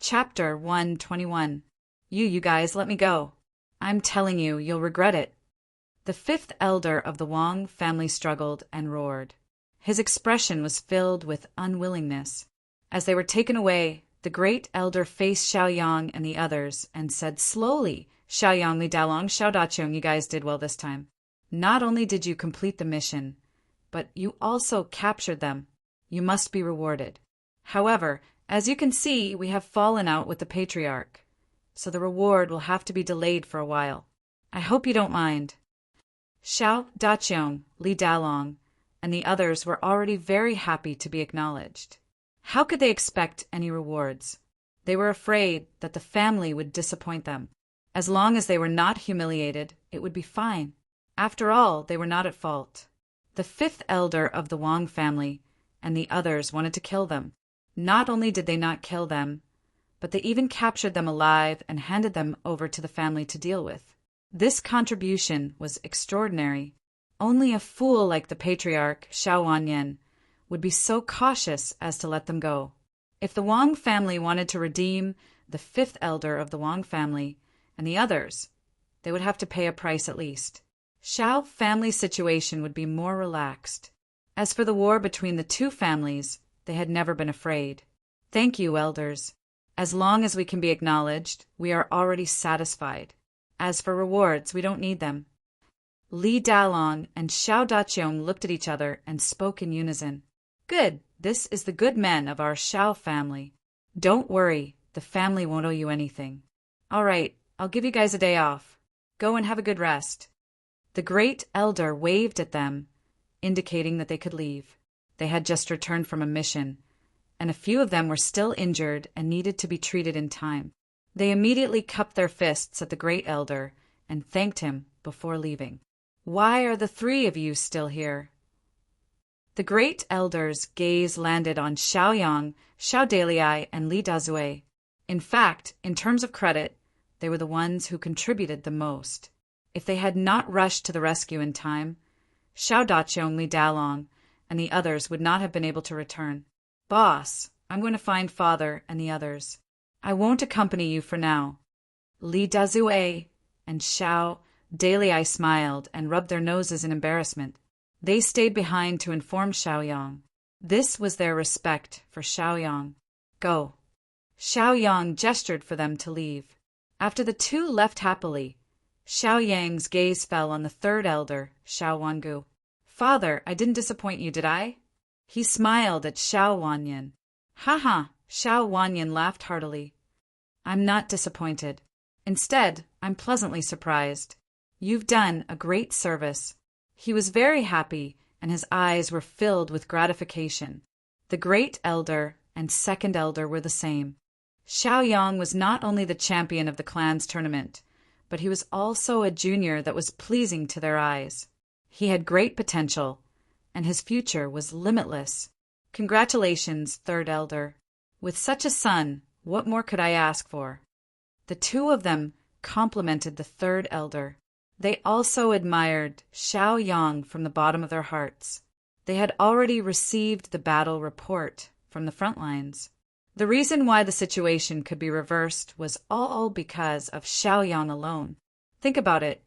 Chapter 121. You guys, let me go. I'm telling you, you'll regret it. The fifth elder of the Wang family struggled and roared. His expression was filled with unwillingness. As they were taken away, the great elder faced Xiaoyang and the others and said slowly, Xiaoyang, Li Dalong, Xiao Daqiong, you guys did well this time. Not only did you complete the mission, but you also captured them. You must be rewarded. However, as you can see, we have fallen out with the patriarch, so the reward will have to be delayed for a while. I hope you don't mind. Xiao Daqiong, Li Dalong, and the others were already very happy to be acknowledged. How could they expect any rewards? They were afraid that the family would disappoint them. As long as they were not humiliated, it would be fine. After all, they were not at fault. The fifth elder of the Wang family and the others wanted to kill them. Not only did they not kill them, but they even captured them alive and handed them over to the family to deal with. This contribution was extraordinary. Only a fool like the patriarch, Xiao Wanyan, would be so cautious as to let them go. If the Wang family wanted to redeem the fifth elder of the Wang family and the others, they would have to pay a price at least. Xiao family's situation would be more relaxed. As for the war between the two families, they had never been afraid. Thank you, elders. As long as we can be acknowledged, we are already satisfied. As for rewards, we don't need them. Li Dalong and Xiao Daqiong looked at each other and spoke in unison. Good, this is the good men of our Xiao family. Don't worry, the family won't owe you anything. All right, I'll give you guys a day off. Go and have a good rest. The great elder waved at them, indicating that they could leave. They had just returned from a mission, and a few of them were still injured and needed to be treated in time. They immediately cupped their fists at the great elder and thanked him before leaving. Why are the three of you still here? The great elder's gaze landed on Xiaoyang, Xiao Dalai, and Li Dazue. In fact, in terms of credit, they were the ones who contributed the most. If they had not rushed to the rescue in time, Xiao Daqiong, Li Dalong, and the others would not have been able to return. Boss, I'm going to find Father and the others. I won't accompany you for now. Li Dazue and Xiao Dalai smiled and rubbed their noses in embarrassment. They stayed behind to inform Xiaoyang. This was their respect for Xiaoyang. Go. Xiaoyang gestured for them to leave. After the two left happily, Xiaoyang's gaze fell on the third elder, Xiao Wangu. Father, I didn't disappoint you, did I? He smiled at Xiao Wanyan. Ha! Xiao Wanyan laughed heartily. I'm not disappointed. Instead, I'm pleasantly surprised. You've done a great service. He was very happy, and his eyes were filled with gratification. The great elder and second elder were the same. Xiaoyang was not only the champion of the clan's tournament, but he was also a junior that was pleasing to their eyes. He had great potential, and his future was limitless. Congratulations, third elder. With such a son, what more could I ask for? The two of them complimented the third elder. They also admired Xiaoyang from the bottom of their hearts. They had already received the battle report from the front lines. The reason why the situation could be reversed was all because of Xiaoyang alone. Think about it.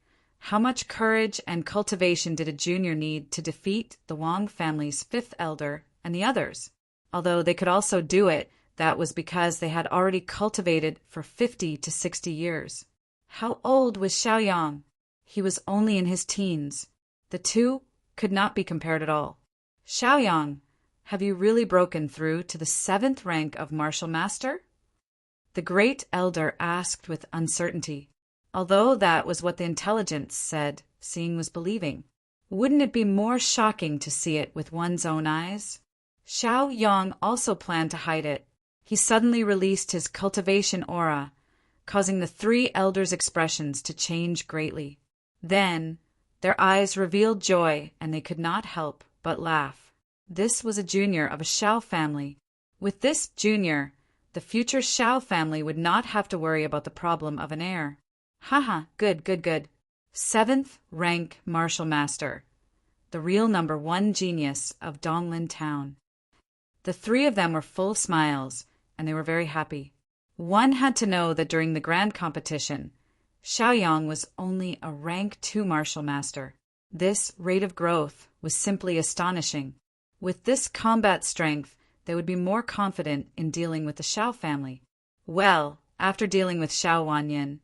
How much courage and cultivation did a junior need to defeat the Wang family's fifth elder and the others? Although they could also do it, that was because they had already cultivated for 50 to 60 years. How old was Xiaoyang? He was only in his teens. The two could not be compared at all. Xiaoyang, have you really broken through to the 7th rank of martial master? The great elder asked with uncertainty. Although that was what the intelligence said, seeing was believing. Wouldn't it be more shocking to see it with one's own eyes? Xiaoyang also planned to hide it. He suddenly released his cultivation aura, causing the three elders' expressions to change greatly. Then, their eyes revealed joy, and they could not help but laugh. This was a junior of a Xiao family. With this junior, the future Xiao family would not have to worry about the problem of an heir. Haha, good. 7th rank martial master. The real number 1 genius of Donglin town. The three of them were full of smiles, and they were very happy. One had to know that during the grand competition, Xiaoyang was only a rank 2 martial master. This rate of growth was simply astonishing. With this combat strength, they would be more confident in dealing with the Xiao family. Well, after dealing with Xiao Wanyin,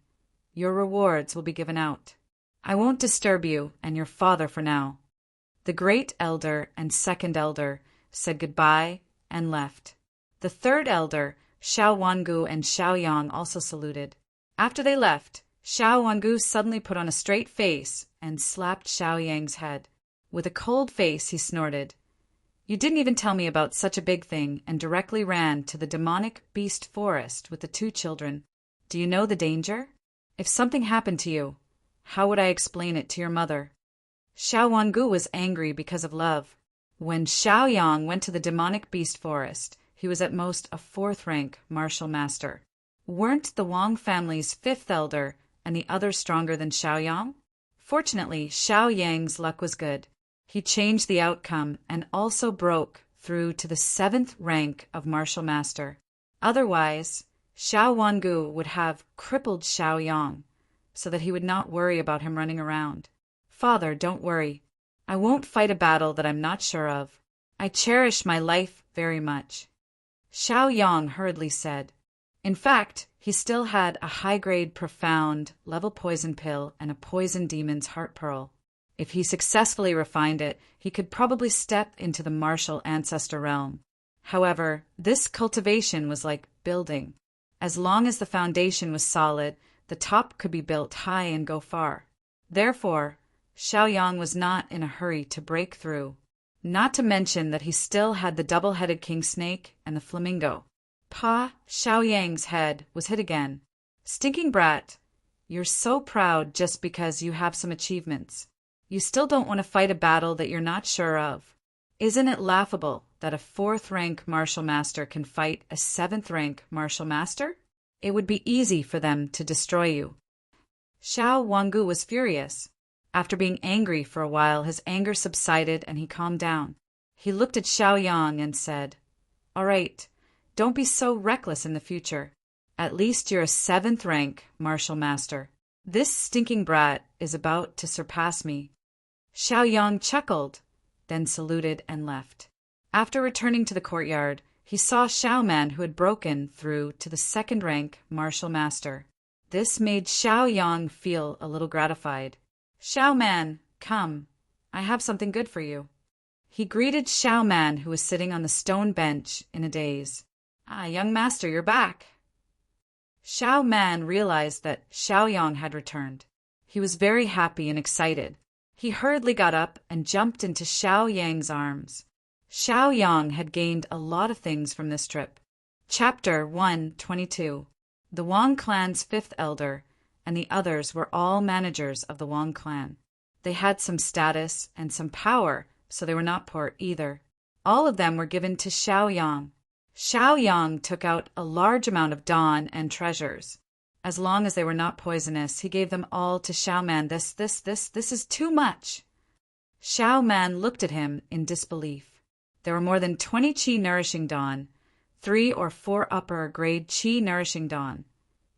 your rewards will be given out. I won't disturb you and your father for now. The great elder and second elder said goodbye and left. The third elder, Xiao Wangu and Xiaoyang, also saluted. After they left, Xiao Wangu suddenly put on a straight face and slapped Xiaoyang's head. With a cold face, he snorted, "You didn't even tell me about such a big thing," and directly ran to the demonic beast forest with the 2 children. "Do you know the danger? If something happened to you, how would I explain it to your mother?" Xiao Wangu was angry because of love. When Xiaoyang went to the demonic beast forest, he was at most a 4th rank martial master. Weren't the Wang family's 5th elder and the others stronger than Xiaoyang? Fortunately, Xiaoyang's luck was good. He changed the outcome and also broke through to the 7th rank of martial master. Otherwise, Xiao Wangu would have crippled Xiaoyang so that he would not worry about him running around. "Father, don't worry. I won't fight a battle that I'm not sure of. I cherish my life very much," Xiaoyang hurriedly said. In fact, he still had a high-grade profound level poison pill and a poison demon's heart pearl. If he successfully refined it, he could probably step into the martial ancestor realm. However, this cultivation was like building. As long as the foundation was solid, the top could be built high and go far. Therefore, Xiaoyang was not in a hurry to break through. Not to mention that he still had the double-headed king snake and the flamingo. Xiaoyang's head was hit again. "Stinking brat, you're so proud just because you have some achievements. You still don't want to fight a battle that you're not sure of. Isn't it laughable that a 4th rank martial master can fight a 7th rank martial master? It would be easy for them to destroy you." Xiao Wangu was furious. After being angry for a while, his anger subsided and he calmed down. He looked at Xiaoyang and said, "All right, don't be so reckless in the future. At least you're a 7th rank martial master. This stinking brat is about to surpass me." Xiaoyang chuckled, then saluted and left. After returning to the courtyard, he saw Xiaoman, who had broken through to the 2nd rank martial master. This made Xiaoyang feel a little gratified. "Xiaoman, come. I have something good for you." He greeted Xiaoman, who was sitting on the stone bench in a daze. "Ah, young master, you're back." Xiaoman realized that Xiaoyang had returned. He was very happy and excited. He hurriedly got up and jumped into Xiaoyang's arms. Xiaoyang had gained a lot of things from this trip. Chapter 122. The Wang clan's 5th elder and the others were all managers of the Wang clan. They had some status and some power, so they were not poor either. All of them were given to Xiaoyang. Xiaoyang took out a large amount of dawn and treasures. As long as they were not poisonous, he gave them all to Xiaoman. This is too much." Xiaoman looked at him in disbelief. There were more than 20 qi nourishing dawn, 3 or 4 upper grade qi nourishing dawn,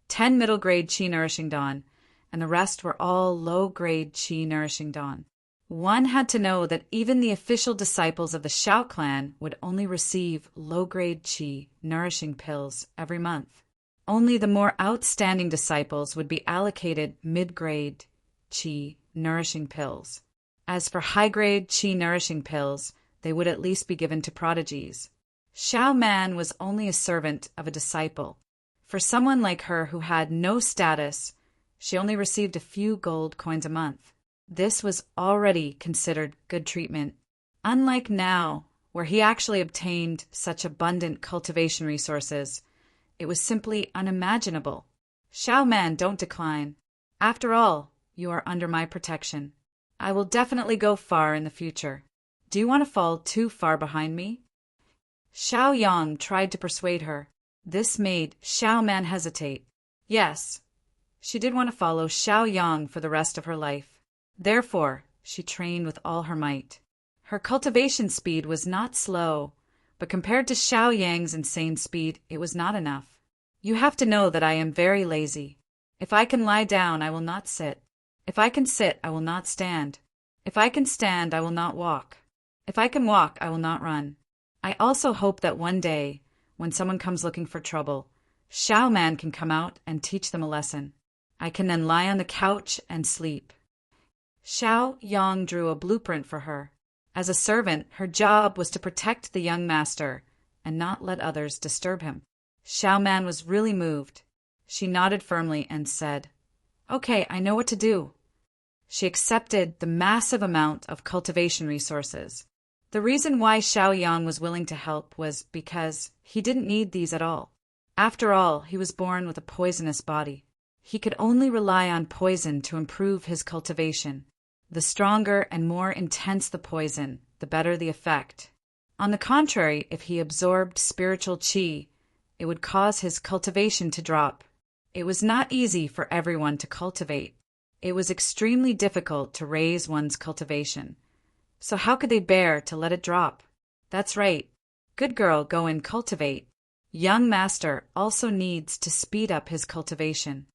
10 middle grade qi nourishing dawn, and the rest were all low grade qi nourishing dawn. One had to know that even the official disciples of the Xiao clan would only receive low grade qi nourishing pills every month. Only the more outstanding disciples would be allocated mid-grade qi nourishing pills. As for high-grade qi nourishing pills, they would at least be given to prodigies. Xiaoman was only a servant of a disciple. For someone like her who had no status, she only received a few gold coins a month. This was already considered good treatment. Unlike now, where he actually obtained such abundant cultivation resources, it was simply unimaginable. "Xiaoman, don't decline. After all, you are under my protection. I will definitely go far in the future. Do you want to fall too far behind me?" Xiaoyang tried to persuade her. This made Xiaoman hesitate. Yes, she did want to follow Xiaoyang for the rest of her life. Therefore, she trained with all her might. Her cultivation speed was not slow, but compared to Xiaoyang's insane speed, it was not enough. You have to know that I am very lazy. If I can lie down, I will not sit. If I can sit, I will not stand. If I can stand, I will not walk. If I can walk, I will not run. I also hope that one day, when someone comes looking for trouble, Xiao Man can come out and teach them a lesson. I can then lie on the couch and sleep. Xiao Yang drew a blueprint for her. As a servant, her job was to protect the young master and not let others disturb him. Xiao Man was really moved. She nodded firmly and said, "Okay, I know what to do." She accepted the massive amount of cultivation resources. The reason why Xiao Yang was willing to help was because he didn't need these at all. After all, he was born with a poisonous body. He could only rely on poison to improve his cultivation. The stronger and more intense the poison, the better the effect. On the contrary, if he absorbed spiritual qi, it would cause his cultivation to drop. It was not easy for everyone to cultivate. It was extremely difficult to raise one's cultivation. So how could they bear to let it drop? That's right. Good girl, go and cultivate. Young master also needs to speed up his cultivation.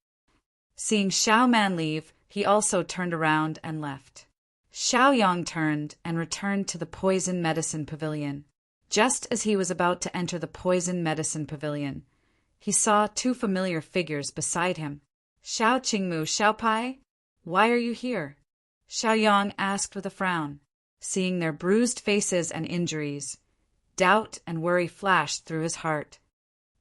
Seeing Xiao Man leave, he also turned around and left. Xiao Yang turned and returned to the poison medicine pavilion. Just as he was about to enter the poison medicine pavilion, he saw two familiar figures beside him. "Xiao Qingmu, Xiao Pai, why are you here?" Xiao Yang asked with a frown. Seeing their bruised faces and injuries, doubt and worry flashed through his heart.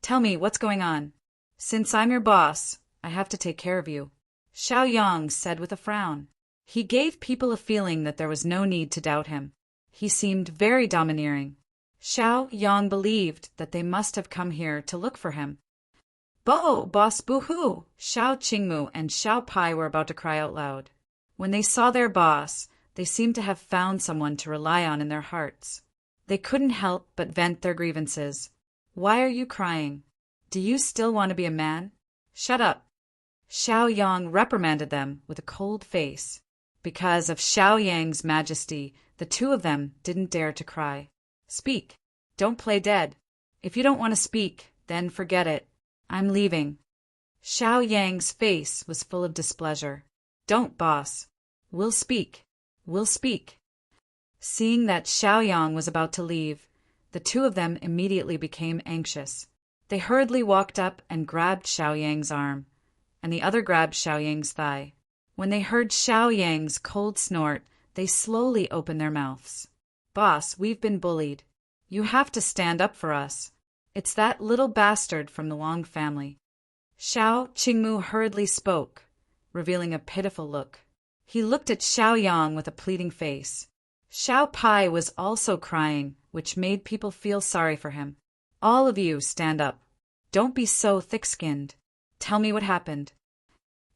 "Tell me, what's going on? Since I'm your boss, I have to take care of you," Xiao Yang said with a frown. He gave people a feeling that there was no need to doubt him. He seemed very domineering. Xiao Yang believed that they must have come here to look for him. Boss, boo-hoo! Xiao Qingmu and Xiao Pai were about to cry out loud. When they saw their boss, they seemed to have found someone to rely on in their hearts. They couldn't help but vent their grievances. "Why are you crying? Do you still want to be a man? Shut up." Xiao Yang reprimanded them with a cold face. Because of Xiao Yang's majesty, the two of them didn't dare to cry. "Speak. Don't play dead. If you don't want to speak, then forget it. I'm leaving." Xiao Yang's face was full of displeasure. "Don't, boss. We'll speak. We'll speak." Seeing that Xiao Yang was about to leave, the two of them immediately became anxious. They hurriedly walked up and grabbed Xiao Yang's arm, and the other grabbed Xiao Yang's thigh. When they heard Xiao Yang's cold snort, they slowly opened their mouths. "Boss, we've been bullied. You have to stand up for us. It's that little bastard from the Wang family." Xiao Qingmu hurriedly spoke, revealing a pitiful look. He looked at Xiao Yang with a pleading face. Xiao Pai was also crying, which made people feel sorry for him. "All of you, stand up. Don't be so thick-skinned. Tell me what happened."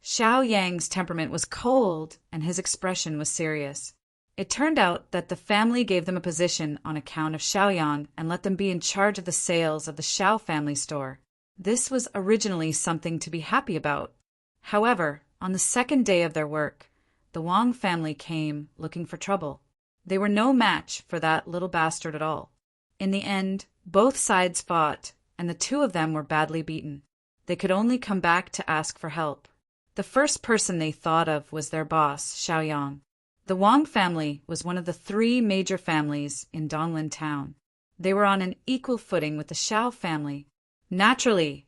Xiao Yang's temperament was cold, and his expression was serious. It turned out that the family gave them a position on account of Xiao Yang and let them be in charge of the sales of the Xiao family store. This was originally something to be happy about. However, on the second day of their work, the Wang family came looking for trouble. They were no match for that little bastard at all. In the end, both sides fought, and the two of them were badly beaten. They could only come back to ask for help. The first person they thought of was their boss, Xiao Yang. The Wang family was one of the three major families in Donglan town. They were on an equal footing with the Xiao family. Naturally,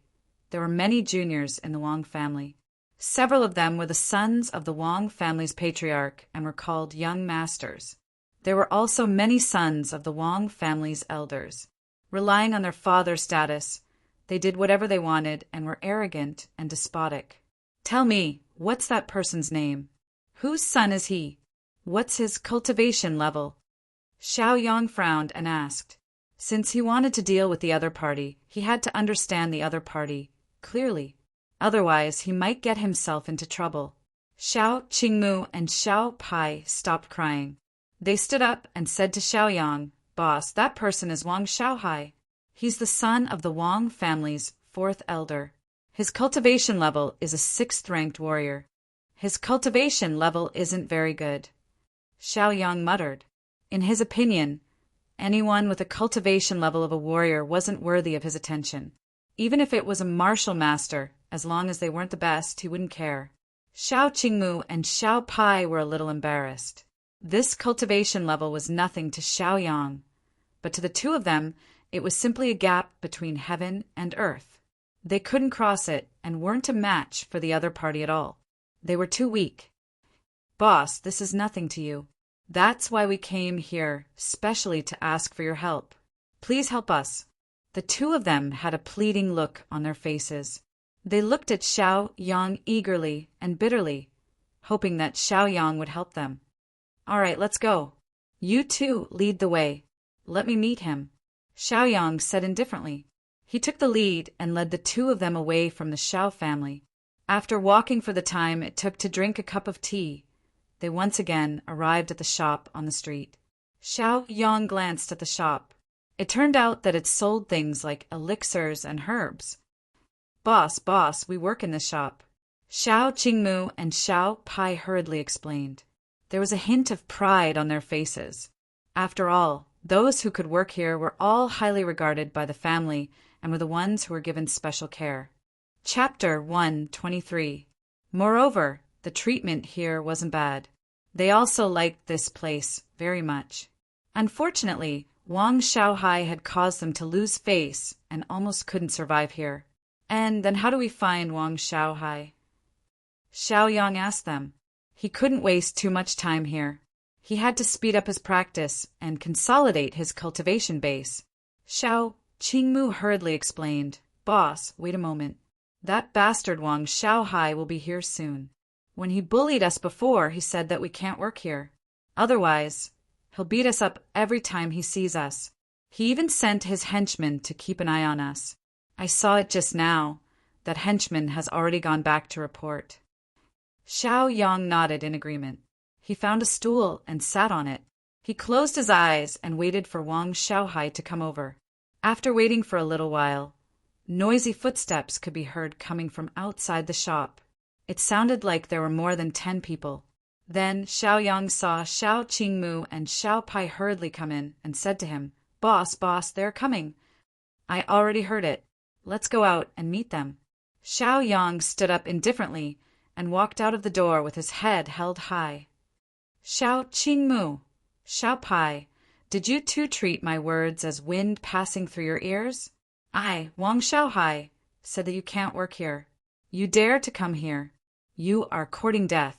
there were many juniors in the Wang family. Several of them were the sons of the Wang family's patriarch and were called young masters. There were also many sons of the Wang family's elders. Relying on their father's status, they did whatever they wanted and were arrogant and despotic. "Tell me, what's that person's name? Whose son is he? What's his cultivation level?" Xiao Yang frowned and asked. Since he wanted to deal with the other party, he had to understand the other party clearly. Otherwise, he might get himself into trouble. Xiao Qingmu and Xiao Pai stopped crying. They stood up and said to Xiao Yang, "Boss, that person is Wang Xiaohai. He's the son of the Wang family's fourth elder. His cultivation level is a 6th-ranked warrior. His cultivation level isn't very good." Xiao Yang muttered. In his opinion, anyone with a cultivation level of a warrior wasn't worthy of his attention. Even if it was a martial master, as long as they weren't the best, he wouldn't care. Xiao Qingmu and Xiao Pai were a little embarrassed. This cultivation level was nothing to Xiao Yang, but to the two of them, it was simply a gap between heaven and earth. They couldn't cross it and weren't a match for the other party at all. They were too weak. Boss, this is nothing to you. That's why we came here, specially to ask for your help. Please help us. The two of them had a pleading look on their faces. They looked at Xiao Yang eagerly and bitterly, hoping that Xiao Yang would help them. All right, let's go. You two lead the way. Let me meet him, Xiao Yang said indifferently. He took the lead and led the two of them away from the Xiao family. After walking for the time it took to drink a cup of tea, they once again arrived at the shop on the street. Xiao Yang glanced at the shop. It turned out that it sold things like elixirs and herbs. Boss, we work in this shop, Xiao Qingmu and Xiao Pai hurriedly explained. There was a hint of pride on their faces. After all, those who could work here were all highly regarded by the family and were the ones who were given special care. Chapter 123. Moreover, the treatment here wasn't bad. They also liked this place very much. Unfortunately, Wang Xiaohai had caused them to lose face and almost couldn't survive here. And then how do we find Wang Xiaohai? Xiao Yang asked them. He couldn't waste too much time here. He had to speed up his practice and consolidate his cultivation base. Xiao Qingmu hurriedly explained. Boss, wait a moment. That bastard Wang Xiaohai will be here soon. When he bullied us before, he said that we can't work here. Otherwise, he'll beat us up every time he sees us. He even sent his henchman to keep an eye on us. I saw it just now. That henchman has already gone back to report. Xiao Yang nodded in agreement. He found a stool and sat on it. He closed his eyes and waited for Wang Xiaohai to come over. After waiting for a little while, noisy footsteps could be heard coming from outside the shop. It sounded like there were more than 10 people. Then Xiao Yang saw Xiao Qingmu and Xiao Pai hurriedly come in and said to him, Boss, they're coming. I already heard it. Let's go out and meet them. Xiao Yang stood up indifferently and walked out of the door with his head held high. Xiao Qingmu, Xiao Pai, did you two treat my words as wind passing through your ears? I, Wang Xiaohai, said that you can't work here. You dare to come here. You are courting death.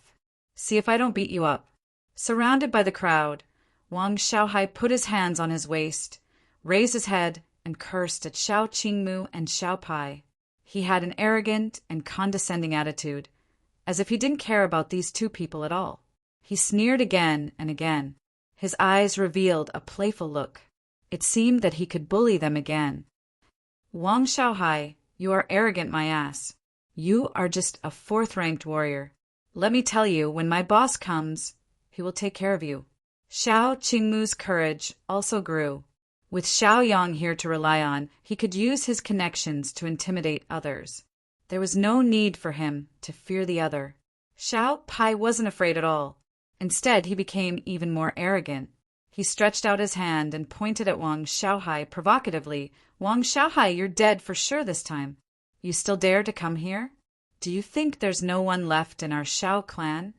See if I don't beat you up. Surrounded by the crowd, Wang Xiaohai put his hands on his waist, raised his head, and cursed at Xiao Qingmu and Xiao Pai. He had an arrogant and condescending attitude, as if he didn't care about these two people at all. He sneered again and again. His eyes revealed a playful look. It seemed that he could bully them again. Wang Xiaohai, you are arrogant, my ass. You are just a 4th-ranked warrior. Let me tell you, when my boss comes, he will take care of you. Xiao Qingmu's courage also grew. With Xiao Yang here to rely on, he could use his connections to intimidate others. There was no need for him to fear the other. Xiao Pai wasn't afraid at all. Instead, he became even more arrogant. He stretched out his hand and pointed at Wang Xiaohai provocatively. Wang Xiaohai, you're dead for sure this time. You still dare to come here? Do you think there's no one left in our Xiao clan?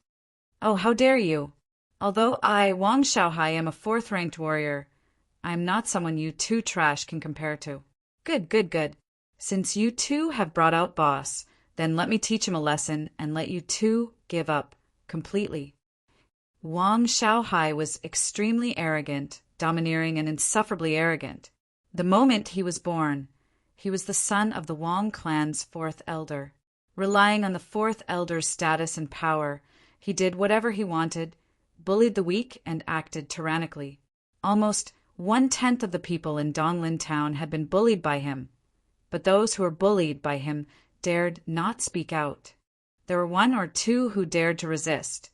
Oh, how dare you! Although I, Wang Xiaohai, am a 4th-ranked warrior, I am not someone you two trash can compare to. Good. Since you two have brought out boss, then let me teach him a lesson and let you two give up completely. Wang Xiaohai was extremely arrogant, domineering, and insufferably arrogant. The moment he was born, he was the son of the Wang clan's 4th elder. Relying on the 4th elder's status and power, he did whatever he wanted, bullied the weak, and acted tyrannically. Almost 1/10 of the people in Donglin town had been bullied by him, but those who were bullied by him dared not speak out. There were 1 or 2 who dared to resist,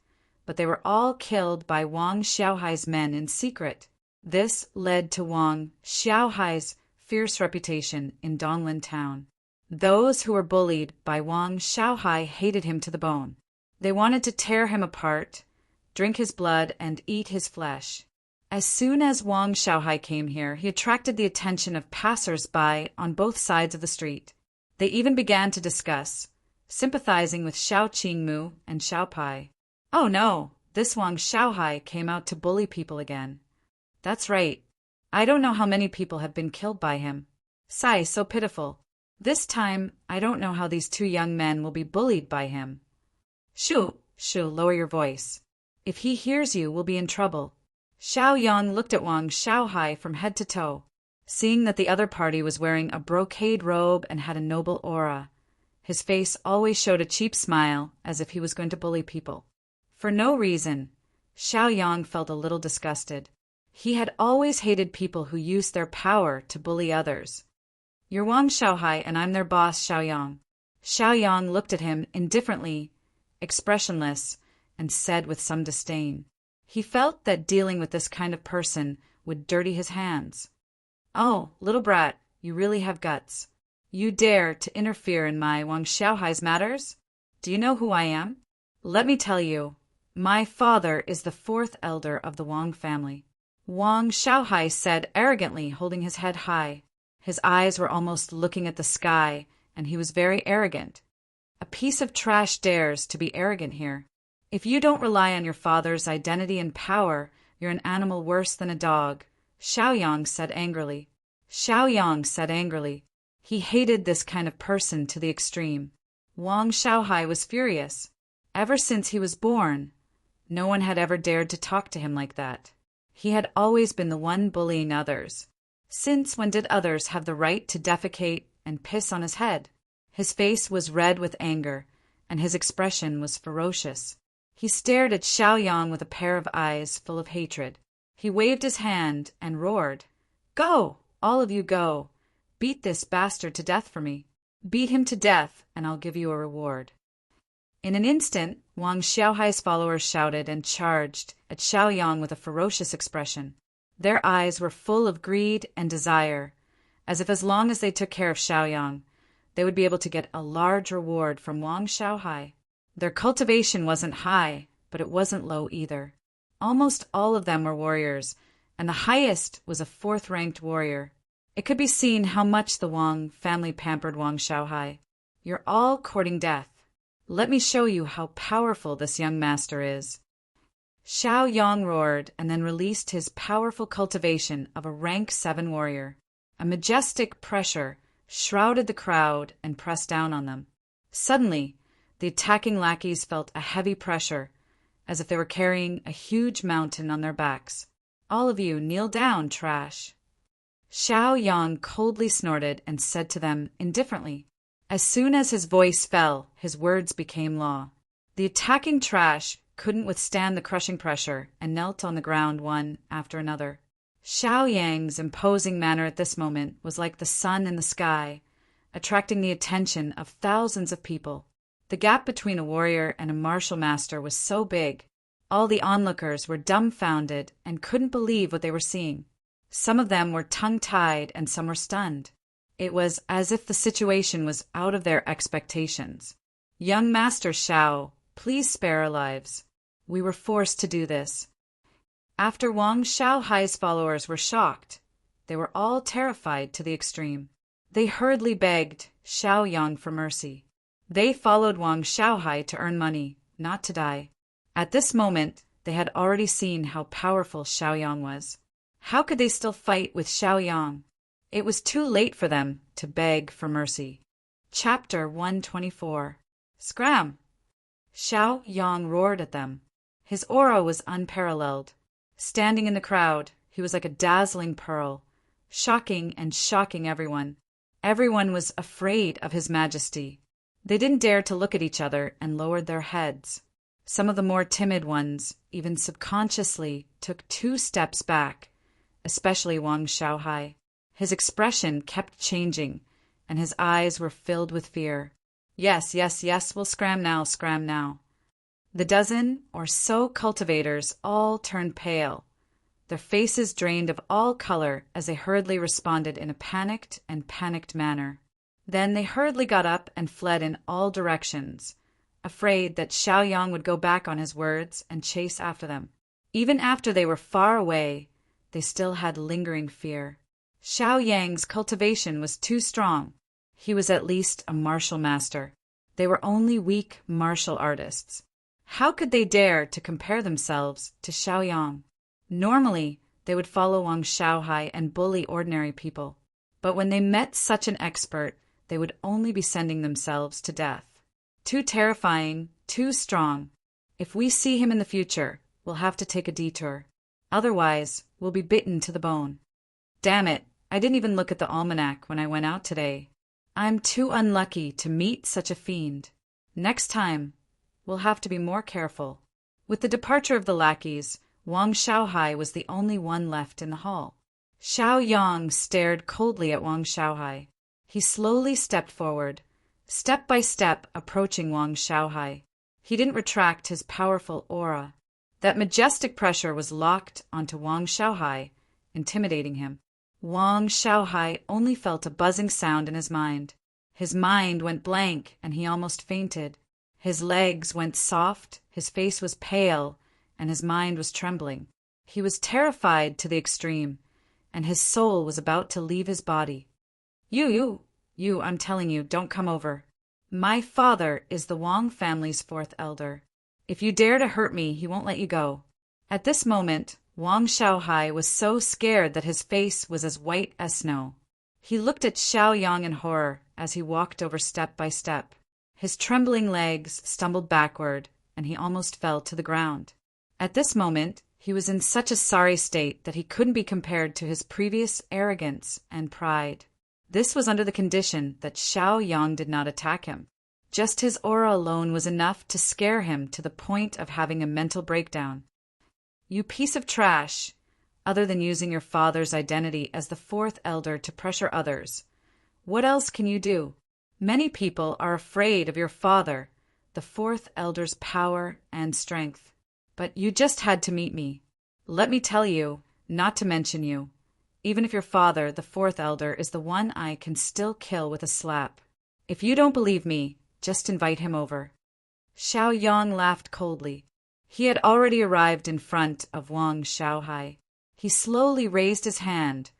but they were all killed by Wang Xiaohai's men in secret. This led to Wang Xiaohai's fierce reputation in Donglin town. Those who were bullied by Wang Xiaohai hated him to the bone. They wanted to tear him apart, drink his blood, and eat his flesh. As soon as Wang Xiaohai came here, he attracted the attention of passers-by on both sides of the street. They even began to discuss, sympathizing with Xiao Qingmu and Xiao Pai. Oh no, this Wang Xiaohai came out to bully people again. That's right. I don't know how many people have been killed by him. Sigh, so pitiful. This time, I don't know how these two young men will be bullied by him. Shoo, lower your voice. If he hears you, we'll be in trouble. Xiao Yang looked at Wang Xiaohai from head to toe. Seeing that the other party was wearing a brocade robe and had a noble aura, his face always showed a cheap smile as if he was going to bully people. For no reason, Xiao Yang felt a little disgusted. He had always hated people who used their power to bully others. You're Wang Xiaohai and I'm their boss, Xiao Yang. Xiao Yang looked at him indifferently, expressionless, and said with some disdain. He felt that dealing with this kind of person would dirty his hands. Oh, little brat, you really have guts. You dare to interfere in my Wang Xiaohai's matters? Do you know who I am? Let me tell you, my father is the fourth elder of the Wang family. Wang Xiaohai said arrogantly, holding his head high. His eyes were almost looking at the sky, and he was very arrogant. A piece of trash dares to be arrogant here. If you don't rely on your father's identity and power, you're an animal worse than a dog, Xiao Yang said angrily. Xiao Yang said angrily. He hated this kind of person to the extreme. Wang Xiaohai was furious. Ever since he was born, no one had ever dared to talk to him like that. He had always been the one bullying others. Since when did others have the right to defecate and piss on his head? His face was red with anger, and his expression was ferocious. He stared at Xiao Yang with a pair of eyes full of hatred. He waved his hand and roared, "Go! All of you go! Beat this bastard to death for me. Beat him to death, and I'll give you a reward." In an instant, Wang Xiaohai's followers shouted and charged at Xiao Yang with a ferocious expression. Their eyes were full of greed and desire, as if as long as they took care of Xiao Yang, they would be able to get a large reward from Wang Xiaohai. Their cultivation wasn't high, but it wasn't low either. Almost all of them were warriors, and the highest was a fourth-ranked warrior. It could be seen how much the Wang family pampered Wang Xiaohai. You're all courting death. Let me show you how powerful this young master is. Xiao Yang roared and then released his powerful cultivation of a rank 7 warrior. A majestic pressure shrouded the crowd and pressed down on them. Suddenly, the attacking lackeys felt a heavy pressure, as if they were carrying a huge mountain on their backs. All of you, kneel down, trash. Xiao Yang coldly snorted and said to them indifferently. As soon as his voice fell, his words became law. The attacking trash couldn't withstand the crushing pressure and knelt on the ground one after another. Xiao Yang's imposing manner at this moment was like the sun in the sky, attracting the attention of thousands of people. The gap between a warrior and a martial master was so big. All the onlookers were dumbfounded and couldn't believe what they were seeing. Some of them were tongue-tied and some were stunned. It was as if the situation was out of their expectations. Young Master Xiao, please spare our lives. We were forced to do this. After Wang Xiaohai's followers were shocked, they were all terrified to the extreme. They hurriedly begged Xiao Yang for mercy. They followed Wang Xiaohai to earn money, not to die. At this moment, they had already seen how powerful Xiao Yang was. How could they still fight with Xiao Yang? It was too late for them to beg for mercy. Chapter 124. Scram! Xiao Yang roared at them. His aura was unparalleled. Standing in the crowd, he was like a dazzling pearl, shocking and shocking everyone. Everyone was afraid of his majesty. They didn't dare to look at each other and lowered their heads. Some of the more timid ones, even subconsciously, took 2 steps back, especially Wang Xiaohai. His expression kept changing, and his eyes were filled with fear. Yes, we'll scram now. The dozen or so cultivators all turned pale, their faces drained of all color as they hurriedly responded in a panicked manner. Then they hurriedly got up and fled in all directions, afraid that Xiao Yang would go back on his words and chase after them. Even after they were far away, they still had lingering fear. Xiao Yang's cultivation was too strong. He was at least a martial master. They were only weak martial artists. How could they dare to compare themselves to Xiaoyang? Normally, they would follow Wang Xiaohai and bully ordinary people. But when they met such an expert, they would only be sending themselves to death. Too terrifying, too strong. If we see him in the future, we'll have to take a detour. Otherwise, we'll be bitten to the bone. Damn it, I didn't even look at the almanac when I went out today. I'm too unlucky to meet such a fiend. Next time, we'll have to be more careful. With the departure of the lackeys, Wang Xiaohai was the only one left in the hall. Xiaoyang stared coldly at Wang Xiaohai. He slowly stepped forward, step by step approaching Wang Xiaohai. He didn't retract his powerful aura. That majestic pressure was locked onto Wang Xiaohai, intimidating him. Wang Xiaohai only felt a buzzing sound in his mind. His mind went blank, and he almost fainted. His legs went soft, his face was pale, and his mind was trembling. He was terrified to the extreme, and his soul was about to leave his body. You, I'm telling you, don't come over. My father is the Wang family's fourth elder. If you dare to hurt me, he won't let you go. At this moment, Wang Xiaohai was so scared that his face was as white as snow. He looked at Xiaoyang in horror as he walked over step by step. His trembling legs stumbled backward, and he almost fell to the ground. At this moment, he was in such a sorry state that he couldn't be compared to his previous arrogance and pride. This was under the condition that Xiaoyang did not attack him. Just his aura alone was enough to scare him to the point of having a mental breakdown. You piece of trash! Other than using your father's identity as the fourth elder to pressure others, what else can you do? Many people are afraid of your father, the fourth elder's power and strength. But you just had to meet me. Let me tell you, not to mention you. Even if your father, the fourth elder, is the one I can still kill with a slap. If you don't believe me, just invite him over. Xiaoyang laughed coldly. He had already arrived in front of Wang Xiaohai. He slowly raised his hand,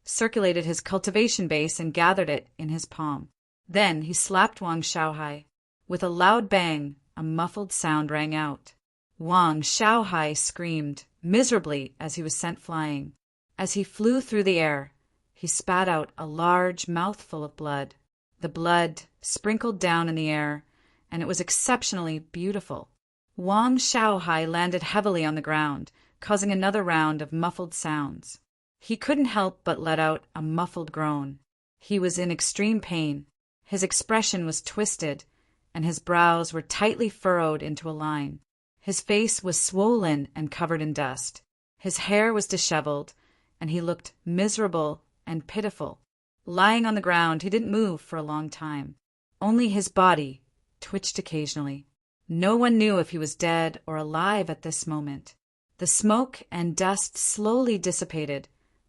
circulated his cultivation base, and gathered it in his palm. Then he slapped Wang Xiaohai. With a loud bang, a muffled sound rang out. Wang Xiaohai screamed miserably as he was sent flying. As he flew through the air, he spat out a large mouthful of blood. The blood sprinkled down in the air, and it was exceptionally beautiful. Wang Xiaohai landed heavily on the ground, causing another round of muffled sounds. He couldn't help but let out a muffled groan. He was in extreme pain. His expression was twisted, and his brows were tightly furrowed into a line. His face was swollen and covered in dust. His hair was disheveled, and he looked miserable and pitiful. Lying on the ground, he didn't move for a long time. Only his body twitched occasionally. No one knew if he was dead or alive at this moment. The smoke and dust slowly dissipated,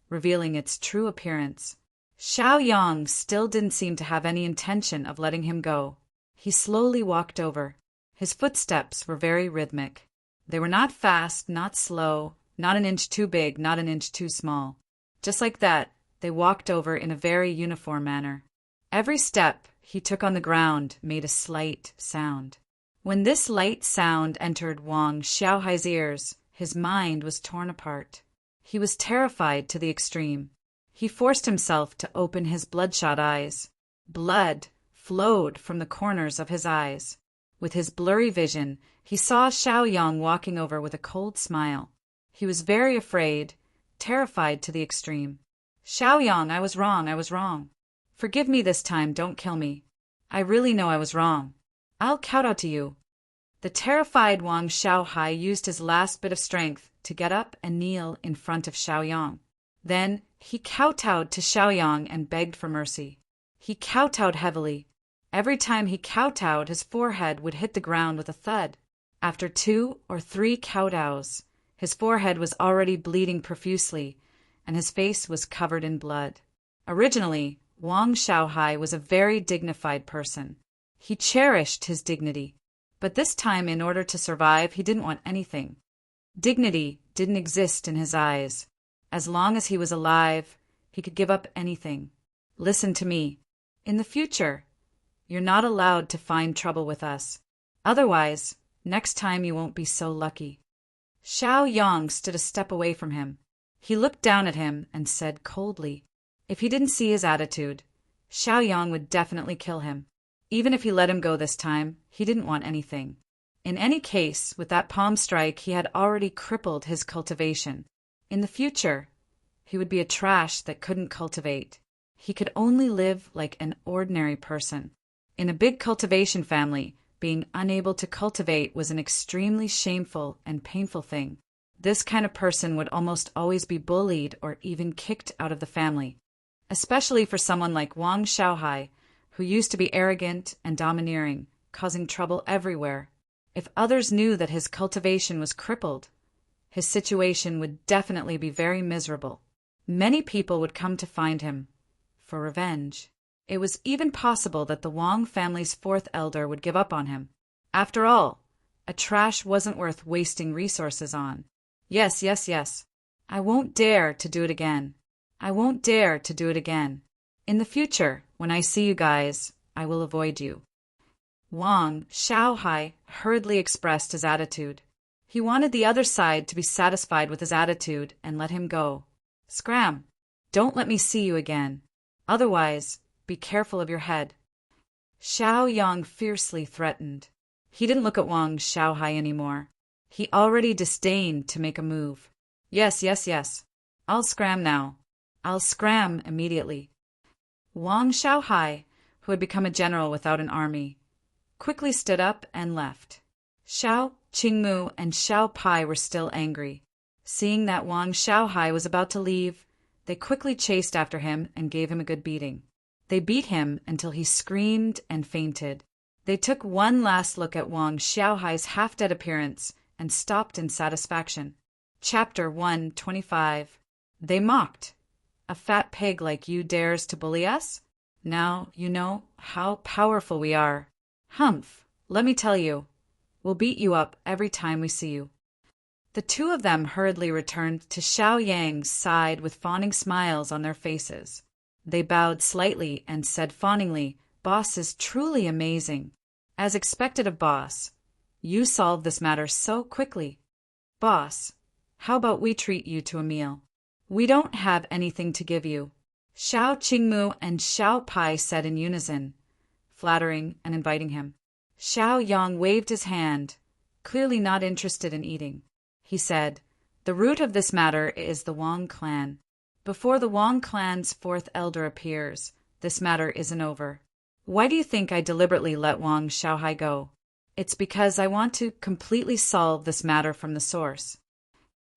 revealing its true appearance. Xiaoyang still didn't seem to have any intention of letting him go. He slowly walked over. His footsteps were very rhythmic. They were not fast, not slow, not an inch too big, not an inch too small. Just like that, they walked over in a very uniform manner. Every step he took on the ground made a slight sound. When this light sound entered Wang Xiaohai's ears, his mind was torn apart. He was terrified to the extreme. He forced himself to open his bloodshot eyes. Blood flowed from the corners of his eyes. With his blurry vision, he saw Xiaoyang walking over with a cold smile. He was very afraid, terrified to the extreme. Xiaoyang, I was wrong. Forgive me this time, don't kill me. I really know I was wrong. I'll kowtow to you. The terrified Wang Xiaohai used his last bit of strength to get up and kneel in front of Xiaoyang. Then he kowtowed to Xiaoyang and begged for mercy. He kowtowed heavily. Every time he kowtowed, his forehead would hit the ground with a thud. After 2 or 3 kowtows, his forehead was already bleeding profusely, and his face was covered in blood. Originally, Wang Xiaohai was a very dignified person. He cherished his dignity, but this time, in order to survive, he didn't want anything. Dignity didn't exist in his eyes. As long as he was alive, he could give up anything. Listen to me. In the future, you're not allowed to find trouble with us. Otherwise, next time you won't be so lucky. Xiao Yang stood a step away from him. He looked down at him and said coldly, if he didn't see his attitude, Xiao Yang would definitely kill him. Even if he let him go this time, he didn't want anything. In any case, with that palm strike, he had already crippled his cultivation. In the future, he would be a trash that couldn't cultivate. He could only live like an ordinary person. In a big cultivation family, being unable to cultivate was an extremely shameful and painful thing. This kind of person would almost always be bullied or even kicked out of the family, especially for someone like Wang Xiaohai, who used to be arrogant and domineering, causing trouble everywhere. If others knew that his cultivation was crippled, his situation would definitely be very miserable. Many people would come to find him for revenge. It was even possible that the Wang family's fourth elder would give up on him. After all, a trash wasn't worth wasting resources on. Yes. I won't dare to do it again. I won't dare to do it again. In the future, when I see you guys, I will avoid you. Wang Xiaohai hurriedly expressed his attitude. He wanted the other side to be satisfied with his attitude and let him go. Scram! Don't let me see you again. Otherwise, be careful of your head. Xiao Yang fiercely threatened. He didn't look at Wang Xiaohai anymore. He already disdained to make a move. Yes. I'll scram now. I'll scram immediately. Wang Xiaohai, who had become a general without an army, quickly stood up and left. Xiao Qingmu and Xiao Pai were still angry. Seeing that Wang Xiaohai was about to leave, they quickly chased after him and gave him a good beating. They beat him until he screamed and fainted. They took one last look at Wang Xiaohai's half-dead appearance and stopped in satisfaction. Chapter 125. They mocked. A fat pig like you dares to bully us? Now you know how powerful we are. Humph, let me tell you, we'll beat you up every time we see you. The two of them hurriedly returned to Xiao Yang's side with fawning smiles on their faces. They bowed slightly and said fawningly, Boss is truly amazing. As expected of Boss, you solved this matter so quickly. Boss, how about we treat you to a meal? We don't have anything to give you. Xiao Qingmu and Xiao Pai said in unison, flattering and inviting him. Xiao Yang waved his hand, clearly not interested in eating. He said, the root of this matter is the Wang clan. Before the Wang clan's fourth elder appears, this matter isn't over. Why do you think I deliberately let Wang Xiaohai go? It's because I want to completely solve this matter from the source.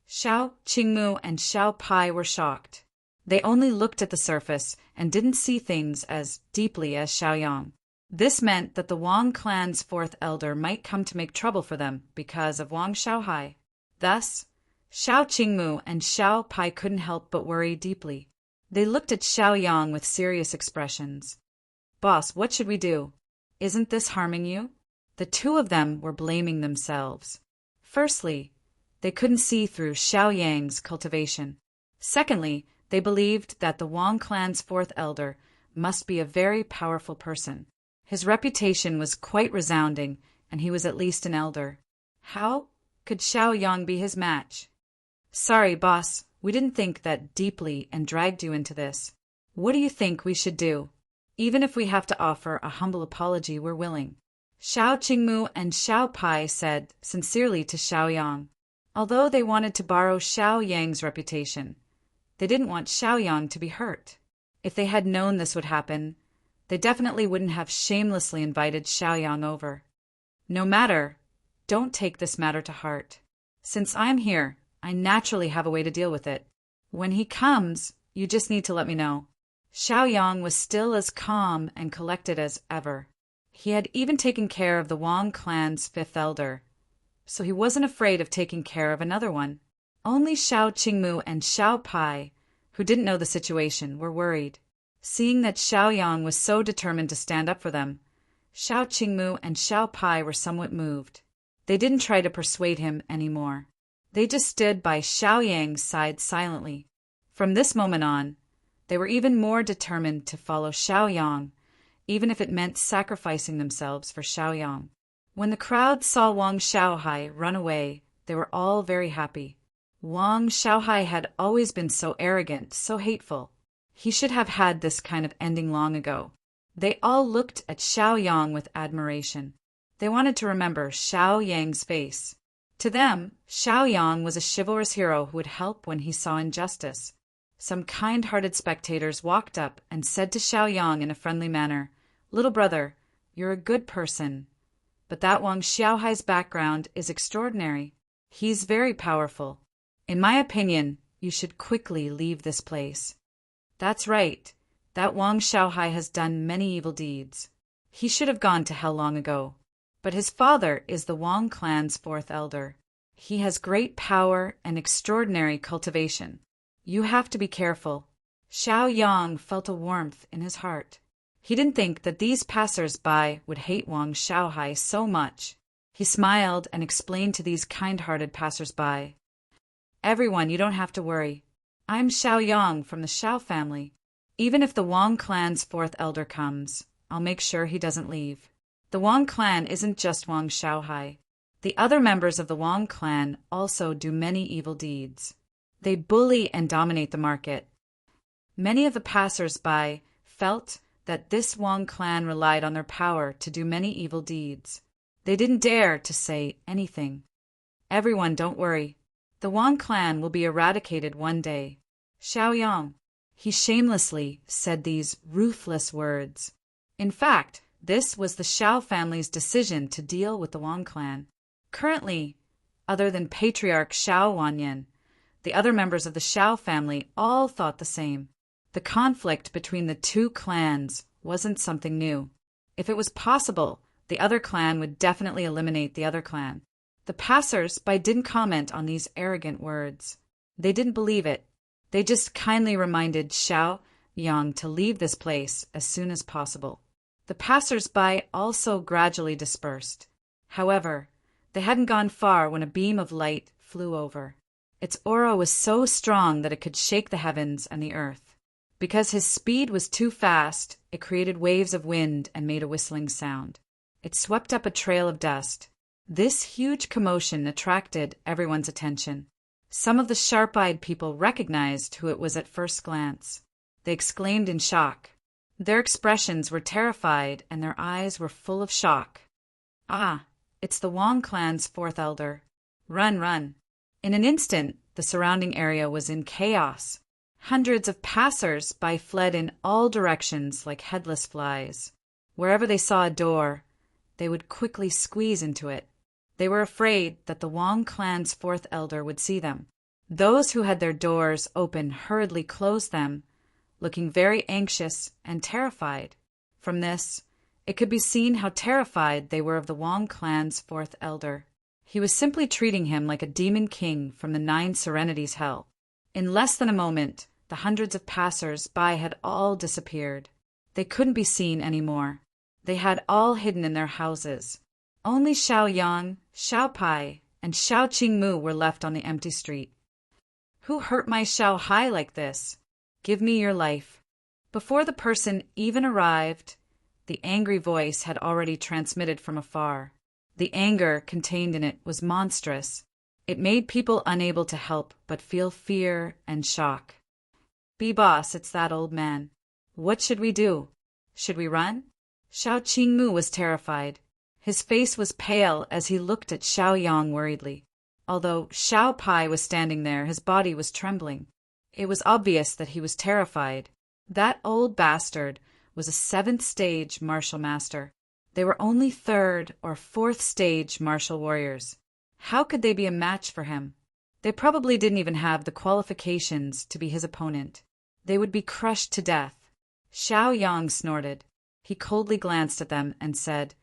Xiao Qingmu and Xiao Pai were shocked. They only looked at the surface and didn't see things as deeply as Xiao Yang. This meant that the Wang clan's fourth elder might come to make trouble for them because of Wang Xiaohai. Thus, Xiao Qingmu and Xiao Pai couldn't help but worry deeply. They looked at Xiao Yang with serious expressions. Boss, what should we do? Isn't this harming you? The two of them were blaming themselves. Firstly, they couldn't see through Xiao Yang's cultivation. Secondly, they believed that the Wang clan's fourth elder must be a very powerful person. His reputation was quite resounding, and he was at least an elder. How could Xiao Yang be his match? Sorry, boss, we didn't think that deeply and dragged you into this. What do you think we should do? Even if we have to offer a humble apology, we're willing. Xiao Qingmu and Xiao Pai said sincerely to Xiao Yang. Although they wanted to borrow Xiao Yang's reputation, they didn't want Xiao Yang to be hurt. If they had known this would happen, they definitely wouldn't have shamelessly invited Xiao Yang over. No matter, don't take this matter to heart. Since I'm here, I naturally have a way to deal with it. When he comes, you just need to let me know. Xiao Yang was still as calm and collected as ever. He had even taken care of the Wang clan's fifth elder, so he wasn't afraid of taking care of another one. Only Xiao Qingmu and Xiao Pai, who didn't know the situation, were worried. Seeing that Xiao Yang was so determined to stand up for them, Xiao Qingmu and Xiao Pai were somewhat moved. They didn't try to persuade him anymore. They just stood by Xiao Yang's side silently. From this moment on, they were even more determined to follow Xiao Yang even if it meant sacrificing themselves for Xiaoyang. When the crowd saw Wang Xiaohai run away, they were all very happy. Wang Xiaohai had always been so arrogant, so hateful. He should have had this kind of ending long ago. They all looked at Xiaoyang with admiration. They wanted to remember Xiaoyang's face. To them, Xiaoyang was a chivalrous hero who would help when he saw injustice. Some kind-hearted spectators walked up and said to Xiaoyang in a friendly manner, "Little brother, you're a good person. But that Wang Xiaohai's background is extraordinary. He's very powerful. In my opinion, you should quickly leave this place." "That's right. That Wang Xiaohai has done many evil deeds. He should have gone to hell long ago. But his father is the Wang clan's fourth elder. He has great power and extraordinary cultivation. You have to be careful." Xiaoyang felt a warmth in his heart. He didn't think that these passers-by would hate Wang Xiaohai so much. He smiled and explained to these kind-hearted passers-by, "Everyone, you don't have to worry. I'm Xiaoyang from the Xiao family. Even if the Wang clan's fourth elder comes, I'll make sure he doesn't leave. The Wang clan isn't just Wang Xiaohai. The other members of the Wang clan also do many evil deeds. They bully and dominate the market." Many of the passers-by felt that this Wang clan relied on their power to do many evil deeds. They didn't dare to say anything. "Everyone, don't worry. The Wang clan will be eradicated one day. Xiaoyang." He shamelessly said these ruthless words. In fact, this was the Xiao family's decision to deal with the Wang clan. Currently, other than Patriarch Xiao Wanyan, the other members of the Xiao family all thought the same. The conflict between the two clans wasn't something new. If it was possible, the other clan would definitely eliminate the other clan. The passers-by didn't comment on these arrogant words. They didn't believe it. They just kindly reminded Xiaoyang to leave this place as soon as possible. The passers-by also gradually dispersed. However, they hadn't gone far when a beam of light flew over. Its aura was so strong that it could shake the heavens and the earth. Because his speed was too fast, it created waves of wind and made a whistling sound. It swept up a trail of dust. This huge commotion attracted everyone's attention. Some of the sharp-eyed people recognized who it was at first glance. They exclaimed in shock. Their expressions were terrified and their eyes were full of shock. "Ah, it's the Wang clan's fourth elder. Run, run." In an instant, the surrounding area was in chaos. Hundreds of passers-by fled in all directions like headless flies. Wherever they saw a door, they would quickly squeeze into it. They were afraid that the Wang clan's fourth elder would see them. Those who had their doors open hurriedly closed them, looking very anxious and terrified. From this, it could be seen how terrified they were of the Wang clan's fourth elder. He was simply treating him like a demon king from the Nine Serenities hell. In less than a moment, the hundreds of passers-by had all disappeared. They couldn't be seen anymore. They had all hidden in their houses. Only Xiaoyang, Xiaopai, and Xiao Qingmu were left on the empty street. "Who hurt my Xiaohai like this? Give me your life." Before the person even arrived, the angry voice had already transmitted from afar. The anger contained in it was monstrous. It made people unable to help but feel fear and shock. "B-boss, it's that old man. What should we do? Should we run?" Xiao Qingmu was terrified. His face was pale as he looked at Xiaoyang worriedly. Although Xiao Pai was standing there, his body was trembling. It was obvious that he was terrified. That old bastard was a 7th stage martial master. They were only 3rd or 4th stage martial warriors. How could they be a match for him? They probably didn't even have the qualifications to be his opponent. They would be crushed to death. Xiaoyang snorted. He coldly glanced at them and said,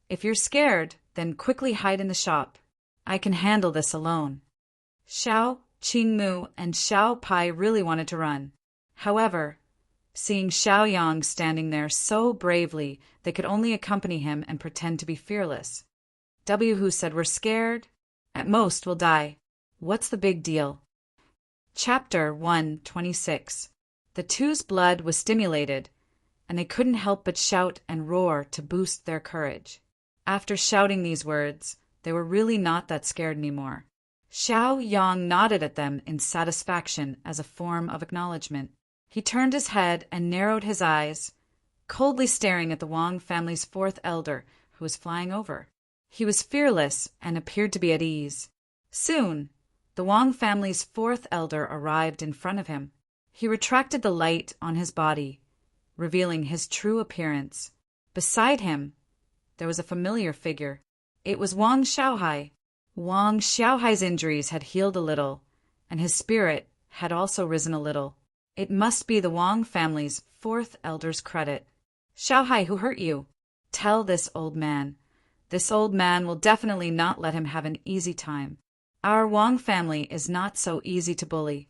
"If you're scared, then quickly hide in the shop. I can handle this alone." Xiao Qingmu and Xiao Pai really wanted to run. However, seeing Xiaoyang standing there so bravely, they could only accompany him and pretend to be fearless. Who said, "We're scared? At most, we'll die. What's the big deal?" Chapter 126. The two's blood was stimulated, and they couldn't help but shout and roar to boost their courage. After shouting these words, they were really not that scared anymore. Xiaoyang nodded at them in satisfaction as a form of acknowledgement. He turned his head and narrowed his eyes, coldly staring at the Wang family's fourth elder, who was flying over. He was fearless and appeared to be at ease. Soon, the Wang family's fourth elder arrived in front of him. He retracted the light on his body, revealing his true appearance. Beside him, there was a familiar figure. It was Wang Xiaohai. Wang Xiaohai's injuries had healed a little, and his spirit had also risen a little. It must be the Wang family's fourth elder's credit. Xiaohai, who hurt you? Tell this old man. This old man will definitely not let him have an easy time. Our Wang family is not so easy to bully.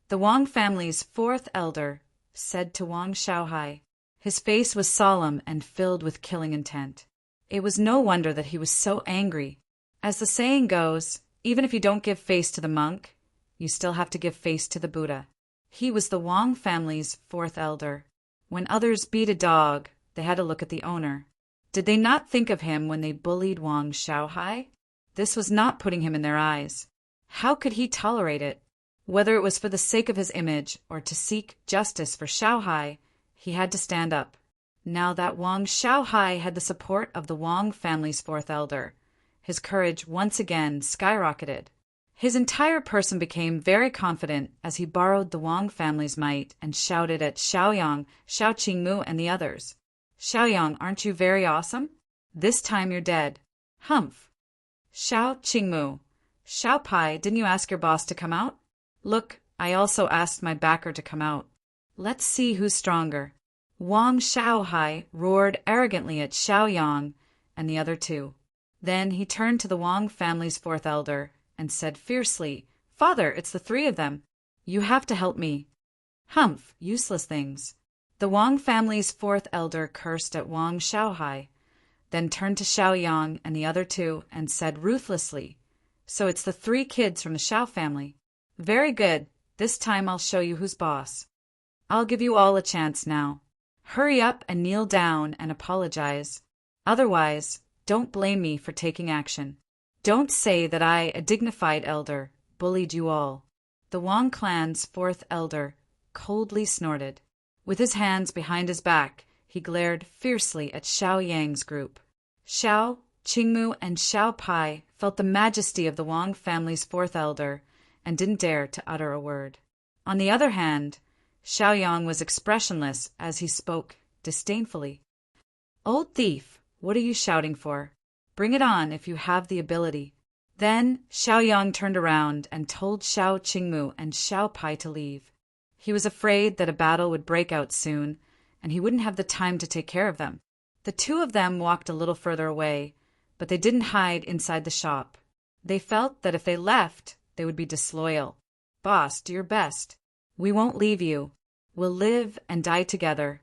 The Wang family's fourth elder said to Wang Xiaohai. His face was solemn and filled with killing intent. It was no wonder that he was so angry. As the saying goes, even if you don't give face to the monk, you still have to give face to the Buddha. He was the Wang family's fourth elder. When others beat a dog, they had to look at the owner. Did they not think of him when they bullied Wang Xiaohai? This was not putting him in their eyes. How could he tolerate it? Whether it was for the sake of his image or to seek justice for Xiaohai, he had to stand up. Now that Wang Xiaohai had the support of the Wang family's fourth elder, his courage once again skyrocketed. His entire person became very confident as he borrowed the Wang family's might and shouted at Xiaoyang, Xiao Qingmu, and the others. Xiaoyang, aren't you very awesome? This time you're dead. Humph. Xiao Qingmu. Xiao Pai, didn't you ask your boss to come out? Look, I also asked my backer to come out. Let's see who's stronger. Wang Xiaohai roared arrogantly at Xiaoyang and the other two. Then he turned to the Wang family's fourth elder and said fiercely, Father, it's the three of them. You have to help me. Humph, useless things. The Wang family's fourth elder cursed at Wang Xiaohai, then turned to Xiaoyang and the other two and said ruthlessly, So it's the three kids from the Xiao family. Very good. This time I'll show you who's boss. I'll give you all a chance now. Hurry up and kneel down and apologize. Otherwise, don't blame me for taking action. Don't say that I, a dignified elder, bullied you all. The Wang clan's fourth elder coldly snorted. With his hands behind his back, he glared fiercely at Xiaoyang's group. Xiao, Qingmu, and Xiao Pai felt the majesty of the Wang family's fourth elder and didn't dare to utter a word. On the other hand, Xiaoyang was expressionless as he spoke disdainfully. Old thief, what are you shouting for? Bring it on if you have the ability. Then Xiaoyang turned around and told Xiao Qingmu and Xiao Pai to leave. He was afraid that a battle would break out soon, and he wouldn't have the time to take care of them. The two of them walked a little further away, but they didn't hide inside the shop. They felt that if they left, they would be disloyal. Boss, do your best. We won't leave you. We'll live and die together.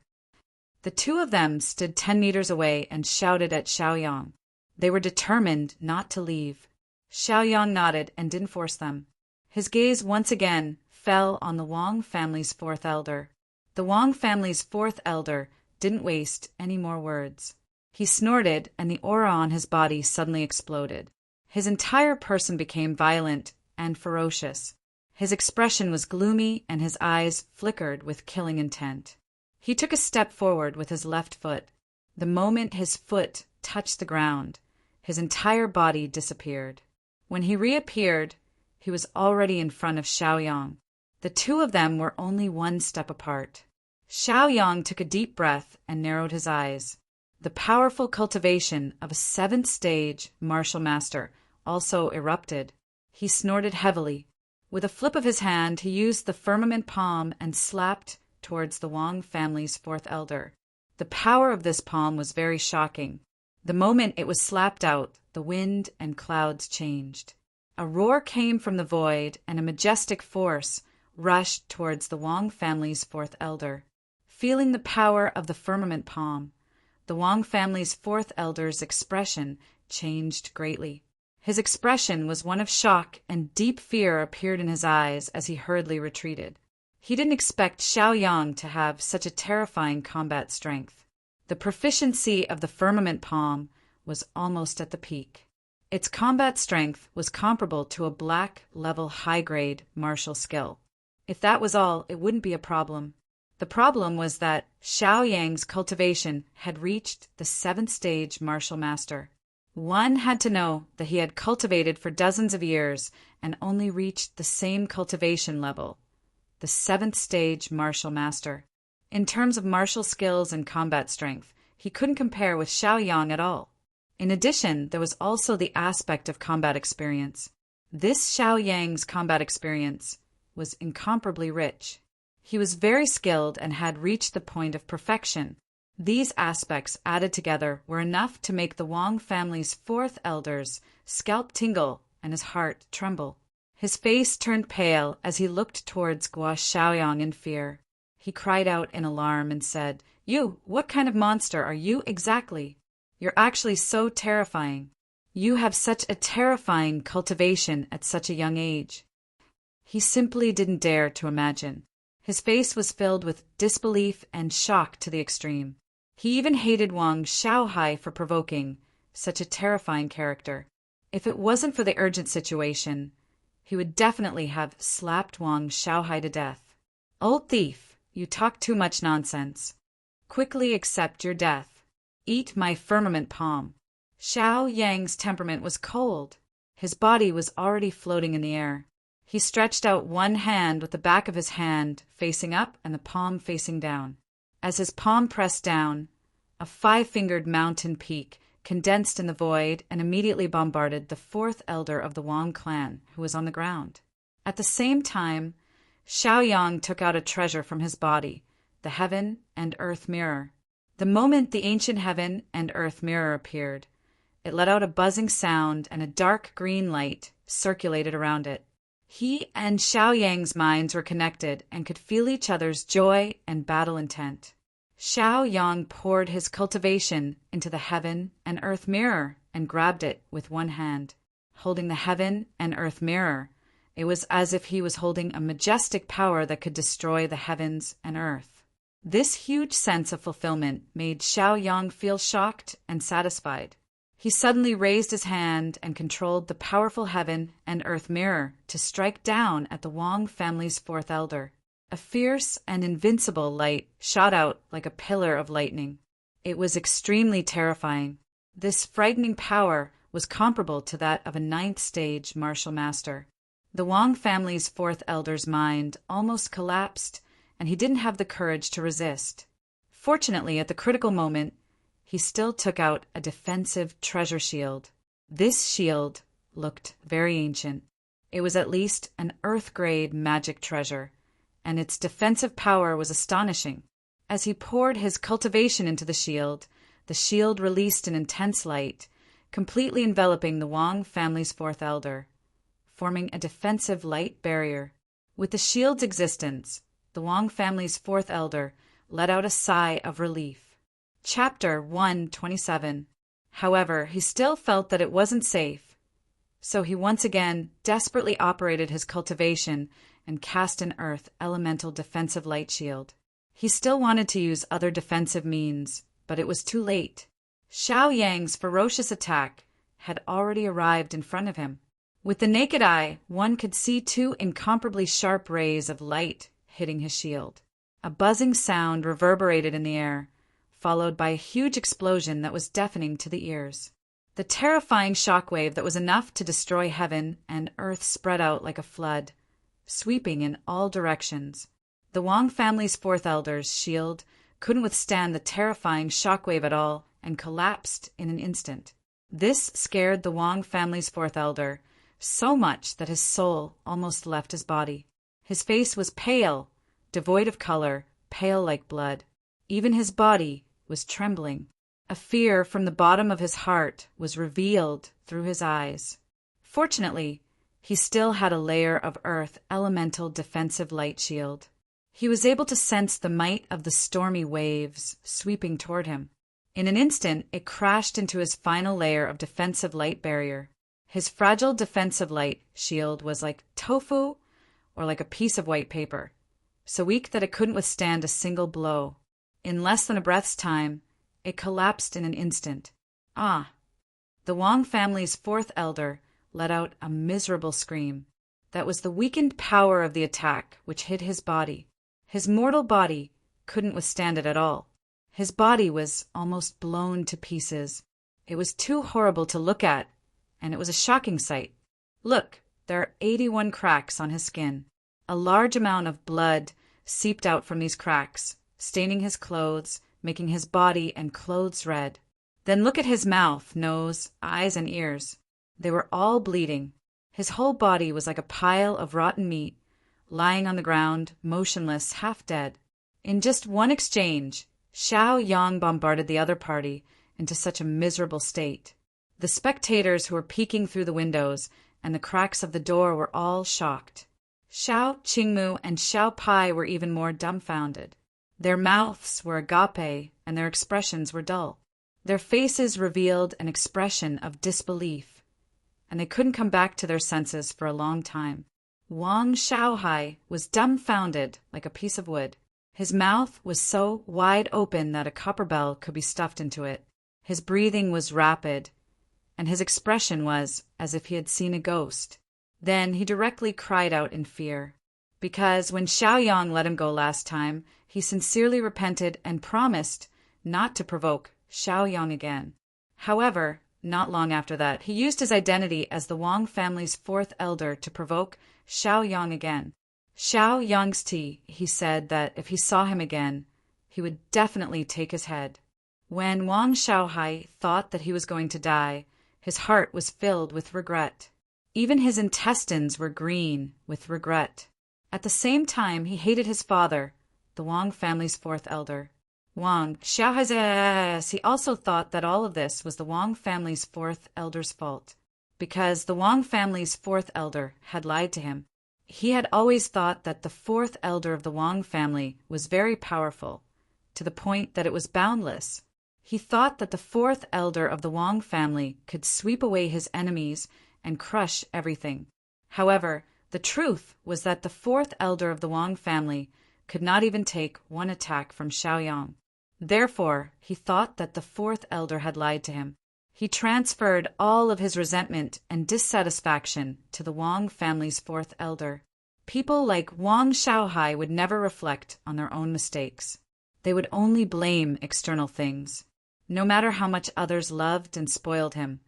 The two of them stood 10 meters away and shouted at Xiaoyang. They were determined not to leave. Xiaoyang nodded and didn't force them. His gaze once again fell on the Wang family's fourth elder. The Wang family's fourth elder didn't waste any more words. He snorted, and the aura on his body suddenly exploded. His entire person became violent and ferocious. His expression was gloomy, and his eyes flickered with killing intent. He took a step forward with his left foot. The moment his foot touched the ground, his entire body disappeared. When he reappeared, he was already in front of Xiaoyang. The two of them were only one step apart. Xiaoyang took a deep breath and narrowed his eyes. The powerful cultivation of a seventh-stage martial master also erupted. He snorted heavily. With a flip of his hand, he used the firmament palm and slapped towards the Wang family's fourth elder. The power of this palm was very shocking. The moment it was slapped out, the wind and clouds changed. A roar came from the void, and a majestic force rushed towards the Wang family's fourth elder. Feeling the power of the firmament palm, the Wang family's fourth elder's expression changed greatly. His expression was one of shock, and deep fear appeared in his eyes as he hurriedly retreated. He didn't expect Xiaoyang to have such a terrifying combat strength. The proficiency of the firmament palm was almost at the peak. Its combat strength was comparable to a black-level high-grade martial skill. If that was all, it wouldn't be a problem. The problem was that Xiaoyang's cultivation had reached the 7th stage martial master. One had to know that he had cultivated for dozens of years and only reached the same cultivation level, the 7th stage martial master. In terms of martial skills and combat strength, he couldn't compare with Xiaoyang at all. In addition, there was also the aspect of combat experience. This Xiaoyang's combat experience was incomparably rich. He was very skilled and had reached the point of perfection. These aspects added together were enough to make the Wang family's 4th elder's scalp tingle and his heart tremble. His face turned pale as he looked towards Guo Xiaoyang in fear. He cried out in alarm and said, "You, what kind of monster are you exactly? You're actually so terrifying. You have such a terrifying cultivation at such a young age." He simply didn't dare to imagine. His face was filled with disbelief and shock to the extreme. He even hated Wang Xiaohai for provoking such a terrifying character. If it wasn't for the urgent situation, he would definitely have slapped Wang Xiaohai to death. "Old thief, you talk too much nonsense. Quickly accept your death. Eat my firmament palm." Xiaoyang's temperament was cold. His body was already floating in the air. He stretched out one hand with the back of his hand facing up and the palm facing down. As his palm pressed down, a 5-fingered mountain peak condensed in the void and immediately bombarded the 4th elder of the Wang clan, who was on the ground. At the same time, Xiaoyang took out a treasure from his body, the heaven and earth mirror. The moment the ancient heaven and earth mirror appeared, it let out a buzzing sound and a dark green light circulated around it. He and Xiaoyang's minds were connected and could feel each other's joy and battle intent. Xiaoyang poured his cultivation into the heaven and earth mirror and grabbed it with one hand. Holding the heaven and earth mirror, it was as if he was holding a majestic power that could destroy the heavens and earth. This huge sense of fulfillment made Xiaoyang feel shocked and satisfied. He suddenly raised his hand and controlled the powerful heaven and earth mirror to strike down at the Wang family's 4th elder. A fierce and invincible light shot out like a pillar of lightning. It was extremely terrifying. This frightening power was comparable to that of a 9th stage martial master. The Wang family's 4th elder's mind almost collapsed, and he didn't have the courage to resist. Fortunately, at the critical moment, he still took out a defensive treasure shield. This shield looked very ancient. It was at least an earth-grade magic treasure, and its defensive power was astonishing. As he poured his cultivation into the shield released an intense light, completely enveloping the Wang family's 4th elder, forming a defensive light barrier. With the shield's existence, the Wang family's 4th elder let out a sigh of relief. Chapter 127. However, he still felt that it wasn't safe, so he once again desperately operated his cultivation and cast an earth elemental defensive light shield. He still wanted to use other defensive means, but it was too late. Xiaoyang's ferocious attack had already arrived in front of him. With the naked eye, one could see 2 incomparably sharp rays of light hitting his shield. A buzzing sound reverberated in the air, followed by a huge explosion that was deafening to the ears. The terrifying shockwave that was enough to destroy heaven and earth spread out like a flood, sweeping in all directions. The Wang family's 4th elder's shield couldn't withstand the terrifying shockwave at all and collapsed in an instant. This scared the Wang family's 4th elder so much that his soul almost left his body. His face was pale, devoid of color, pale like blood. Even his body was trembling. A fear from the bottom of his heart was revealed through his eyes. Fortunately, he still had a layer of earth elemental defensive light shield. He was able to sense the might of the stormy waves sweeping toward him. In an instant, it crashed into his final layer of defensive light barrier. His fragile defensive light shield was like tofu or like a piece of white paper, so weak that it couldn't withstand a single blow. In less than a breath's time, it collapsed in an instant. Ah! The Wang family's fourth elder let out a miserable scream. That was the weakened power of the attack which hit his body. His mortal body couldn't withstand it at all. His body was almost blown to pieces. It was too horrible to look at, and it was a shocking sight. Look, there are 81 cracks on his skin. A large amount of blood seeped out from these cracks, staining his clothes, making his body and clothes red. Then look at his mouth, nose, eyes, and ears. They were all bleeding. His whole body was like a pile of rotten meat, lying on the ground, motionless, half dead. In just one exchange, Xiao Yang bombarded the other party into such a miserable state. The spectators who were peeking through the windows and the cracks of the door were all shocked. Xiao Qingmu and Xiao Pai were even more dumbfounded. Their mouths were agape and their expressions were dull. Their faces revealed an expression of disbelief, and they couldn't come back to their senses for a long time. Wang Xiaohai was dumbfounded like a piece of wood. His mouth was so wide open that a copper bell could be stuffed into it. His breathing was rapid, and his expression was as if he had seen a ghost. Then he directly cried out in fear, because when Xiaoyang let him go last time, he sincerely repented and promised not to provoke Xiaoyang again. However, not long after that, he used his identity as the Wang family's fourth elder to provoke Xiaoyang again. Xiao Yangsti, he said that if he saw him again, he would definitely take his head. When Wang Xiaohai thought that he was going to die, his heart was filled with regret. Even his intestines were green with regret. At the same time, he hated his father, the Wang family's fourth elder. Wang Xiaohai, he also thought that all of this was the Wang family's fourth elder's fault, because the Wang family's fourth elder had lied to him. He had always thought that the fourth elder of the Wang family was very powerful, to the point that it was boundless. He thought that the fourth elder of the Wang family could sweep away his enemies and crush everything. However, the truth was that the fourth elder of the Wang family could not even take one attack from Xiaoyang. Therefore, he thought that the fourth elder had lied to him. He transferred all of his resentment and dissatisfaction to the Wang family's fourth elder. People like Wang Xiaohai would never reflect on their own mistakes. They would only blame external things. No matter how much others loved and spoiled him,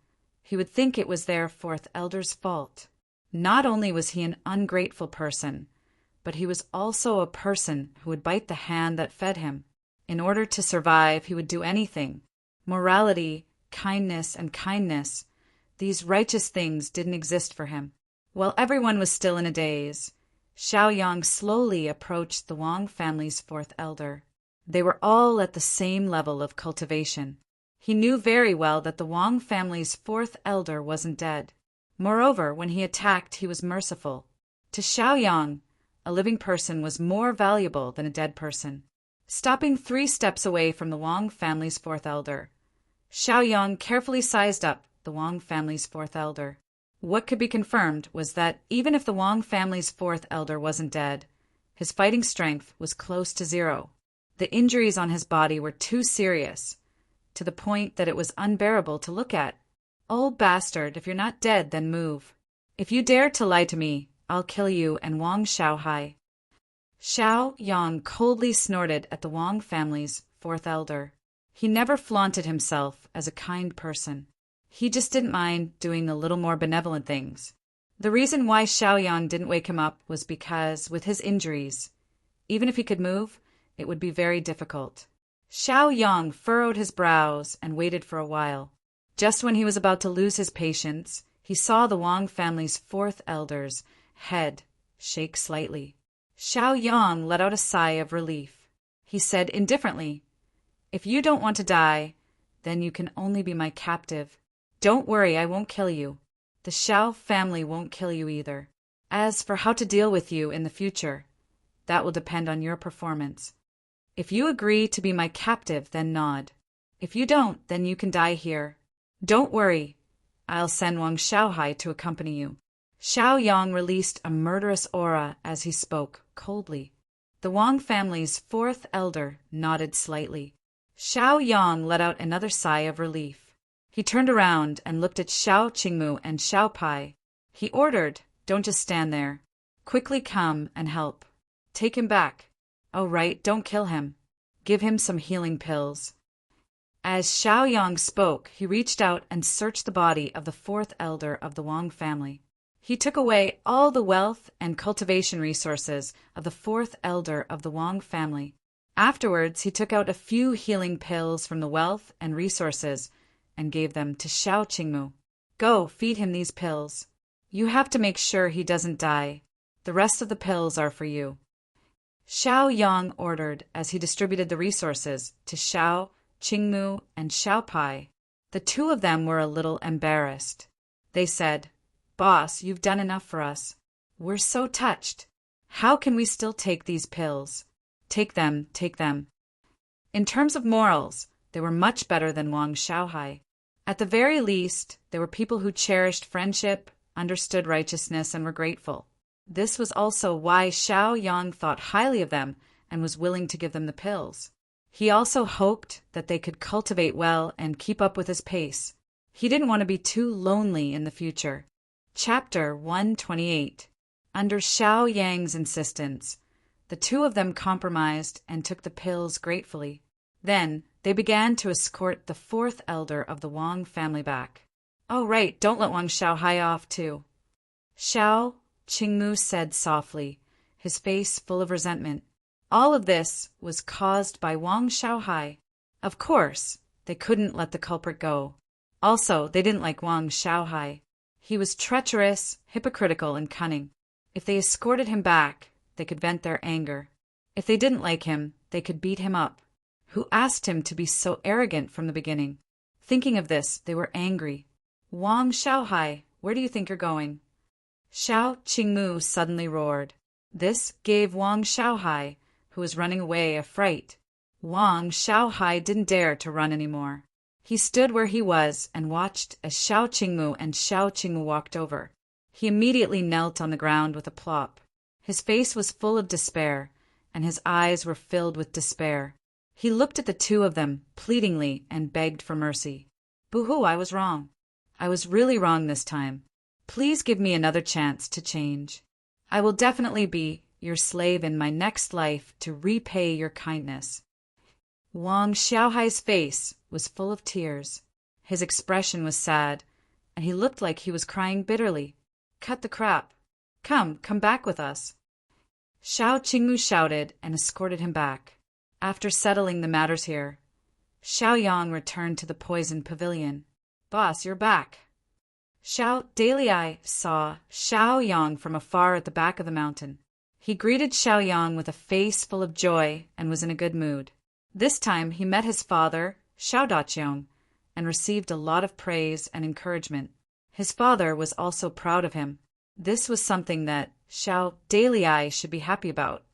he would think it was their fourth elder's fault. Not only was he an ungrateful person, but he was also a person who would bite the hand that fed him. In order to survive, he would do anything. Morality, kindness, and kindness, these righteous things didn't exist for him. While everyone was still in a daze, Xiaoyang slowly approached the Wang family's fourth elder. They were all at the same level of cultivation. He knew very well that the Wang family's fourth elder wasn't dead. Moreover, when he attacked, he was merciful. To Xiaoyang, a living person was more valuable than a dead person. Stopping 3 steps away from the Wang family's fourth elder, Xiaoyang carefully sized up the Wang family's fourth elder. What could be confirmed was that even if the Wang family's fourth elder wasn't dead, his fighting strength was close to 0. The injuries on his body were too serious, to the point that it was unbearable to look at. "Old bastard, if you're not dead, then move. If you dare to lie to me, I'll kill you and Wang Xiaohai." Xiaoyang coldly snorted at the Wang family's fourth elder. He never flaunted himself as a kind person. He just didn't mind doing a little more benevolent things. The reason why Xiaoyang didn't wake him up was because, with his injuries, even if he could move, it would be very difficult. Xiaoyang furrowed his brows and waited for a while. Just when he was about to lose his patience, he saw the Wang family's fourth elder's head shake slightly. Xiaoyang let out a sigh of relief. He said indifferently, "If you don't want to die, then you can only be my captive. Don't worry, I won't kill you. The Xiao family won't kill you either. As for how to deal with you in the future, that will depend on your performance. If you agree to be my captive, then nod. If you don't, then you can die here. Don't worry, I'll send Wang Xiaohai to accompany you." Xiaoyang released a murderous aura as he spoke, coldly. The Wang family's fourth elder nodded slightly. Xiao Yang let out another sigh of relief. He turned around and looked at Xiao Qingmu and Xiao Pai. He ordered, "Don't just stand there. Quickly come and help. Take him back. Oh right, don't kill him. Give him some healing pills." As Xiao Yang spoke, he reached out and searched the body of the fourth elder of the Wang family. He took away all the wealth and cultivation resources of the fourth elder of the Wang family. Afterwards, he took out a few healing pills from the wealth and resources and gave them to Xiao Qingmu. "Go, feed him these pills. You have to make sure he doesn't die. The rest of the pills are for you." Xiao Yang ordered as he distributed the resources to Xiao Qingmu and Xiao Pai. The two of them were a little embarrassed. They said, "Boss, you've done enough for us. We're so touched. How can we still take these pills? Take them, take them." In terms of morals, they were much better than Wang Xiaohai. At the very least, they were people who cherished friendship, understood righteousness, and were grateful. This was also why Xiao Yang thought highly of them and was willing to give them the pills. He also hoped that they could cultivate well and keep up with his pace. He didn't want to be too lonely in the future. Chapter 128. Under Xiao Yang's insistence, the two of them compromised and took the pills gratefully. Then they began to escort the fourth elder of the Wang family back. "Oh right, don't let Wang Xiaohai off too," Xiao Qingmu said softly, his face full of resentment. All of this was caused by Wang Xiaohai. Of course, they couldn't let the culprit go. Also, they didn't like Wang Xiaohai. He was treacherous, hypocritical, and cunning. If they escorted him back, they could vent their anger. If they didn't like him, they could beat him up. Who asked him to be so arrogant from the beginning? Thinking of this, they were angry. "Wang Xiaohai, where do you think you're going?" Xiao Qingmu suddenly roared. This gave Wang Xiaohai, who was running away, a fright. Wang Xiaohai didn't dare to run anymore. He stood where he was and watched as Xiao Qingmu and Xiao Qingmu walked over. He immediately knelt on the ground with a plop. His face was full of despair, and his eyes were filled with despair. He looked at the two of them pleadingly and begged for mercy. "Boo-hoo, I was wrong. I was really wrong this time. Please give me another chance to change. I will definitely be your slave in my next life to repay your kindness." Wang Xiaohai's face was full of tears. His expression was sad, and he looked like he was crying bitterly. "Cut the crap. Come back with us." Xiao Qingmu shouted and escorted him back. After settling the matters here, Xiao Yang returned to the poison pavilion. "Boss, you're back." Xiao Dalai saw Xiao Yang from afar at the back of the mountain. He greeted Xiao Yang with a face full of joy and was in a good mood. This time he met his father, Xiao Daqiang, and received a lot of praise and encouragement. His father was also proud of him. This was something that Xiao Dalai should be happy about.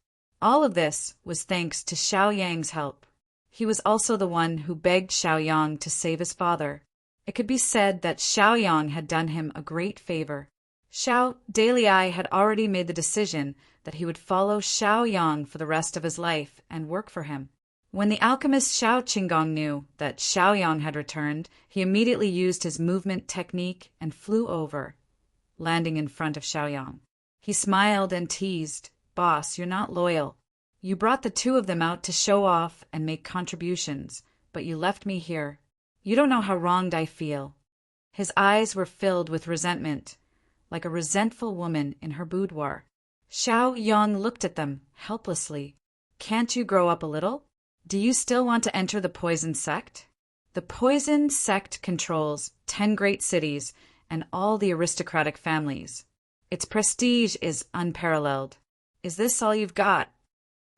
All of this was thanks to Xiao Yang's help. He was also the one who begged Xiao Yang to save his father. It could be said that Xiao Yang had done him a great favor. Xiao Dalai had already made the decision that he would follow Xiao Yang for the rest of his life and work for him. When the alchemist Xiao Qinggong knew that Xiao Yang had returned, he immediately used his movement technique and flew over, landing in front of Xiao Yang. He smiled and teased, "Boss, you're not loyal. You brought the two of them out to show off and make contributions, but you left me here. You don't know how wronged I feel." His eyes were filled with resentment, like a resentful woman in her boudoir. Xiao Yang looked at them helplessly. "Can't you grow up a little? Do you still want to enter the poison sect?" The poison sect controls 10 great cities and all the aristocratic families. Its prestige is unparalleled. Is this all you've got?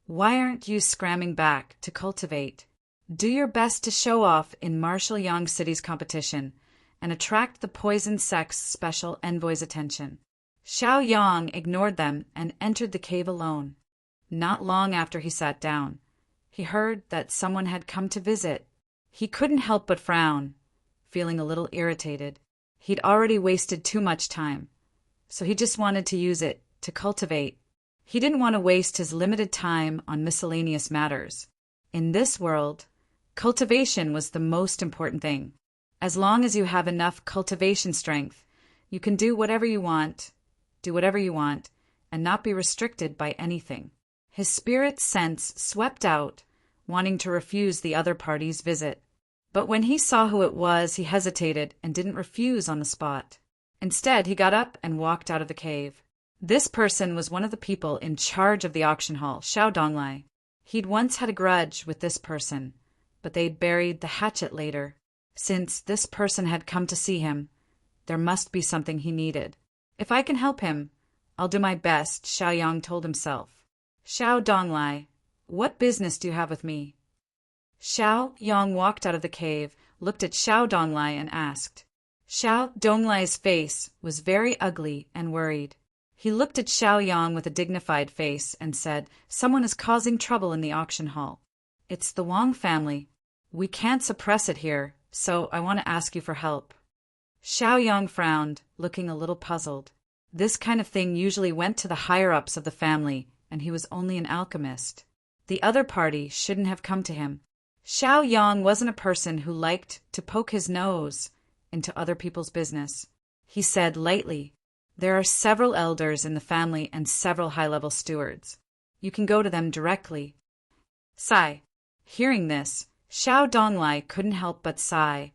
Why aren't you scramming back to cultivate? Do your best to show off in Marshal Yang City's competition and attract the poison sect's special envoy's attention. Xiao Yang ignored them and entered the cave alone. Not long after he sat down, he heard that someone had come to visit. He couldn't help but frown, feeling a little irritated. He'd already wasted too much time, so he just wanted to use it to cultivate. He didn't want to waste his limited time on miscellaneous matters. In this world, cultivation was the most important thing. As long as you have enough cultivation strength, you can do whatever you want, and not be restricted by anything. His spirit sense swept out, wanting to refuse the other party's visit. But when he saw who it was, he hesitated and didn't refuse on the spot. Instead, he got up and walked out of the cave. This person was one of the people in charge of the auction hall, Xiao Donglai. He'd once had a grudge with this person, but they'd buried the hatchet later. Since this person had come to see him, there must be something he needed. If I can help him, I'll do my best, Xiao Yang told himself. Xiao Donglai, what business do you have with me? Xiao Yang walked out of the cave, looked at Xiao Donglai and asked. Xiao Donglai's face was very ugly and worried. He looked at Xiao Yang with a dignified face and said, "Someone is causing trouble in the auction hall. It's the Wang family. We can't suppress it here, so I want to ask you for help." Xiao Yang frowned, looking a little puzzled. This kind of thing usually went to the higher-ups of the family, and he was only an alchemist. The other party shouldn't have come to him. Xiao Yang wasn't a person who liked to poke his nose into other people's business. He said lightly, "There are several elders in the family and several high-level stewards. You can go to them directly." Sigh. Hearing this, Xiao Donglai couldn't help but sigh,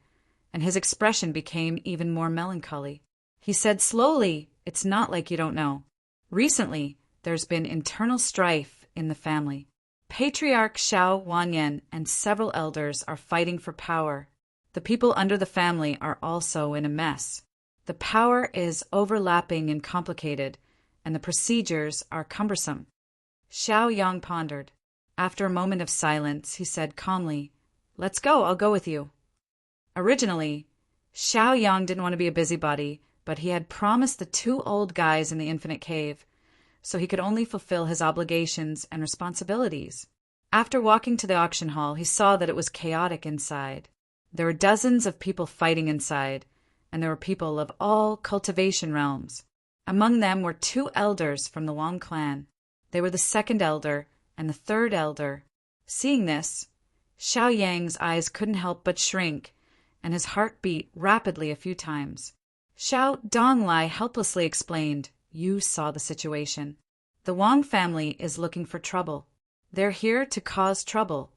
and his expression became even more melancholy. He said slowly, "It's not like you don't know. Recently, there's been internal strife in the family. Patriarch Xiao Wanyan and several elders are fighting for power. The people under the family are also in a mess. The power is overlapping and complicated, and the procedures are cumbersome." Xiao Yang pondered. After a moment of silence, he said calmly, "Let's go, I'll go with you." Originally, Xiao Yang didn't want to be a busybody, but he had promised the two old guys in the infinite cave, so he could only fulfill his obligations and responsibilities. After walking to the auction hall, he saw that it was chaotic inside. There were dozens of people fighting inside, and there were people of all cultivation realms. Among them were two elders from the Wang clan. They were the second elder and the third elder. Seeing this, Xiao Yang's eyes couldn't help but shrink, and his heart beat rapidly a few times. Xiao Donglai helplessly explained, "You saw the situation. The Wang family is looking for trouble. They're here to cause trouble.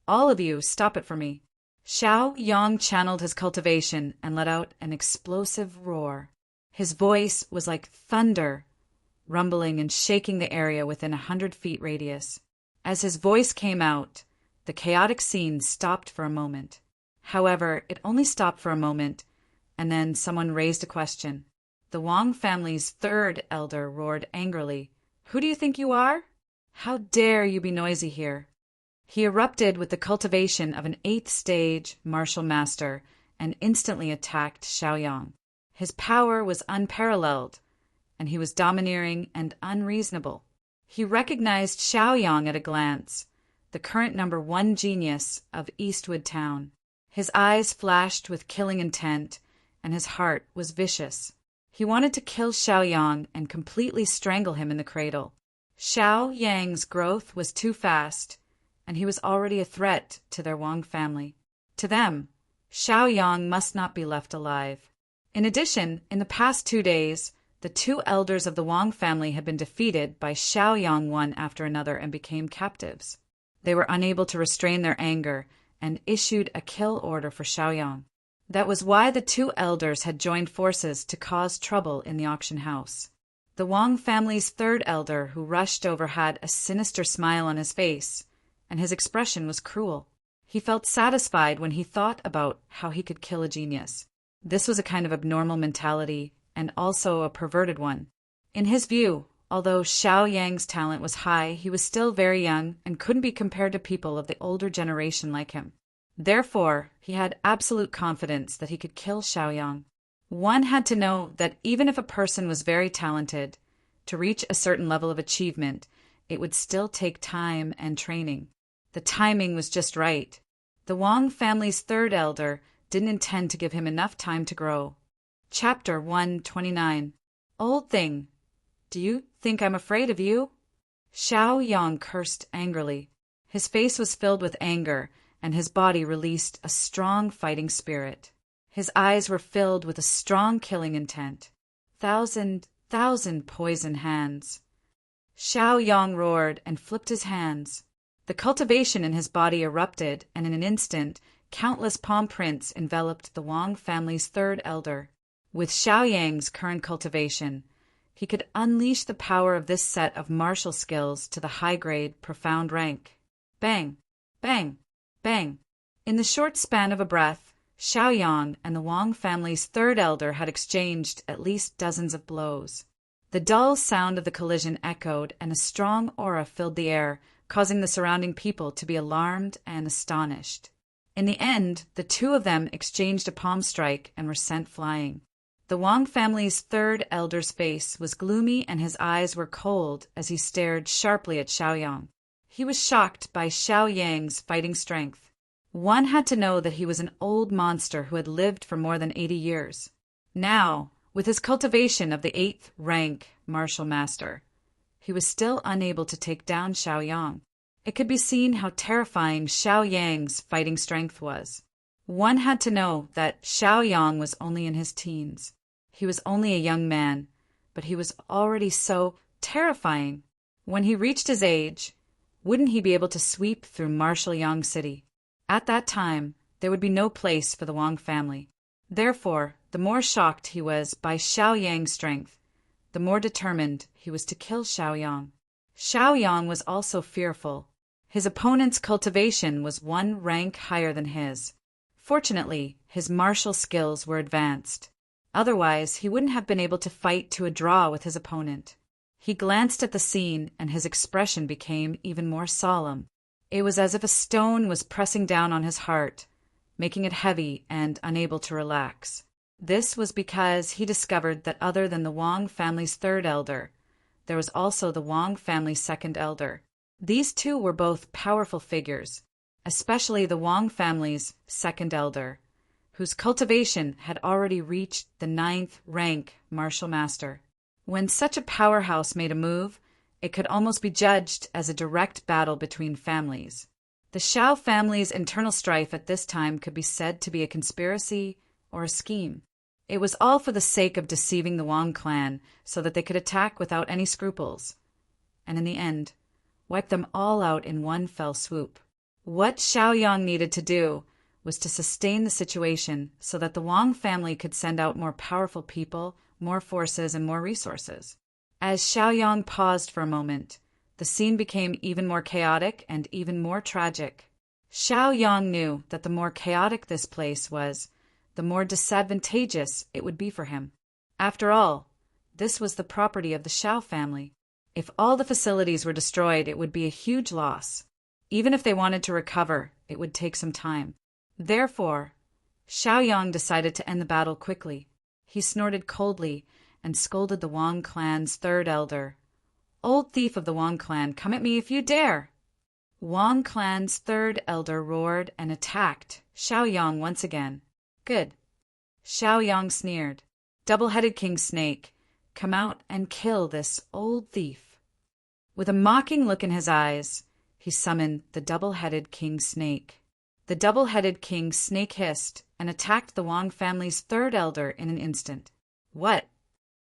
All of you, stop it for me." Xiao Yang channeled his cultivation and let out an explosive roar. His voice was like thunder, rumbling and shaking the area within 100 feet radius. As his voice came out, the chaotic scene stopped for a moment. However, it only stopped for a moment, and then someone raised a question. The Wang family's third elder roared angrily, "Who do you think you are? How dare you be noisy here?" He erupted with the cultivation of an 8th stage martial master and instantly attacked Xiao Yang. His power was unparalleled, and he was domineering and unreasonable. He recognized Xiao Yang at a glance, the current #1 genius of Eastwood Town. His eyes flashed with killing intent, and his heart was vicious. He wanted to kill Xiao Yang and completely strangle him in the cradle. Xiao Yang's growth was too fast, and he was already a threat to their Wang family. To them, Xiao Yang must not be left alive. In addition, in the past 2 days, the two elders of the Wang family had been defeated by Xiao Yang one after another and became captives. They were unable to restrain their anger and issued a kill order for Xiao Yang. That was why the two elders had joined forces to cause trouble in the auction house. The Wang family's third elder who rushed over had a sinister smile on his face, and his expression was cruel. He felt satisfied when he thought about how he could kill a genius. This was a kind of abnormal mentality, and also a perverted one. In his view, although Xiao Yang's talent was high, he was still very young and couldn't be compared to people of the older generation like him. Therefore, he had absolute confidence that he could kill Xiao Yang. One had to know that even if a person was very talented, to reach a certain level of achievement, it would still take time and training. The timing was just right. The Wang family's third elder didn't intend to give him enough time to grow. Chapter 129. Old thing, do you think I'm afraid of you? Xiao Yang cursed angrily. His face was filled with anger, and his body released a strong fighting spirit. His eyes were filled with a strong killing intent. Thousand poison hands. Xiao Yang roared and flipped his hands. The cultivation in his body erupted, and in an instant, countless palm prints enveloped the Wang family's third elder. With Xiao Yang's current cultivation, he could unleash the power of this set of martial skills to the high-grade, profound rank. Bang! Bang! Bang! In the short span of a breath, Xiao Yang and the Wang family's third elder had exchanged at least dozens of blows. The dull sound of the collision echoed, and a strong aura filled the air, causing the surrounding people to be alarmed and astonished. In the end, the two of them exchanged a palm strike and were sent flying. The Wang family's third elder's face was gloomy and his eyes were cold as he stared sharply at Xiao Yang. He was shocked by Xiao Yang's fighting strength. One had to know that he was an old monster who had lived for more than 80 years. Now, with his cultivation of the 8th rank martial master, he was still unable to take down Xiao Yang. It could be seen how terrifying Xiao Yang's fighting strength was. One had to know that Xiao Yang was only in his teens. He was only a young man, but he was already so terrifying. When he reached his age, wouldn't he be able to sweep through martial Yang City? At that time, there would be no place for the Wang family. Therefore, the more shocked he was by Xiao Yang's strength, the more determined he was to kill Xiao Yang. Xiao Yang was also fearful. His opponent's cultivation was one rank higher than his. Fortunately, his martial skills were advanced. Otherwise, he wouldn't have been able to fight to a draw with his opponent. He glanced at the scene, and his expression became even more solemn. It was as if a stone was pressing down on his heart, making it heavy and unable to relax. This was because he discovered that other than the Wang family's third elder, there was also the Wang family's second elder. These two were both powerful figures, especially the Wang family's second elder, whose cultivation had already reached the 9th rank martial master. When such a powerhouse made a move, it could almost be judged as a direct battle between families. The Xiao family's internal strife at this time could be said to be a conspiracy or a scheme. It was all for the sake of deceiving the Wang clan so that they could attack without any scruples, and in the end, wipe them all out in one fell swoop. What Xiao Yang needed to do was to sustain the situation so that the Wang family could send out more powerful people, more forces, and more resources. As Xiao Yang paused for a moment, the scene became even more chaotic and even more tragic. Xiao Yang knew that the more chaotic this place was, the more disadvantageous it would be for him. After all, this was the property of the Xiao family. If all the facilities were destroyed, it would be a huge loss. Even if they wanted to recover, it would take some time. Therefore, Xiao Yang decided to end the battle quickly. He snorted coldly and scolded the Wang clan's third elder. "Old thief of the Wang clan, come at me if you dare!" Wang clan's third elder roared and attacked Xiao Yang once again. "Good." Xiao Yang sneered. "Double-headed king snake, come out and kill this old thief." With a mocking look in his eyes, he summoned the double-headed king snake. The double-headed king snake hissed and attacked the Wang family's third elder in an instant. "What?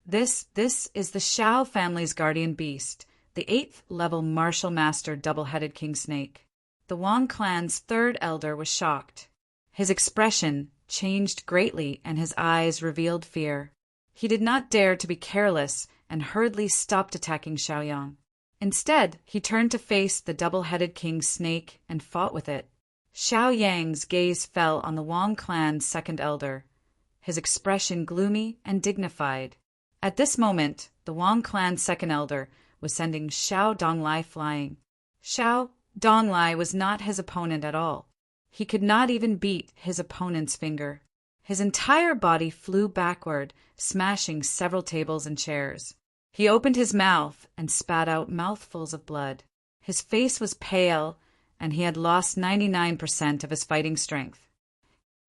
This is the Xiao family's guardian beast, the 8th level martial master double-headed king snake." The Wang clan's third elder was shocked. His expression changed greatly and his eyes revealed fear. He did not dare to be careless and hurriedly stopped attacking Xiao Yang. Instead, he turned to face the double-headed king snake and fought with it. Xiao Yang's gaze fell on the Wang clan's second elder, his expression gloomy and dignified. At this moment, the Wang clan's second elder was sending Xiao Donglai flying. Xiao Donglai was not his opponent at all. He could not even beat his opponent's finger. His entire body flew backward, smashing several tables and chairs. He opened his mouth and spat out mouthfuls of blood. His face was pale, and he had lost 99% of his fighting strength.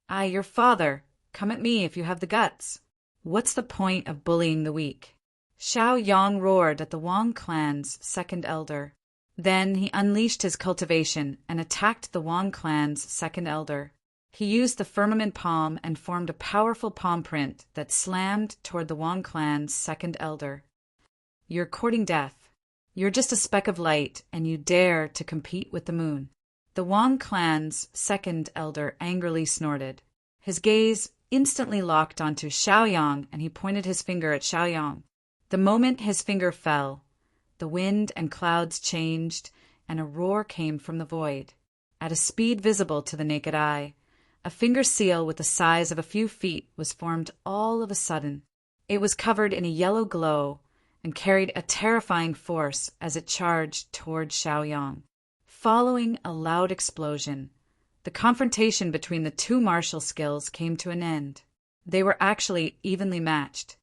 "I, your father. Come at me if you have the guts. What's the point of bullying the weak?" Xiao Yang roared at the Wang clan's second elder. Then he unleashed his cultivation and attacked the Wang clan's second elder. He used the firmament palm and formed a powerful palm print that slammed toward the Wang clan's second elder. You're courting death. You're just a speck of light, and you dare to compete with the moon. The Wang clan's second elder angrily snorted. His gaze instantly locked onto Xiaoyang, and he pointed his finger at Xiaoyang. The moment his finger fell, the wind and clouds changed, and a roar came from the void. At a speed visible to the naked eye, a finger seal with the size of a few feet was formed all of a sudden. It was covered in a yellow glow and carried a terrifying force as it charged toward Xiaoyang. Following a loud explosion, the confrontation between the two martial skills came to an end. They were actually evenly matched.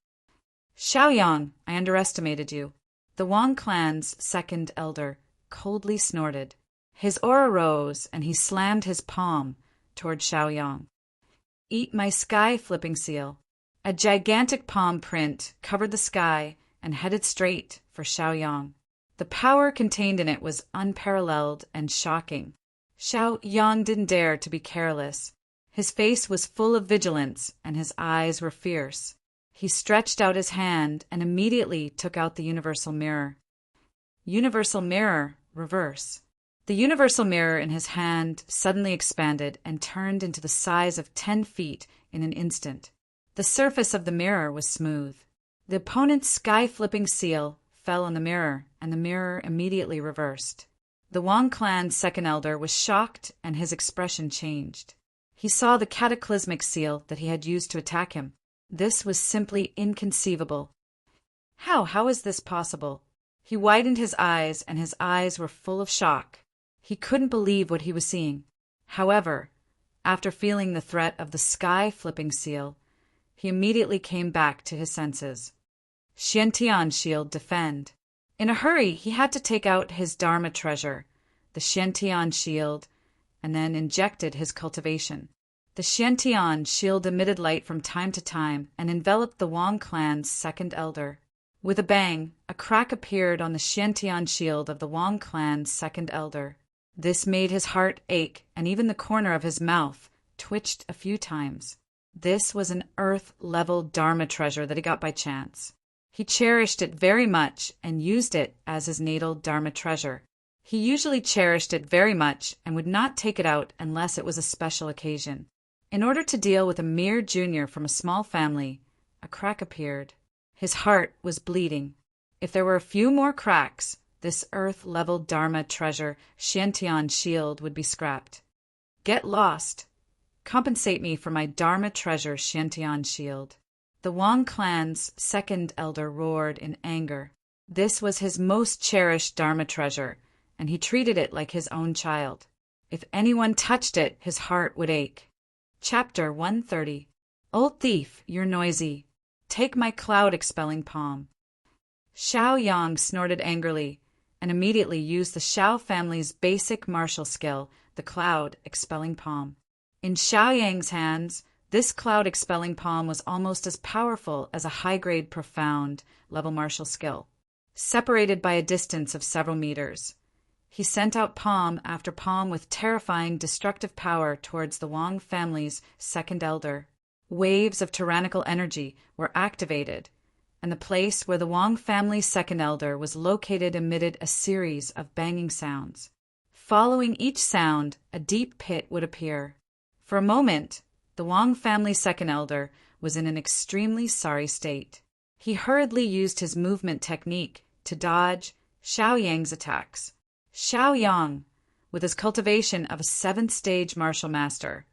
Xiaoyang, I underestimated you. The Wang clan's second elder coldly snorted. His aura rose, and he slammed his palm toward Xiaoyang. Eat my sky flipping seal. A gigantic palm print covered the sky and headed straight for Xiaoyang. The power contained in it was unparalleled and shocking. Xiaoyang didn't dare to be careless. His face was full of vigilance, and his eyes were fierce. He stretched out his hand and immediately took out the universal mirror. Universal mirror, reverse. The universal mirror in his hand suddenly expanded and turned into the size of 10 feet in an instant. The surface of the mirror was smooth. The opponent's sky-flipping seal fell on the mirror, and the mirror immediately reversed. The Wang clan's second elder was shocked, and his expression changed. He saw the cataclysmic seal that he had used to attack him. This was simply inconceivable. How is this possible? He widened his eyes, and his eyes were full of shock. He couldn't believe what he was seeing. However, after feeling the threat of the sky-flipping seal, he immediately came back to his senses. Xiantian shield defend. In a hurry, he had to take out his Dharma treasure, the Xiantian shield, and then injected his cultivation. The Xiantian shield emitted light from time to time and enveloped the Wang clan's second elder. With a bang, a crack appeared on the Xiantian shield of the Wang clan's second elder. This made his heart ache, and even the corner of his mouth twitched a few times. This was an earth-level Dharma treasure that he got by chance. He cherished it very much and used it as his natal Dharma treasure. He usually cherished it very much and would not take it out unless it was a special occasion. In order to deal with a mere junior from a small family, a crack appeared. His heart was bleeding. If there were a few more cracks, this earth-level Dharma treasure, Xiantian shield, would be scrapped. Get lost. Compensate me for my Dharma treasure, Xiantian shield. The Wang clan's second elder roared in anger. This was his most cherished Dharma treasure, and he treated it like his own child. If anyone touched it, his heart would ache. Chapter 130. Old thief, you're noisy. Take my cloud-expelling palm. Xiaoyang snorted angrily and immediately used the Xiao family's basic martial skill, the cloud-expelling palm. In Xiaoyang's hands, this cloud-expelling palm was almost as powerful as a high-grade profound level martial skill. Separated by a distance of several meters, he sent out palm after palm with terrifying destructive power towards the Wang family's second elder. Waves of tyrannical energy were activated, and the place where the Wang family's second elder was located emitted a series of banging sounds. Following each sound, a deep pit would appear. For a moment, the Wang family's second elder was in an extremely sorry state. He hurriedly used his movement technique to dodge Xiaoyang's attacks. Xiaoyang, with his cultivation of a 7th-stage martial master,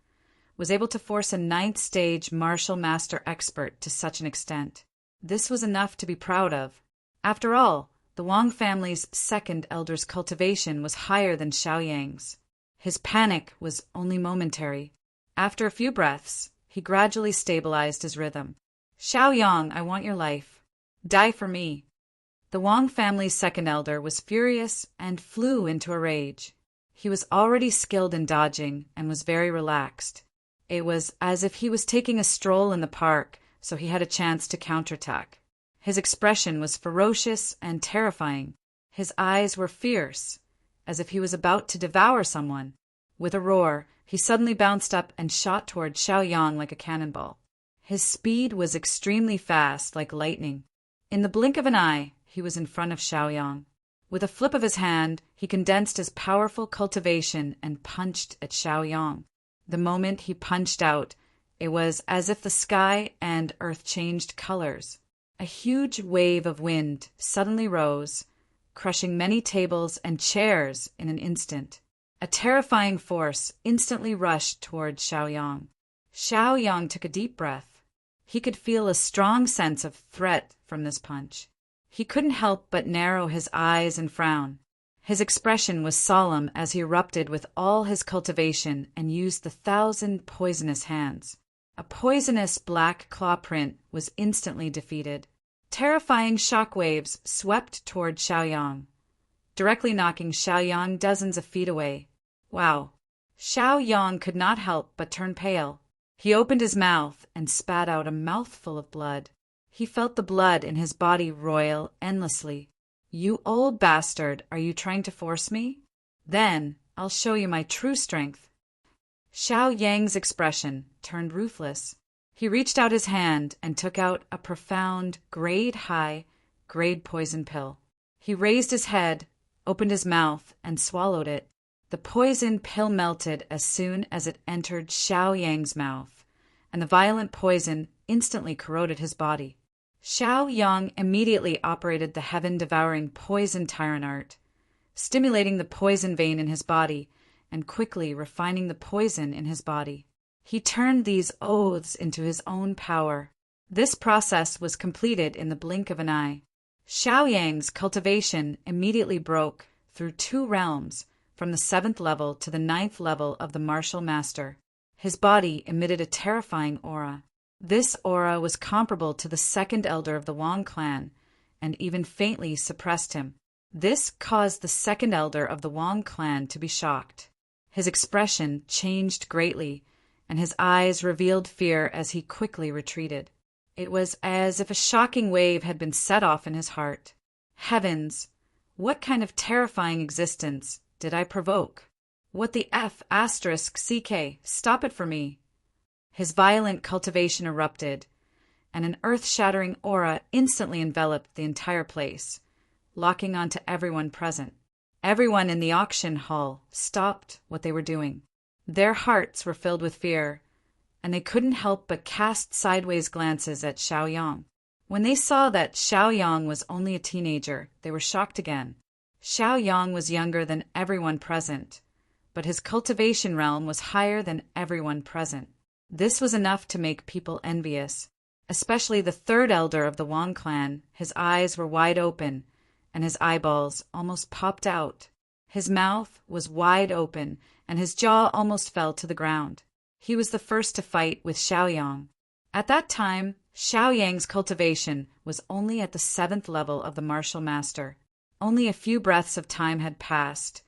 was able to force a 9th-stage martial master expert to such an extent. This was enough to be proud of. After all, the Wang family's second elder's cultivation was higher than Xiaoyang's. His panic was only momentary. After a few breaths, he gradually stabilized his rhythm. Xiaoyang, I want your life. Die for me. The Wang family's second elder was furious and flew into a rage. He was already skilled in dodging and was very relaxed. It was as if he was taking a stroll in the park, so he had a chance to counterattack. His expression was ferocious and terrifying. His eyes were fierce, as if he was about to devour someone. With a roar, he suddenly bounced up and shot toward Xiaoyang like a cannonball. His speed was extremely fast, like lightning. In the blink of an eye, he was in front of Xiaoyang. With a flip of his hand, he condensed his powerful cultivation and punched at Xiaoyang. The moment he punched out, it was as if the sky and earth changed colors. A huge wave of wind suddenly rose, crushing many tables and chairs in an instant. A terrifying force instantly rushed toward Xiaoyang. Xiaoyang took a deep breath. He could feel a strong sense of threat from this punch. He couldn't help but narrow his eyes and frown. His expression was solemn as he erupted with all his cultivation and used the 1,000 poisonous hands. A poisonous black claw print was instantly defeated. Terrifying shockwaves swept toward Xiaoyang, directly knocking Xiaoyang dozens of feet away. Wow! Xiaoyang could not help but turn pale. He opened his mouth and spat out a mouthful of blood. He felt the blood in his body roil endlessly. "You old bastard, are you trying to force me? Then I'll show you my true strength." Xiaoyang's expression turned ruthless. He reached out his hand and took out a profound, grade poison pill. He raised his head, opened his mouth, and swallowed it. The poison pill melted as soon as it entered Xiaoyang's mouth, and the violent poison instantly corroded his body. Xiaoyang immediately operated the heaven-devouring poison tyrant art, stimulating the poison vein in his body and quickly refining the poison in his body. He turned these oaths into his own power. This process was completed in the blink of an eye. Xiaoyang's cultivation immediately broke through 2 realms, from the 7th level to the 9th level of the martial master. His body emitted a terrifying aura. This aura was comparable to the 2nd elder of the Wang clan, and even faintly suppressed him. This caused the 2nd elder of the Wang clan to be shocked. His expression changed greatly, and his eyes revealed fear as he quickly retreated. It was as if a shocking wave had been set off in his heart. Heavens! What kind of terrifying existence did I provoke? What the F***CK? Stop it for me! His violent cultivation erupted, and an earth-shattering aura instantly enveloped the entire place, locking onto everyone present. Everyone in the auction hall stopped what they were doing. Their hearts were filled with fear, and they couldn't help but cast sideways glances at Xiaoyang. When they saw that Xiaoyang was only a teenager, they were shocked again. Xiaoyang was younger than everyone present, but his cultivation realm was higher than everyone present. This was enough to make people envious, especially the 3rd elder of the Wang clan. His eyes were wide open, and his eyeballs almost popped out. His mouth was wide open, and his jaw almost fell to the ground. He was the first to fight with Xiaoyang. At that time, Xiaoyang's cultivation was only at the 7th level of the martial master. Only a few breaths of time had passed,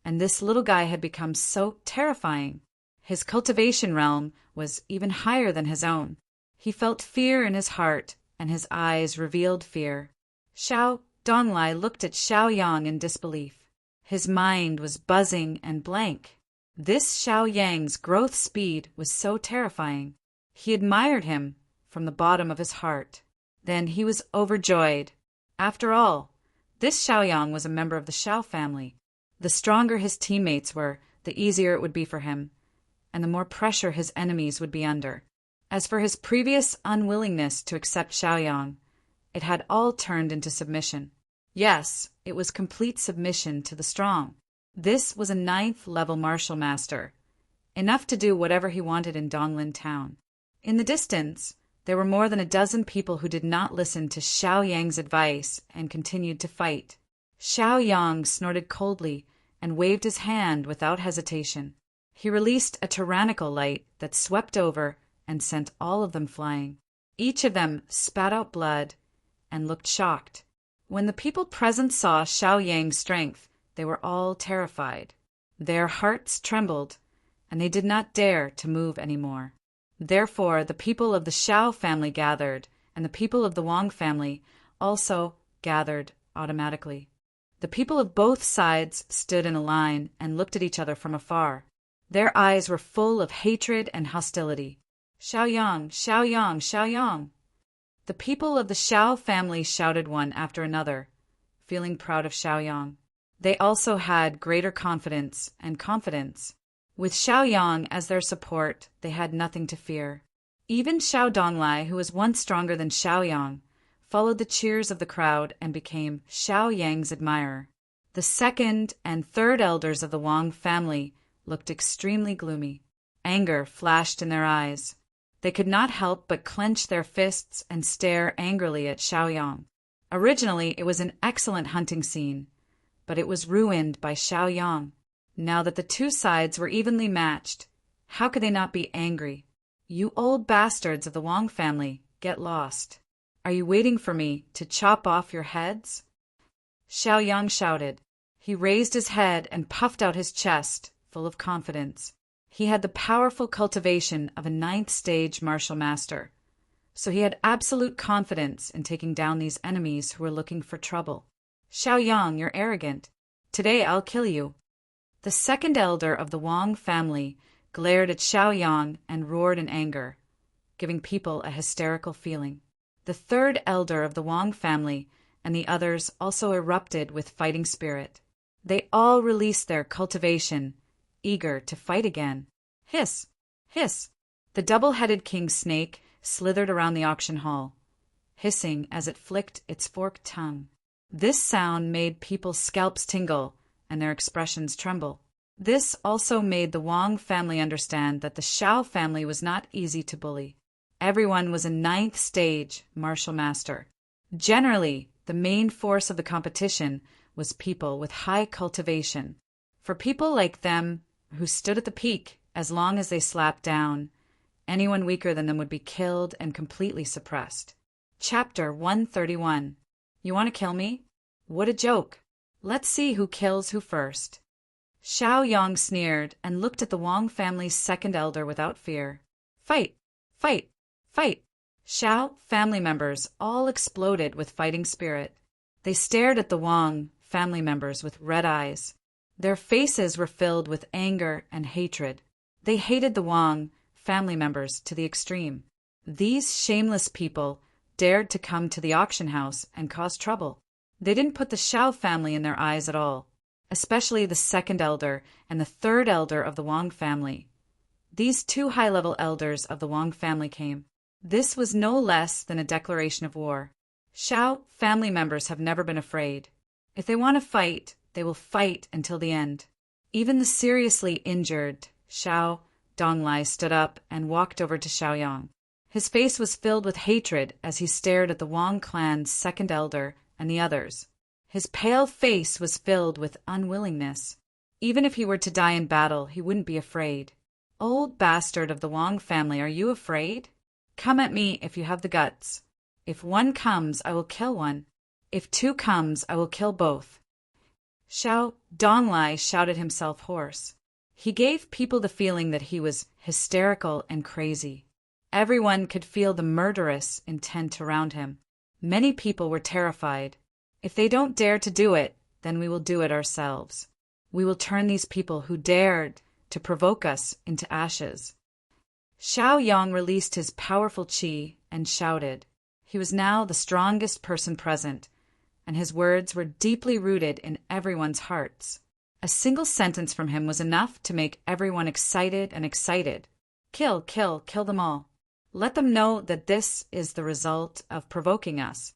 and this little guy had become so terrifying. His cultivation realm was even higher than his own. He felt fear in his heart, and his eyes revealed fear. Xiao Donglai looked at Xiaoyang in disbelief. His mind was buzzing and blank. This Xiaoyang's growth speed was so terrifying. He admired him from the bottom of his heart. Then he was overjoyed. After all, this Xiaoyang was a member of the Xiao family. The stronger his teammates were, the easier it would be for him, and the more pressure his enemies would be under. As for his previous unwillingness to accept Xiaoyang, it had all turned into submission. Yes, it was complete submission to the strong. This was a 9th level martial master, enough to do whatever he wanted in Donglin town. In the distance, there were more than a dozen people who did not listen to Xiaoyang's advice and continued to fight. Xiaoyang snorted coldly and waved his hand without hesitation. He released a tyrannical light that swept over and sent all of them flying. Each of them spat out blood and looked shocked. When the people present saw Xiaoyang's strength, they were all terrified. Their hearts trembled, and they did not dare to move any more. Therefore, the people of the Xiao family gathered and the people of the Wang family also gathered automatically. The people of both sides stood in a line and looked at each other from afar. Their eyes were full of hatred and hostility. Xiaoyang, Xiaoyang, Xiaoyang! The people of the Xiao family shouted one after another, feeling proud of Xiaoyang. They also had greater confidence and confidence. With Xiaoyang as their support, they had nothing to fear. Even Xiao Donglai, who was once stronger than Xiaoyang, followed the cheers of the crowd and became Xiaoyang's admirer. The second and third elders of the Wang family looked extremely gloomy. Anger flashed in their eyes. They could not help but clench their fists and stare angrily at Xiaoyang. Originally, it was an excellent hunting scene, but it was ruined by Xiaoyang. Now that the two sides were evenly matched, how could they not be angry? You old bastards of the Wang family, get lost. Are you waiting for me to chop off your heads? Xiaoyang shouted. He raised his head and puffed out his chest, full of confidence. He had the powerful cultivation of a ninth-stage martial master, so he had absolute confidence in taking down these enemies who were looking for trouble. Xiaoyang, you're arrogant. Today I'll kill you. The second elder of the Wang family glared at Xiaoyang and roared in anger, giving people a hysterical feeling. The third elder of the Wang family and the others also erupted with fighting spirit. They all released their cultivation, eager to fight again. Hiss! Hiss! The double-headed king snake slithered around the auction hall, hissing as it flicked its forked tongue. This sound made people's scalps tingle and their expressions tremble. This also made the Wang family understand that the Xiao family was not easy to bully. Everyone was a ninth-stage martial master. Generally, the main force of the competition was people with high cultivation. For people like them, who stood at the peak as long as they slapped down, anyone weaker than them would be killed and completely suppressed. Chapter 131. You want to kill me? What a joke! Let's see who kills who first. Xiaoyang sneered and looked at the Wang family's second elder without fear. Fight! Fight! Fight! Xiao family members all exploded with fighting spirit. They stared at the Wang family members with red eyes. Their faces were filled with anger and hatred. They hated the Wang family members to the extreme. These shameless people dared to come to the auction house and cause trouble. They didn't put the Xiao family in their eyes at all, especially the second elder and the third elder of the Wang family. These two high-level elders of the Wang family came. This was no less than a declaration of war. Xiao family members have never been afraid. If they want to fight, they will fight until the end. Even the seriously injured Xiao Donglai stood up and walked over to Xiaoyang. His face was filled with hatred as he stared at the Wang clan's second elder and the others. His pale face was filled with unwillingness. Even if he were to die in battle, he wouldn't be afraid. Old bastard of the Wang family, are you afraid? Come at me if you have the guts. If one comes, I will kill one. If two comes, I will kill both. Xiao Donglai shouted himself hoarse. He gave people the feeling that he was hysterical and crazy. Everyone could feel the murderous intent around him. Many people were terrified. If they don't dare to do it, then we will do it ourselves. We will turn these people who dared to provoke us into ashes. Xiaoyang released his powerful qi and shouted. He was now the strongest person present, and his words were deeply rooted in everyone's hearts. A single sentence from him was enough to make everyone excited and excited. Kill, kill, kill them all. Let them know that this is the result of provoking us.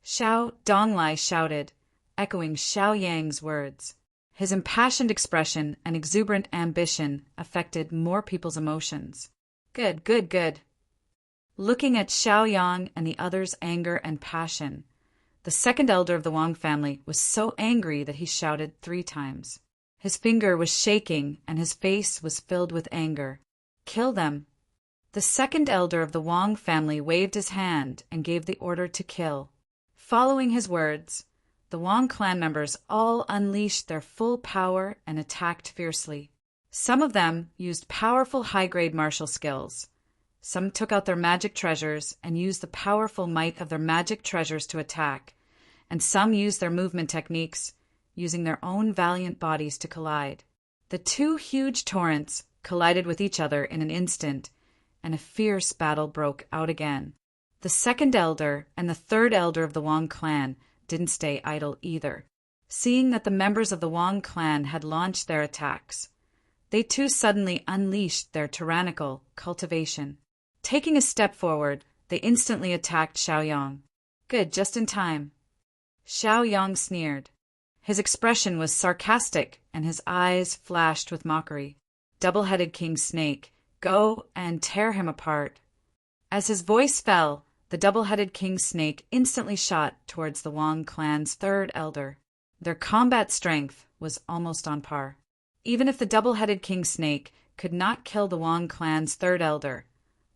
Xiao Donglai shouted, echoing Xiaoyang's words. His impassioned expression and exuberant ambition affected more people's emotions. Good, good, good. Looking at Xiaoyang and the others' anger and passion, the second elder of the Wang family was so angry that he shouted 3 times. His finger was shaking and his face was filled with anger. Kill them. The second elder of the Wang family waved his hand and gave the order to kill. Following his words, the Wang clan members all unleashed their full power and attacked fiercely. Some of them used powerful high-grade martial skills. Some took out their magic treasures and used the powerful might of their magic treasures to attack, and some used their movement techniques, using their own valiant bodies to collide. The two huge torrents collided with each other in an instant, and a fierce battle broke out again. The second elder and the third elder of the Wang clan didn't stay idle either. Seeing that the members of the Wang clan had launched their attacks, they too suddenly unleashed their tyrannical cultivation. Taking a step forward, they instantly attacked Xiaoyang. Good, just in time. Xiaoyang sneered. His expression was sarcastic, and his eyes flashed with mockery. Double-headed King Snake, go and tear him apart. As his voice fell, the double-headed King Snake instantly shot towards the Wang clan's third elder. Their combat strength was almost on par. Even if the double-headed King Snake could not kill the Wang clan's third elder,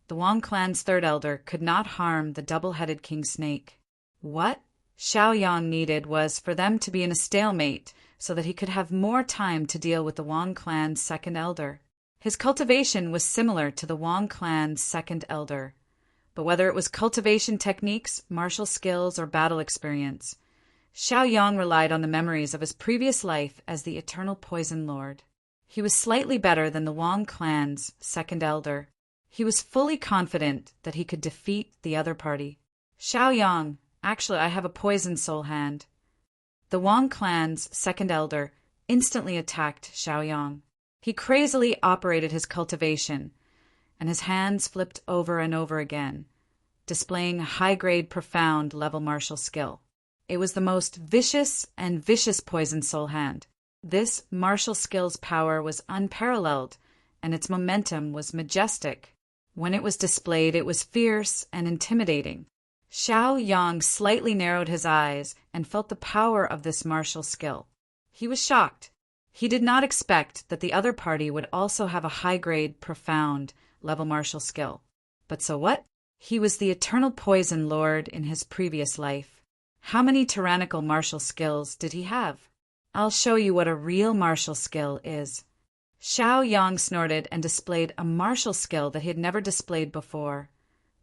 the Wang clan's third elder could not harm the double-headed King Snake. What Xiaoyang needed was for them to be in a stalemate so that he could have more time to deal with the Wang clan's second elder. His cultivation was similar to the Wang clan's second elder, but whether it was cultivation techniques, martial skills, or battle experience, Xiaoyang relied on the memories of his previous life as the Eternal Poison Lord. He was slightly better than the Wang clan's second elder. He was fully confident that he could defeat the other party. Xiaoyang, actually, I have a poison soul hand. The Wang clan's second elder instantly attacked Xiaoyang. He crazily operated his cultivation, and his hands flipped over and over again, displaying a high-grade, profound-level martial skill. It was the most vicious and vicious poison soul hand. This martial skill's power was unparalleled, and its momentum was majestic. When it was displayed, it was fierce and intimidating. Xiaoyang slightly narrowed his eyes and felt the power of this martial skill. He was shocked. He did not expect that the other party would also have a high-grade, profound-level martial skill. But so what? He was the Eternal Poison Lord in his previous life. How many tyrannical martial skills did he have? I'll show you what a real martial skill is. Xiaoyang snorted and displayed a martial skill that he had never displayed before.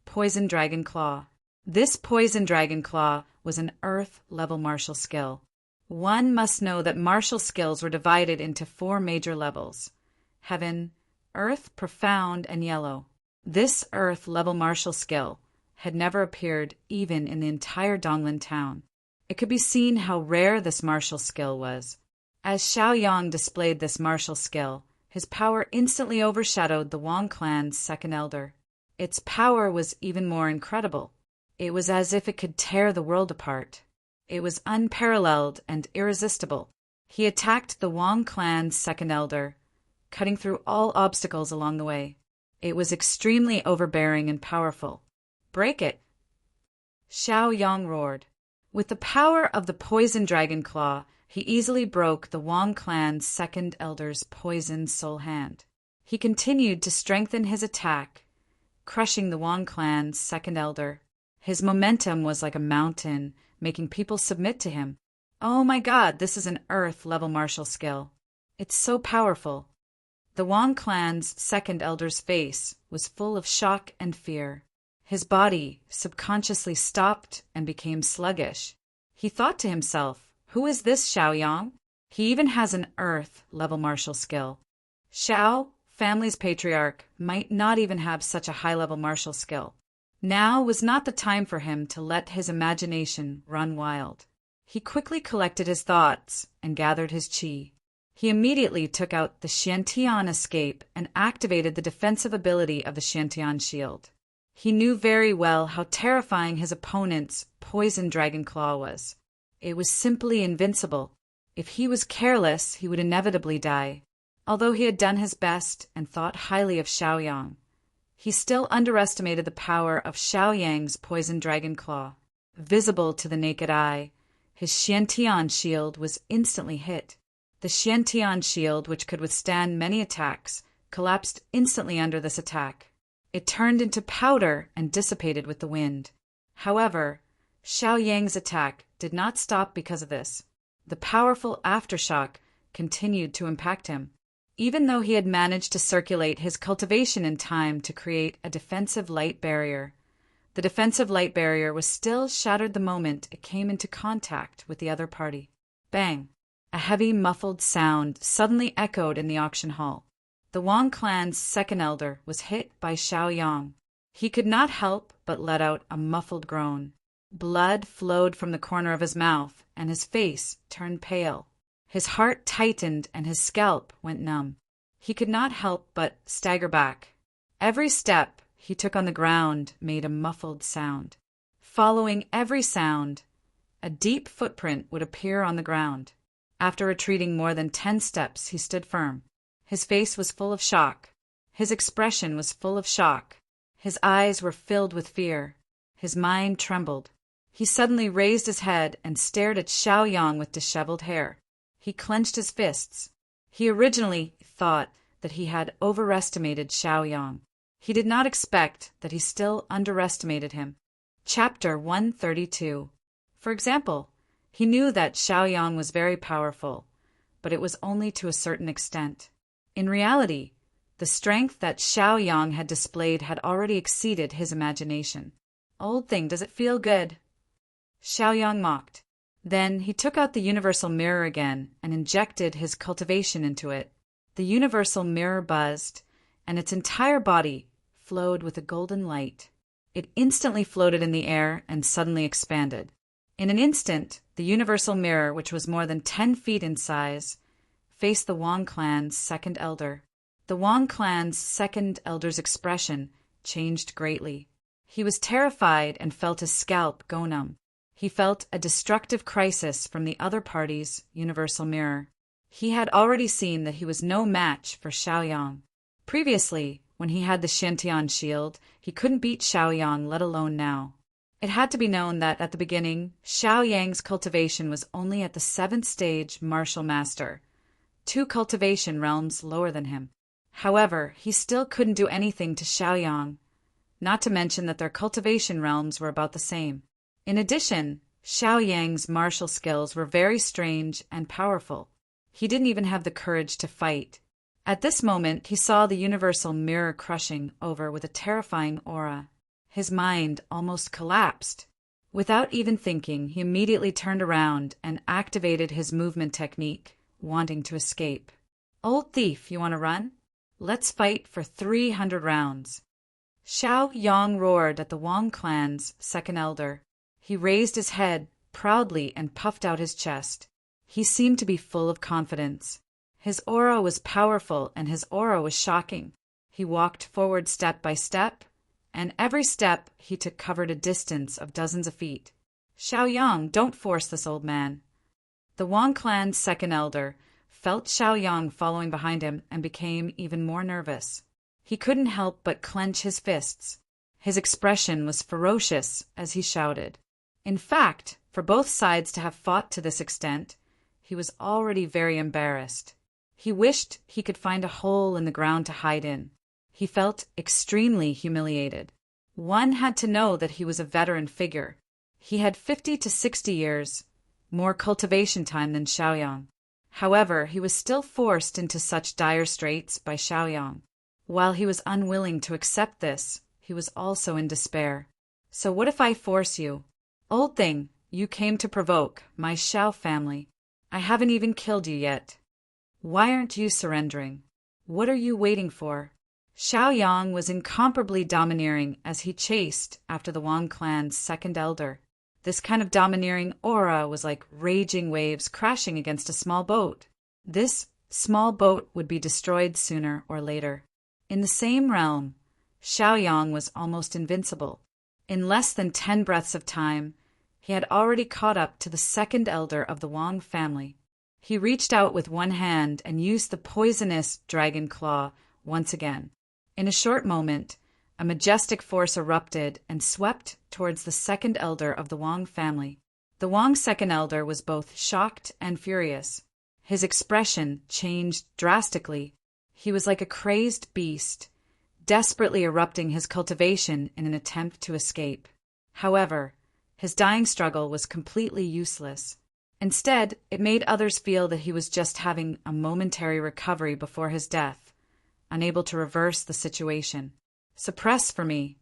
Poison Dragon Claw. This Poison Dragon Claw was an Earth-level martial skill. One must know that martial skills were divided into 4 major levels: Heaven, Earth, Profound, and Yellow. This Earth-level martial skill had never appeared even in the entire Donglin town. It could be seen how rare this martial skill was. As Xiaoyang displayed this martial skill, his power instantly overshadowed the Wang clan's second elder. Its power was even more incredible. It was as if it could tear the world apart. It was unparalleled and irresistible. He attacked the Wang clan's second elder, cutting through all obstacles along the way. It was extremely overbearing and powerful. Break it! Xiaoyang roared. With the power of the Poison Dragon Claw, he easily broke the Wang clan's second elder's poison soul hand. He continued to strengthen his attack, crushing the Wang clan's second elder. His momentum was like a mountain, making people submit to him. Oh my God, this is an Earth-level martial skill. It's so powerful. The Wang clan's second elder's face was full of shock and fear. His body subconsciously stopped and became sluggish. He thought to himself, who is this Xiaoyang? He even has an Earth-level martial skill. Xiao, family's patriarch, might not even have such a high-level martial skill. Now was not the time for him to let his imagination run wild. He quickly collected his thoughts and gathered his qi. He immediately took out the Xiantian escape and activated the defensive ability of the Xiantian shield. He knew very well how terrifying his opponent's Poison Dragon Claw was. It was simply invincible. If he was careless, he would inevitably die. Although he had done his best and thought highly of Xiaoyang, he still underestimated the power of Xiaoyang's Poison Dragon Claw. Visible to the naked eye, his Xiantian shield was instantly hit. The Xiantian shield, which could withstand many attacks, collapsed instantly under this attack. It turned into powder and dissipated with the wind. However, Xiaoyang's attack did not stop because of this. The powerful aftershock continued to impact him. even though he had managed to circulate his cultivation in time to create a defensive light barrier. The defensive light barrier was still shattered the moment it came into contact with the other party. Bang! A heavy, muffled sound suddenly echoed in the auction hall. The Wang clan's second elder was hit by Xiaoyang. He could not help but let out a muffled groan. Blood flowed from the corner of his mouth, and his face turned pale. His heart tightened and his scalp went numb. He could not help but stagger back. Every step he took on the ground made a muffled sound. Following every sound, a deep footprint would appear on the ground. After retreating more than 10 steps, he stood firm. His face was full of shock. His expression was full of shock. His eyes were filled with fear. His mind trembled. He suddenly raised his head and stared at Xiaoyang with disheveled hair. He clenched his fists. He originally thought that he had overestimated Xiaoyang. He did not expect that he still underestimated him. Chapter 132. For example, he knew that Xiaoyang was very powerful, but it was only to a certain extent. In reality, the strength that Xiaoyang had displayed had already exceeded his imagination. "Old thing, does it feel good?" Xiaoyang mocked. Then he took out the universal mirror again and injected his cultivation into it. The universal mirror buzzed, and its entire body flowed with a golden light. It instantly floated in the air and suddenly expanded. In an instant, the universal mirror, which was more than 10 feet in size, faced the Wang clan's second elder. The Wang clan's second elder's expression changed greatly. He was terrified and felt his scalp go numb. He felt a destructive crisis from the other party's universal mirror. He had already seen that he was no match for Xiaoyang. Previously, when he had the Shantian shield, he couldn't beat Xiaoyang, let alone now. It had to be known that at the beginning, Xiaoyang's cultivation was only at the 7th stage martial master, 2 cultivation realms lower than him. However, he still couldn't do anything to Xiaoyang, not to mention that their cultivation realms were about the same. In addition, Xiaoyang's martial skills were very strange and powerful. He didn't even have the courage to fight. At this moment, he saw the universal mirror crushing over with a terrifying aura. His mind almost collapsed. Without even thinking, he immediately turned around and activated his movement technique, wanting to escape. "Old thief, you want to run? Let's fight for 300 rounds." Xiaoyang roared at the Wang clan's second elder. He raised his head proudly and puffed out his chest. He seemed to be full of confidence. His aura was powerful and his aura was shocking. He walked forward step by step, and every step he took covered a distance of dozens of feet. "Xiaoyang, don't force this old man." The Wang clan's second elder felt Xiaoyang following behind him and became even more nervous. He couldn't help but clench his fists. His expression was ferocious as he shouted. In fact, for both sides to have fought to this extent, he was already very embarrassed. He wished he could find a hole in the ground to hide in. He felt extremely humiliated. One had to know that he was a veteran figure. He had 50 to 60 years, more cultivation time than Xiaoyang. However, he was still forced into such dire straits by Xiaoyang. While he was unwilling to accept this, he was also in despair. "So what if I force you? Old thing, you came to provoke my Xiao family. I haven't even killed you yet. Why aren't you surrendering? What are you waiting for?" Xiaoyang was incomparably domineering as he chased after the Wang clan's second elder. This kind of domineering aura was like raging waves crashing against a small boat. This small boat would be destroyed sooner or later. In the same realm, Xiaoyang was almost invincible. In less than 10 breaths of time, he had already caught up to the second elder of the Wang family. He reached out with one hand and used the poisonous dragon claw once again. In a short moment, a majestic force erupted and swept towards the second elder of the Wang family. The Wang second elder was both shocked and furious. His expression changed drastically. He was like a crazed beast, desperately erupting his cultivation in an attempt to escape. However, his dying struggle was completely useless. Instead, it made others feel that he was just having a momentary recovery before his death, unable to reverse the situation. "Suppress for me,"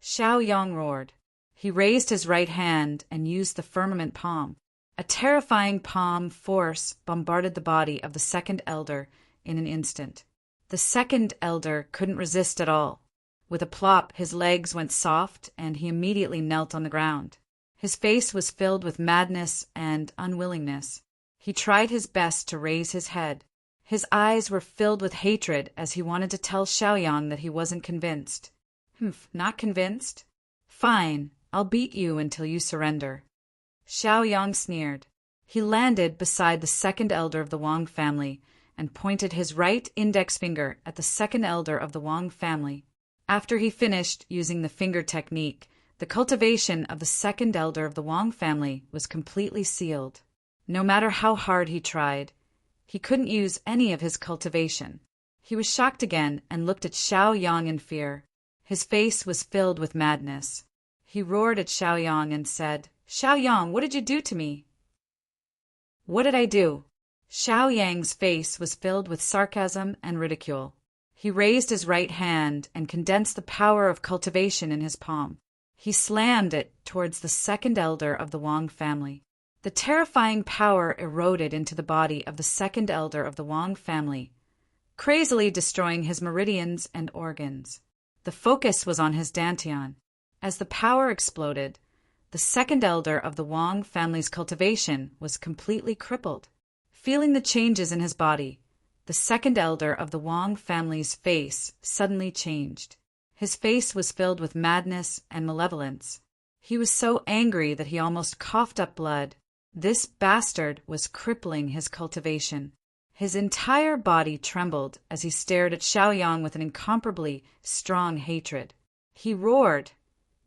Xiaoyang roared. He raised his right hand and used the firmament palm. A terrifying palm force bombarded the body of the second elder in an instant. The second elder couldn't resist at all. With a plop, his legs went soft, and he immediately knelt on the ground. His face was filled with madness and unwillingness. He tried his best to raise his head. His eyes were filled with hatred as he wanted to tell Xiaoyang that he wasn't convinced. Not convinced? Fine, I'll beat you until you surrender. Xiaoyang sneered. He landed beside the second elder of the Wang family and pointed his right index finger at the second elder of the Wang family. After he finished using the finger technique, the cultivation of the second elder of the Wang family was completely sealed. No matter how hard he tried, he couldn't use any of his cultivation. He was shocked again and looked at Xiaoyang in fear. His face was filled with madness. He roared at Xiaoyang and said, "Xiaoyang, what did you do to me?" "What did I do?" Xiaoyang's face was filled with sarcasm and ridicule. He raised his right hand and condensed the power of cultivation in his palm. He slammed it towards the second elder of the Wang family. The terrifying power eroded into the body of the second elder of the Wang family, crazily destroying his meridians and organs. The focus was on his dantian. As the power exploded, the second elder of the Wang family's cultivation was completely crippled. Feeling the changes in his body, the second elder of the Wang family's face suddenly changed. His face was filled with madness and malevolence. He was so angry that he almost coughed up blood. This bastard was crippling his cultivation. His entire body trembled as he stared at Xiaoyang with an incomparably strong hatred. He roared,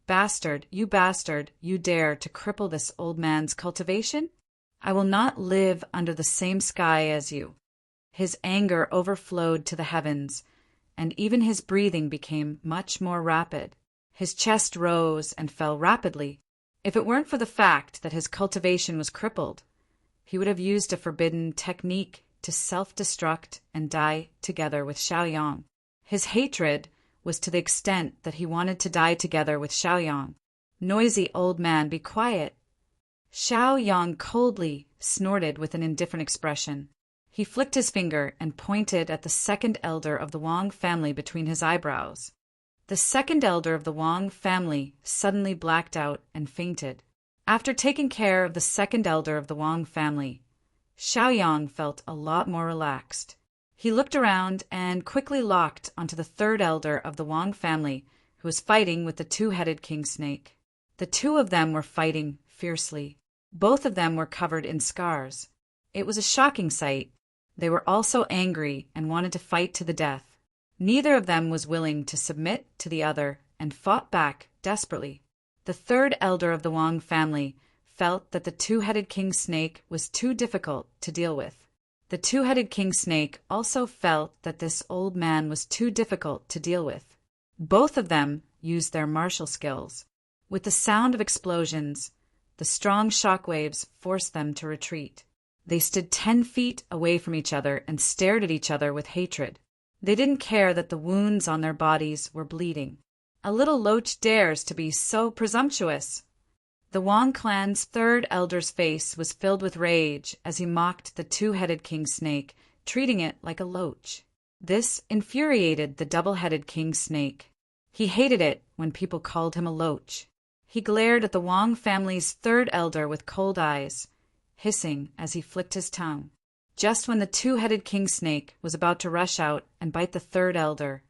bastard, you dare to cripple this old man's cultivation? I will not live under the same sky as you." His anger overflowed to the heavens, and even his breathing became much more rapid. His chest rose and fell rapidly. If it weren't for the fact that his cultivation was crippled, he would have used a forbidden technique to self-destruct and die together with Xiaoyang. His hatred was to the extent that he wanted to die together with Xiaoyang. "Noisy old man, be quiet." Xiaoyang coldly snorted with an indifferent expression. He flicked his finger and pointed at the second elder of the Wang family between his eyebrows. The second elder of the Wang family suddenly blacked out and fainted. After taking care of the second elder of the Wang family, Xiaoyang felt a lot more relaxed. He looked around and quickly locked onto the third elder of the Wang family, who was fighting with the two-headed king snake. The two of them were fighting fiercely. Both of them were covered in scars. It was a shocking sight. They were also angry and wanted to fight to the death. Neither of them was willing to submit to the other and fought back desperately. The third elder of the Wang family felt that the two-headed king snake was too difficult to deal with. The two-headed king snake also felt that this old man was too difficult to deal with. Both of them used their martial skills. With the sound of explosions, the strong shockwaves forced them to retreat. They stood 10 feet away from each other and stared at each other with hatred. They didn't care that the wounds on their bodies were bleeding. A little loach dares to be so presumptuous. The Wang clan's third elder's face was filled with rage as he mocked the two-headed king snake, treating it like a loach. This infuriated the double-headed king snake. He hated it when people called him a loach. He glared at the Wang family's third elder with cold eyes, hissing as he flicked his tongue. Just when the two-headed king snake was about to rush out and bite the third elder,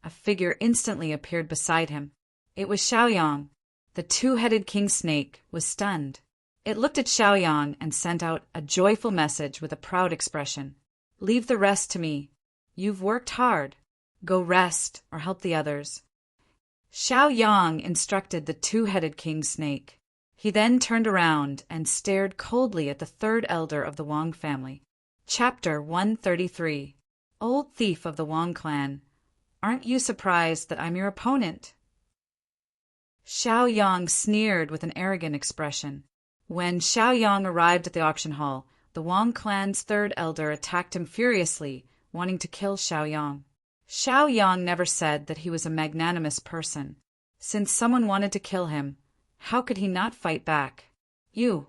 a figure instantly appeared beside him. It was Xiaoyang. The two-headed king snake was stunned. It looked at Xiaoyang and sent out a joyful message with a proud expression. "Leave the rest to me. You've worked hard. Go rest or help the others." Xiaoyang instructed the two-headed king snake. He then turned around and stared coldly at the third elder of the Wang family. Chapter 133. Old thief of the Wang clan, aren't you surprised that I'm your opponent? Xiaoyang sneered with an arrogant expression. When Xiaoyang arrived at the auction hall, the Wang clan's third elder attacked him furiously, wanting to kill Xiaoyang. Xiaoyang never said that he was a magnanimous person. Since someone wanted to kill him, how could he not fight back? You.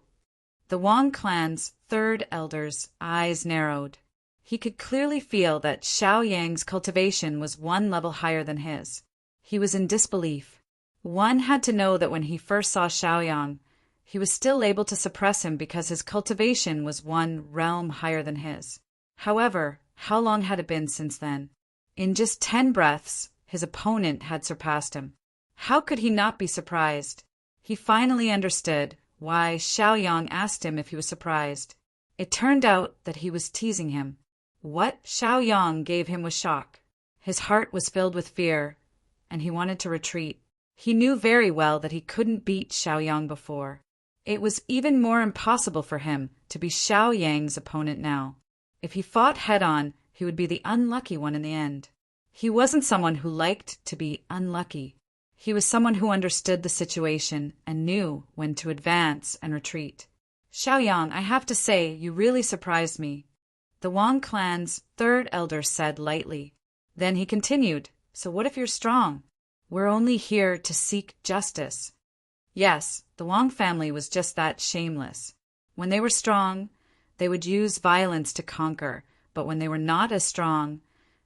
The Wang clan's third elder's eyes narrowed. He could clearly feel that Xiaoyang's cultivation was one level higher than his. He was in disbelief. One had to know that when he first saw Xiaoyang, he was still able to suppress him because his cultivation was one realm higher than his. However, how long had it been since then? In just 10 breaths, his opponent had surpassed him. How could he not be surprised? He finally understood why Xiaoyang asked him if he was surprised. It turned out that he was teasing him. What Xiaoyang gave him was shock. His heart was filled with fear, and he wanted to retreat. He knew very well that he couldn't beat Xiaoyang before. It was even more impossible for him to be Xiaoyang's opponent now. If he fought head-on, he would be the unlucky one in the end. He wasn't someone who liked to be unlucky. He was someone who understood the situation and knew when to advance and retreat. Xiaoyang, I have to say, you really surprised me, the Wang clan's third elder said lightly. Then he continued, so what if you're strong? We're only here to seek justice. Yes, the Wang family was just that shameless. When they were strong, they would use violence to conquer, but when they were not as strong,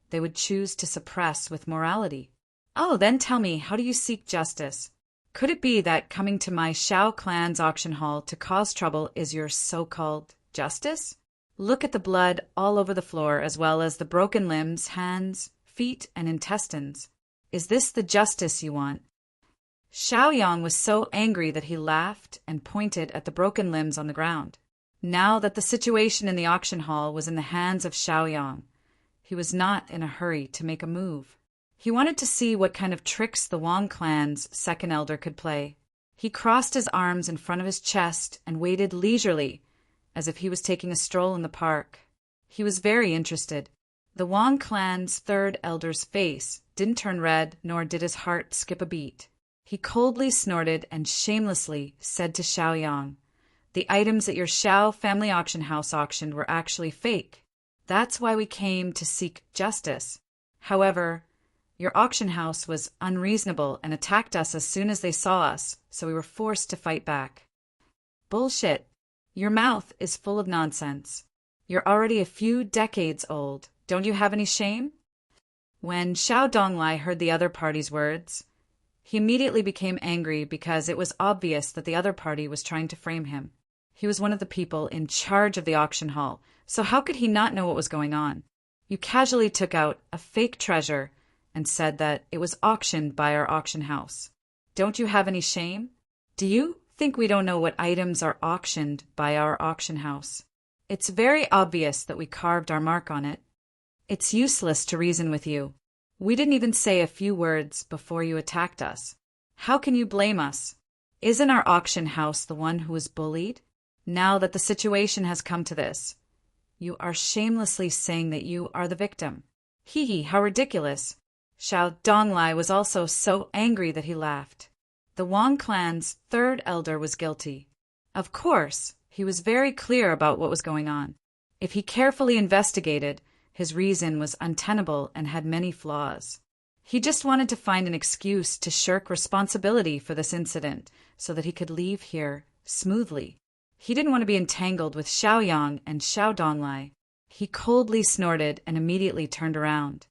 they would choose to suppress with morality. Oh, then tell me, how do you seek justice? Could it be that coming to my Xiao clan's auction hall to cause trouble is your so-called justice? Look at the blood all over the floor as well as the broken limbs, hands, feet, and intestines. Is this the justice you want? Xiaoyang was so angry that he laughed and pointed at the broken limbs on the ground. Now that the situation in the auction hall was in the hands of Xiaoyang, he was not in a hurry to make a move. He wanted to see what kind of tricks the Wang clan's second elder could play. He crossed his arms in front of his chest and waited leisurely, as if he was taking a stroll in the park. He was very interested. The Wang clan's third elder's face didn't turn red, nor did his heart skip a beat. He coldly snorted and shamelessly said to Xiaoyang, the items at your Xiao family auction house auctioned were actually fake. That's why we came to seek justice. However, your auction house was unreasonable and attacked us as soon as they saw us, so we were forced to fight back. Bullshit. Your mouth is full of nonsense. You're already a few decades old. Don't you have any shame? When Xiao Donglai heard the other party's words, he immediately became angry because it was obvious that the other party was trying to frame him. He was one of the people in charge of the auction hall, so how could he not know what was going on? You casually took out a fake treasure and said that it was auctioned by our auction house. Don't you have any shame? Do you think we don't know what items are auctioned by our auction house? It's very obvious that we carved our mark on it. It's useless to reason with you. We didn't even say a few words before you attacked us. How can you blame us? Isn't our auction house the one who was bullied? Now that the situation has come to this, you are shamelessly saying that you are the victim. Hee hee, how ridiculous. Xiao Donglai was also so angry that he laughed. The Wang clan's third elder was guilty. Of course, he was very clear about what was going on. If he carefully investigated, his reason was untenable and had many flaws. He just wanted to find an excuse to shirk responsibility for this incident so that he could leave here smoothly. He didn't want to be entangled with Xiaoyang and Xiao Donglai. He coldly snorted and immediately turned around.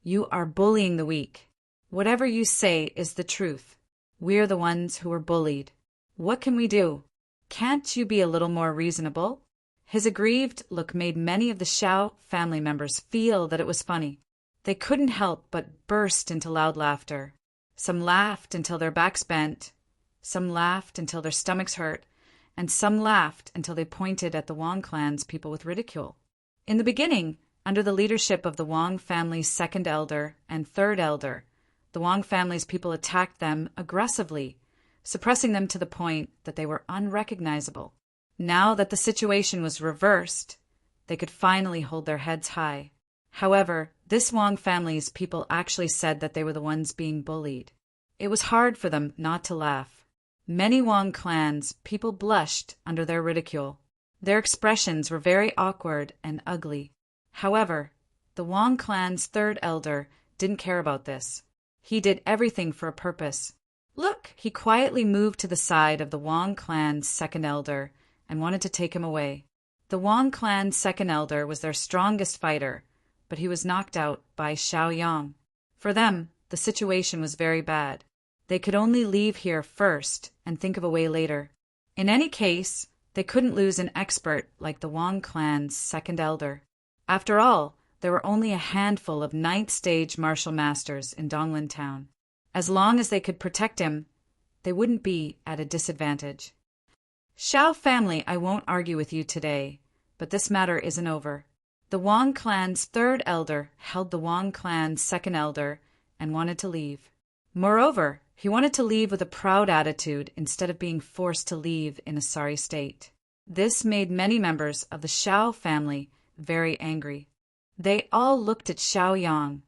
You are bullying the weak. Whatever you say is the truth. We're the ones who were bullied. What can we do? Can't you be a little more reasonable? His aggrieved look made many of the Xiao family members feel that it was funny. They couldn't help but burst into loud laughter. Some laughed until their backs bent, some laughed until their stomachs hurt, and some laughed until they pointed at the Wang clan's people with ridicule. In the beginning, under the leadership of the Wang family's second elder and third elder, the Wang family's people attacked them aggressively, suppressing them to the point that they were unrecognizable. Now that the situation was reversed, they could finally hold their heads high. However, this Wang family's people actually said that they were the ones being bullied. It was hard for them not to laugh. Many Wang clans people blushed under their ridicule. Their expressions were very awkward and ugly. However, the Wang clan's third elder didn't care about this. He did everything for a purpose. Look! He quietly moved to the side of the Wang clan's second elder and wanted to take him away. The Wang clan's second elder was their strongest fighter, but he was knocked out by Xiaoyang. For them, the situation was very bad. They could only leave here first and think of a way later. In any case, they couldn't lose an expert like the Wang clan's second elder. After all, there were only a handful of ninth-stage martial masters in Donglan Town. As long as they could protect him, they wouldn't be at a disadvantage. Xiao family, I won't argue with you today, but this matter isn't over. The Wang clan's third elder held the Wang clan's second elder and wanted to leave. Moreover, he wanted to leave with a proud attitude instead of being forced to leave in a sorry state. This made many members of the Xiao family very angry. They all looked at Xiaoyang,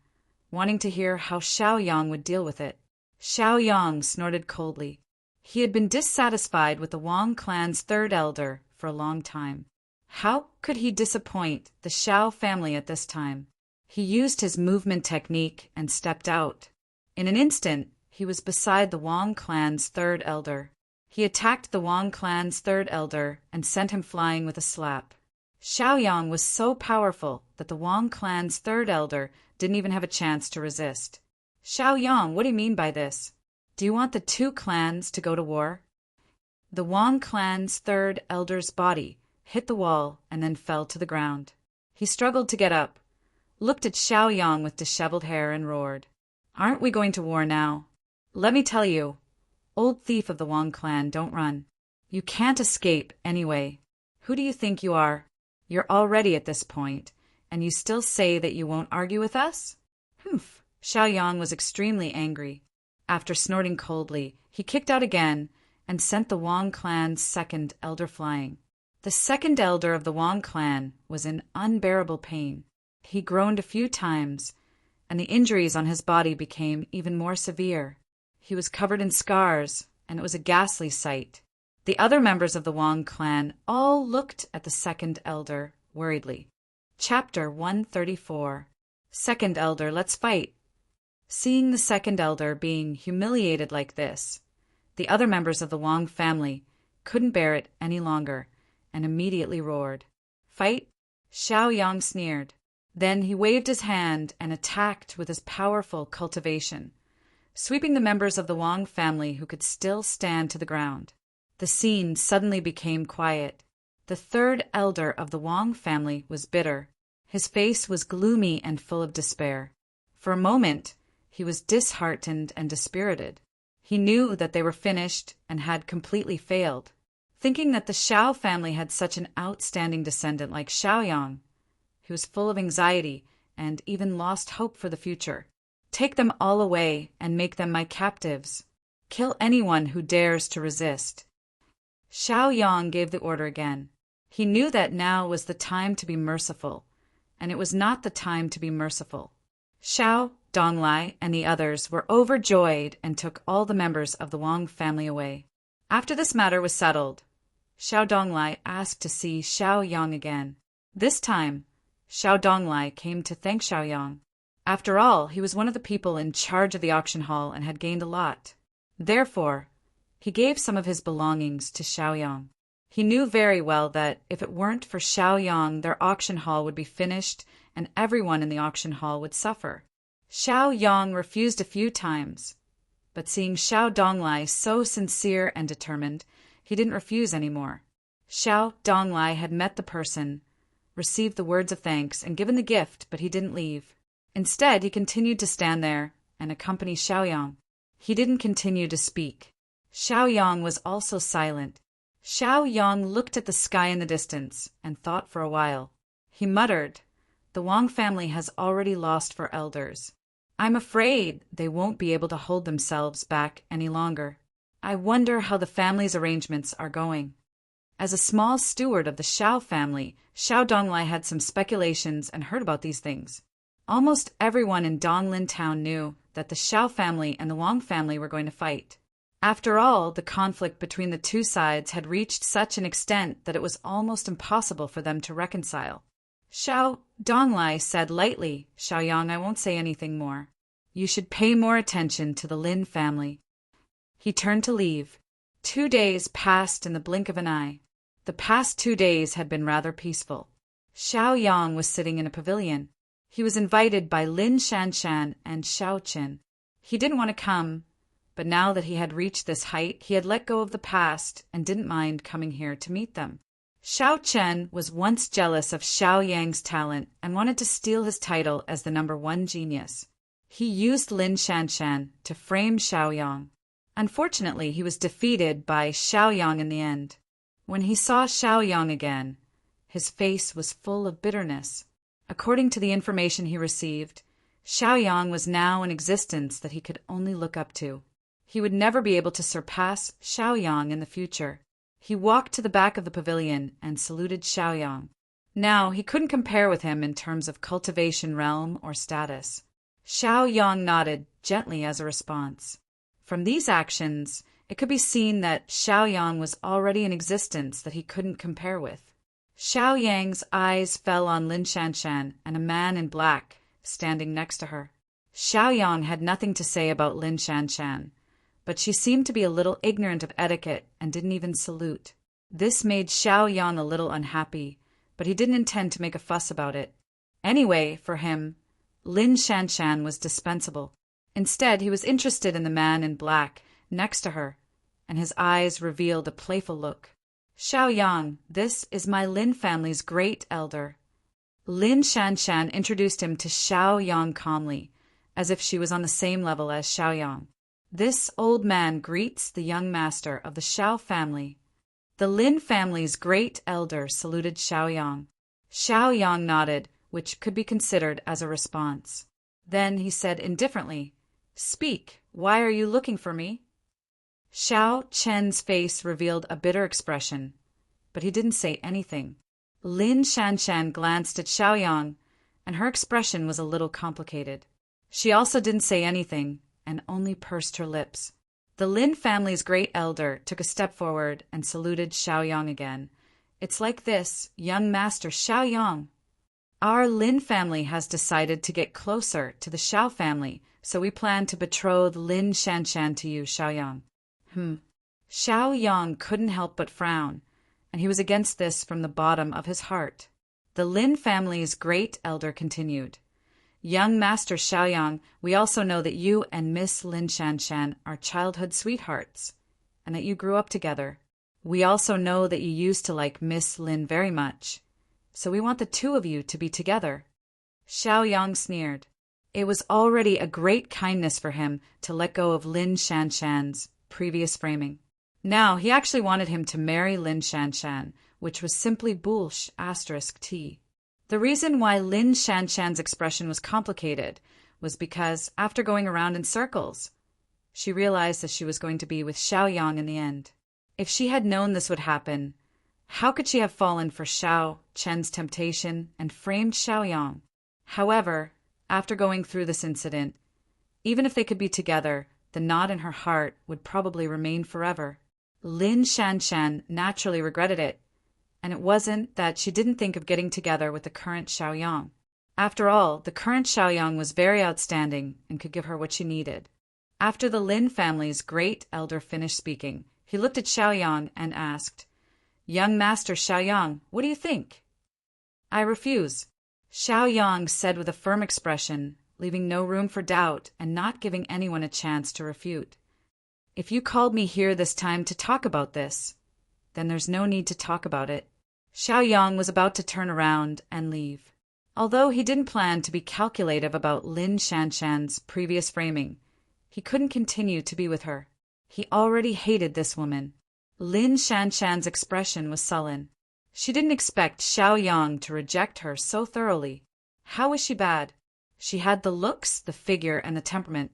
wanting to hear how Xiaoyang would deal with it. Xiaoyang snorted coldly. He had been dissatisfied with the Wang clan's third elder for a long time. How could he disappoint the Xiao family at this time? He used his movement technique and stepped out. In an instant, he was beside the Wang clan's third elder. He attacked the Wang clan's third elder and sent him flying with a slap. Xiaoyang was so powerful that the Wang clan's third elder didn't even have a chance to resist. Xiaoyang, what do you mean by this? Do you want the two clans to go to war? The Wang clan's third elder's body hit the wall and then fell to the ground. He struggled to get up, looked at Xiaoyang with disheveled hair and roared, "Aren't we going to war now? Let me tell you, old thief of the Wang clan, don't run. You can't escape anyway. Who do you think you are? You're already at this point, and you still say that you won't argue with us?" Humph! Xiaoyang was extremely angry. After snorting coldly, he kicked out again and sent the Wang clan's second elder flying. The second elder of the Wang clan was in unbearable pain. He groaned a few times, and the injuries on his body became even more severe. He was covered in scars, and it was a ghastly sight. The other members of the Wang clan all looked at the second elder worriedly. Chapter 134. Second elder, let's fight. Seeing the second elder being humiliated like this, the other members of the Wang family couldn't bear it any longer and immediately roared. "Fight?" Xiaoyang sneered. Then he waved his hand and attacked with his powerful cultivation, sweeping the members of the Wang family who could still stand to the ground. The scene suddenly became quiet. The third elder of the Wang family was bitter. His face was gloomy and full of despair. For a moment, he was disheartened and dispirited. He knew that they were finished and had completely failed. Thinking that the Xiao family had such an outstanding descendant like Xiaoyang, he was full of anxiety and even lost hope for the future. Take them all away and make them my captives. Kill anyone who dares to resist. Xiaoyang gave the order again. He knew that now was the time to be merciful, and it was not the time to be merciful. Xiao, Donglai, and the others were overjoyed and took all the members of the Wang family away. After this matter was settled, Xiao Donglai asked to see Xiaoyang again. This time, Xiao Donglai came to thank Xiaoyang. After all, he was one of the people in charge of the auction hall and had gained a lot. Therefore, he gave some of his belongings to Xiaoyang. He knew very well that if it weren't for Xiaoyang, their auction hall would be finished and everyone in the auction hall would suffer. Xiaoyang refused a few times, but seeing Xiao Donglai so sincere and determined, he didn't refuse any more. Xiao Donglai had met the person, received the words of thanks, and given the gift, but he didn't leave. Instead, he continued to stand there and accompany Xiaoyang. He didn't continue to speak. Xiaoyang was also silent. Xiaoyang looked at the sky in the distance and thought for a while. He muttered, "The Wang family has already lost 4 elders. I'm afraid they won't be able to hold themselves back any longer. I wonder how the family's arrangements are going." As a small steward of the Xiao family, Xiao Donglai had some speculations and heard about these things. Almost everyone in Donglan Town knew that the Xiao family and the Wang family were going to fight. After all, the conflict between the two sides had reached such an extent that it was almost impossible for them to reconcile. Xiao Donglai said lightly, "Xiaoyang, I won't say anything more. You should pay more attention to the Lin family." He turned to leave. 2 days passed in the blink of an eye. The past 2 days had been rather peaceful. Xiaoyang was sitting in a pavilion. He was invited by Lin Shanshan and Xiao Qin. He didn't want to come, but now that he had reached this height, he had let go of the past and didn't mind coming here to meet them. Xiao Chen was once jealous of Xiao Yang's talent and wanted to steal his title as the #1 genius. He used Lin Shanshan to frame Xiao Yang. Unfortunately, he was defeated by Xiao Yang in the end. When he saw Xiao Yang again, his face was full of bitterness. According to the information he received, Xiao Yang was now an existence that he could only look up to. He would never be able to surpass Xiao Yang in the future. He walked to the back of the pavilion and saluted Xiao Yang. Now, he couldn't compare with him in terms of cultivation realm or status. Xiao Yang nodded gently as a response. From these actions, it could be seen that Xiao Yang was already an existence that he couldn't compare with. Xiao Yang's eyes fell on Lin Shanshan and a man in black standing next to her. Xiao Yang had nothing to say about Lin Shanshan, but she seemed to be a little ignorant of etiquette and didn't even salute. This made Xiao Yang a little unhappy, but he didn't intend to make a fuss about it. Anyway, for him, Lin Shanshan was dispensable. Instead, he was interested in the man in black next to her, and his eyes revealed a playful look. "Xiao Yang, this is my Lin family's great elder." Lin Shanshan introduced him to Xiao Yang calmly, as if she was on the same level as Xiao Yang. "This old man greets the young master of the Xiao family." The Lin family's great elder saluted Xiao Yang. Xiao Yang nodded, which could be considered as a response. Then he said indifferently, "Speak, why are you looking for me?" Xiao Chen's face revealed a bitter expression, but he didn't say anything. Lin Shanshan glanced at Xiao Yang, and her expression was a little complicated. She also didn't say anything, and only pursed her lips. The Lin family's great elder took a step forward and saluted Xiao Yang again. "It's like this, young master Xiao Yang. Our Lin family has decided to get closer to the Xiao family, so we plan to betroth Lin Shanshan to you, Xiao Yang." Xiao Yang couldn't help but frown, and he was against this from the bottom of his heart. The Lin family's great elder continued, "Young Master Xiao Yang, we also know that you and Miss Lin Shanshan are childhood sweethearts, and that you grew up together. We also know that you used to like Miss Lin very much, so we want the two of you to be together." Xiao Yang sneered. It was already a great kindness for him to let go of Lin Shanshan's previous framing. Now he actually wanted him to marry Lin Shanshan, which was simply bullsh *t. The reason why Lin Shanshan's expression was complicated was because, after going around in circles, she realized that she was going to be with Xiao Yang in the end. If she had known this would happen, how could she have fallen for Xiao Chen's temptation and framed Xiao Yang? However, after going through this incident, even if they could be together, the knot in her heart would probably remain forever. Lin Shanshan naturally regretted it, and it wasn't that she didn't think of getting together with the current Xiao Yang. After all, the current Xiao Yang was very outstanding and could give her what she needed. After the Lin family's great elder finished speaking, he looked at Xiao Yang and asked, "Young Master Xiao Yang, what do you think?" "I refuse," Xiao Yang said with a firm expression, leaving no room for doubt and not giving anyone a chance to refute. "If you called me here this time to talk about this, then there's no need to talk about it." Xiao Yang was about to turn around and leave. Although he didn't plan to be calculative about Lin Shanshan's previous framing, he couldn't continue to be with her. He already hated this woman. Lin Shanshan's expression was sullen. She didn't expect Xiao Yang to reject her so thoroughly. How was she bad? She had the looks, the figure, and the temperament.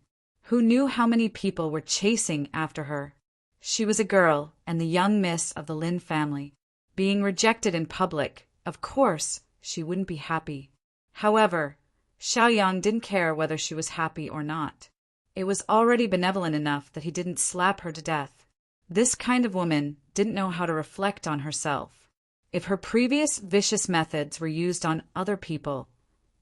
Who knew how many people were chasing after her? She was a girl and the young miss of the Lin family. Being rejected in public, of course, she wouldn't be happy. However, Xiao Yang didn't care whether she was happy or not. It was already benevolent enough that he didn't slap her to death. This kind of woman didn't know how to reflect on herself. If her previous vicious methods were used on other people,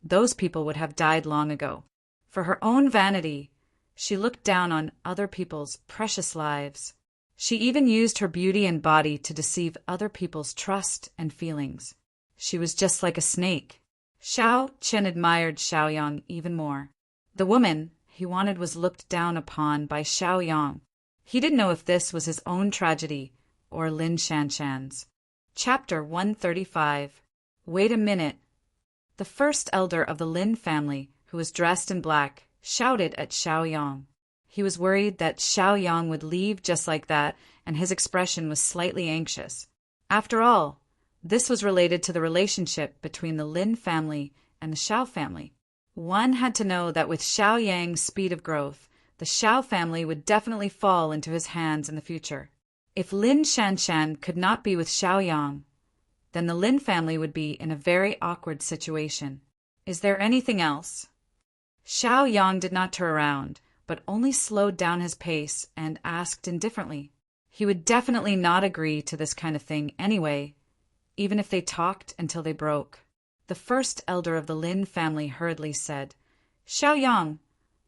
those people would have died long ago. For her own vanity, she looked down on other people's precious lives. She even used her beauty and body to deceive other people's trust and feelings. She was just like a snake. Xiao Chen admired Xiaoyang even more. The woman he wanted was looked down upon by Xiaoyang. He didn't know if this was his own tragedy or Lin Shanshan's. Chapter 135. Wait a minute. The first elder of the Lin family, who was dressed in black, shouted at Xiaoyang. He was worried that Xiaoyang would leave just like that, and his expression was slightly anxious. After all, this was related to the relationship between the Lin family and the Xiao family. One had to know that with Xiaoyang's speed of growth, the Xiao family would definitely fall into his hands in the future. If Lin Shanshan could not be with Xiaoyang, then the Lin family would be in a very awkward situation. Is there anything else? Xiaoyang did not turn around, but only slowed down his pace and asked indifferently. He would definitely not agree to this kind of thing anyway, even if they talked until they broke. The first elder of the Lin family hurriedly said, Xiaoyang,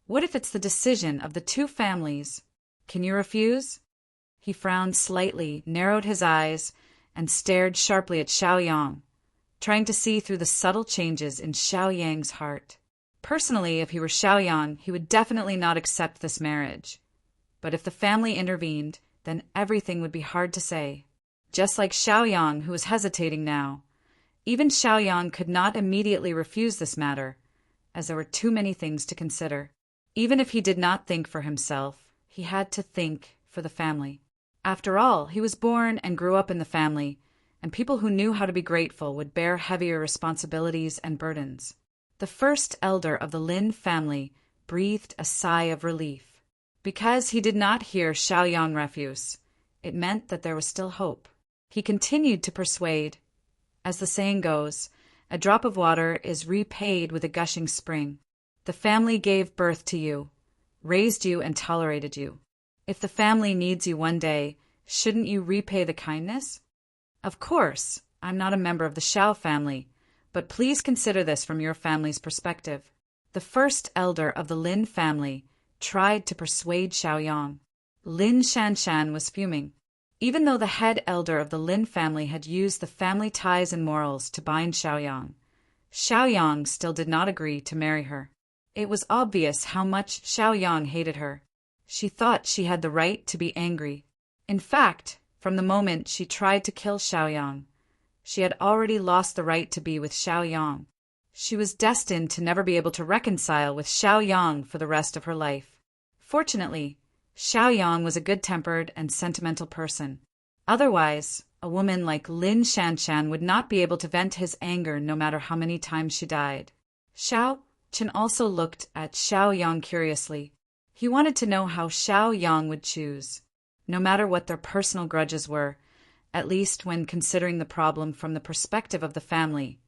what if it's the decision of the two families? Can you refuse? He frowned slightly, narrowed his eyes, and stared sharply at Xiaoyang, trying to see through the subtle changes in Xiaoyang's heart. Personally, if he were Xiaoyang, he would definitely not accept this marriage. But if the family intervened, then everything would be hard to say. Just like Xiaoyang, who was hesitating now. Even Xiaoyang could not immediately refuse this matter, as there were too many things to consider. Even if he did not think for himself, he had to think for the family. After all, he was born and grew up in the family, and people who knew how to be grateful would bear heavier responsibilities and burdens. The first elder of the Lin family breathed a sigh of relief. Because he did not hear Xiaoyang refuse, it meant that there was still hope. He continued to persuade. As the saying goes, a drop of water is repaid with a gushing spring. The family gave birth to you, raised you, and tolerated you. If the family needs you one day, shouldn't you repay the kindness? Of course, I'm not a member of the Xiao family, but please consider this from your family's perspective. The first elder of the Lin family tried to persuade Xiaoyang. Lin Shanshan was fuming. Even though the head elder of the Lin family had used the family ties and morals to bind Xiaoyang, Xiaoyang still did not agree to marry her. It was obvious how much Xiaoyang hated her. She thought she had the right to be angry. In fact, from the moment she tried to kill Xiaoyang, she had already lost the right to be with Xiaoyang. She was destined to never be able to reconcile with Xiaoyang for the rest of her life. Fortunately, Xiaoyang was a good-tempered and sentimental person. Otherwise, a woman like Lin Shanshan would not be able to vent his anger no matter how many times she died. Xiao Chen also looked at Xiaoyang curiously. He wanted to know how Xiaoyang would choose, no matter what their personal grudges were, at least when considering the problem from the perspective of the family.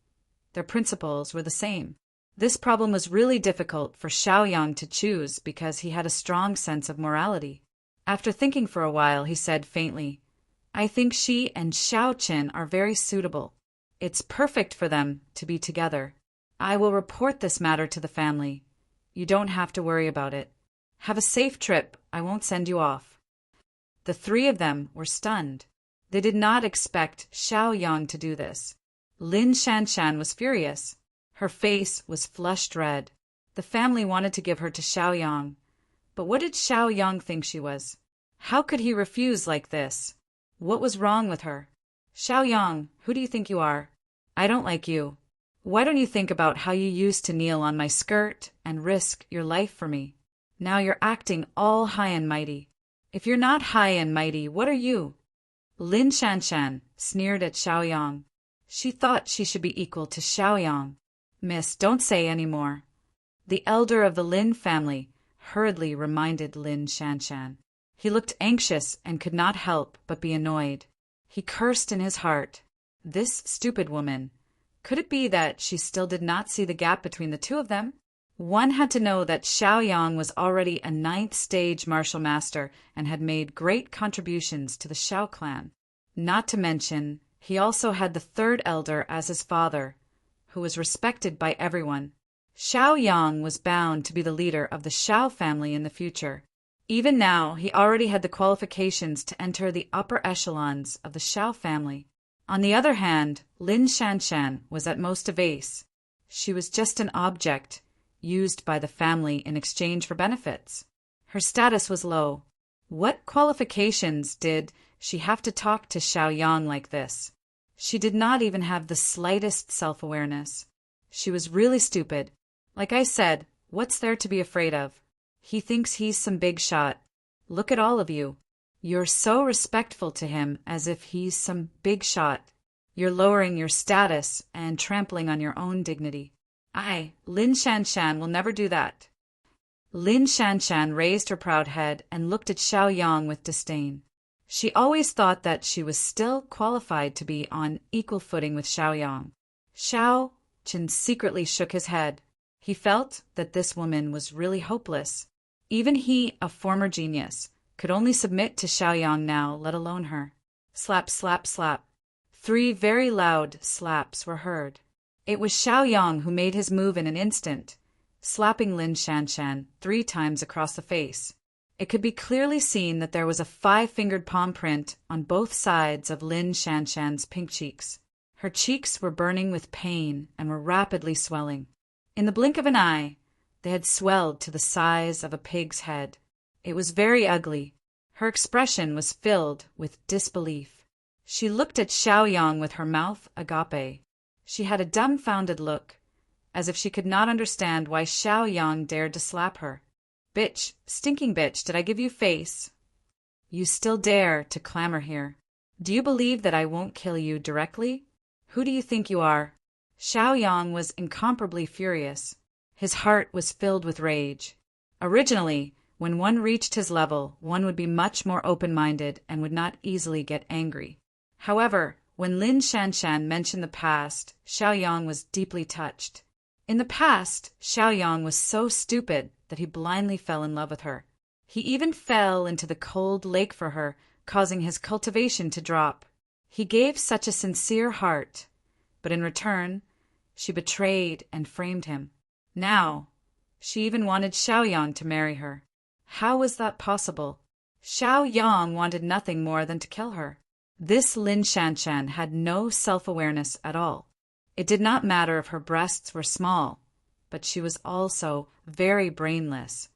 Their principles were the same. This problem was really difficult for Xiaoyang to choose because he had a strong sense of morality. After thinking for a while, he said faintly, I think she and Xiao Chen are very suitable. It's perfect for them to be together. I will report this matter to the family. You don't have to worry about it. Have a safe trip. I won't send you off. The three of them were stunned. They did not expect Xiaoyang to do this. Lin Shanshan was furious. Her face was flushed red. The family wanted to give her to Xiaoyang. But what did Xiaoyang think she was? How could he refuse like this? What was wrong with her? Xiaoyang, who do you think you are? I don't like you. Why don't you think about how you used to kneel on my skirt and risk your life for me? Now you're acting all high and mighty. If you're not high and mighty, what are you? Lin Shanshan sneered at Xiaoyang. She thought she should be equal to Xiaoyang. Miss, don't say any more. The elder of the Lin family hurriedly reminded Lin Shanshan. He looked anxious and could not help but be annoyed. He cursed in his heart. This stupid woman. Could it be that she still did not see the gap between the two of them? One had to know that Xiaoyang was already a ninth-stage martial master and had made great contributions to the Xiao clan. Not to mention, he also had the third elder as his father, who was respected by everyone. Xiaoyang was bound to be the leader of the Xiao family in the future. Even now, he already had the qualifications to enter the upper echelons of the Xiao family. On the other hand, Lin Shanshan was at most a vase. She was just an object, used by the family in exchange for benefits. Her status was low. What qualifications did she have to talk to Xiaoyang like this? She did not even have the slightest self-awareness. She was really stupid. Like I said, what's there to be afraid of? He thinks he's some big shot. Look at all of you. You're so respectful to him as if he's some big shot. You're lowering your status and trampling on your own dignity. Lin Shanshan will never do that. Lin Shanshan raised her proud head and looked at Xiaoyang with disdain. She always thought that she was still qualified to be on equal footing with Xiaoyang. Xiao Chen secretly shook his head. He felt that this woman was really hopeless. Even he, a former genius, could only submit to Xiaoyang now, let alone her. Slap, slap, slap. 3 very loud slaps were heard. It was Xiaoyang who made his move in an instant, slapping Lin Shanshan 3 times across the face. It could be clearly seen that there was a 5-fingered palm print on both sides of Lin Shanshan's pink cheeks. Her cheeks were burning with pain and were rapidly swelling. In the blink of an eye, they had swelled to the size of a pig's head. It was very ugly. Her expression was filled with disbelief. She looked at Xiaoyang with her mouth agape. She had a dumbfounded look, as if she could not understand why Xiaoyang dared to slap her. Bitch, stinking bitch, did I give you face? You still dare to clamor here. Do you believe that I won't kill you directly? Who do you think you are? Xiaoyang was incomparably furious. His heart was filled with rage. Originally, when one reached his level, one would be much more open-minded and would not easily get angry. However, when Lin Shanshan mentioned the past, Xiaoyang was deeply touched. In the past, Xiaoyang was so stupid that he blindly fell in love with her. He even fell into the cold lake for her, causing his cultivation to drop. He gave such a sincere heart, but in return, she betrayed and framed him. Now, she even wanted Xiaoyang to marry her. How was that possible? Xiaoyang wanted nothing more than to kill her. This Lin Shanshan had no self-awareness at all. It did not matter if her breasts were small, but she was also very brainless.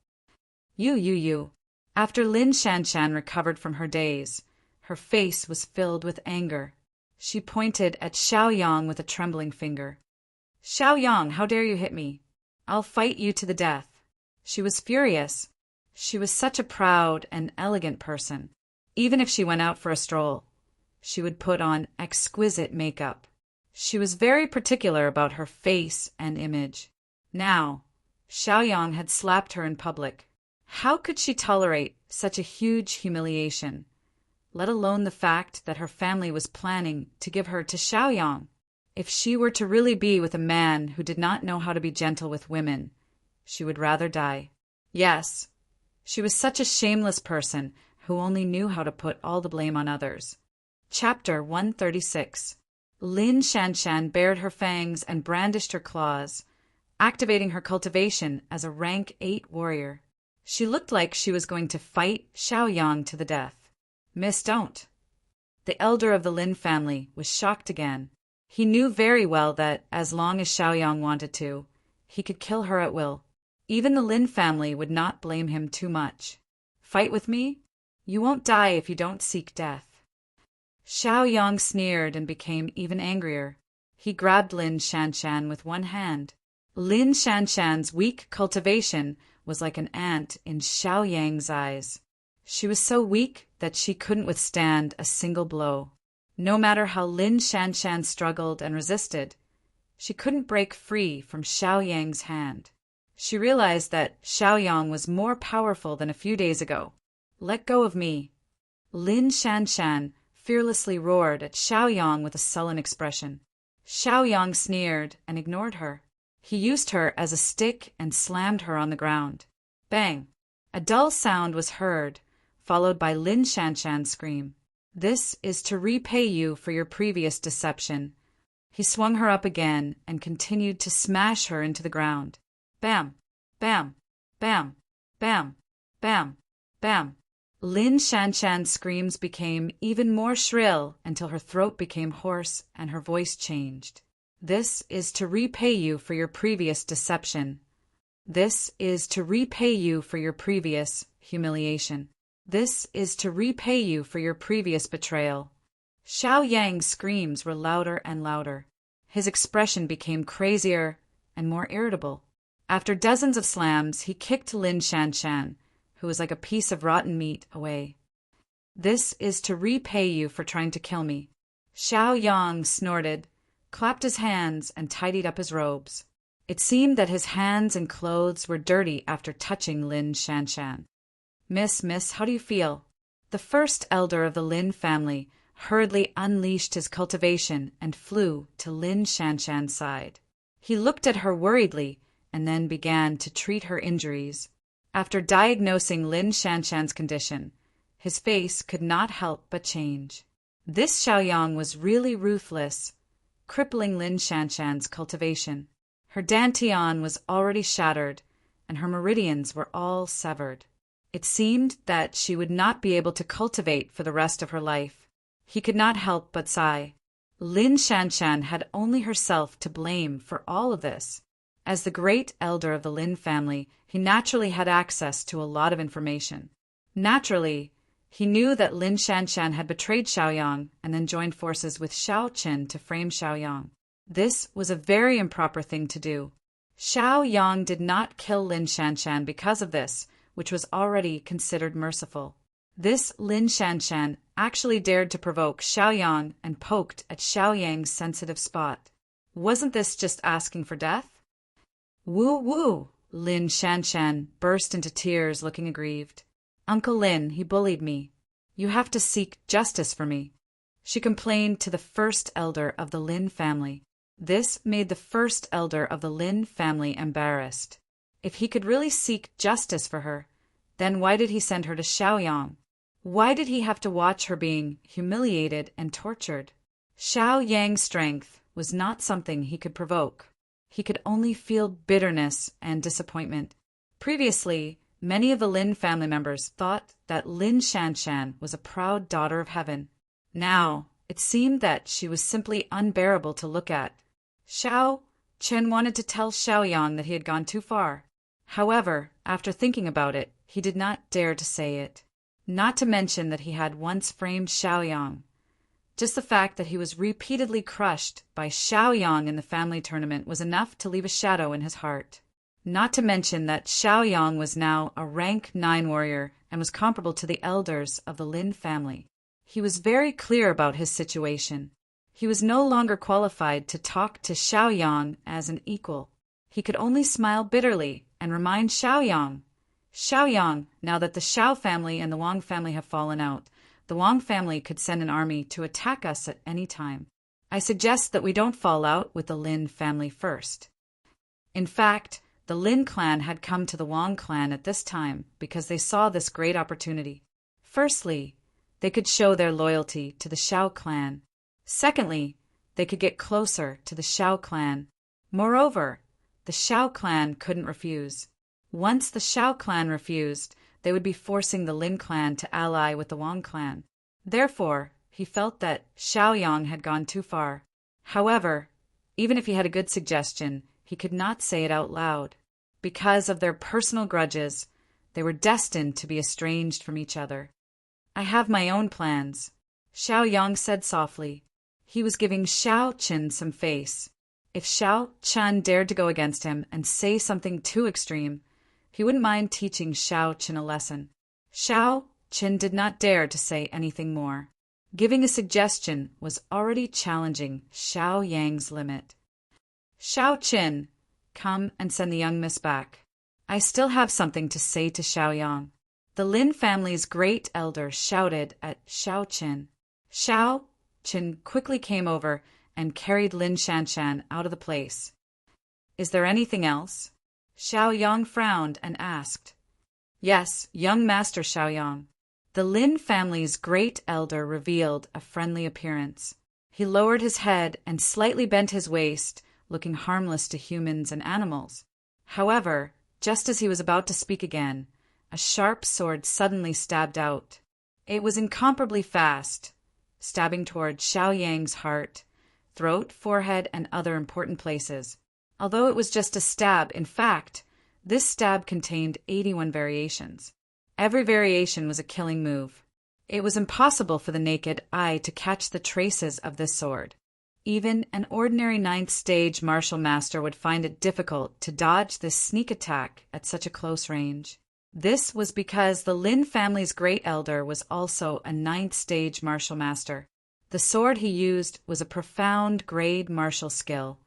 You. After Lin Shanshan recovered from her daze, her face was filled with anger. She pointed at Xiaoyang with a trembling finger. Xiaoyang, how dare you hit me? I'll fight you to the death. She was furious. She was such a proud and elegant person. Even if she went out for a stroll, she would put on exquisite makeup. She was very particular about her face and image. Now, Xiaoyang had slapped her in public. How could she tolerate such a huge humiliation, let alone the fact that her family was planning to give her to Xiaoyang? If she were to really be with a man who did not know how to be gentle with women, she would rather die. Yes, she was such a shameless person who only knew how to put all the blame on others. Chapter 136. Lin Shanshan bared her fangs and brandished her claws, activating her cultivation as a rank 8 warrior. She looked like she was going to fight Xiaoyang to the death. Miss, don't. The elder of the Lin family was shocked again. He knew very well that, as long as Xiaoyang wanted to, he could kill her at will. Even the Lin family would not blame him too much. Fight with me? You won't die if you don't seek death. Xiaoyang sneered and became even angrier. He grabbed Lin Shanshan with one hand. Lin Shanshan's weak cultivation was like an ant in Xiaoyang's eyes. She was so weak that she couldn't withstand a single blow. No matter how Lin Shanshan struggled and resisted, she couldn't break free from Xiaoyang's hand. She realized that Xiaoyang was more powerful than a few days ago. Let go of me. Lin Shanshan fearlessly roared at Xiaoyang with a sullen expression. Xiaoyang sneered and ignored her. He used her as a stick and slammed her on the ground. Bang! A dull sound was heard, followed by Lin Shanshan's scream. This is to repay you for your previous deception. He swung her up again and continued to smash her into the ground. Bam! Bam! Bam! Bam! Bam! Bam! Lin Shanshan's screams became even more shrill until her throat became hoarse and her voice changed. This is to repay you for your previous deception. This is to repay you for your previous humiliation. This is to repay you for your previous betrayal. Xiao Yang's screams were louder and louder. His expression became crazier and more irritable. After dozens of slams, he kicked Lin Shanshan, who was like a piece of rotten meat, away. This is to repay you for trying to kill me. Xiao Yang snorted, clapped his hands, and tidied up his robes. It seemed that his hands and clothes were dirty after touching Lin Shanshan. Miss, how do you feel? The first elder of the Lin family hurriedly unleashed his cultivation and flew to Lin Shanshan's side. He looked at her worriedly and then began to treat her injuries. After diagnosing Lin Shanshan's condition, his face could not help but change. This Xiaoyang was really ruthless, crippling Lin Shanshan's cultivation. Her dantian was already shattered, and her meridians were all severed. It seemed that she would not be able to cultivate for the rest of her life. He could not help but sigh. Lin Shanshan had only herself to blame for all of this. As the great elder of the Lin family, he naturally had access to a lot of information. Naturally, he knew that Lin Shanshan had betrayed Xiaoyang and then joined forces with Xiao Qin to frame Xiaoyang. This was a very improper thing to do. Xiaoyang did not kill Lin Shanshan because of this, which was already considered merciful. This Lin Shanshan actually dared to provoke Xiaoyang and poked at Xiaoyang's sensitive spot. Wasn't this just asking for death? Woo! Lin Shanshan burst into tears, looking aggrieved. Uncle Lin, he bullied me. You have to seek justice for me. She complained to the first elder of the Lin family. This made the first elder of the Lin family embarrassed. If he could really seek justice for her, then why did he send her to Xiaoyang? Why did he have to watch her being humiliated and tortured? Xiao Yang's strength was not something he could provoke. He could only feel bitterness and disappointment. Previously, many of the Lin family members thought that Lin Shanshan was a proud daughter of heaven. Now, it seemed that she was simply unbearable to look at. Xiao Chen wanted to tell Xiaoyang that he had gone too far. However, after thinking about it, he did not dare to say it. Not to mention that he had once framed Xiaoyang. Just the fact that he was repeatedly crushed by Xiaoyang in the family tournament was enough to leave a shadow in his heart. Not to mention that Xiaoyang was now a rank 9 warrior and was comparable to the elders of the Lin family. He was very clear about his situation. He was no longer qualified to talk to Xiaoyang as an equal. He could only smile bitterly and remind Xiaoyang, now that the Xiao family and the Wang family have fallen out, the Wang family could send an army to attack us at any time. I suggest that we don't fall out with the Lin family first. In fact, the Lin clan had come to the Wang clan at this time because they saw this great opportunity. Firstly, they could show their loyalty to the Xiao clan. Secondly, they could get closer to the Xiao clan. Moreover, the Xiao clan couldn't refuse. Once the Xiao clan refused, they would be forcing the Lin clan to ally with the Wang clan. Therefore, he felt that Xiaoyang had gone too far. However, even if he had a good suggestion, he could not say it out loud. Because of their personal grudges, they were destined to be estranged from each other. I have my own plans, Xiaoyang said softly. He was giving Xiao Qin some face. If Xiao Chen dared to go against him and say something too extreme, he wouldn't mind teaching Xiao Qin a lesson. Xiao Qin did not dare to say anything more. Giving a suggestion was already challenging Xiao Yang's limit. Xiao Qin, come and send the young miss back. I still have something to say to Xiaoyang. The Lin family's great elder shouted at Xiao Qin. Xiao Qin quickly came over and carried Lin Shanshan out of the place. Is there anything else? Xiaoyang frowned and asked. Yes, young Master Xiaoyang. The Lin family's great elder revealed a friendly appearance. He lowered his head and slightly bent his waist, looking harmless to humans and animals. However, just as he was about to speak again, a sharp sword suddenly stabbed out. It was incomparably fast, stabbing toward Xiaoyang's heart, throat, forehead, and other important places. Although it was just a stab, in fact, this stab contained 81 variations. Every variation was a killing move. It was impossible for the naked eye to catch the traces of this sword. Even an ordinary 9th-stage martial master would find it difficult to dodge this sneak attack at such a close range. This was because the Lin family's great elder was also a 9th-stage martial master. The sword he used was a profound grade martial skill,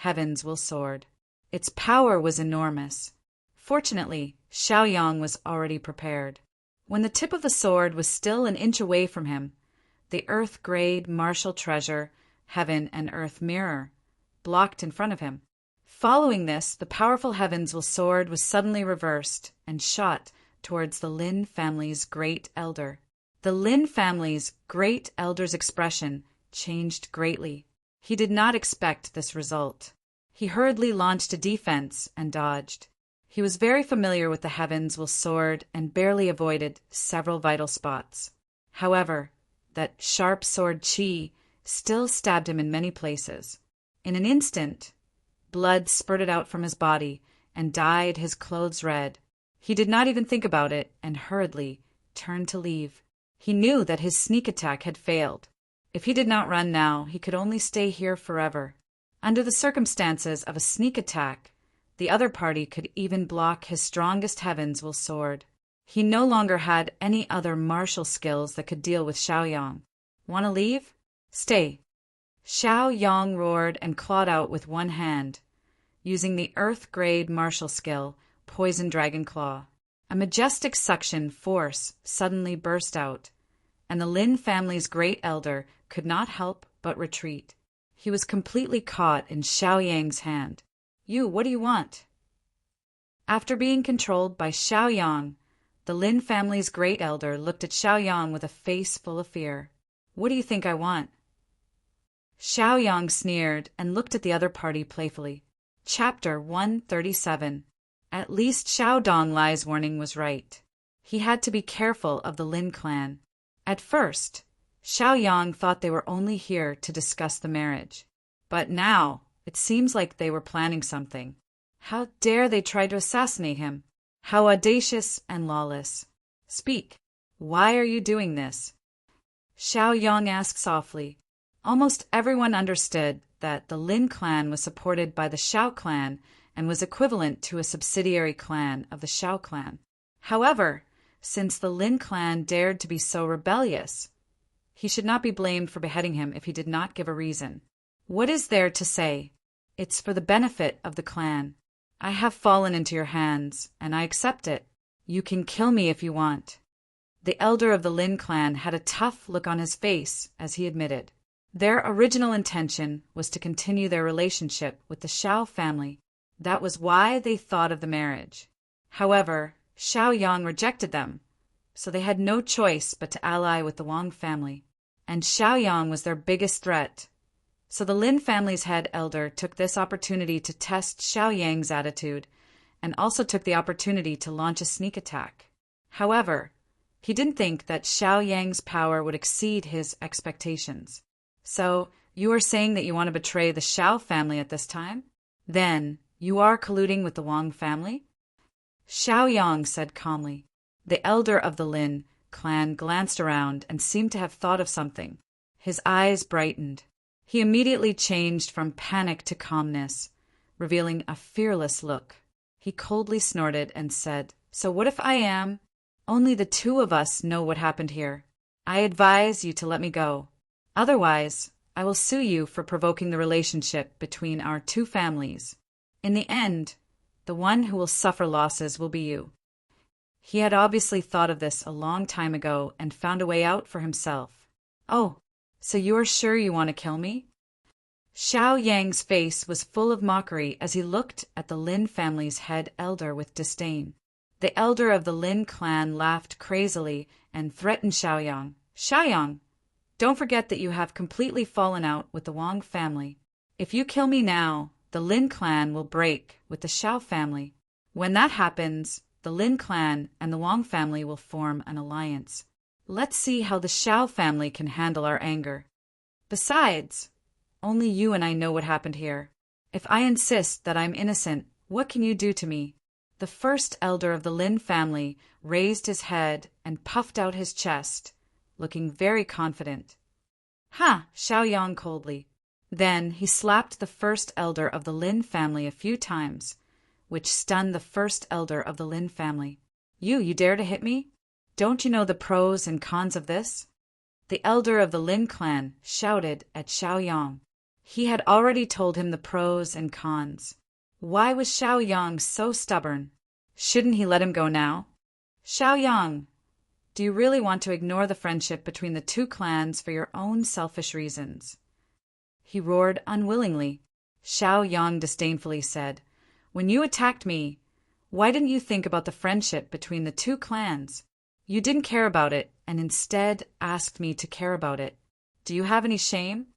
Heaven's Will Sword. Its power was enormous. Fortunately, Xiaoyang was already prepared. When the tip of the sword was still an inch away from him, the earth-grade martial treasure, Heaven and Earth Mirror, blocked in front of him. Following this, the powerful Heaven's Will Sword was suddenly reversed and shot towards the Lin family's great elder. The Lin family's great elder's expression changed greatly. He did not expect this result. He hurriedly launched a defense and dodged. He was very familiar with the Heaven's Will Sword and barely avoided several vital spots. However, that sharp sword chi still stabbed him in many places. In an instant, blood spurted out from his body and dyed his clothes red. He did not even think about it and hurriedly turned to leave. He knew that his sneak attack had failed. If he did not run now, he could only stay here forever. Under the circumstances of a sneak attack, the other party could even block his strongest Heaven's Will Sword. He no longer had any other martial skills that could deal with Xiaoyang. Want to leave? Stay. Xiaoyang roared and clawed out with one hand, using the earth-grade martial skill, Poison Dragon Claw. A majestic suction force suddenly burst out, and the Lin family's great elder could not help but retreat. He was completely caught in Xiaoyang's hand. You, what do you want? After being controlled by Xiaoyang, the Lin family's great elder looked at Xiaoyang with a face full of fear. What do you think I want? Xiaoyang sneered and looked at the other party playfully. Chapter 137. At least Xiao Donglai's warning was right. He had to be careful of the Lin clan. At first, Xiaoyang thought they were only here to discuss the marriage. But now, it seems like they were planning something. How dare they try to assassinate him? How audacious and lawless. Speak. Why are you doing this? Xiaoyang asked softly. Almost everyone understood that the Lin clan was supported by the Xiao clan and was equivalent to a subsidiary clan of the Xiao clan. However, since the Lin clan dared to be so rebellious, he should not be blamed for beheading him if he did not give a reason. What is there to say? It's for the benefit of the clan. I have fallen into your hands, and I accept it. You can kill me if you want. The elder of the Lin clan had a tough look on his face as he admitted. Their original intention was to continue their relationship with the Xiao family. That was why they thought of the marriage. However, Xiaoyang rejected them, so they had no choice but to ally with the Wang family. And Xiaoyang was their biggest threat. So the Lin family's head elder took this opportunity to test Xiaoyang's attitude and also took the opportunity to launch a sneak attack. However, he didn't think that Xiaoyang's power would exceed his expectations. So, you are saying that you want to betray the Xiao family at this time? Then, you are colluding with the Wang family? Xiaoyang said calmly. The elder of the Lin clan glanced around and seemed to have thought of something. His eyes brightened. He immediately changed from panic to calmness, revealing a fearless look. He coldly snorted and said, So what if I am? Only the two of us know what happened here. I advise you to let me go. Otherwise, I will sue you for provoking the relationship between our two families. In the end, the one who will suffer losses will be you. He had obviously thought of this a long time ago and found a way out for himself. Oh, so you are sure you want to kill me? Xiao Yang's face was full of mockery as he looked at the Lin family's head elder with disdain. The elder of the Lin clan laughed crazily and threatened Xiaoyang. Xiaoyang, don't forget that you have completely fallen out with the Wang family. If you kill me now, the Lin clan will break with the Xiao family. When that happens, the Lin clan and the Wang family will form an alliance. Let's see how the Xiao family can handle our anger. Besides, only you and I know what happened here. If I insist that I'm innocent, what can you do to me? The first elder of the Lin family raised his head and puffed out his chest, looking very confident. Ha! Xiaoyang coldly. Then he slapped the first elder of the Lin family a few times, which stunned the first elder of the Lin family. You dare to hit me? Don't you know the pros and cons of this? The elder of the Lin clan shouted at Xiaoyang. He had already told him the pros and cons. Why was Xiaoyang so stubborn? Shouldn't he let him go now? Xiaoyang, do you really want to ignore the friendship between the two clans for your own selfish reasons? He roared unwillingly. Xiaoyang disdainfully said, When you attacked me, why didn't you think about the friendship between the two clans? You didn't care about it and instead asked me to care about it. Do you have any shame?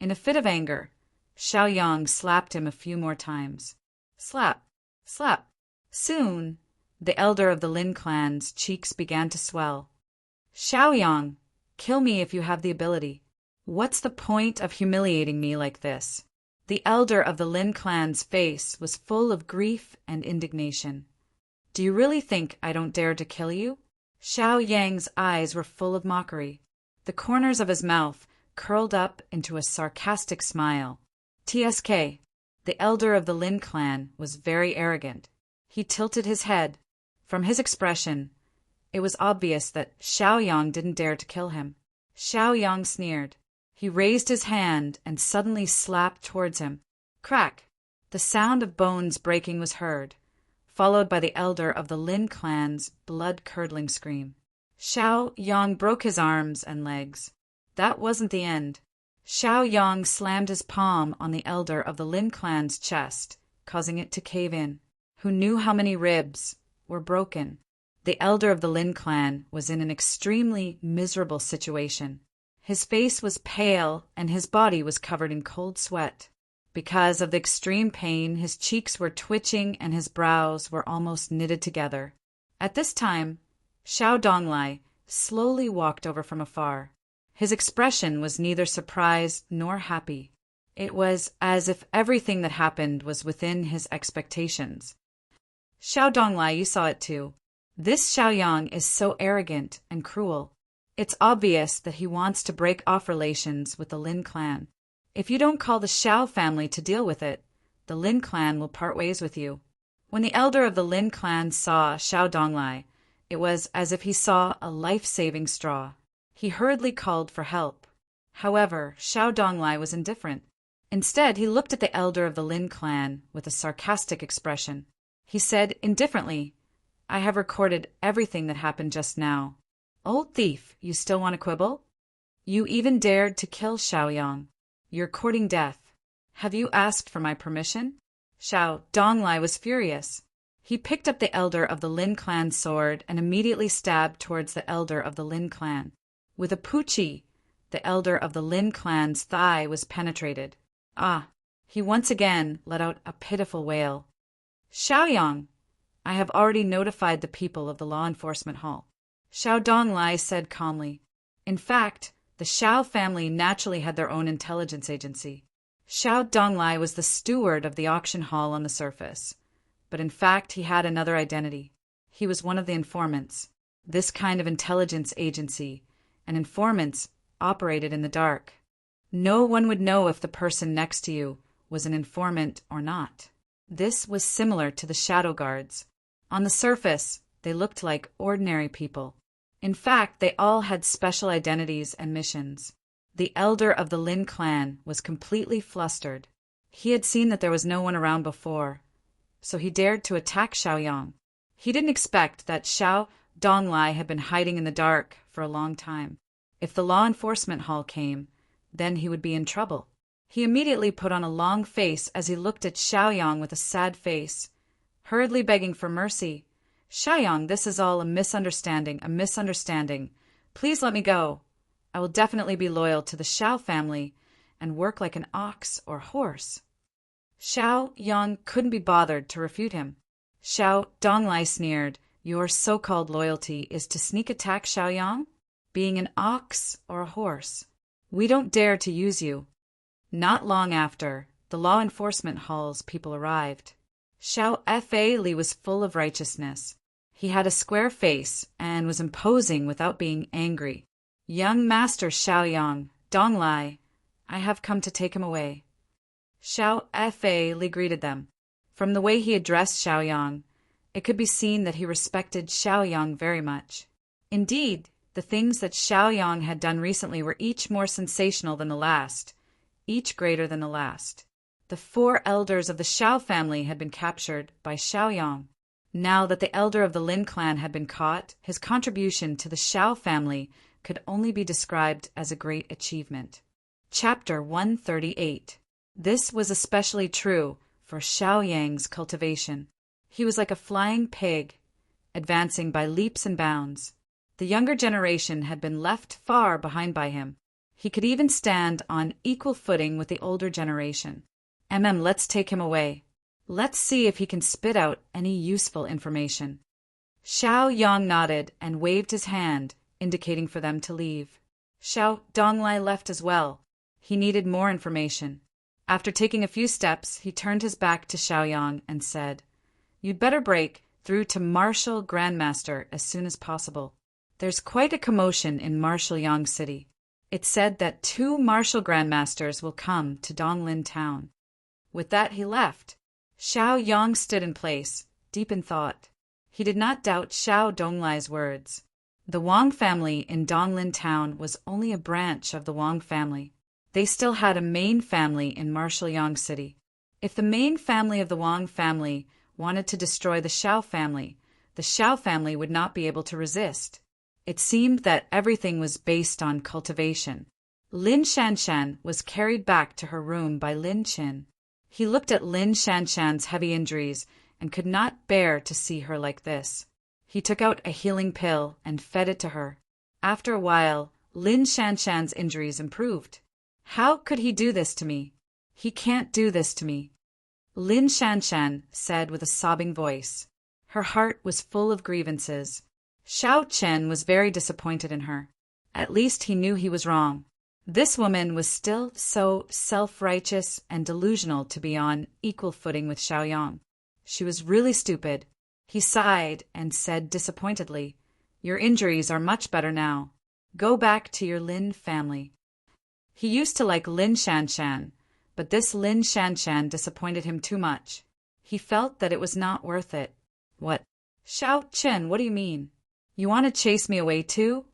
In a fit of anger, Xiaoyang slapped him a few more times. Slap, slap. Soon, the elder of the Lin clan's cheeks began to swell. Xiaoyang, kill me if you have the ability. What's the point of humiliating me like this? The elder of the Lin clan's face was full of grief and indignation. Do you really think I don't dare to kill you? Xiaoyang's eyes were full of mockery. The corners of his mouth curled up into a sarcastic smile. TSK, the elder of the Lin clan, was very arrogant. He tilted his head. From his expression, it was obvious that Xiaoyang didn't dare to kill him. Xiaoyang sneered. He raised his hand and suddenly slapped towards him. Crack! The sound of bones breaking was heard, followed by the elder of the Lin clan's blood-curdling scream. Xiaoyang broke his arms and legs. That wasn't the end. Xiaoyang slammed his palm on the elder of the Lin clan's chest, causing it to cave in. Who knew how many ribs were broken? The elder of the Lin clan was in an extremely miserable situation. His face was pale and his body was covered in cold sweat. Because of the extreme pain, his cheeks were twitching and his brows were almost knitted together. At this time, Xiao Donglai slowly walked over from afar. His expression was neither surprised nor happy. It was as if everything that happened was within his expectations. Xiao Donglai, you saw it too. This Xiaoyang is so arrogant and cruel. It's obvious that he wants to break off relations with the Lin clan. If you don't call the Xiao family to deal with it, the Lin clan will part ways with you. When the elder of the Lin clan saw Xiao Donglai, it was as if he saw a life-saving straw. He hurriedly called for help. However, Xiao Donglai was indifferent. Instead, he looked at the elder of the Lin clan with a sarcastic expression. He said indifferently, I have recorded everything that happened just now. Old thief, you still want to quibble? You even dared to kill Xiaoyang. You're courting death. Have you asked for my permission? Xiao Donglai was furious. He picked up the elder of the Lin clan's sword and immediately stabbed towards the elder of the Lin clan. With a puchi, the elder of the Lin clan's thigh was penetrated. Ah! He once again let out a pitiful wail. Xiaoyang, I have already notified the people of the law enforcement hall. Xiao Donglai said calmly. In fact, the Xiao family naturally had their own intelligence agency. Xiao Donglai was the steward of the auction hall on the surface, but in fact he had another identity. He was one of the informants. This kind of intelligence agency and informants operated in the dark. No one would know if the person next to you was an informant or not. This was similar to the shadow guards. On the surface, they looked like ordinary people. In fact, they all had special identities and missions. The elder of the Lin clan was completely flustered. He had seen that there was no one around before, so he dared to attack Xiaoyang. He didn't expect that Xiao Donglai had been hiding in the dark for a long time. If the law enforcement hall came, then he would be in trouble. He immediately put on a long face as he looked at Xiaoyang with a sad face, hurriedly begging for mercy. Xiaoyang, this is all a misunderstanding, a misunderstanding. Please let me go. I will definitely be loyal to the Xiao family and work like an ox or horse. Xiaoyang couldn't be bothered to refute him. Xiao Donglai sneered, your so-called loyalty is to sneak attack Xiaoyang? Being an ox or a horse? We don't dare to use you. Not long after, the law enforcement hall's people arrived. Xiao Fa Li was full of righteousness. He had a square face and was imposing without being angry. Young Master Xiaoyang, Donglai, I have come to take him away. Xiao Fa Li greeted them. From the way he addressed Xiaoyang, it could be seen that he respected Xiaoyang very much. Indeed, the things that Xiaoyang had done recently were each more sensational than the last, each greater than the last. The 4 elders of the Xiao family had been captured by Xiaoyang. Now that the elder of the Lin clan had been caught, his contribution to the Xiao family could only be described as a great achievement. Chapter 138. This was especially true for Xiaoyang's cultivation. He was like a flying pig, advancing by leaps and bounds. The younger generation had been left far behind by him. He could even stand on equal footing with the older generation. Let's take him away. Let's see if he can spit out any useful information. Xiaoyang nodded and waved his hand, indicating for them to leave. Xiao Donglai left as well. He needed more information. After taking a few steps, he turned his back to Xiaoyang and said, You'd better break through to Martial Grandmaster as soon as possible. There's quite a commotion in Martial Yang City. It's said that 2 Martial Grandmasters will come to Donglin Town. With that, he left. Xiaoyang stood in place, deep in thought. He did not doubt Xiao Donglai's words. The Wang family in Donglin Town was only a branch of the Wang family. They still had a main family in Martial Yang City. If the main family of the Wang family wanted to destroy the Xiao family would not be able to resist. It seemed that everything was based on cultivation. Lin Shanshan was carried back to her room by Lin Qin. He looked at Lin Shanshan's heavy injuries and could not bear to see her like this. He took out a healing pill and fed it to her. After a while, Lin Shanshan's injuries improved. How could he do this to me? He can't do this to me. Lin Shanshan said with a sobbing voice. Her heart was full of grievances. Xiao Chen was very disappointed in her. At least he knew he was wrong. This woman was still so self-righteous and delusional to be on equal footing with Xiaoyang. She was really stupid. He sighed and said disappointedly, Your injuries are much better now. Go back to your Lin family. He used to like Lin Shanshan, but this Lin Shanshan disappointed him too much. He felt that it was not worth it. What? Xiao Chen, what do you mean? You want to chase me away too?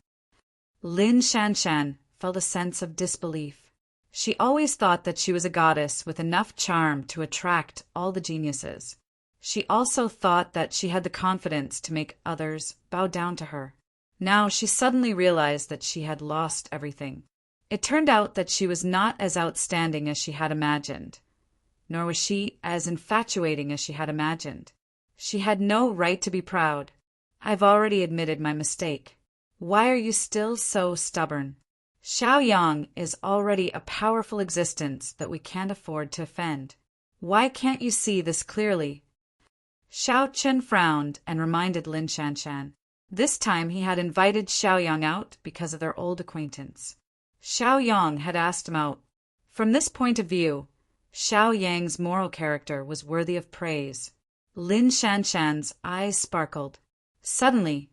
Lin Shanshan felt a sense of disbelief. She always thought that she was a goddess with enough charm to attract all the geniuses. She also thought that she had the confidence to make others bow down to her. Now she suddenly realized that she had lost everything. It turned out that she was not as outstanding as she had imagined, nor was she as infatuating as she had imagined. She had no right to be proud. I've already admitted my mistake. Why are you still so stubborn? Xiaoyang is already a powerful existence that we can't afford to offend. Why can't you see this clearly? Xiao Chen frowned and reminded Lin Shanshan. This time he had invited Xiaoyang out because of their old acquaintance. Xiaoyang had asked him out. From this point of view, Xiaoyang's moral character was worthy of praise. Lin Shanshan's eyes sparkled. Suddenly,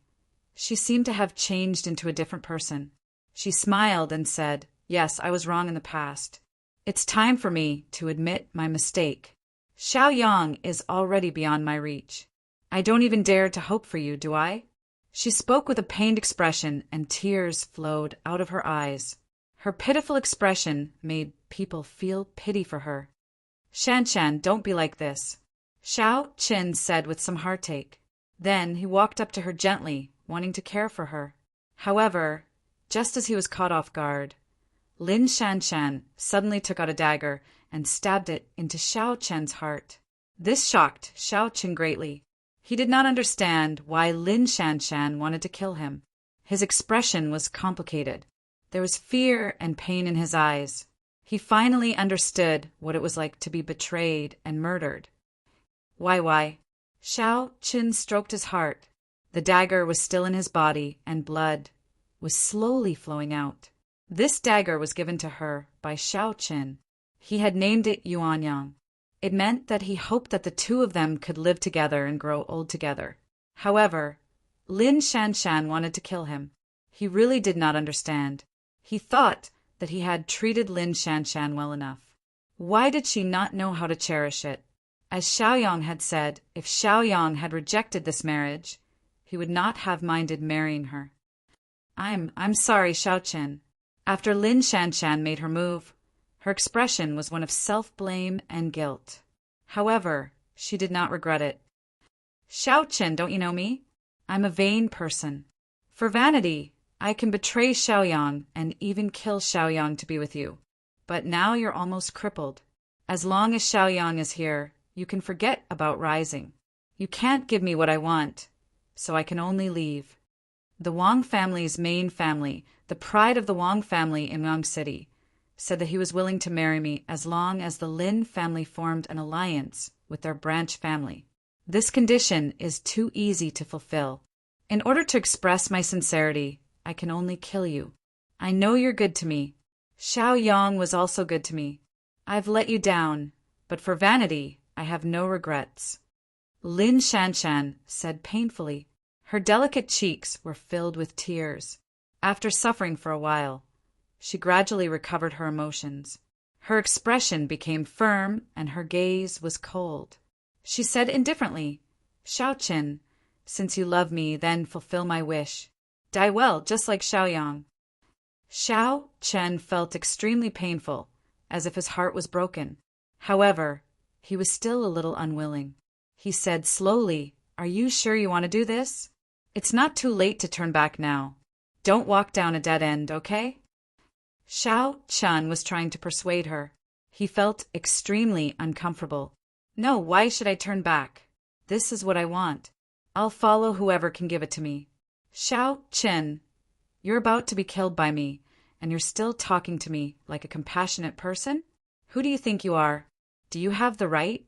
she seemed to have changed into a different person. She smiled and said, Yes, I was wrong in the past. It's time for me to admit my mistake. Xiaoyang is already beyond my reach. I don't even dare to hope for you, do I? She spoke with a pained expression and tears flowed out of her eyes. Her pitiful expression made people feel pity for her. Shanshan, don't be like this, Xiao Qin said with some heartache. Then he walked up to her gently, wanting to care for her. However, just as he was caught off guard, Lin Shanshan suddenly took out a dagger and stabbed it into Xiao Chen's heart. This shocked Xiao Chen greatly. He did not understand why Lin Shanshan wanted to kill him. His expression was complicated. There was fear and pain in his eyes. He finally understood what it was like to be betrayed and murdered. Why? Xiao Chen stroked his heart. The dagger was still in his body, and blood was slowly flowing out. This dagger was given to her by Xiao Chen. He had named it Yuanyang. It meant that he hoped that the two of them could live together and grow old together. However, Lin Shanshan wanted to kill him. He really did not understand. He thought that he had treated Lin Shanshan well enough. Why did she not know how to cherish it? As Xiaoyang had said, if Xiaoyang had rejected this marriage, he would not have minded marrying her. I'm sorry, Xiao Chen. After Lin Shanshan made her move, her expression was one of self-blame and guilt. However, she did not regret it. Xiao Chen, don't you know me? I'm a vain person. For vanity, I can betray Xiaoyang and even kill Xiaoyang to be with you. But now you're almost crippled. As long as Xiaoyang is here, you can forget about rising. You can't give me what I want, so I can only leave. The Wang family's main family, the pride of the Wang family in Wang City, said that he was willing to marry me as long as the Lin family formed an alliance with their branch family. This condition is too easy to fulfill. In order to express my sincerity, I can only kill you. I know you're good to me. Xiaoyang was also good to me. I've let you down, but for vanity, I have no regrets. Lin Shanshan said painfully. Her delicate cheeks were filled with tears. After suffering for a while, she gradually recovered her emotions. Her expression became firm and her gaze was cold. She said indifferently, Xiao Chen, since you love me, then fulfill my wish. Die well, just like Xiaoyang. Xiao Chen felt extremely painful, as if his heart was broken. However, he was still a little unwilling. He said slowly, Are you sure you want to do this? It's not too late to turn back now. Don't walk down a dead end, okay? Xiao Chen was trying to persuade her. He felt extremely uncomfortable. No, why should I turn back? This is what I want. I'll follow whoever can give it to me. Xiao Chen, you're about to be killed by me, and you're still talking to me like a compassionate person? Who do you think you are? Do you have the right?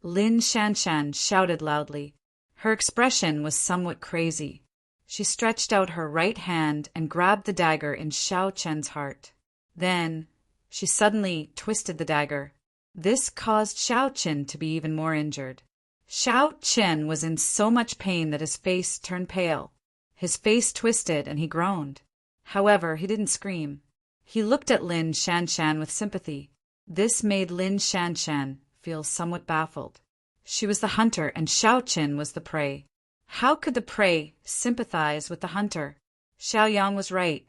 Lin Shanshan shouted loudly. Her expression was somewhat crazy. She stretched out her right hand and grabbed the dagger in Xiao Chen's heart. Then, she suddenly twisted the dagger. This caused Xiao Chen to be even more injured. Xiao Chen was in so much pain that his face turned pale. His face twisted and he groaned. However, he didn't scream. He looked at Lin Shanshan with sympathy. This made Lin Shanshan feel somewhat baffled. She was the hunter and Xiao Chen was the prey. How could the prey sympathize with the hunter? Xiaoyang was right.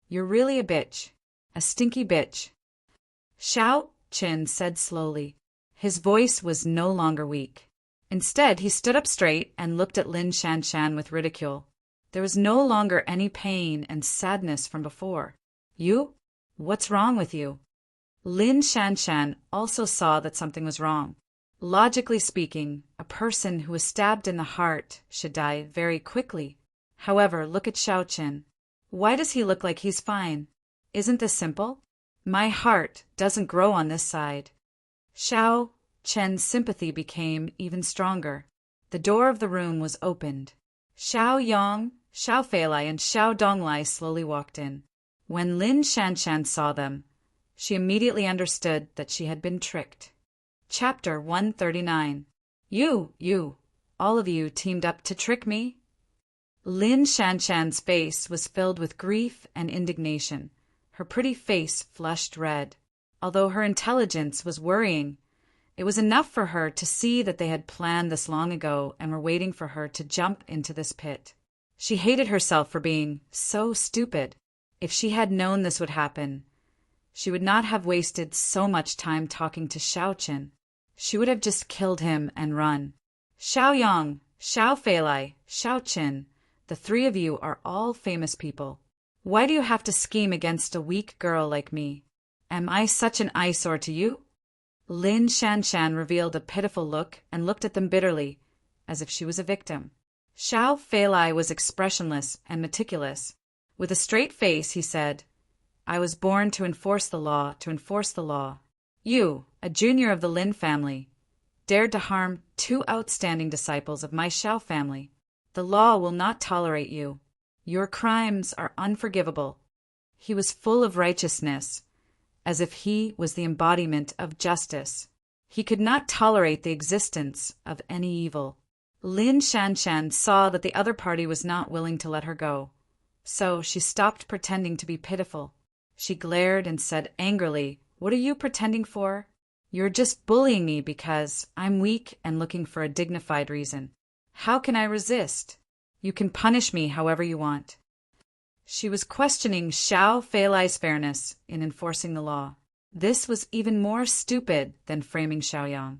You're really a bitch. A stinky bitch. Xiao Chen said slowly. His voice was no longer weak. Instead, he stood up straight and looked at Lin Shanshan with ridicule. There was no longer any pain and sadness from before. You? What's wrong with you? Lin Shanshan also saw that something was wrong. Logically speaking, a person who was stabbed in the heart should die very quickly. However, look at Xiao Chen. Why does he look like he's fine? Isn't this simple? My heart doesn't grow on this side. Xiao Chen's sympathy became even stronger. The door of the room was opened. Xiaoyang, Xiao Feilai, and Xiao Donglai slowly walked in. When Lin Shanshan saw them, she immediately understood that she had been tricked. Chapter 139. You, all of you teamed up to trick me? Lin Shanshan's face was filled with grief and indignation. Her pretty face flushed red. Although her intelligence was worrying, it was enough for her to see that they had planned this long ago and were waiting for her to jump into this pit. She hated herself for being so stupid. If she had known this would happen, she would not have wasted so much time talking to Xiao Chen. She would have just killed him and run. Xiaoyang, Xiao Feilai, Xiao Chen, the three of you are all famous people. Why do you have to scheme against a weak girl like me? Am I such an eyesore to you? Lin Shanshan revealed a pitiful look and looked at them bitterly, as if she was a victim. Xiao Feilai was expressionless and meticulous. With a straight face, he said, I was born to enforce the law, to enforce the law. You, a junior of the Lin family, dared to harm 2 outstanding disciples of my Xiao family. The law will not tolerate you. Your crimes are unforgivable. He was full of righteousness, as if he was the embodiment of justice. He could not tolerate the existence of any evil. Lin Shanshan saw that the other party was not willing to let her go, so she stopped pretending to be pitiful. She glared and said angrily, What are you pretending for? You're just bullying me because I'm weak and looking for a dignified reason. How can I resist? You can punish me however you want. She was questioning Xiao Feilai's fairness in enforcing the law. This was even more stupid than framing Xiaoyang.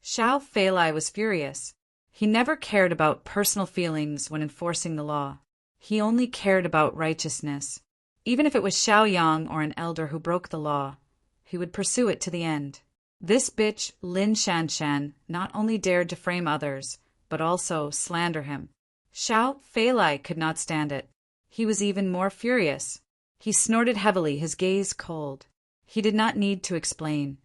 Xiao Feilai was furious. He never cared about personal feelings when enforcing the law. He only cared about righteousness. Even if it was Xiaoyang or an elder who broke the law, he would pursue it to the end. This bitch, Lin Shanshan, not only dared to frame others, but also slander him. Xiao Feilai could not stand it. He was even more furious. He snorted heavily, his gaze cold. He did not need to explain,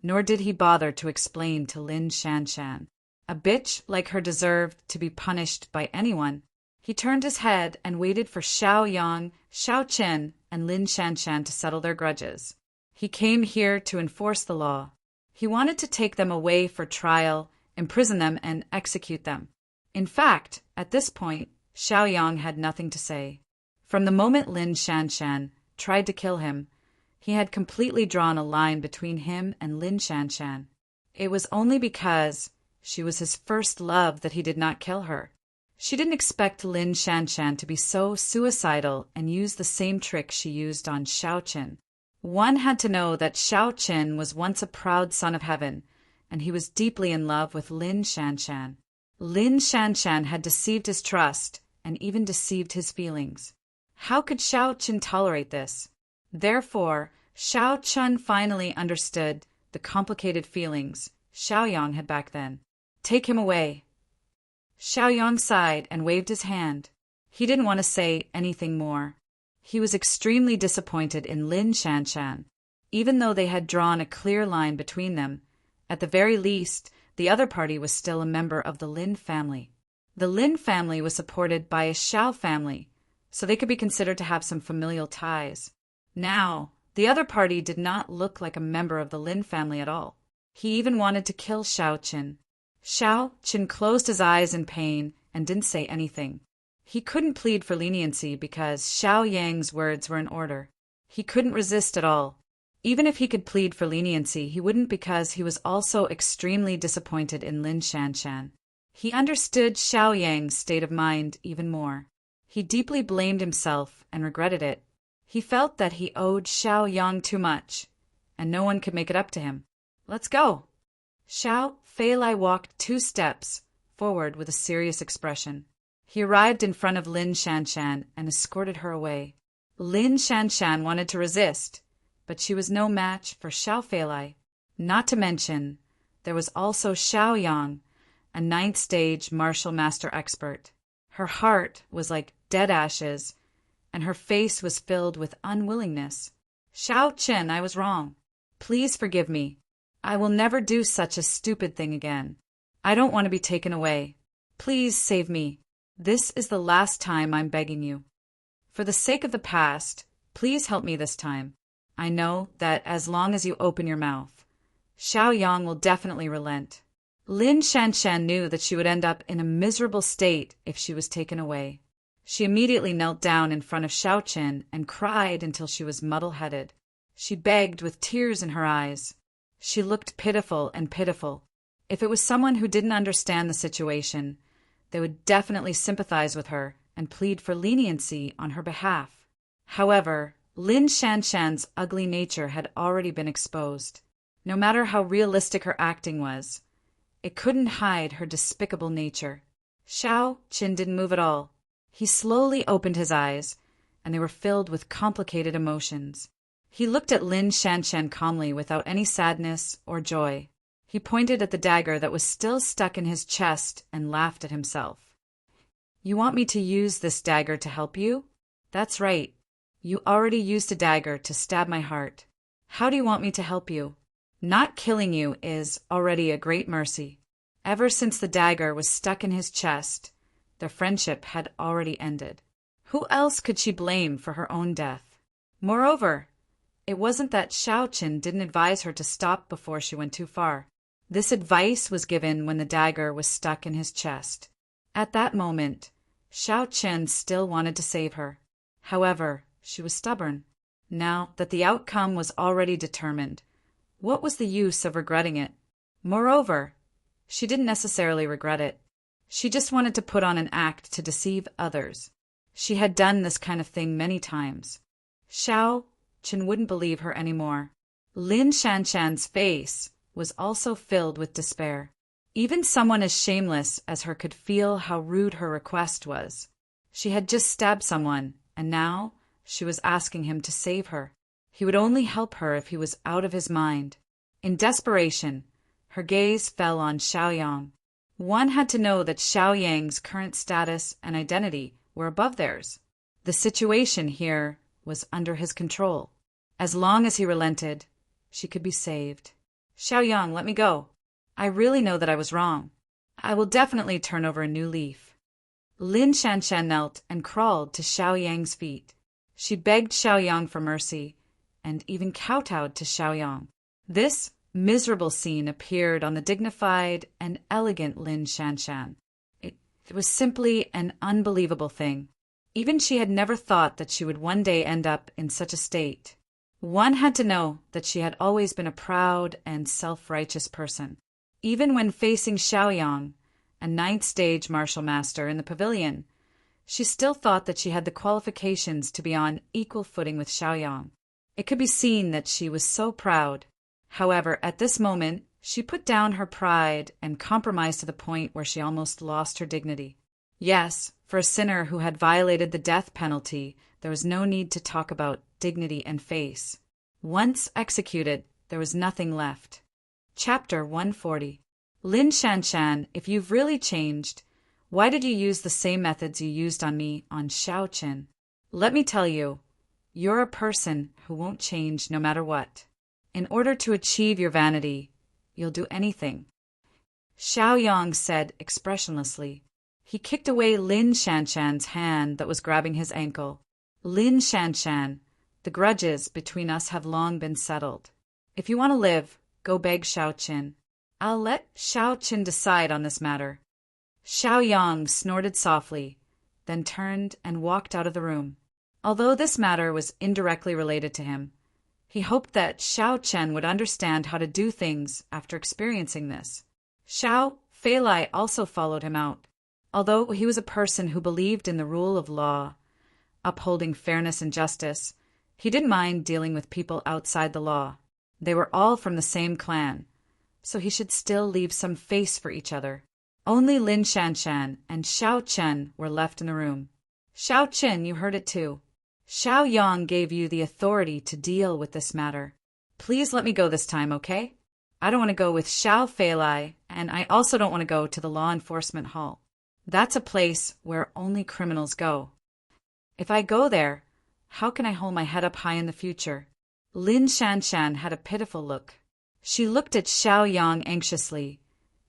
nor did he bother to explain to Lin Shanshan. A bitch like her deserved to be punished by anyone. He turned his head and waited for Xiaoyang, Xiao Chen, and Lin Shanshan to settle their grudges. He came here to enforce the law. He wanted to take them away for trial, imprison them, and execute them. In fact, at this point, Xiaoyang had nothing to say. From the moment Lin Shanshan tried to kill him, he had completely drawn a line between him and Lin Shanshan. It was only because she was his first love that he did not kill her. She didn't expect Lin Shanshan to be so suicidal and use the same trick she used on Xiao Qin. One had to know that Xiao Qin was once a proud son of heaven, and he was deeply in love with Lin Shanshan. Lin Shanshan had deceived his trust and even deceived his feelings. How could Xiao Qin tolerate this? Therefore, Xiao Qin finally understood the complicated feelings Xiaoyang had back then. Take him away. Xiaoyang sighed and waved his hand. He didn't want to say anything more. He was extremely disappointed in Lin Shanshan. Even though they had drawn a clear line between them, at the very least, the other party was still a member of the Lin family. The Lin family was supported by a Xiao family, so they could be considered to have some familial ties. Now, the other party did not look like a member of the Lin family at all. He even wanted to kill Xiao Qin. Xiao Qin closed his eyes in pain and didn't say anything. He couldn't plead for leniency because Xiaoyang's words were in order. He couldn't resist at all. Even if he could plead for leniency, he wouldn't because he was also extremely disappointed in Lin Shanshan. He understood Xiaoyang's state of mind even more. He deeply blamed himself and regretted it. He felt that he owed Xiaoyang too much, and no one could make it up to him. Let's go. Xiao Feilai walked 2 steps forward with a serious expression. He arrived in front of Lin Shanshan and escorted her away. Lin Shanshan wanted to resist, but she was no match for Xiao Feilai. Not to mention, there was also Xiaoyang, a 9th stage martial master expert. Her heart was like dead ashes, and her face was filled with unwillingness. Xiao Qin, I was wrong. Please forgive me. I will never do such a stupid thing again. I don't want to be taken away. Please save me. This is the last time I'm begging you. For the sake of the past, please help me this time. I know that as long as you open your mouth, Xiaoyang will definitely relent. Lin Shanshan knew that she would end up in a miserable state if she was taken away. She immediately knelt down in front of Xiao Qin and cried until she was muddle-headed. She begged with tears in her eyes. She looked pitiful and pitiful. If it was someone who didn't understand the situation, they would definitely sympathize with her and plead for leniency on her behalf. However, Lin Shanshan's ugly nature had already been exposed. No matter how realistic her acting was, it couldn't hide her despicable nature. Xiao Qin didn't move at all. He slowly opened his eyes, and they were filled with complicated emotions. He looked at Lin Shanshan calmly without any sadness or joy. He pointed at the dagger that was still stuck in his chest and laughed at himself. "You want me to use this dagger to help you? That's right. You already used a dagger to stab my heart. How do you want me to help you? Not killing you is already a great mercy." Ever since the dagger was stuck in his chest, their friendship had already ended. Who else could she blame for her own death? Moreover, it wasn't that Xiao Qin didn't advise her to stop before she went too far. This advice was given when the dagger was stuck in his chest. At that moment, Xiao Qin still wanted to save her. However, she was stubborn. Now that the outcome was already determined, what was the use of regretting it? Moreover, she didn't necessarily regret it. She just wanted to put on an act to deceive others. She had done this kind of thing many times. Xiao Qin wouldn't believe her anymore. Lin Shanshan's face was also filled with despair. Even someone as shameless as her could feel how rude her request was. She had just stabbed someone, and now she was asking him to save her. He would only help her if he was out of his mind. In desperation, her gaze fell on Xiaoyang. One had to know that Xiaoyang's current status and identity were above theirs. The situation here was under his control. As long as he relented, she could be saved. "Xiaoyang, let me go. I really know that I was wrong. I will definitely turn over a new leaf." Lin Shanshan knelt and crawled to Xiaoyang's feet. She begged Xiaoyang for mercy, and even kowtowed to Xiaoyang. This miserable scene appeared on the dignified and elegant Lin Shanshan. It was simply an unbelievable thing. Even she had never thought that she would one day end up in such a state. One had to know that she had always been a proud and self-righteous person. Even when facing Xiaoyang, a ninth-stage martial master in the pavilion, she still thought that she had the qualifications to be on equal footing with Xiaoyang. It could be seen that she was so proud. However, at this moment, she put down her pride and compromised to the point where she almost lost her dignity. Yes, for a sinner who had violated the death penalty, there was no need to talk about dignity and face. Once executed, there was nothing left. Chapter 140. Lin Shanshan, if you've really changed, why did you use the same methods you used on me on Xiao Qin? Let me tell you, you're a person who won't change no matter what. In order to achieve your vanity, you'll do anything. Xiaoyang said expressionlessly. He kicked away Lin Shanshan's hand that was grabbing his ankle. Lin Shanshan, the grudges between us have long been settled. If you want to live, go beg Xiao Qin. I'll let Xiao Qin decide on this matter. Xiaoyang snorted softly, then turned and walked out of the room. Although this matter was indirectly related to him, he hoped that Xiao Qin would understand how to do things after experiencing this. Xiao Feilai also followed him out. Although he was a person who believed in the rule of law, upholding fairness and justice, he didn't mind dealing with people outside the law. They were all from the same clan, so he should still leave some face for each other. Only Lin Shanshan and Xiao Qin were left in the room. Xiao Qin, you heard it too. Xiaoyang gave you the authority to deal with this matter. Please let me go this time, okay? I don't want to go with Xiao Feilai, and I also don't want to go to the law enforcement hall. That's a place where only criminals go. If I go there, how can I hold my head up high in the future? Lin Shanshan had a pitiful look. She looked at Xiaoyang anxiously,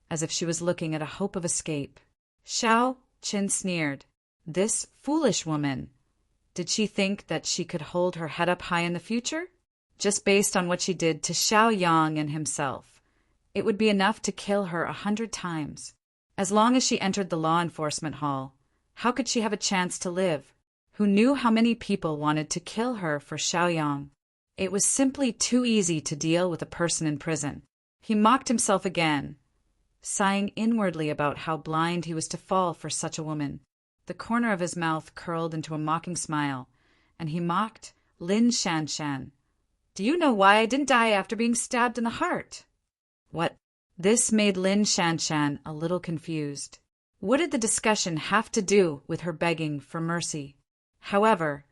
as if she was looking at a hope of escape. Xiao Qin sneered. This foolish woman. Did she think that she could hold her head up high in the future? Just based on what she did to Xiaoyang and himself, it would be enough to kill her 100 times. As long as she entered the law enforcement hall, how could she have a chance to live? Who knew how many people wanted to kill her for Xiaoyang? It was simply too easy to deal with a person in prison. He mocked himself again, sighing inwardly about how blind he was to fall for such a woman. The corner of his mouth curled into a mocking smile, and he mocked Lin Shanshan. Do you know why I didn't die after being stabbed in the heart? What? This made Lin Shanshan a little confused. What did the discussion have to do with her begging for mercy? However,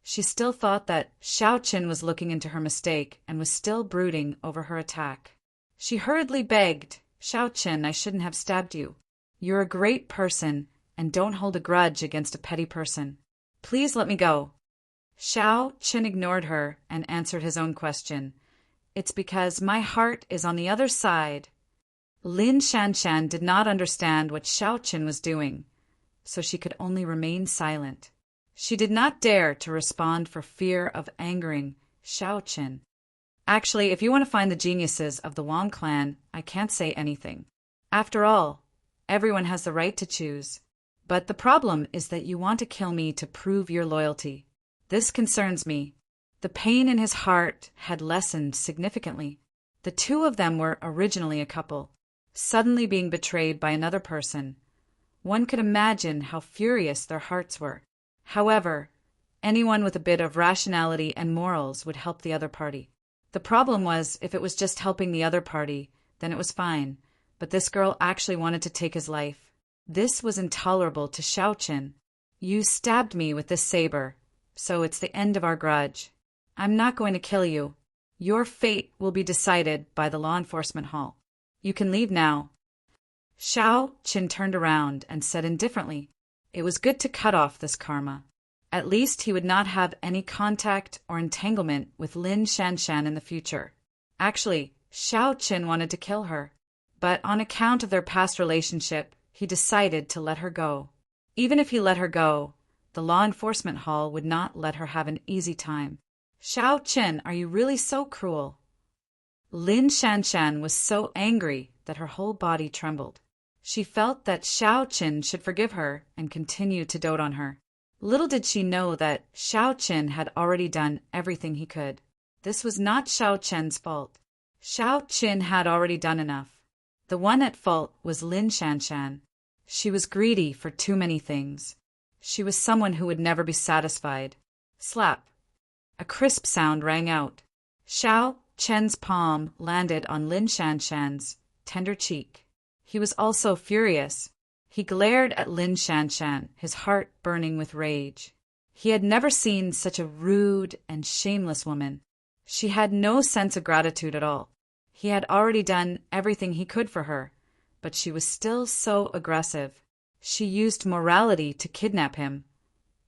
She still thought that Xiao Qin was looking into her mistake and was still brooding over her attack. She hurriedly begged, "Xiao Qin, I shouldn't have stabbed you. You're a great person and don't hold a grudge against a petty person. Please let me go." Xiao Qin ignored her and answered his own question. "It's because my heart is on the other side." Lin Shanshan did not understand what Xiao Qin was doing, so she could only remain silent. She did not dare to respond for fear of angering Xiao Qin. Actually, if you want to find the geniuses of the Wang clan, I can't say anything. After all, everyone has the right to choose. But the problem is that you want to kill me to prove your loyalty. This concerns me. The pain in his heart had lessened significantly. The two of them were originally a couple, suddenly being betrayed by another person. One could imagine how furious their hearts were. However, anyone with a bit of rationality and morals would help the other party. The problem was, if it was just helping the other party, then it was fine, but this girl actually wanted to take his life. This was intolerable to Xiao Qin. "You stabbed me with this saber, so it's the end of our grudge. I'm not going to kill you. Your fate will be decided by the law enforcement hall. You can leave now." Xiao Qin turned around and said indifferently, it was good to cut off this karma. At least he would not have any contact or entanglement with Lin Shanshan in the future. Actually, Xiao Qin wanted to kill her, but on account of their past relationship, he decided to let her go. Even if he let her go, the law enforcement hall would not let her have an easy time. "Xiao Qin, are you really so cruel?" Lin Shanshan was so angry that her whole body trembled. She felt that Xiao Qin should forgive her and continue to dote on her. Little did she know that Xiao Qin had already done everything he could. This was not Xiao Qin's fault. Xiao Qin had already done enough. The one at fault was Lin Shanshan. She was greedy for too many things. She was someone who would never be satisfied. Slap. A crisp sound rang out. Xiao Qin's palm landed on Lin Shanshan's tender cheek. He was also furious. He glared at Lin Shanshan, his heart burning with rage. He had never seen such a rude and shameless woman. She had no sense of gratitude at all. He had already done everything he could for her, but she was still so aggressive. She used morality to kidnap him,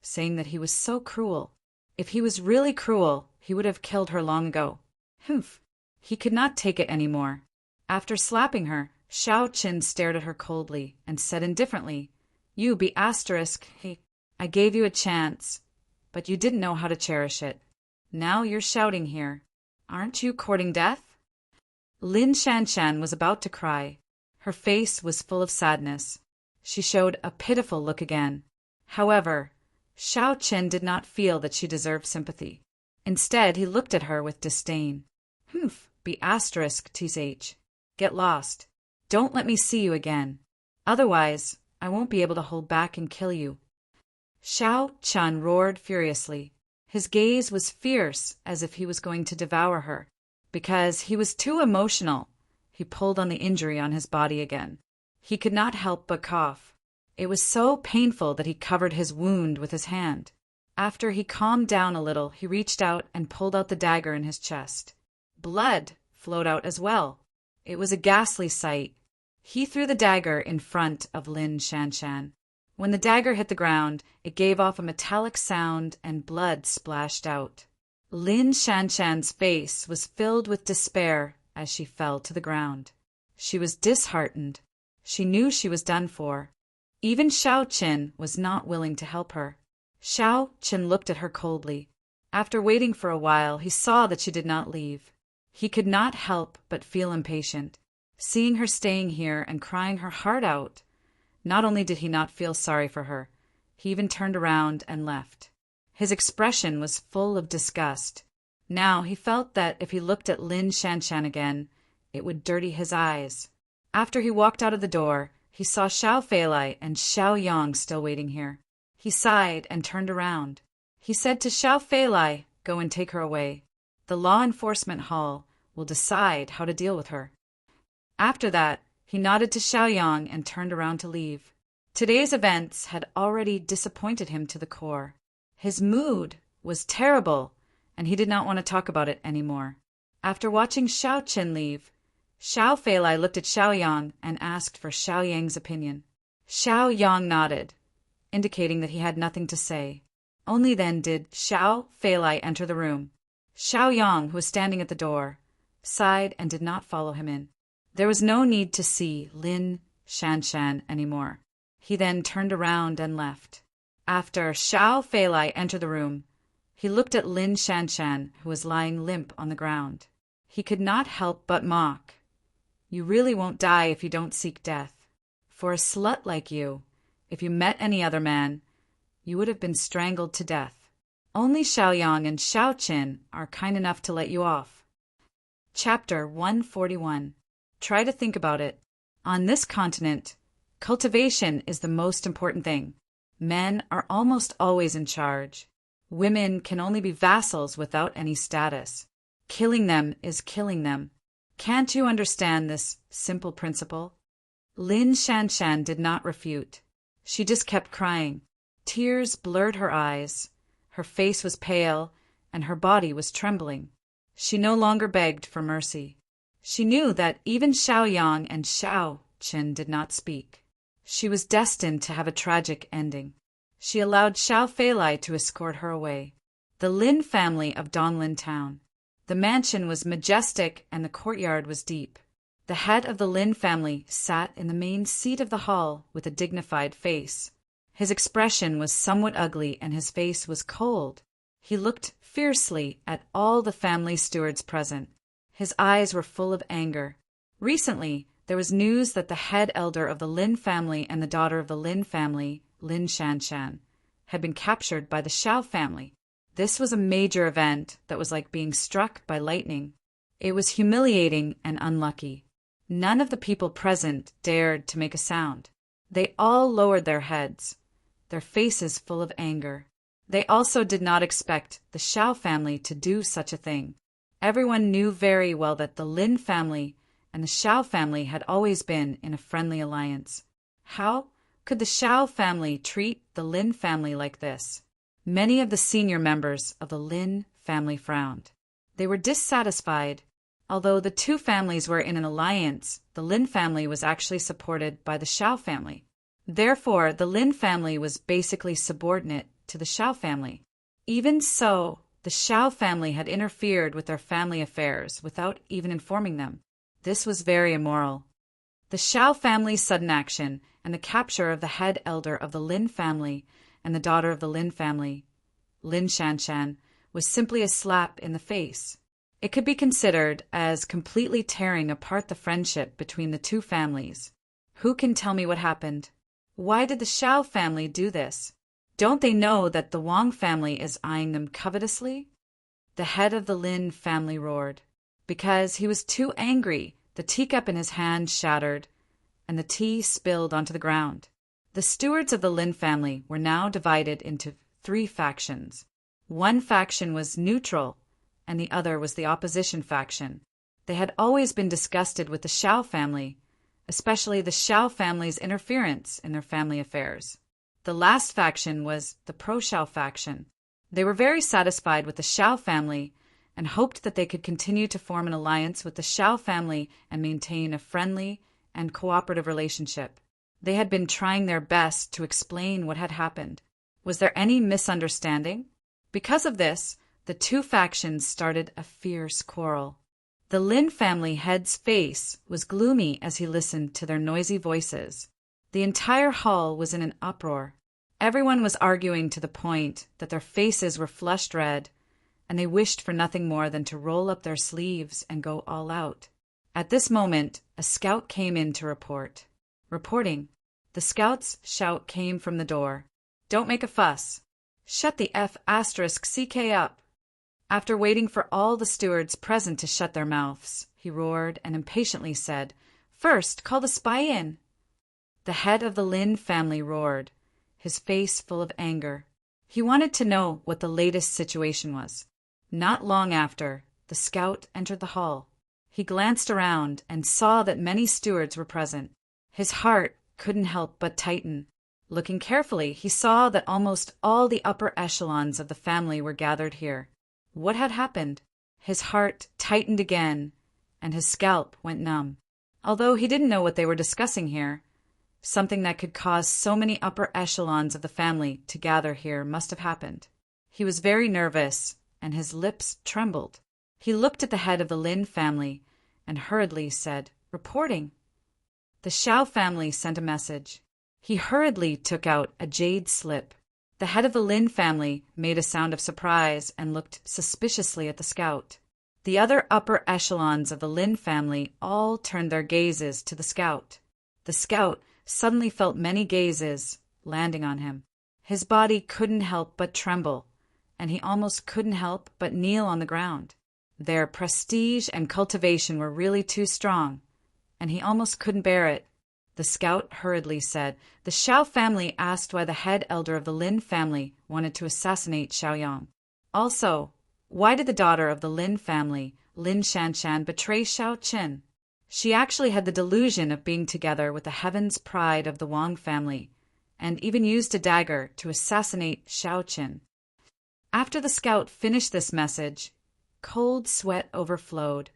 saying that he was so cruel. If he was really cruel, he would have killed her long ago. Humph! He could not take it anymore. After slapping her, Xiao Qin stared at her coldly and said indifferently, "You be asterisk, hey, I gave you a chance, but you didn't know how to cherish it. Now you're shouting here. Aren't you courting death?" Lin Shanshan was about to cry. Her face was full of sadness. She showed a pitiful look again. However, Xiao Qin did not feel that she deserved sympathy. Instead, he looked at her with disdain. "Humph, be asterisk, th. Get lost. Don't let me see you again. Otherwise, I won't be able to hold back and kill you." Xiao Qin roared furiously. His gaze was fierce, as if he was going to devour her. Because he was too emotional, he pulled on the injury on his body again. He could not help but cough. It was so painful that he covered his wound with his hand. After he calmed down a little, he reached out and pulled out the dagger in his chest. Blood flowed out as well. It was a ghastly sight. He threw the dagger in front of Lin Shanshan. When the dagger hit the ground, it gave off a metallic sound and blood splashed out. Lin Shanshan's face was filled with despair as she fell to the ground. She was disheartened. She knew she was done for. Even Xiao Qin was not willing to help her. Xiao Qin looked at her coldly. After waiting for a while, he saw that she did not leave. He could not help but feel impatient. Seeing her staying here and crying her heart out, not only did he not feel sorry for her, he even turned around and left. His expression was full of disgust. Now he felt that if he looked at Lin Shanshan again, it would dirty his eyes. After he walked out of the door, he saw Xiao Feilai and Xiao Yang still waiting here. He sighed and turned around. He said to Xiao Feilai, "Go and take her away. The law enforcement hall will decide how to deal with her." After that, he nodded to Xiao Yang and turned around to leave. Today's events had already disappointed him to the core. His mood was terrible, and he did not want to talk about it anymore. After watching Xiao Qin leave, Xiao Feilai looked at Xiao Yang and asked for Xiao Yang's opinion. Xiao Yang nodded, indicating that he had nothing to say. Only then did Xiao Feilai enter the room. Xiao Yang, who was standing at the door, sighed and did not follow him in. There was no need to see Lin Shanshan anymore. He then turned around and left. After Xiao Feilai entered the room, he looked at Lin Shanshan, who was lying limp on the ground. He could not help but mock. You really won't die if you don't seek death. For a slut like you, if you met any other man, you would have been strangled to death. Only Xiao Yang and Xiao Qin are kind enough to let you off. Chapter 141. Try to think about it. On this continent, cultivation is the most important thing. Men are almost always in charge. Women can only be vassals without any status. Killing them is killing them. Can't you understand this simple principle? Lin Shanshan did not refute. She just kept crying. Tears blurred her eyes. Her face was pale, and her body was trembling. She no longer begged for mercy. She knew that even Xiao Yang and Xiao Qin did not speak. She was destined to have a tragic ending. She allowed Xiao Feilai to escort her away. The Lin family of Donlin town. The mansion was majestic and the courtyard was deep. The head of the Lin family sat in the main seat of the hall with a dignified face. His expression was somewhat ugly and his face was cold. He looked fiercely at all the family stewards present. His eyes were full of anger. Recently, there was news that the head elder of the Lin family and the daughter of the Lin family, Lin Shanshan, had been captured by the Xiao family. This was a major event that was like being struck by lightning. It was humiliating and unlucky. None of the people present dared to make a sound. They all lowered their heads, their faces full of anger. They also did not expect the Xiao family to do such a thing. Everyone knew very well that the Lin family and the Xiao family had always been in a friendly alliance. How could the Xiao family treat the Lin family like this? Many of the senior members of the Lin family frowned. They were dissatisfied. Although the two families were in an alliance, the Lin family was actually supported by the Xiao family. Therefore, the Lin family was basically subordinate to the Xiao family. Even so, the Xiao family had interfered with their family affairs without even informing them. This was very immoral. The Xiao family's sudden action and the capture of the head elder of the Lin family and the daughter of the Lin family, Lin Shanshan, was simply a slap in the face. It could be considered as completely tearing apart the friendship between the two families. Who can tell me what happened? Why did the Xiao family do this? Don't they know that the Wang family is eyeing them covetously? The head of the Lin family roared. Because he was too angry, the teacup in his hand shattered, and the tea spilled onto the ground. The stewards of the Lin family were now divided into 3 factions. One faction was neutral, and the other was the opposition faction. They had always been disgusted with the Xiao family, especially the Xiao family's interference in their family affairs. The last faction was the pro-Xiao faction. They were very satisfied with the Xiao family and hoped that they could continue to form an alliance with the Xiao family and maintain a friendly and cooperative relationship. They had been trying their best to explain what had happened. Was there any misunderstanding? Because of this, the two factions started a fierce quarrel. The Lin family head's face was gloomy as he listened to their noisy voices. The entire hall was in an uproar. Everyone was arguing to the point that their faces were flushed red, and they wished for nothing more than to roll up their sleeves and go all out. At this moment, a scout came in to report. Reporting. The scout's shout came from the door. "Don't make a fuss. Shut the F***CK up." After waiting for all the stewards present to shut their mouths, he roared and impatiently said, "First, call the spy in." The head of the Lin family roared, his face full of anger. He wanted to know what the latest situation was. Not long after, the scout entered the hall. He glanced around and saw that many stewards were present. His heart couldn't help but tighten. Looking carefully, he saw that almost all the upper echelons of the family were gathered here. What had happened? His heart tightened again, and his scalp went numb. Although he didn't know what they were discussing here, something that could cause so many upper echelons of the family to gather here must have happened. He was very nervous, and his lips trembled. He looked at the head of the Lin family and hurriedly said, "Reporting." The Shao family sent a message. He hurriedly took out a jade slip. The head of the Lin family made a sound of surprise and looked suspiciously at the scout. The other upper echelons of the Lin family all turned their gazes to the scout. The scout suddenly felt many gazes landing on him. His body couldn't help but tremble, and he almost couldn't help but kneel on the ground. Their prestige and cultivation were really too strong, and he almost couldn't bear it. The scout hurriedly said, "The Shao family asked why the head elder of the Lin family wanted to assassinate Xiaoyang. Also, why did the daughter of the Lin family, Lin Shanshan, betray Shao Qin? She actually had the delusion of being together with the heaven's pride of the Wang family, and even used a dagger to assassinate Shao Qin." After the scout finished this message, cold sweat overflowed,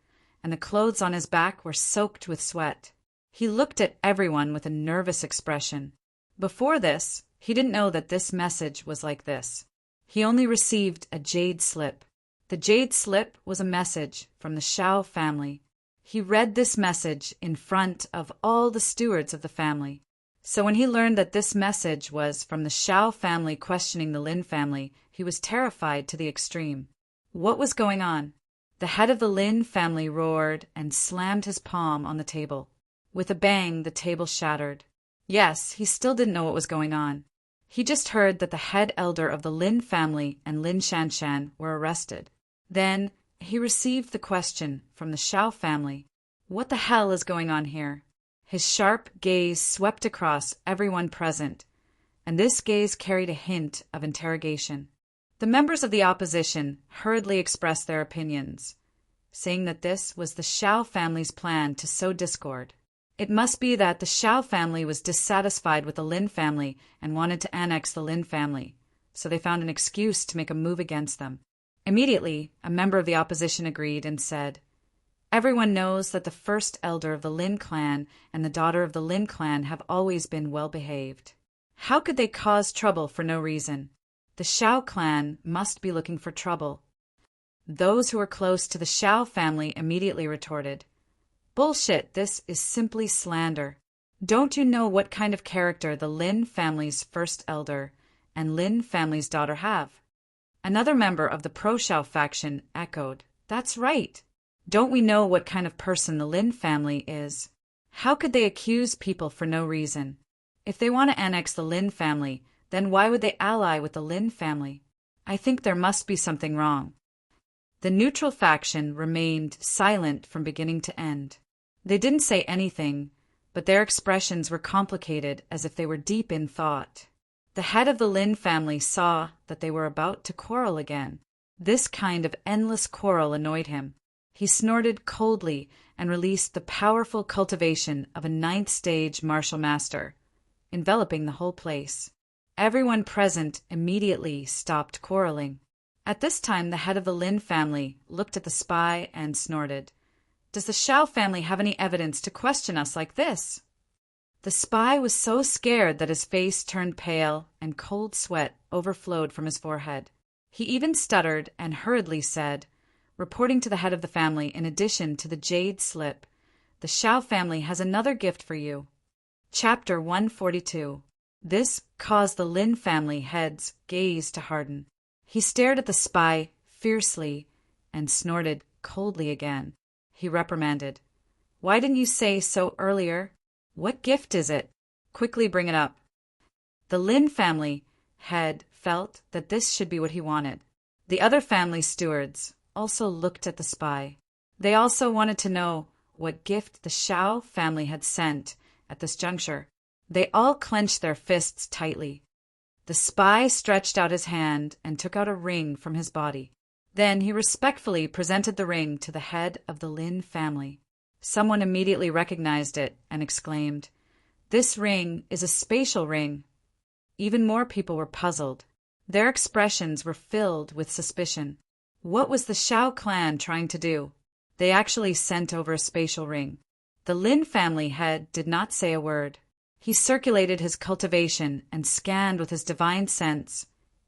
and the clothes on his back were soaked with sweat. He looked at everyone with a nervous expression. Before this, he didn't know that this message was like this. He only received a jade slip. The jade slip was a message from the Shao family. He read this message in front of all the stewards of the family. So when he learned that this message was from the Shao family questioning the Lin family, he was terrified to the extreme. What was going on? The head of the Lin family roared and slammed his palm on the table. With a bang, the table shattered. Yes, he still didn't know what was going on. He just heard that the head elder of the Lin family and Lin Shanshan were arrested. Then he received the question from the Shao family. What the hell is going on here? His sharp gaze swept across everyone present, and this gaze carried a hint of interrogation. The members of the opposition hurriedly expressed their opinions, saying that this was the Shao family's plan to sow discord. It must be that the Shao family was dissatisfied with the Lin family and wanted to annex the Lin family, so they found an excuse to make a move against them. Immediately, a member of the opposition agreed and said, "Everyone knows that the first elder of the Lin clan and the daughter of the Lin clan have always been well-behaved. How could they cause trouble for no reason? The Shao clan must be looking for trouble." Those who were close to the Shao family immediately retorted, "Bullshit, this is simply slander. Don't you know what kind of character the Lin family's first elder and Lin family's daughter have?" Another member of the pro-Shao faction echoed, "That's right. Don't we know what kind of person the Lin family is? How could they accuse people for no reason? If they want to annex the Lin family, then why would they ally with the Lin family? I think there must be something wrong." The neutral faction remained silent from beginning to end. They didn't say anything, but their expressions were complicated as if they were deep in thought. The head of the Lin family saw that they were about to quarrel again. This kind of endless quarrel annoyed him. He snorted coldly and released the powerful cultivation of a 9th stage martial master, enveloping the whole place. Everyone present immediately stopped quarreling. At this time, the head of the Lin family looked at the spy and snorted, "Does the Shao family have any evidence to question us like this?" The spy was so scared that his face turned pale and cold sweat overflowed from his forehead. He even stuttered and hurriedly said, reporting to the head of the family, in addition to the jade slip, "The Shao family has another gift for you." Chapter 142. This caused the Lin family head's gaze to harden. He stared at the spy fiercely and snorted coldly again. He reprimanded, "Why didn't you say so earlier? What gift is it? Quickly bring it up." The Lin family head felt that this should be what he wanted. The other family stewards also looked at the spy. They also wanted to know what gift the Shao family had sent at this juncture. They all clenched their fists tightly. The spy stretched out his hand and took out a ring from his body. Then he respectfully presented the ring to the head of the Lin family. Someone immediately recognized it and exclaimed, "This ring is a spatial ring." even more people were puzzled. Their expressions were filled with suspicion. What was the Shao clan trying to do? They actually sent over a spatial ring. The Lin family head did not say a word. He circulated his cultivation and scanned with his divine sense,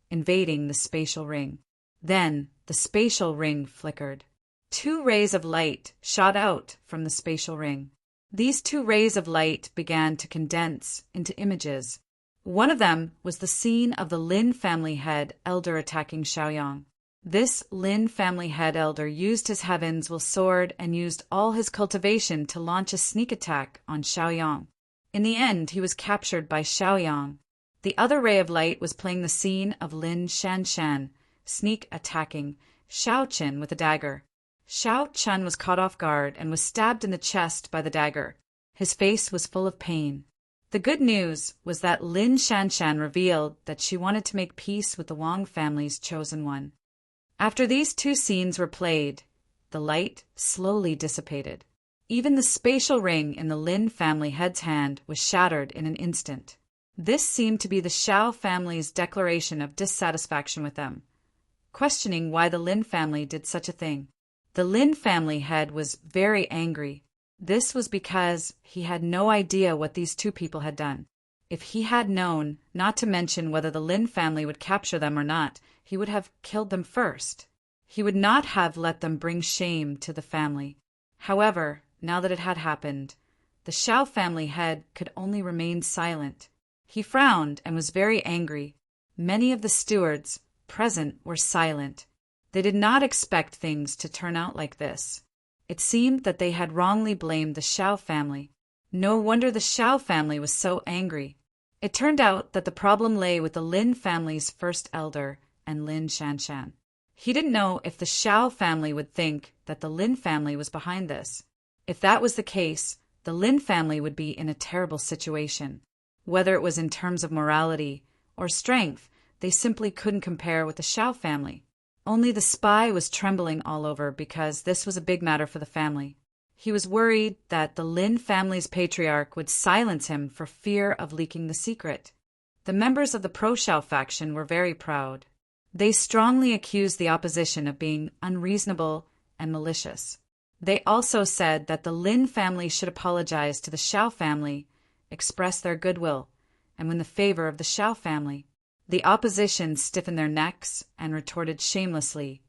invading the spatial ring. Then the spatial ring flickered. 2 rays of light shot out from the spatial ring. These 2 rays of light began to condense into images. One of them was the scene of the Lin family head elder attacking Xiaoyang. This Lin family head elder used his heavens will sword and used all his cultivation to launch a sneak attack on Xiaoyang. In the end, he was captured by Xiaoyang. The other ray of light was playing the scene of Lin Shanshan sneak attacking Xiao Qin with a dagger. Xiao Chun was caught off guard and was stabbed in the chest by the dagger. His face was full of pain. The good news was that Lin Shanshan revealed that she wanted to make peace with the Wang family's chosen one. After these 2 scenes were played, the light slowly dissipated. Even the spatial ring in the Lin family head's hand was shattered in an instant. This seemed to be the Shao family's declaration of dissatisfaction with them, questioning why the Lin family did such a thing. The Lin family head was very angry. This was because he had no idea what these 2 people had done. If he had known, not to mention whether the Lin family would capture them or not, he would have killed them first. He would not have let them bring shame to the family. However, now that it had happened, the Shao family head could only remain silent. He frowned and was very angry. Many of the stewards present were silent. They did not expect things to turn out like this. It seemed that they had wrongly blamed the Shao family. No wonder the Shao family was so angry. It turned out that the problem lay with the Lin family's first elder and Lin Shanshan. He didn't know if the Shao family would think that the Lin family was behind this. If that was the case, the Lin family would be in a terrible situation. Whether it was in terms of morality or strength, they simply couldn't compare with the Shao family. Only the spy was trembling all over because this was a big matter for the family. He was worried that the Lin family's patriarch would silence him for fear of leaking the secret. The members of the pro-Shao faction were very proud. They strongly accused the opposition of being unreasonable and malicious. They also said that the Lin family should apologize to the Shao family, express their goodwill, and win the favor of the Shao family. The opposition stiffened their necks and retorted shamelessly,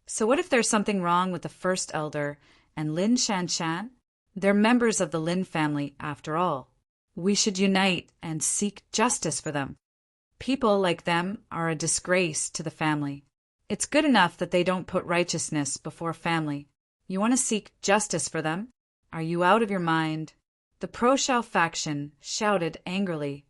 "So what if there's something wrong with the first elder and Lin Shanshan? They're members of the Lin family after all. We should unite and seek justice for them. People like them are a disgrace to the family. It's good enough that they don't put righteousness before family. You want to seek justice for them? Are you out of your mind?" The pro-Shao faction shouted angrily,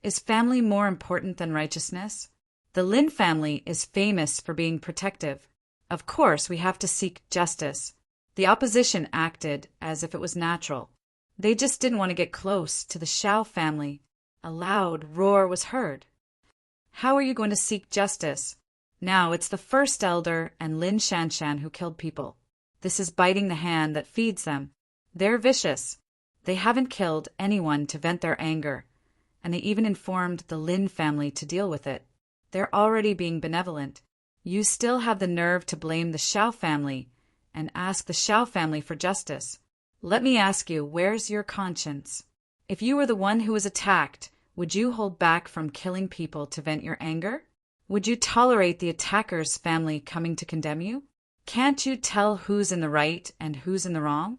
"Is family more important than righteousness? The Lin family is famous for being protective. Of course we have to seek justice." The opposition acted as if it was natural. They just didn't want to get close to the Shao family. A loud roar was heard. "How are you going to seek justice? Now it's the first elder and Lin Shanshan who killed people. This is biting the hand that feeds them. They're vicious. They haven't killed anyone to vent their anger, and they even informed the Lin family to deal with it. They're already being benevolent. You still have the nerve to blame the Shao family and ask the Shao family for justice. Let me ask you, where's your conscience? If you were the one who was attacked, would you hold back from killing people to vent your anger? Would you tolerate the attacker's family coming to condemn you? Can't you tell who's in the right and who's in the wrong?"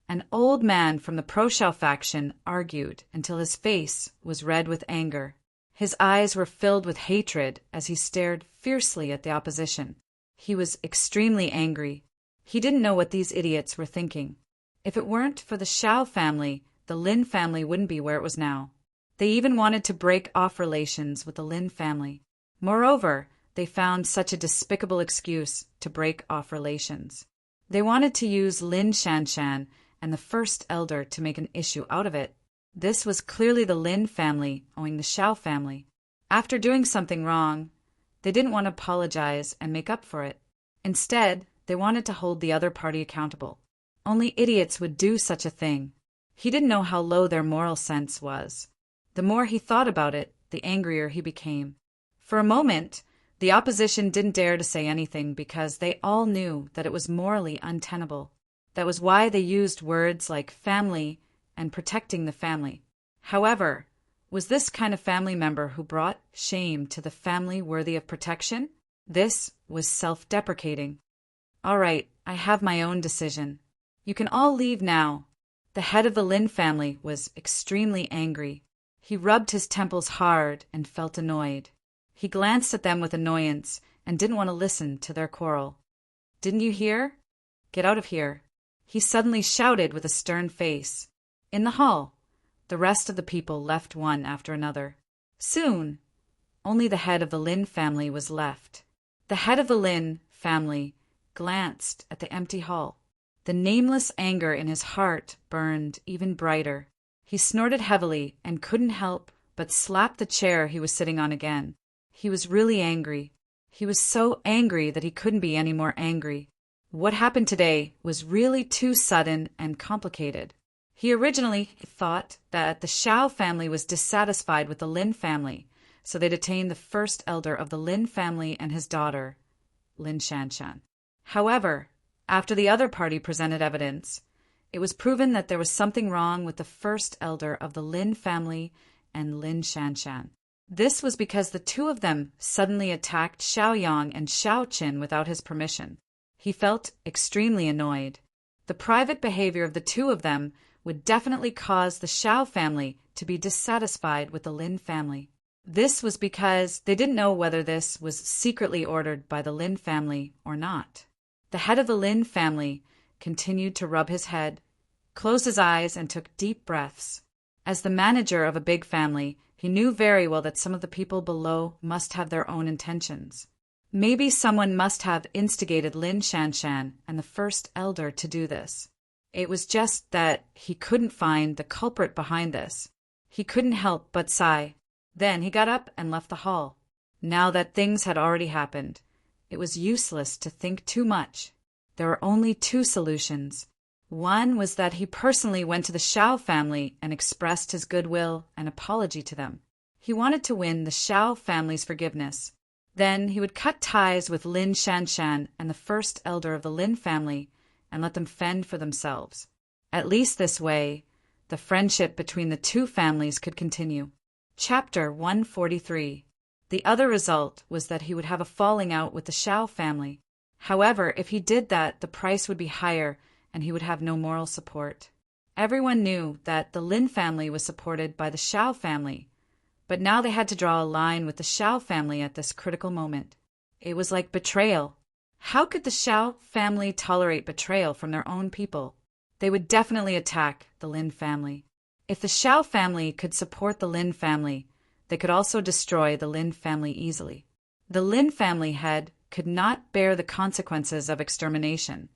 An old man from the pro-Shao faction argued until his face was red with anger. His eyes were filled with hatred as he stared fiercely at the opposition. He was extremely angry. He didn't know what these idiots were thinking. If it weren't for the Shao family, the Lin family wouldn't be where it was now. They even wanted to break off relations with the Lin family. Moreover, they found such a despicable excuse to break off relations. They wanted to use Lin Shanshan and the first elder to make an issue out of it. This was clearly the Lin family owing the Shao family. After doing something wrong, they didn't want to apologize and make up for it. Instead, they wanted to hold the other party accountable. Only idiots would do such a thing. He didn't know how low their moral sense was. The more he thought about it, the angrier he became. For a moment, the opposition didn't dare to say anything because they all knew that it was morally untenable. That was why they used words like family and protecting the family. However, was this kind of family member who brought shame to the family worthy of protection? This was self-deprecating. All right, I have my own decision. You can all leave now. The head of the Lin family was extremely angry. He rubbed his temples hard and felt annoyed. He glanced at them with annoyance and didn't want to listen to their quarrel. Didn't you hear? Get out of here. He suddenly shouted with a stern face. In the hall, the rest of the people left one after another. Soon, only the head of the Lin family was left. The head of the Lin family glanced at the empty hall. The nameless anger in his heart burned even brighter. He snorted heavily and couldn't help but slap the chair he was sitting on again. He was really angry. He was so angry that he couldn't be any more angry. What happened today was really too sudden and complicated. He originally thought that the Xiao family was dissatisfied with the Lin family, so they detained the first elder of the Lin family and his daughter, Lin Shanshan. However, after the other party presented evidence, it was proven that there was something wrong with the first elder of the Lin family and Lin Shanshan. This was because the two of them suddenly attacked Xiaoyang and Xiaoqin without his permission. He felt extremely annoyed. The private behavior of the two of them would definitely cause the Xiao family to be dissatisfied with the Lin family. This was because they didn't know whether this was secretly ordered by the Lin family or not. The head of the Lin family continued to rub his head, closed his eyes, and took deep breaths. As the manager of a big family, he knew very well that some of the people below must have their own intentions. Maybe someone must have instigated Lin Shanshan and the first elder to do this. It was just that he couldn't find the culprit behind this. He couldn't help but sigh. Then he got up and left the hall. Now that things had already happened, it was useless to think too much. There were only two solutions. One was that he personally went to the Xiao family and expressed his goodwill and apology to them. He wanted to win the Xiao family's forgiveness. Then he would cut ties with Lin Shanshan and the first elder of the Lin family and let them fend for themselves. At least this way, the friendship between the two families could continue. Chapter 143. The other result was that he would have a falling out with the Xiao family. However, if he did that, the price would be higher and he would have no moral support. Everyone knew that the Lin family was supported by the Xiao family, but now they had to draw a line with the Xiao family at this critical moment. It was like betrayal. How could the Xiao family tolerate betrayal from their own people? They would definitely attack the Lin family. If the Xiao family could support the Lin family, they could also destroy the Lin family easily. The Lin family head could not bear the consequences of extermination,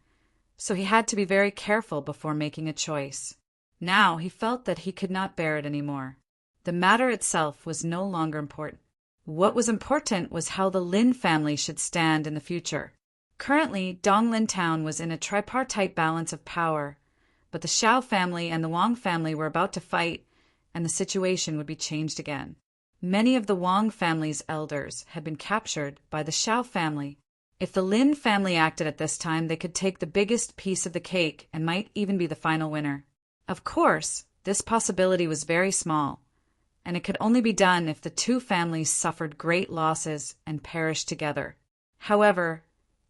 so he had to be very careful before making a choice. Now he felt that he could not bear it anymore. The matter itself was no longer important. What was important was how the Lin family should stand in the future. Currently, Donglin town was in a tripartite balance of power, but the Xiao family and the Wang family were about to fight, and the situation would be changed again. Many of the Wang family's elders had been captured by the Xiao family. If the Lin family acted at this time, they could take the biggest piece of the cake and might even be the final winner. Of course, this possibility was very small, and it could only be done if the two families suffered great losses and perished together. However,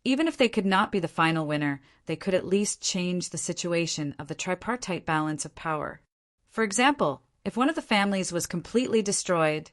even if they could not be the final winner, they could at least change the situation of the tripartite balance of power. For example, if one of the families was completely destroyed,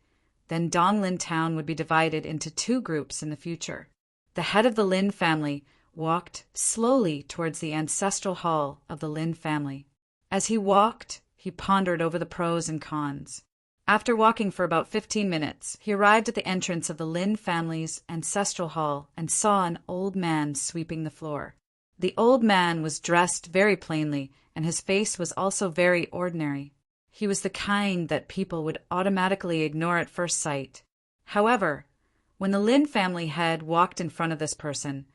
then Donglin town would be divided into two groups in the future. The head of the Lin family walked slowly towards the ancestral hall of the Lin family. As he walked, he pondered over the pros and cons. After walking for about 15 minutes, he arrived at the entrance of the Lin family's ancestral hall and saw an old man sweeping the floor. The old man was dressed very plainly, and his face was also very ordinary. He was the kind that people would automatically ignore at first sight. However, when the Lin family head walked in front of this person,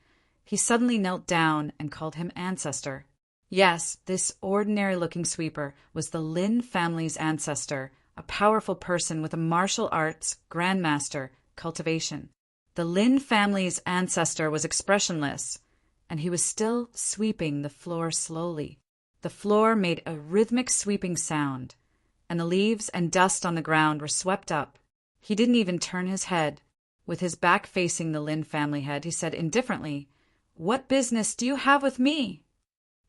he suddenly knelt down and called him ancestor. Yes, this ordinary-looking sweeper was the Lin family's ancestor, a powerful person with a martial arts grandmaster cultivation. The Lin family's ancestor was expressionless, and he was still sweeping the floor slowly. The floor made a rhythmic sweeping sound, and the leaves and dust on the ground were swept up. He didn't even turn his head. With his back facing the Lin family head, he said indifferently, "What business do you have with me?"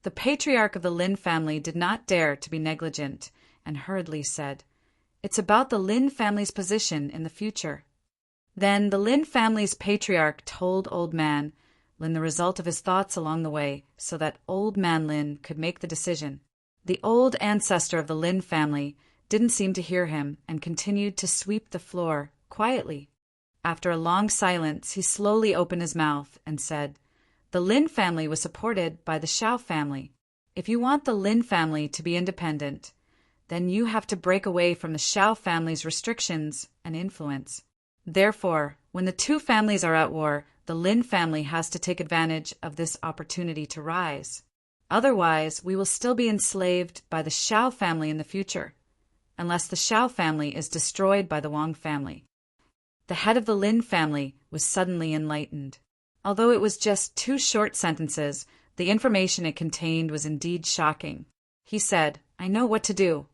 The patriarch of the Lin family did not dare to be negligent, and hurriedly said, "It's about the Lin family's position in the future." Then the Lin family's patriarch told Old Man Lin the result of his thoughts along the way, so that Old Man Lin could make the decision. The old ancestor of the Lin family didn't seem to hear him and continued to sweep the floor quietly. After a long silence, he slowly opened his mouth and said, "The Lin family was supported by the Shao family. If you want the Lin family to be independent, then you have to break away from the Shao family's restrictions and influence. Therefore, when the two families are at war, the Lin family has to take advantage of this opportunity to rise. Otherwise, we will still be enslaved by the Shao family in the future, unless the Shao family is destroyed by the Wang family." The head of the Lin family was suddenly enlightened. Although it was just 2 short sentences, the information it contained was indeed shocking. He said, "I know what to do."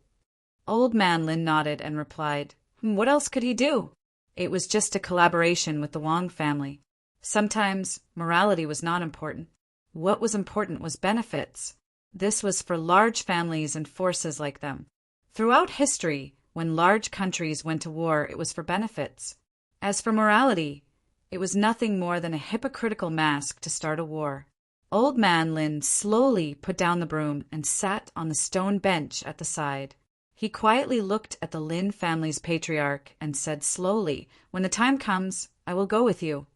Old Man Lin nodded and replied, "What else could he do?" It was just a collaboration with the Wang family. Sometimes morality was not important. What was important was benefits. This was for large families and forces like them. Throughout history, when large countries went to war, it was for benefits. As for morality, it was nothing more than a hypocritical mask to start a war. Old Man Lin slowly put down the broom and sat on the stone bench at the side. He quietly looked at the Lin family's patriarch and said slowly, "When the time comes, I will go with you."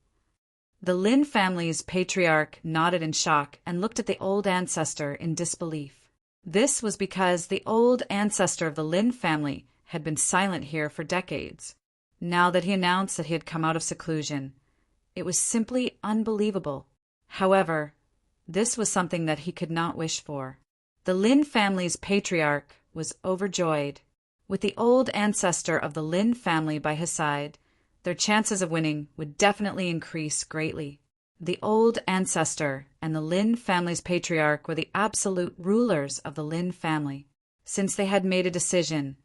The Lin family's patriarch nodded in shock and looked at the old ancestor in disbelief. This was because the old ancestor of the Lin family had been silent here for decades. Now that he announced that he had come out of seclusion, it was simply unbelievable. However, this was something that he could not wish for. The Lin family's patriarch was overjoyed. With the old ancestor of the Lin family by his side, their chances of winning would definitely increase greatly. The old ancestor and the Lin family's patriarch were the absolute rulers of the Lin family. Since they had made a decision,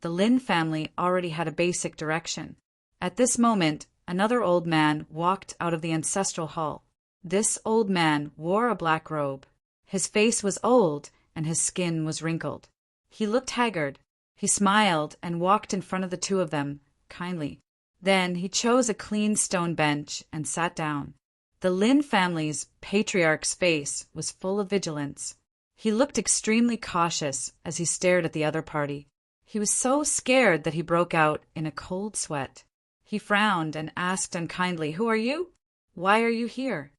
the Lin family already had a basic direction. At this moment, another old man walked out of the ancestral hall. This old man wore a black robe. His face was old and his skin was wrinkled. He looked haggard. He smiled and walked in front of the two of them, kindly. Then he chose a clean stone bench and sat down. The Lin family's patriarch's face was full of vigilance. He looked extremely cautious as he stared at the other party. He was so scared that he broke out in a cold sweat. He frowned and asked unkindly, "Who are you? Why are you here?"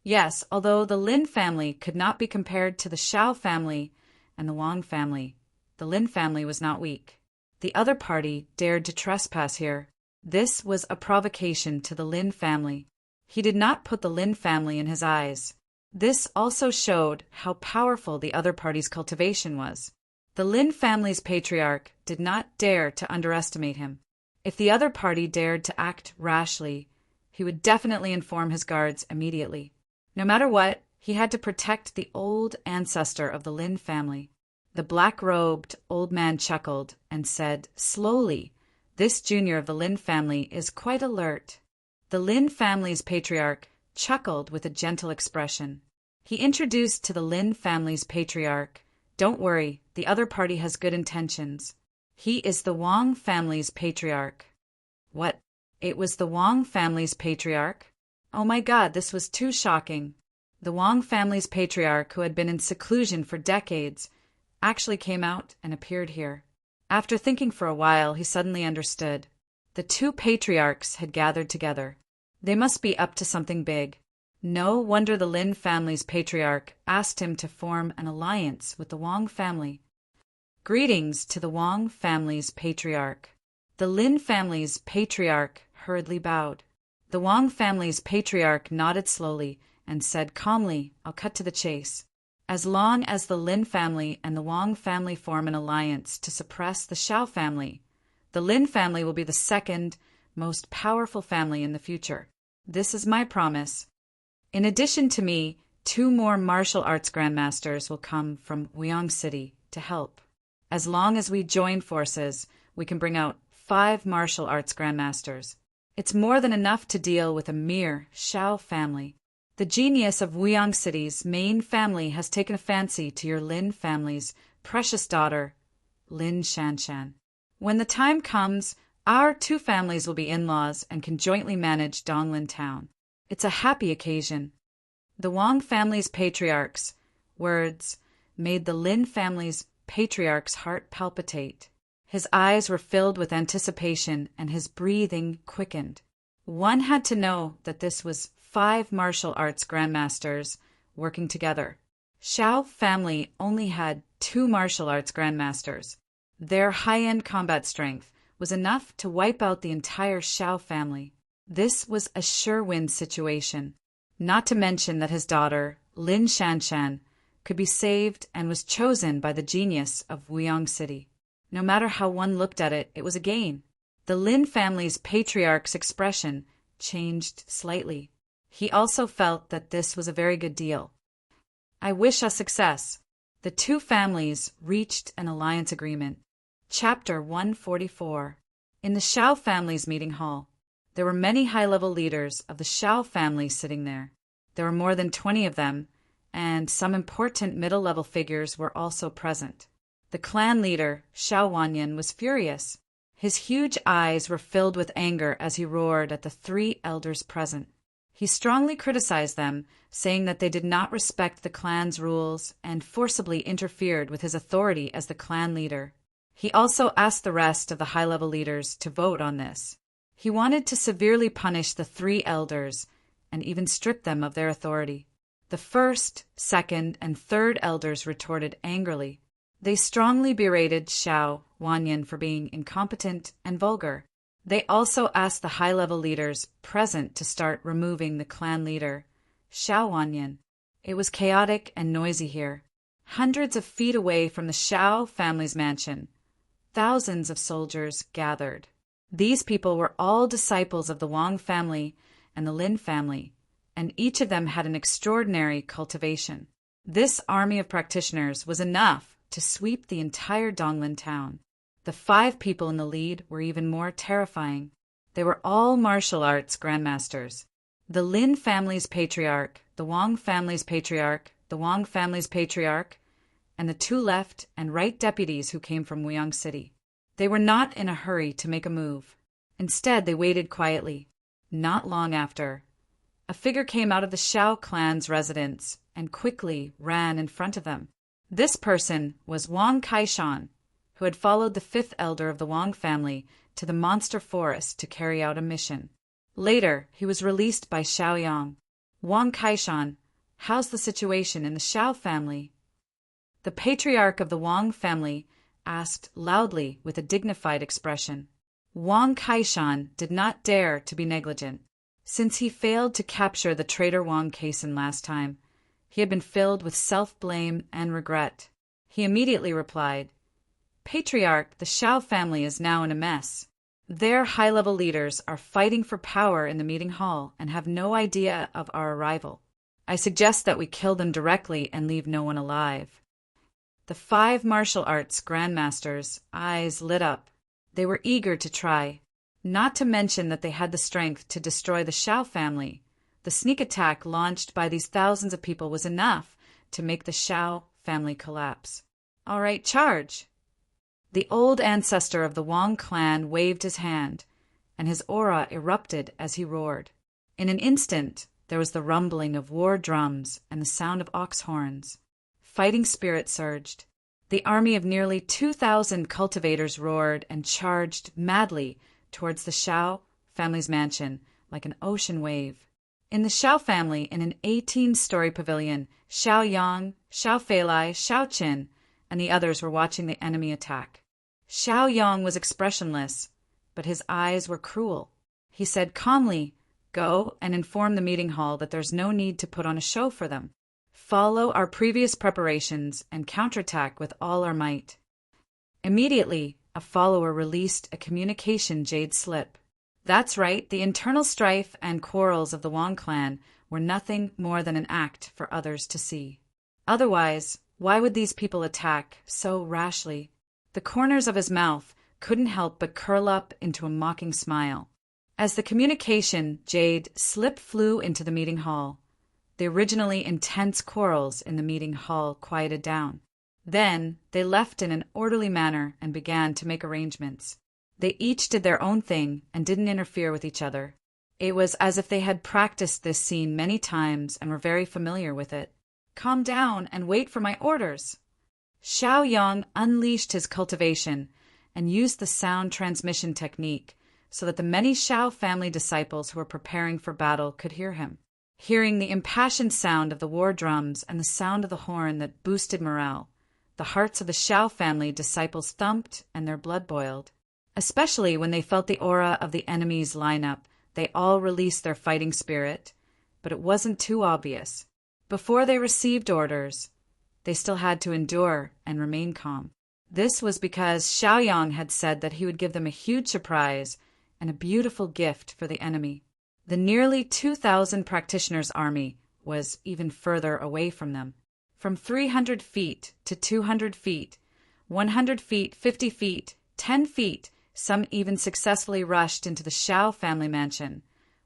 Yes, although the Lin family could not be compared to the Shao family and the Wang family, the Lin family was not weak. The other party dared to trespass here. This was a provocation to the Lin family. He did not put the Lin family in his eyes. This also showed how powerful the other party's cultivation was. The Lin family's patriarch did not dare to underestimate him. If the other party dared to act rashly, he would definitely inform his guards immediately. No matter what, he had to protect the old ancestor of the Lin family. The black-robed old man chuckled and said slowly, "This junior of the Lin family is quite alert." The Lin family's patriarch chuckled with a gentle expression. He introduced to the Lin family's patriarch, "Don't worry, the other party has good intentions. He is the Wang family's patriarch." What? It was the Wang family's patriarch? Oh my God, this was too shocking. The Wang family's patriarch, who had been in seclusion for decades, actually came out and appeared here. After thinking for a while, he suddenly understood. The two patriarchs had gathered together. They must be up to something big. No wonder the Lin family's patriarch asked him to form an alliance with the Wang family. Greetings to the Wang family's patriarch. The Lin family's patriarch hurriedly bowed. The Wang family's patriarch nodded slowly and said calmly, "I'll cut to the chase." As long as the Lin family and the Wang family form an alliance to suppress the Shao family, the Lin family will be the second most powerful family in the future. This is my promise. In addition to me, 2 more martial arts grandmasters will come from Wyong City to help. As long as we join forces, we can bring out 5 martial arts grandmasters. It's more than enough to deal with a mere Shao family. The genius of Wyong City's main family has taken a fancy to your Lin family's precious daughter, Lin Shanshan. When the time comes, our 2 families will be in-laws and can jointly manage Donglin Town. It's a happy occasion. The Wang family's patriarch's words made the Lin family's patriarch's heart palpitate. His eyes were filled with anticipation and his breathing quickened. One had to know that this was 5 martial arts grandmasters working together. Shao family only had 2 martial arts grandmasters. Their high-end combat strength was enough to wipe out the entire Shao family. This was a sure-win situation, not to mention that his daughter, Lin Shanshan, could be saved and was chosen by the genius of Wyong City. No matter how one looked at it, it was a gain. The Lin family's patriarch's expression changed slightly. He also felt that this was a very good deal. I wish us success. The 2 families reached an alliance agreement. Chapter 144. In the Shao family's meeting hall, there were many high-level leaders of the Shao family sitting there. There were more than 20 of them, and some important middle-level figures were also present. The clan leader, Shao Wanyan, was furious. His huge eyes were filled with anger as he roared at the 3 elders present. He strongly criticized them, saying that they did not respect the clan's rules and forcibly interfered with his authority as the clan leader. He also asked the rest of the high-level leaders to vote on this. He wanted to severely punish the 3 elders and even strip them of their authority. The first, second, and third elders retorted angrily. They strongly berated Shao Wanyan for being incompetent and vulgar. They also asked the high-level leaders present to start removing the clan leader, Shao Wanyan. It was chaotic and noisy here. Hundreds of feet away from the Shao family's mansion, thousands of soldiers gathered. These people were all disciples of the Wang family and the Lin family, and each of them had an extraordinary cultivation. This army of practitioners was enough to sweep the entire Donglin town. The 5 people in the lead were even more terrifying. They were all martial arts grandmasters. The Lin family's patriarch, the Wang family's patriarch, the Wang family's patriarch, and the 2 left and right deputies who came from Wyong City. They were not in a hurry to make a move. Instead, they waited quietly. Not long after, a figure came out of the Shao clan's residence and quickly ran in front of them. This person was Wang Kaishan, who had followed the 5th elder of the Wang family to the monster forest to carry out a mission. Later, he was released by Shao Yang. Wang Kaishan, how's the situation in the Shao family? The patriarch of the Wang family asked loudly with a dignified expression. Wang Kaishan did not dare to be negligent. Since he failed to capture the traitor Wang Kaisan last time, he had been filled with self-blame and regret. He immediately replied, Patriarch, the Shao family is now in a mess. Their high-level leaders are fighting for power in the meeting hall and have no idea of our arrival. I suggest that we kill them directly and leave no one alive. The 5 martial arts grandmasters' eyes lit up. They were eager to try, not to mention that they had the strength to destroy the Shao family. The sneak attack launched by these thousands of people was enough to make the Shao family collapse. All right, charge! The old ancestor of the Wang clan waved his hand, and his aura erupted as he roared. In an instant, there was the rumbling of war drums and the sound of ox horns. Fighting spirit surged. The army of nearly 2,000 cultivators roared and charged madly towards the Shao family's mansion like an ocean wave. In the Shao family, in an 18-story pavilion, Shao Yang, Shao Feilai, Shao Qin, and the others were watching the enemy attack. Shao Yang was expressionless, but his eyes were cruel. He said calmly, Go and inform the meeting hall that there's no need to put on a show for them. follow our previous preparations and counterattack with all our might." Immediately, a follower released a communication jade slip. That's right, the internal strife and quarrels of the Wang clan were nothing more than an act for others to see. Otherwise, why would these people attack so rashly? The corners of his mouth couldn't help but curl up into a mocking smile. As the communication jade slip flew into the meeting hall, the originally intense quarrels in the meeting hall quieted down. Then they left in an orderly manner and began to make arrangements. They each did their own thing and didn't interfere with each other. It was as if they had practiced this scene many times and were very familiar with it. "Calm down and wait for my orders." Xiaoyang unleashed his cultivation and used the sound transmission technique so that the many Xiao family disciples who were preparing for battle could hear him. Hearing the impassioned sound of the war drums and the sound of the horn that boosted morale, the hearts of the Xiao family disciples thumped and their blood boiled. Especially when they felt the aura of the enemies line up, they all released their fighting spirit, but it wasn't too obvious. Before they received orders, they still had to endure and remain calm. This was because Xiaoyang had said that he would give them a huge surprise and a beautiful gift for the enemy. The nearly 2,000 practitioners' army was even further away from them. From 300 feet to 200 feet, 100 feet, 50 feet, 10 feet, some even successfully rushed into the Xiao family mansion,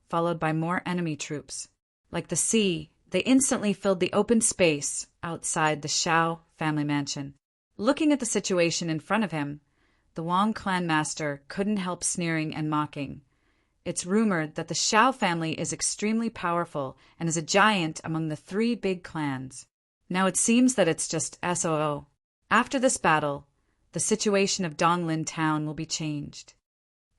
followed by more enemy troops. Like the sea, they instantly filled the open space outside the Xiao family mansion. Looking at the situation in front of him, the Wang clan master couldn't help sneering and mocking. It's rumored that the Xiao family is extremely powerful and is a giant among the 3 big clans. Now it seems that it's just SOO. After this battle, the situation of Donglin town will be changed.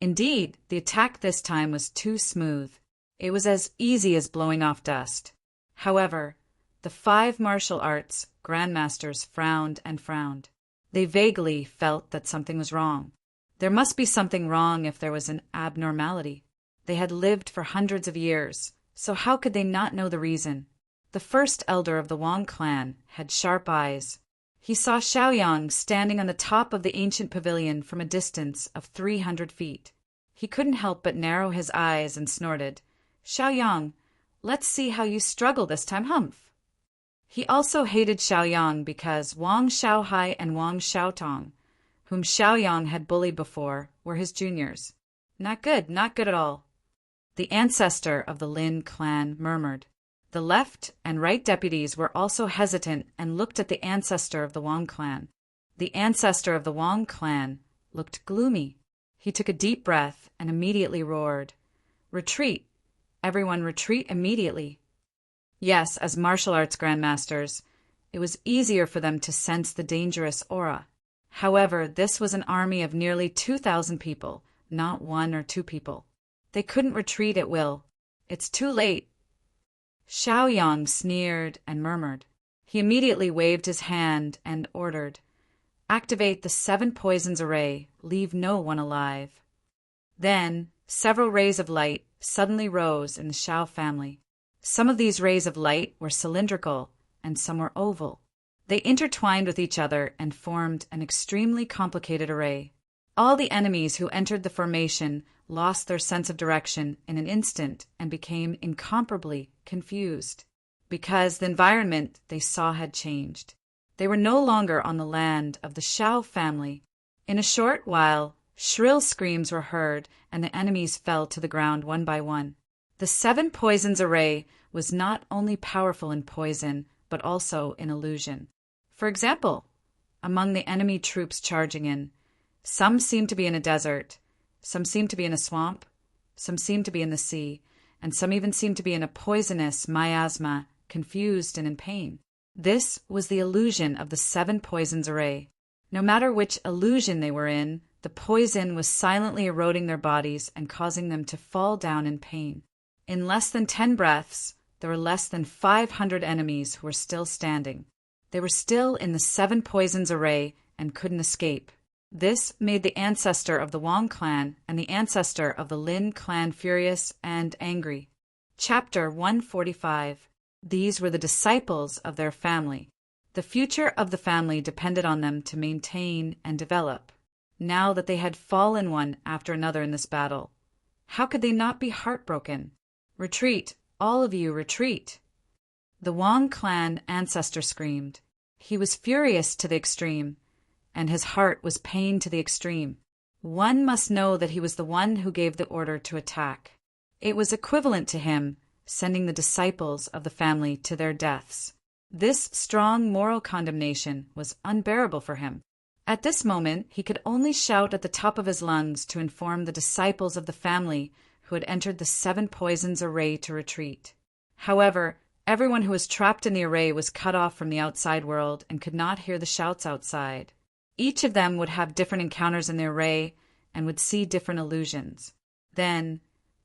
Indeed, the attack this time was too smooth. It was as easy as blowing off dust. However, the 5 martial arts grandmasters frowned and frowned. They vaguely felt that something was wrong. There must be something wrong if there was an abnormality. They had lived for hundreds of years, so how could they not know the reason? The first elder of the Wang clan had sharp eyes. He saw Xiaoyang standing on the top of the ancient pavilion from a distance of 300 feet. He couldn't help but narrow his eyes and snorted, "Xiaoyang, let's see how you struggle this time, humph." He also hated Xiaoyang because Wang Xiaohai and Wang Xiaotong, whom Xiaoyang had bullied before, were his juniors. Not good at all. The ancestor of the Lin clan murmured. The left and right deputies were also hesitant and looked at the ancestor of the Wang clan. The ancestor of the Wang clan looked gloomy. He took a deep breath and immediately roared, "Retreat! Everyone retreat immediately!" Yes, as martial arts grandmasters, it was easier for them to sense the dangerous aura. However, this was an army of nearly 2,000 people, not 1 or 2 people. They couldn't retreat at will. It's too late. Xiaoyang sneered and murmured. He immediately waved his hand and ordered, "Activate the 7 poisons array, leave no one alive." Then, several rays of light suddenly rose in the Xiao family. Some of these rays of light were cylindrical and some were oval. They intertwined with each other and formed an extremely complicated array. All the enemies who entered the formation lost their sense of direction in an instant and became incomparably confused, because the environment they saw had changed. They were no longer on the land of the Xiao family. In a short while, shrill screams were heard and the enemies fell to the ground one by one. The 7 poisons array was not only powerful in poison, but also in illusion. For example, among the enemy troops charging in, some seemed to be in a desert, some seemed to be in a swamp, some seemed to be in the sea, and some even seemed to be in a poisonous miasma, confused and in pain. This was the illusion of the 7 poisons array. No matter which illusion they were in, the poison was silently eroding their bodies and causing them to fall down in pain. In less than 10 breaths, there were less than 500 enemies who were still standing. They were still in the 7 poisons array and couldn't escape. This made the ancestor of the Wang clan and the ancestor of the Lin clan furious and angry. Chapter 145. These were the disciples of their family. The future of the family depended on them to maintain and develop. Now that they had fallen one after another in this battle, how could they not be heartbroken? Retreat, all of you, retreat! The Wang clan ancestor screamed. He was furious to the extreme, and his heart was pained to the extreme. One must know that he was the one who gave the order to attack. It was equivalent to him sending the disciples of the family to their deaths. This strong moral condemnation was unbearable for him. At this moment, he could only shout at the top of his lungs to inform the disciples of the family who had entered the 7 poisons array to retreat. However, everyone who was trapped in the array was cut off from the outside world and could not hear the shouts outside. Each of them would have different encounters in the array and would see different illusions. Then,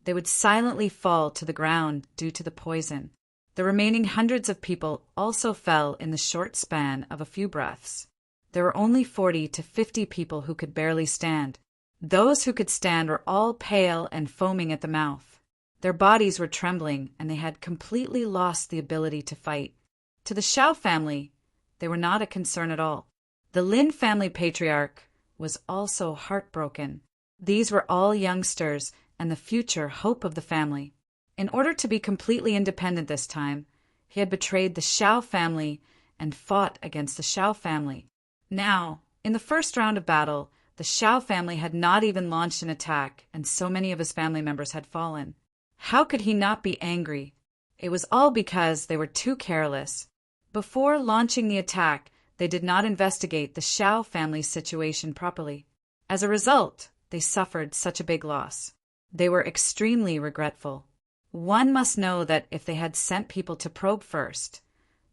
they would silently fall to the ground due to the poison. The remaining hundreds of people also fell in the short span of a few breaths. There were only 40 to 50 people who could barely stand. Those who could stand were all pale and foaming at the mouth. Their bodies were trembling, and they had completely lost the ability to fight. To the Shao family, they were not a concern at all. The Lin family patriarch was also heartbroken. These were all youngsters and the future hope of the family. In order to be completely independent this time, he had betrayed the Shao family and fought against the Shao family. Now, in the first round of battle, the Shao family had not even launched an attack, and so many of his family members had fallen. How could he not be angry? It was all because they were too careless. Before launching the attack, they did not investigate the Shao family's situation properly. As a result, they suffered such a big loss. They were extremely regretful. One must know that if they had sent people to probe first,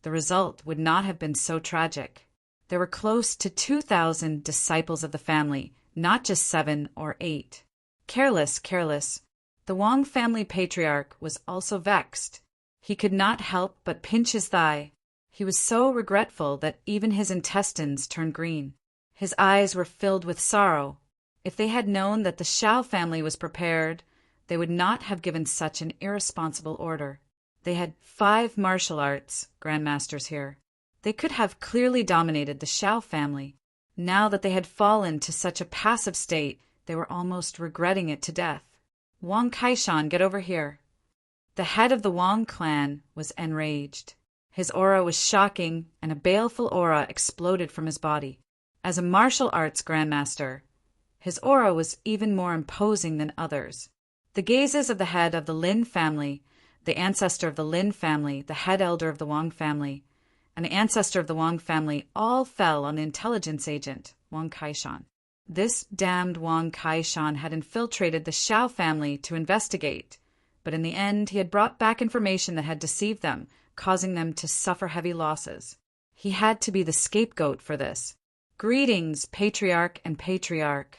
the result would not have been so tragic. There were close to 2,000 disciples of the family, not just 7 or 8. Careless. The Wang family patriarch was also vexed. He could not help but pinch his thigh. He was so regretful that even his intestines turned green. His eyes were filled with sorrow. If they had known that the Shao family was prepared, they would not have given such an irresponsible order. They had 5 martial arts grandmasters here. They could have clearly dominated the Shao family. Now that they had fallen to such a passive state, they were almost regretting it to death. Wang Kaishan, get over here. The head of the Wang clan was enraged. His aura was shocking, and a baleful aura exploded from his body. As a martial arts grandmaster, his aura was even more imposing than others. The gazes of the head of the Lin family, the ancestor of the Lin family, the head elder of the Wang family, and the ancestor of the Wang family all fell on the intelligence agent, Wang Kaishan. This damned Wang Kaishan had infiltrated the Shao family to investigate, but in the end he had brought back information that had deceived them, causing them to suffer heavy losses. He had to be the scapegoat for this. Greetings, patriarch and patriarch.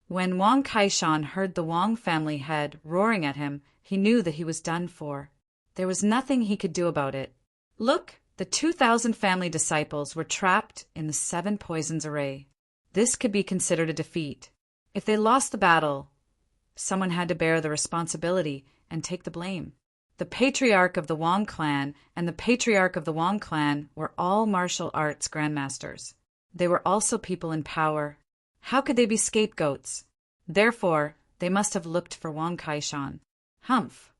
When Wang Kaishan heard the Wang family head roaring at him, he knew that he was done for. There was nothing he could do about it. Look, the 2,000 family disciples were trapped in the 7 poisons array. This could be considered a defeat. If they lost the battle, someone had to bear the responsibility and take the blame. The patriarch of the Wang clan and the patriarch of the Wang clan were all martial arts grandmasters. They were also people in power. How could they be scapegoats? Therefore, they must have looked for Wang Kaishan. Humph!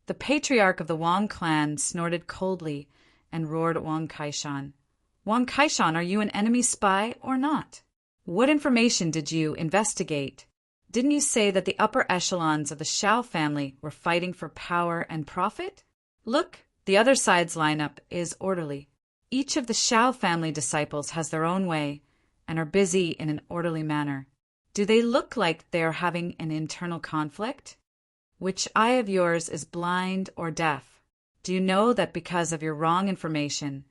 The patriarch of the Wang clan snorted coldly and roared at Wang Kaishan. Wang Kaishan, are you an enemy spy or not? What information did you investigate? Didn't you say that the upper echelons of the Shao family were fighting for power and profit? Look, the other side's lineup is orderly. Each of the Shao family disciples has their own way and are busy in an orderly manner. Do they look like they are having an internal conflict? Which eye of yours is blind or deaf? Do you know that because of your wrong information,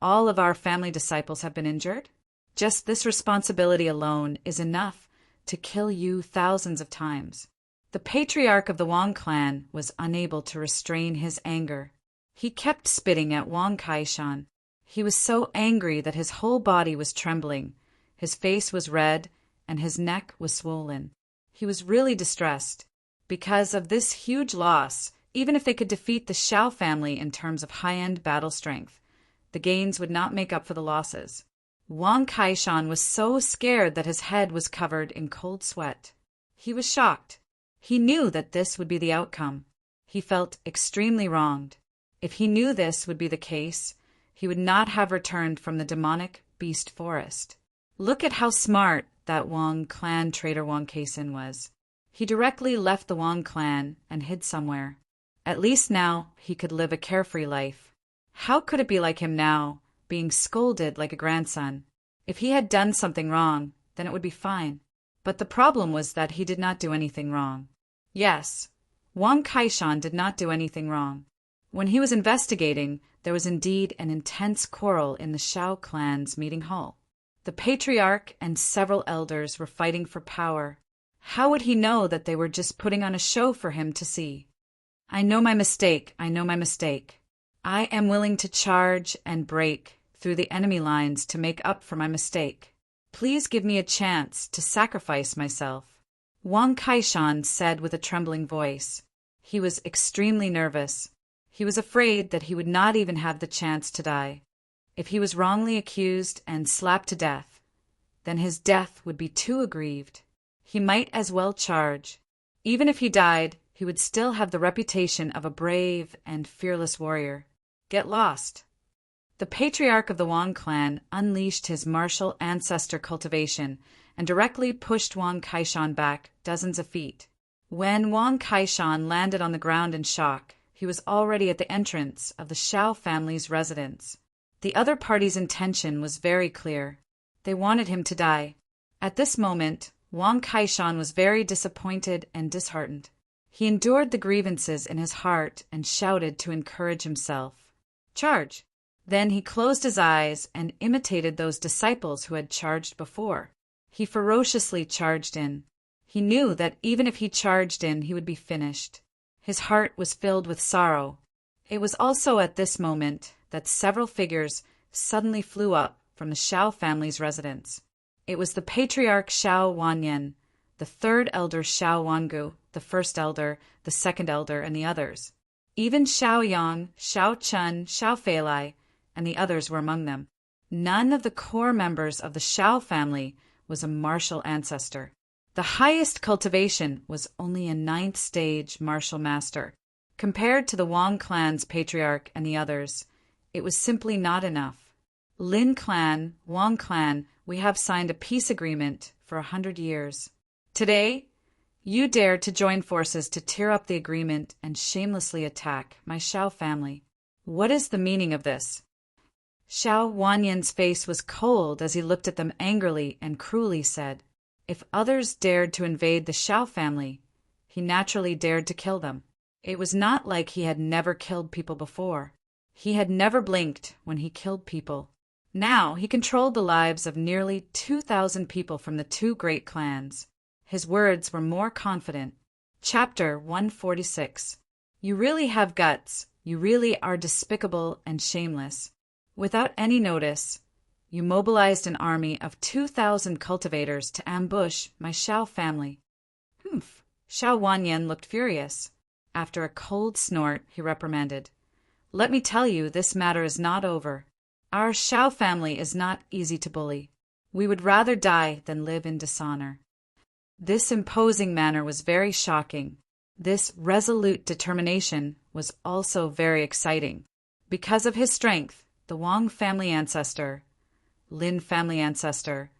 all of our family disciples have been injured? Just this responsibility alone is enough to kill you thousands of times. The patriarch of the Wang clan was unable to restrain his anger. He kept spitting at Wang Kaishan. He was so angry that his whole body was trembling, his face was red, and his neck was swollen. He was really distressed. Because of this huge loss, Even if they could defeat the Shao family in terms of high-end battle strength, the gains would not make up for the losses. Wang Kaishan was so scared that his head was covered in cold sweat. He was shocked. He knew that this would be the outcome. He felt extremely wronged. If he knew this would be the case, he would not have returned from the demonic beast forest. Look at how smart that Wang clan traitor Wang Kaisan was. He directly left the Wang clan and hid somewhere. At least now he could live a carefree life. How could it be like him now, being scolded like a grandson? If he had done something wrong, then it would be fine. But the problem was that he did not do anything wrong. Yes, Wang Kaishan did not do anything wrong. When he was investigating, there was indeed an intense quarrel in the Shao clan's meeting hall. The patriarch and several elders were fighting for power. How would he know that they were just putting on a show for him to see? I know my mistake. I know my mistake. I am willing to charge and break through the enemy lines to make up for my mistake. Please give me a chance to sacrifice myself. Wang Kaishan said with a trembling voice. He was extremely nervous. He was afraid that he would not even have the chance to die. If he was wrongly accused and slapped to death, then his death would be too aggrieved. He might as well charge. Even if he died, he would still have the reputation of a brave and fearless warrior. Get lost. The patriarch of the Wang clan unleashed his martial ancestor cultivation and directly pushed Wang Kaishan back dozens of feet. When Wang Kaishan landed on the ground in shock, he was already at the entrance of the Shao family's residence. The other party's intention was very clear. They wanted him to die. At this moment, Wang Kaishan was very disappointed and disheartened. He endured the grievances in his heart and shouted to encourage himself. Charge! Then he closed his eyes and imitated those disciples who had charged before. He ferociously charged in. He knew that even if he charged in, he would be finished. His heart was filled with sorrow. It was also at this moment that several figures suddenly flew up from the Shao family's residence. It was the patriarch Shao Wanyan, the third elder Shao Wangu, the first elder, the second elder, and the others. Even Shao Yang, Shao Chun, Shao Feilai, and the others were among them. None of the core members of the Shao family was a martial ancestor. The highest cultivation was only a 9th stage martial master. Compared to the Wang clan's patriarch and the others, it was simply not enough. Lin clan, Wang clan, we have signed a peace agreement for 100 years. Today, you dare to join forces to tear up the agreement and shamelessly attack my Shao family. What is the meaning of this? Shao Wanyan's face was cold as he looked at them angrily and cruelly said, if others dared to invade the Shao family, he naturally dared to kill them. It was not like he had never killed people before. He had never blinked when he killed people. Now he controlled the lives of nearly 2,000 people from the 2 great clans. His words were more confident. Chapter 146. You really have guts. You really are despicable and shameless. Without any notice, you mobilized an army of 2,000 cultivators to ambush my Shao family. Humph. Shao Wanyan looked furious. After a cold snort, he reprimanded. Let me tell you, this matter is not over. Our Shao family is not easy to bully. We would rather die than live in dishonor. This imposing manner was very shocking. This resolute determination was also very exciting. Because of his strength, the Wang family ancestor, Lin family ancestor,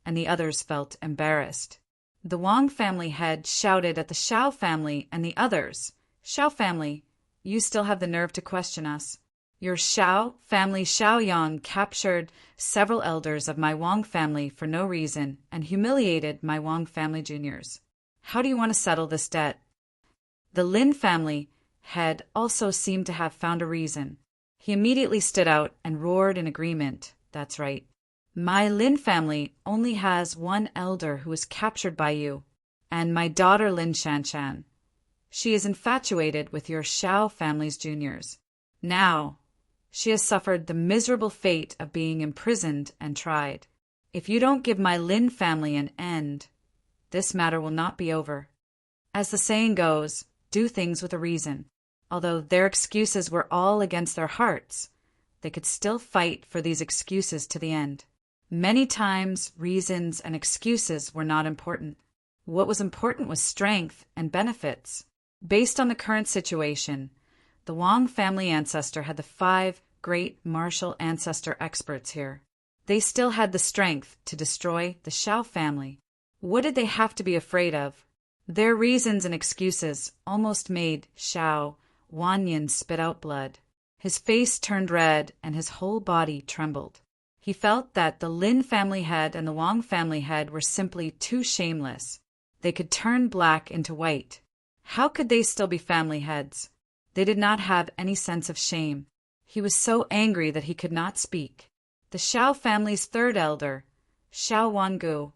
and the others felt embarrassed. The Wang family head shouted at the Shao family and the others, Shao family, you still have the nerve to question us. Your Shao family Shao Yang captured several elders of my Wang family for no reason and humiliated my Wang family juniors. How do you want to settle this debt? The Lin family head also seemed to have found a reason. He immediately stood out and roared in agreement. That's right. My Lin family only has one elder who was captured by you, and my daughter Lin Shanshan. She is infatuated with your Shao family's juniors. Now, she has suffered the miserable fate of being imprisoned and tried. If you don't give my Lin family an end, this matter will not be over. As the saying goes, do things with a reason. Although their excuses were all against their hearts, they could still fight for these excuses to the end. Many times, reasons and excuses were not important. What was important was strength and benefits. Based on the current situation, the Wang family ancestor had the 5 great martial ancestor experts here. They still had the strength to destroy the Shao family. What did they have to be afraid of? Their reasons and excuses almost made Shao Wanyan spit out blood. His face turned red and his whole body trembled. He felt that the Lin family head and the Wang family head were simply too shameless. They could turn black into white. How could they still be family heads? They did not have any sense of shame. He was so angry that he could not speak. The Shao family's 3rd elder, Shao Wangu,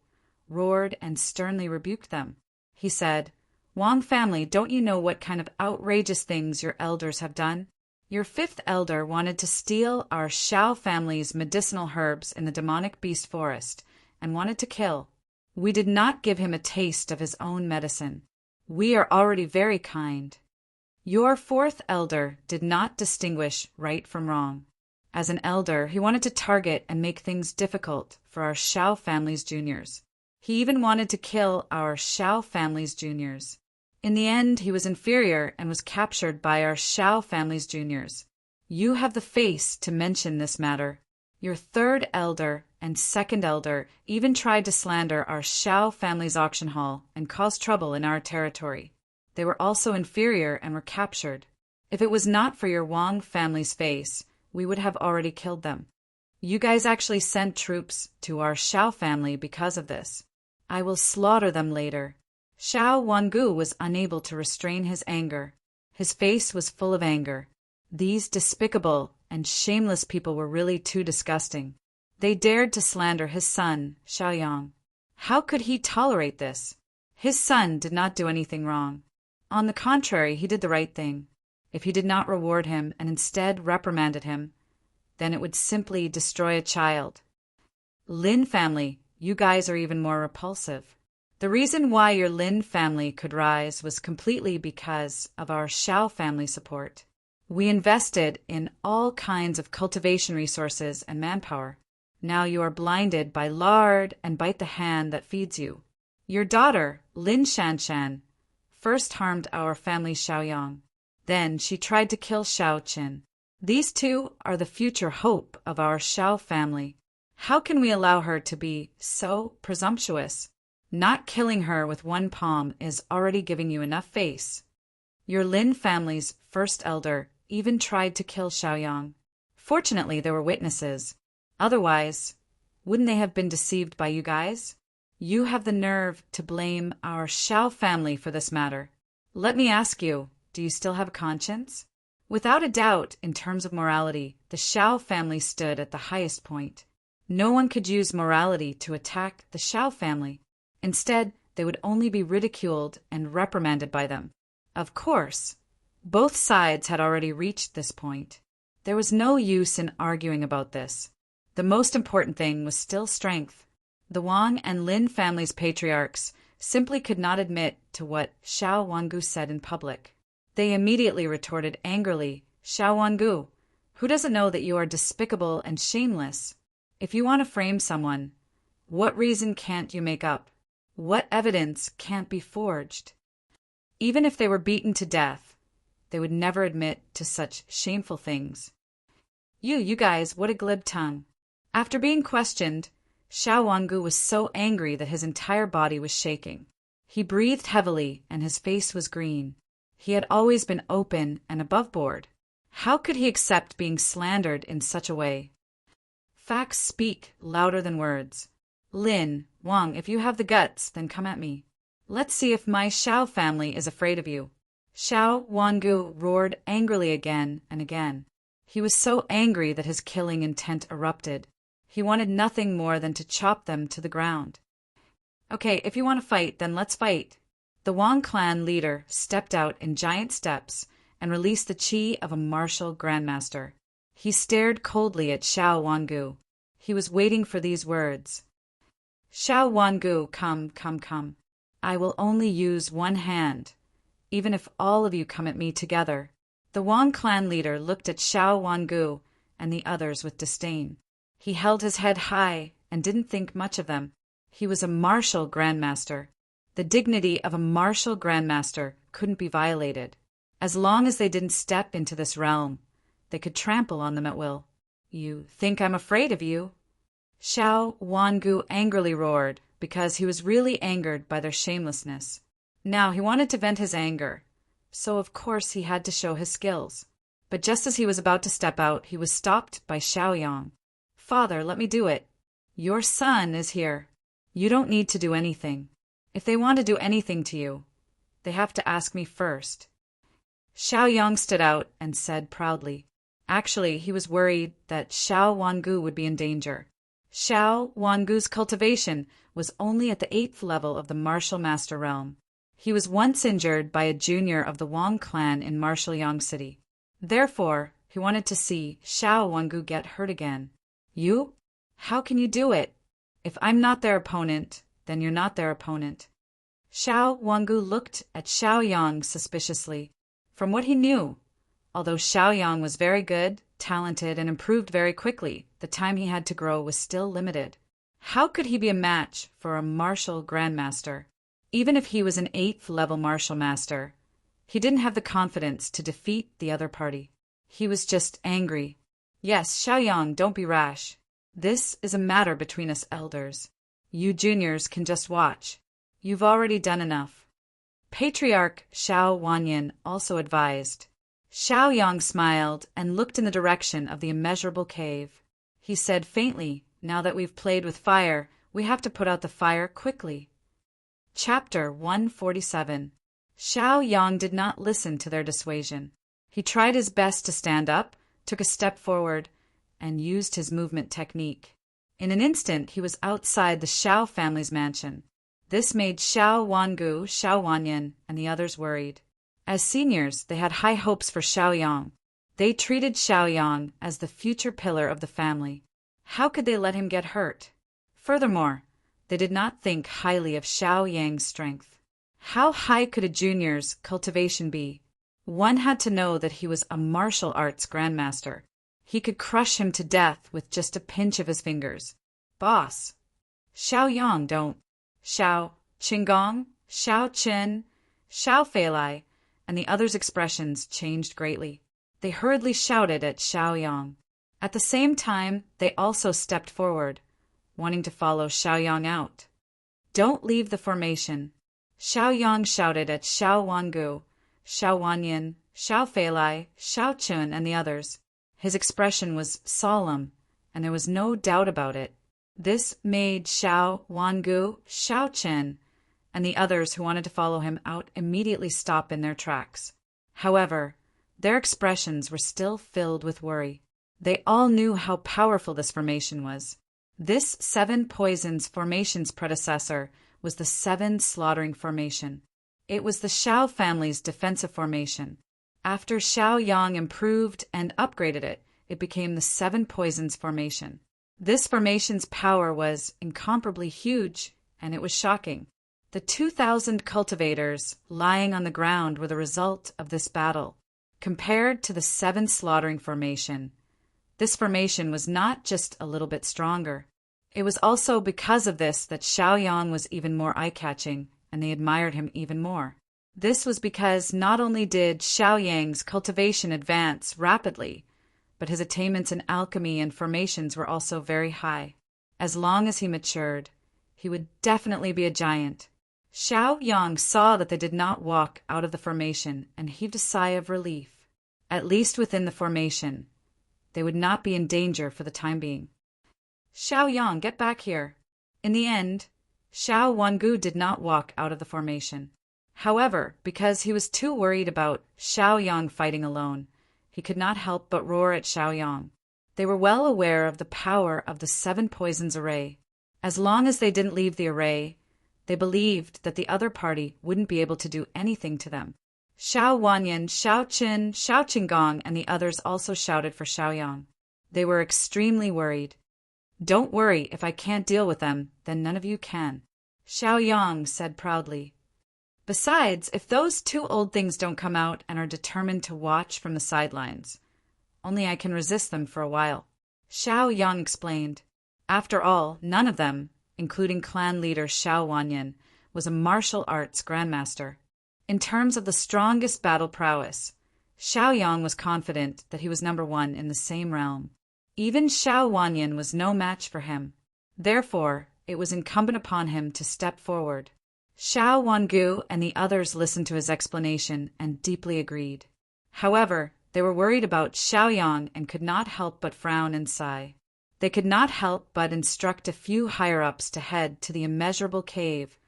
roared and sternly rebuked them. He said, "Wang family, don't you know what kind of outrageous things your elders have done? Your 5th elder wanted to steal our Shao family's medicinal herbs in the demonic beast forest and wanted to kill. We did not give him a taste of his own medicine. We are already very kind. Your 4th elder did not distinguish right from wrong. As an elder, he wanted to target and make things difficult for our Shao family's juniors. He even wanted to kill our Shao family's juniors. In the end, he was inferior and was captured by our Shao family's juniors. You have the face to mention this matter. Your 3rd elder and 2nd elder even tried to slander our Shao family's auction hall and cause trouble in our territory. They were also inferior and were captured. If it was not for your Wang family's face, we would have already killed them. You guys actually sent troops to our Shao family because of this. I will slaughter them later." Shao Wangu was unable to restrain his anger. His face was full of anger. These despicable and shameless people were really too disgusting. They dared to slander his son, Xiaoyang. How could he tolerate this? His son did not do anything wrong. On the contrary, he did the right thing. If he did not reward him and instead reprimanded him, then it would simply destroy a child. Lin family, you guys are even more repulsive. The reason why your Lin family could rise was completely because of our Shao family support. We invested in all kinds of cultivation resources and manpower. Now you are blinded by lard and bite the hand that feeds you. Your daughter, Lin Shanshan, first harmed our family Xiaoyang. Then she tried to kill Shao Qin. These 2 are the future hope of our Shao family. How can we allow her to be so presumptuous? Not killing her with 1 palm is already giving you enough face. Your Lin family's 1st elder even tried to kill Xiaoyang. Fortunately, there were witnesses. Otherwise, wouldn't they have been deceived by you guys? You have the nerve to blame our Shao family for this matter. Let me ask you, do you still have a conscience? Without a doubt, in terms of morality, the Shao family stood at the highest point. No one could use morality to attack the Shao family. Instead, they would only be ridiculed and reprimanded by them. Of course, both sides had already reached this point. There was no use in arguing about this. The most important thing was still strength. The Wang and Lin family's patriarchs simply could not admit to what Shao Wangu said in public. They immediately retorted angrily, "Shao Wangu, who doesn't know that you are despicable and shameless? If you want to frame someone, what reason can't you make up? What evidence can't be forged?" Even if they were beaten to death, they would never admit to such shameful things. You guys, what a glib tongue. After being questioned, Shao Wangu was so angry that his entire body was shaking. He breathed heavily and his face was green. He had always been open and above board. How could he accept being slandered in such a way? Facts speak louder than words. Lin, Wang, if you have the guts, then come at me. Let's see if my Shao family is afraid of you. Shao Wangu roared angrily again and again. He was so angry that his killing intent erupted. He wanted nothing more than to chop them to the ground. Okay, if you want to fight, then let's fight. The Wang clan leader stepped out in giant steps and released the chi of a martial grandmaster. He stared coldly at Shao Wangu. He was waiting for these words. Shao Wangu, come. I will only use 1 hand. Even if all of you come at me together, The Wang clan leader looked at Xiao Wangu and the others with disdain. He held his head high and didn't think much of them. He was a martial grandmaster. The dignity of a martial grandmaster couldn't be violated. As long as they didn't step into this realm, they could trample on them at will. "You think I'm afraid of you?" Xiao Wangu angrily roared, because he was really angered by their shamelessness. Now he wanted to vent his anger, so of course he had to show his skills. But just as he was about to step out, he was stopped by Xiaoyang. "Father, let me do it. Your son is here. You don't need to do anything. If they want to do anything to you, they have to ask me first." Xiaoyang stood out and said proudly. Actually, he was worried that Xiao Wangu would be in danger. Xiao Wangu's cultivation was only at the 8th level of the martial master realm. He was once injured by a junior of the Wang clan in Martial Yang City. Therefore, he wanted to see Xiao Wangu get hurt again. "You? How can you do it? If I'm not their opponent, then you're not their opponent." Xiao Wangu looked at Xiaoyang suspiciously. From what he knew, although Xiaoyang was very good, talented, and improved very quickly, the time he had to grow was still limited. How could he be a match for a martial grandmaster? Even if he was an 8th level martial master, he didn't have the confidence to defeat the other party. He was just angry. "Yes, Xiaoyang, don't be rash. This is a matter between us elders. You juniors can just watch. You've already done enough." Patriarch Xiao Wanyan also advised. Xiaoyang smiled and looked in the direction of the immeasurable cave. He said faintly, "Now that we've played with fire, we have to put out the fire quickly." Chapter 147. Xiaoyang did not listen to their dissuasion. He tried his best to stand up, took a step forward, and used his movement technique. In an instant, he was outside the Xiao family's mansion. This made Xiao Wangu, Xiao Wanyan, and the others worried. As seniors, they had high hopes for Xiaoyang. They treated Xiaoyang as the future pillar of the family. How could they let him get hurt? Furthermore, they did not think highly of Xiaoyang's strength. How high could a junior's cultivation be? One had to know that he was a martial arts grandmaster. He could crush him to death with just a pinch of his fingers. "Boss! Xiaoyang, don't!" Xiao Qinggong, Xiao Qin, Xiao Feilai, and the others' expressions changed greatly. They hurriedly shouted at Xiaoyang. At the same time, they also stepped forward, wanting to follow Xiaoyang out. "Don't leave the formation." Xiaoyang shouted at Xiao Wangu, Xiao Wanyan, Xiao Feilai, Xiao Qun, and the others. His expression was solemn, and there was no doubt about it. This made Xiao Wangu, Xiao Qin, and the others who wanted to follow him out immediately stop in their tracks. However, their expressions were still filled with worry. They all knew how powerful this formation was. This 7 poisons formation's predecessor was the 7 slaughtering formation. It was the Xiao family's defensive formation. After Xiaoyang improved and upgraded it, it became the 7 poisons formation. This formation's power was incomparably huge, and it was shocking. The 2,000 cultivators lying on the ground were the result of this battle. Compared to the 7 slaughtering formation, this formation was not just a little bit stronger. It was also because of this that Xiaoyang was even more eye-catching, and they admired him even more. This was because not only did Xiaoyang's cultivation advance rapidly, but his attainments in alchemy and formations were also very high. As long as he matured, he would definitely be a giant. Xiaoyang saw that they did not walk out of the formation and heaved a sigh of relief. At least within the formation, they would not be in danger for the time being. "Xiaoyang, get back here." In the end, Xiao Wangu did not walk out of the formation. However, because he was too worried about Xiaoyang fighting alone, he could not help but roar at Xiaoyang. They were well aware of the power of the 7 poisons array. As long as they didn't leave the array, they believed that the other party wouldn't be able to do anything to them. Xiao Wanyan, Xiao Qin, Xiao Qinggong, and the others also shouted for Xiaoyang. They were extremely worried. "Don't worry, if I can't deal with them, then none of you can," Xiaoyang said proudly. Besides, if those two old things don't come out and are determined to watch from the sidelines, only I can resist them for a while. Xiao Yang explained. After all, none of them, including clan leader Xiao Wanyan, was a martial arts grandmaster. In terms of the strongest battle prowess, Xiao Yang was confident that he was number one in the same realm. Even Xiao Wanyan was no match for him. Therefore, it was incumbent upon him to step forward. Xiao Wangu and the others listened to his explanation and deeply agreed. However, they were worried about Xiao Yang and could not help but frown and sigh. They could not help but instruct a few higher-ups to head to the immeasurable cave,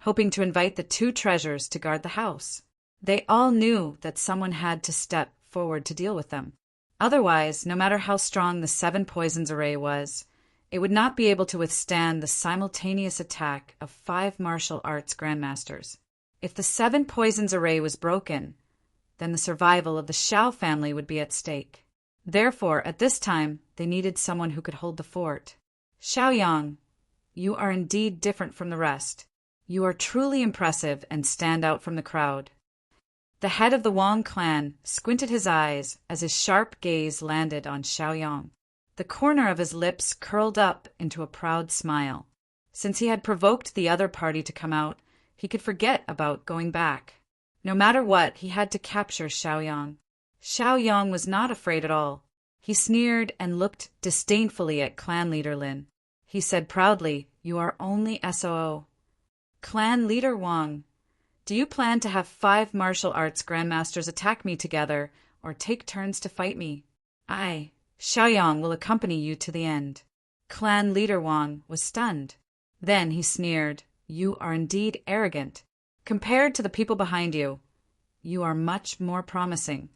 hoping to invite the two treasures to guard the house. They all knew that someone had to step forward to deal with them. Otherwise, no matter how strong the 7 poisons array was, it would not be able to withstand the simultaneous attack of 5 martial arts grandmasters. If the 7 poisons array was broken, then the survival of the Xiao family would be at stake. Therefore, at this time, they needed someone who could hold the fort. Xiao Yang, you are indeed different from the rest. You are truly impressive and stand out from the crowd. The head of the Wang clan squinted his eyes as his sharp gaze landed on Xiao Yang. The corner of his lips curled up into a proud smile. Since he had provoked the other party to come out, he could forget about going back. No matter what, he had to capture Xiao Yang. Xiao Yang was not afraid at all. He sneered and looked disdainfully at clan leader Lin. He said proudly, "You are only SOO. Clan leader Wang, do you plan to have 5 martial arts grandmasters attack me together or take turns to fight me? I, Xiao Yang, will accompany you to the end." Clan leader Wang was stunned. Then he sneered, "You are indeed arrogant. Compared to the people behind you, you are much more promising."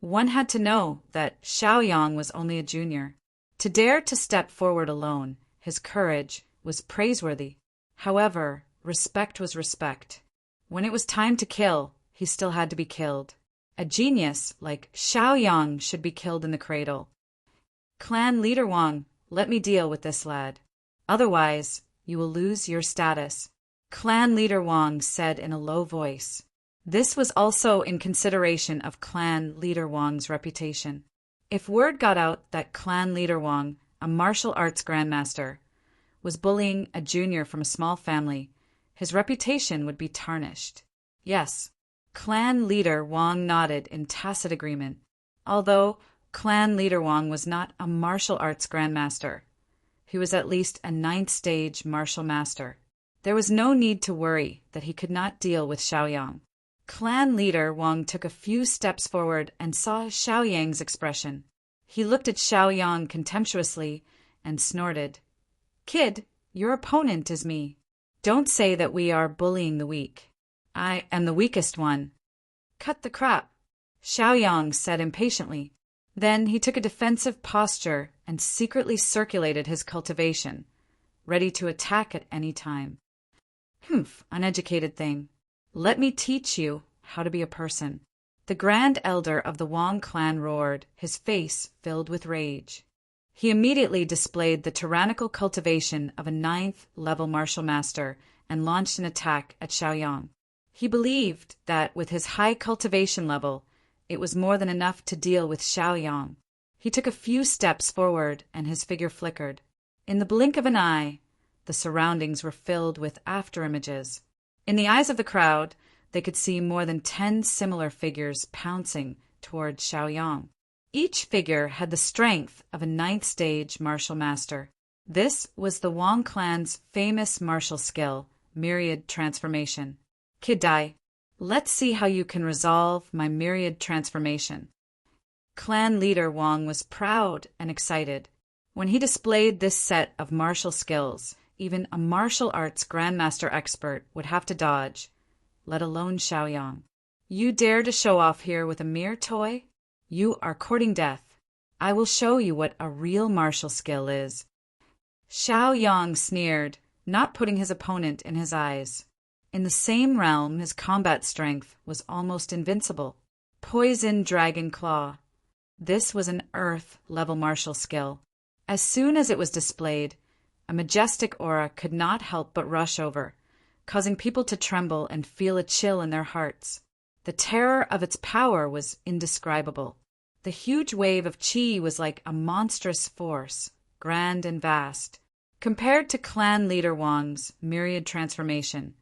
One had to know that Xiao Yang was only a junior. To dare to step forward alone, his courage, was praiseworthy. However, respect was respect. When it was time to kill, he still had to be killed. A genius like Xiao Yang should be killed in the cradle. Clan leader Wang, let me deal with this lad. Otherwise, you will lose your status. Clan leader Wang said in a low voice. This was also in consideration of clan leader Wang's reputation. If word got out that clan leader Wang, a martial arts grandmaster, was bullying a junior from a small family, his reputation would be tarnished. Yes, clan leader Wang nodded in tacit agreement. Although clan leader Wang was not a martial arts grandmaster, he was at least a 9th stage martial master. There was no need to worry that he could not deal with Xiao Yang. Clan leader Wang took a few steps forward and saw Xiao Yang's expression. He looked at Xiao Yang contemptuously and snorted. "Kid, your opponent is me. Don't say that we are bullying the weak. I am the weakest one." "Cut the crap," Xiao Yang said impatiently. Then he took a defensive posture and secretly circulated his cultivation, ready to attack at any time. "Humph, uneducated thing. Let me teach you how to be a person." The grand elder of the Wang clan roared, his face filled with rage. He immediately displayed the tyrannical cultivation of a 9th level martial master and launched an attack at Xiao Yang. He believed that with his high cultivation level, it was more than enough to deal with Xiao Yang. He took a few steps forward and his figure flickered. In the blink of an eye, the surroundings were filled with afterimages. In the eyes of the crowd, they could see more than 10 similar figures pouncing toward Xiao Yang. Each figure had the strength of a 9th stage martial master. This was the Wang clan's famous martial skill, Myriad Transformation. "Kid Dai, let's see how you can resolve my Myriad Transformation." Clan leader Wang was proud and excited. When he displayed this set of martial skills, even a martial arts grandmaster expert would have to dodge, let alone Xiao Yang. "You dare to show off here with a mere toy? You are courting death. I will show you what a real martial skill is." Xiao Yang sneered, not putting his opponent in his eyes. In the same realm, his combat strength was almost invincible. Poison Dragon Claw. This was an Earth-level martial skill. As soon as it was displayed, a majestic aura could not help but rush over, causing people to tremble and feel a chill in their hearts. The terror of its power was indescribable. The huge wave of qi was like a monstrous force, grand and vast. Compared to clan leader Wang's myriad transformation,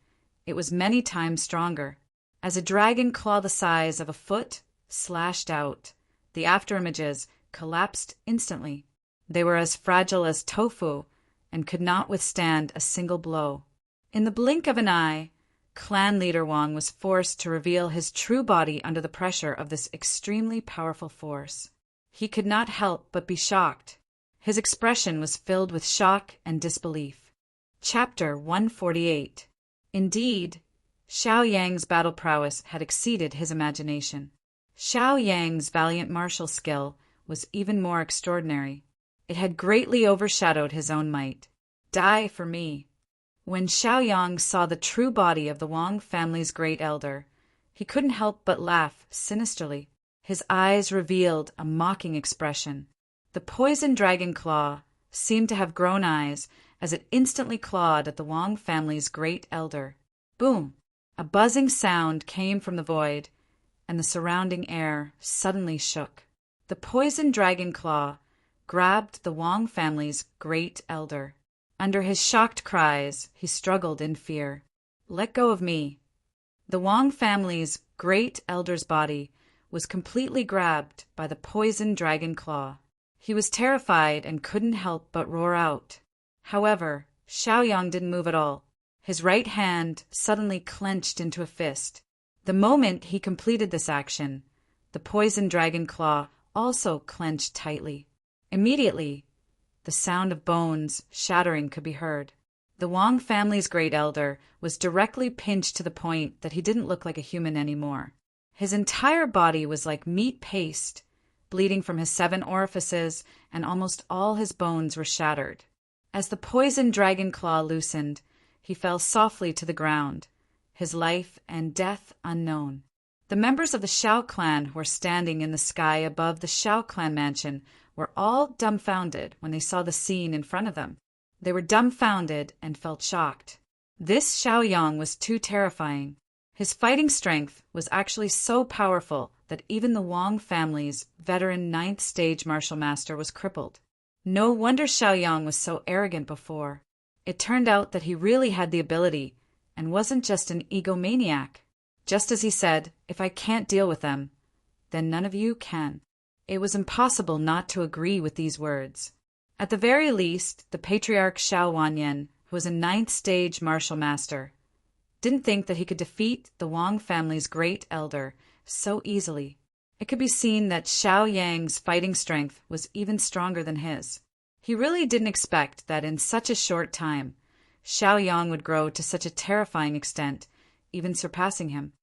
it was many times stronger. As a dragon claw the size of a foot slashed out, the afterimages collapsed instantly. They were as fragile as tofu and could not withstand a single blow. In the blink of an eye, clan leader Wang was forced to reveal his true body under the pressure of this extremely powerful force. He could not help but be shocked. His expression was filled with shock and disbelief. Chapter 148. Indeed, Xiao Yang's battle prowess had exceeded his imagination. Xiao Yang's valiant martial skill was even more extraordinary. It had greatly overshadowed his own might. Die for me. When Xiao Yang saw the true body of the Wang family's great elder, he couldn't help but laugh sinisterly. His eyes revealed a mocking expression. The poison dragon claw seemed to have grown eyes as it instantly clawed at the Wang family's great elder. Boom! A buzzing sound came from the void, and the surrounding air suddenly shook. The poison dragon claw grabbed the Wang family's great elder. Under his shocked cries, he struggled in fear. Let go of me. The Wang family's great elder's body was completely grabbed by the poison dragon claw. He was terrified and couldn't help but roar out. However, Xiao Yang didn't move at all. His right hand suddenly clenched into a fist. The moment he completed this action, the poison dragon claw also clenched tightly. Immediately, the sound of bones shattering could be heard. The Wang family's great elder was directly pinched to the point that he didn't look like a human anymore. His entire body was like meat paste, bleeding from his 7 orifices, and almost all his bones were shattered. As the poison dragon claw loosened, he fell softly to the ground, his life and death unknown. The members of the Xiao clan who were standing in the sky above the Xiao clan mansion were all dumbfounded when they saw the scene in front of them. They were dumbfounded and felt shocked. This Xiao Yang was too terrifying. His fighting strength was actually so powerful that even the Wang family's veteran 9th stage martial master was crippled. No wonder Xiao Yang was so arrogant before. It turned out that he really had the ability and wasn't just an egomaniac. Just as he said, if I can't deal with them, then none of you can. It was impossible not to agree with these words. At the very least, the patriarch Xiao Wanyan, who was a 9th stage martial master, didn't think that he could defeat the Wang family's great elder so easily. It could be seen that Xiao Yang's fighting strength was even stronger than his. He really didn't expect that in such a short time, Xiao Yang would grow to such a terrifying extent, even surpassing him.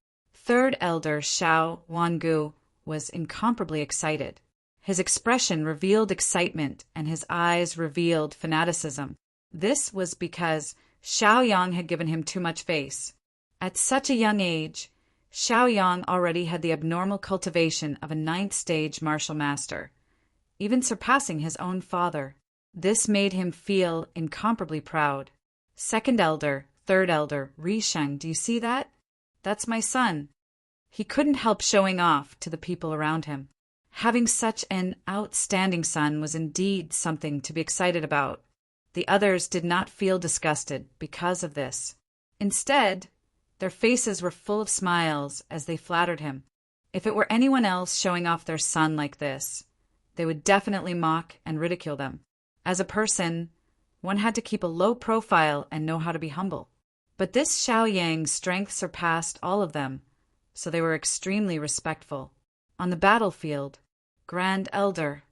3rd elder Xiao Wangu was incomparably excited. His expression revealed excitement and his eyes revealed fanaticism. This was because Xiao Yang had given him too much face. At such a young age, Xiao Yang already had the abnormal cultivation of a 9th stage martial master, even surpassing his own father. This made him feel incomparably proud. 2nd elder, 3rd elder, Risheng, do you see that? That's my son. He couldn't help showing off to the people around him. Having such an outstanding son was indeed something to be excited about. The others did not feel disgusted because of this. Instead, their faces were full of smiles as they flattered him. If it were anyone else showing off their son like this, they would definitely mock and ridicule them. As a person, one had to keep a low profile and know how to be humble. But this Xiao Yang's strength surpassed all of them, so they were extremely respectful. On the battlefield, Grand Elder.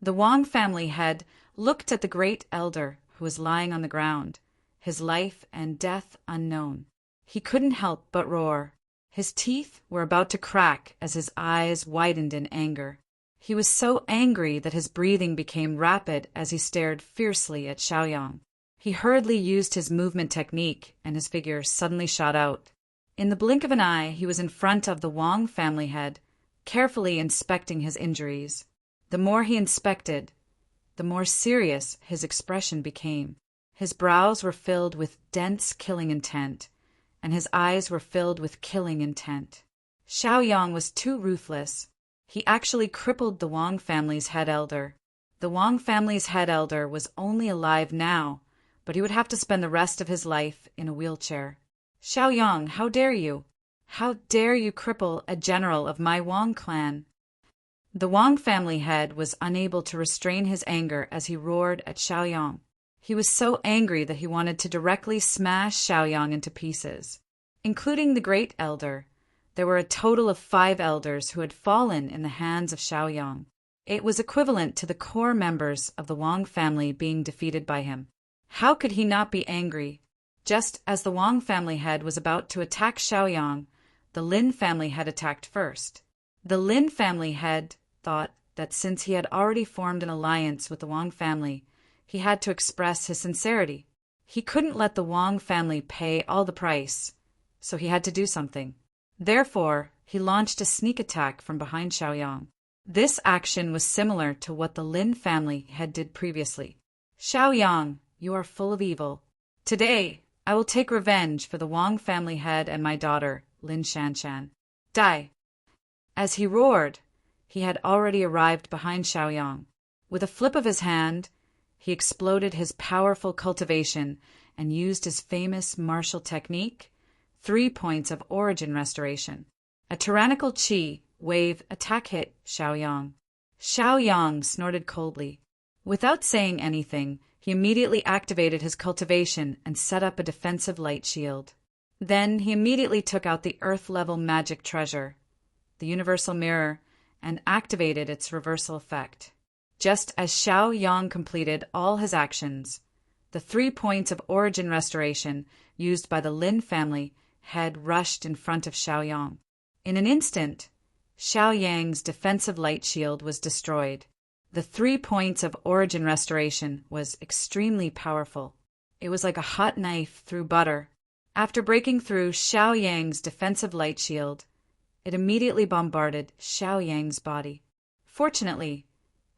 The Wang family head looked at the great elder who was lying on the ground, his life and death unknown. He couldn't help but roar. His teeth were about to crack as his eyes widened in anger. He was so angry that his breathing became rapid as he stared fiercely at Xiao Yang. He hurriedly used his movement technique, and his figure suddenly shot out. In the blink of an eye, he was in front of the Wang family head, carefully inspecting his injuries. The more he inspected, the more serious his expression became. His brows were filled with dense killing intent, and his eyes were filled with killing intent. Xiaoyang was too ruthless. He actually crippled the Wang family's head elder. The Wang family's head elder was only alive now, but he would have to spend the rest of his life in a wheelchair. Xiaoyang, how dare you? How dare you cripple a general of my Wang clan? The Wang family head was unable to restrain his anger as he roared at Xiaoyang. He was so angry that he wanted to directly smash Xiaoyang into pieces. Including the great elder, there were a total of 5 elders who had fallen in the hands of Xiaoyang. It was equivalent to the core members of the Wang family being defeated by him. How could he not be angry? Just as the Wang family head was about to attack Xiaoyang, the Lin family head attacked first. The Lin family head thought that since he had already formed an alliance with the Wang family, he had to express his sincerity. He couldn't let the Wang family pay all the price, so he had to do something. Therefore, he launched a sneak attack from behind Xiaoyang. This action was similar to what the Lin family head did previously. Xiaoyang, you are full of evil. Today, I will take revenge for the Wang family head and my daughter, Lin Shanshan. Die! As he roared, he had already arrived behind Xiaoyang. With a flip of his hand, he exploded his powerful cultivation and used his famous martial technique, 3 points of origin restoration. A tyrannical chi wave attack hit Xiaoyang. Xiaoyang snorted coldly. Without saying anything, he immediately activated his cultivation and set up a defensive light shield. Then he immediately took out the earth-level magic treasure, the universal mirror, and activated its reversal effect. Just as Xiaoyang completed all his actions, the 3 points of origin restoration used by the Lin family had rushed in front of Xiaoyang. In an instant, Xiaoyang's defensive light shield was destroyed. The 3 points of origin restoration was extremely powerful. It was like a hot knife through butter. After breaking through Xiaoyang's defensive light shield, it immediately bombarded Xiaoyang's body. Fortunately,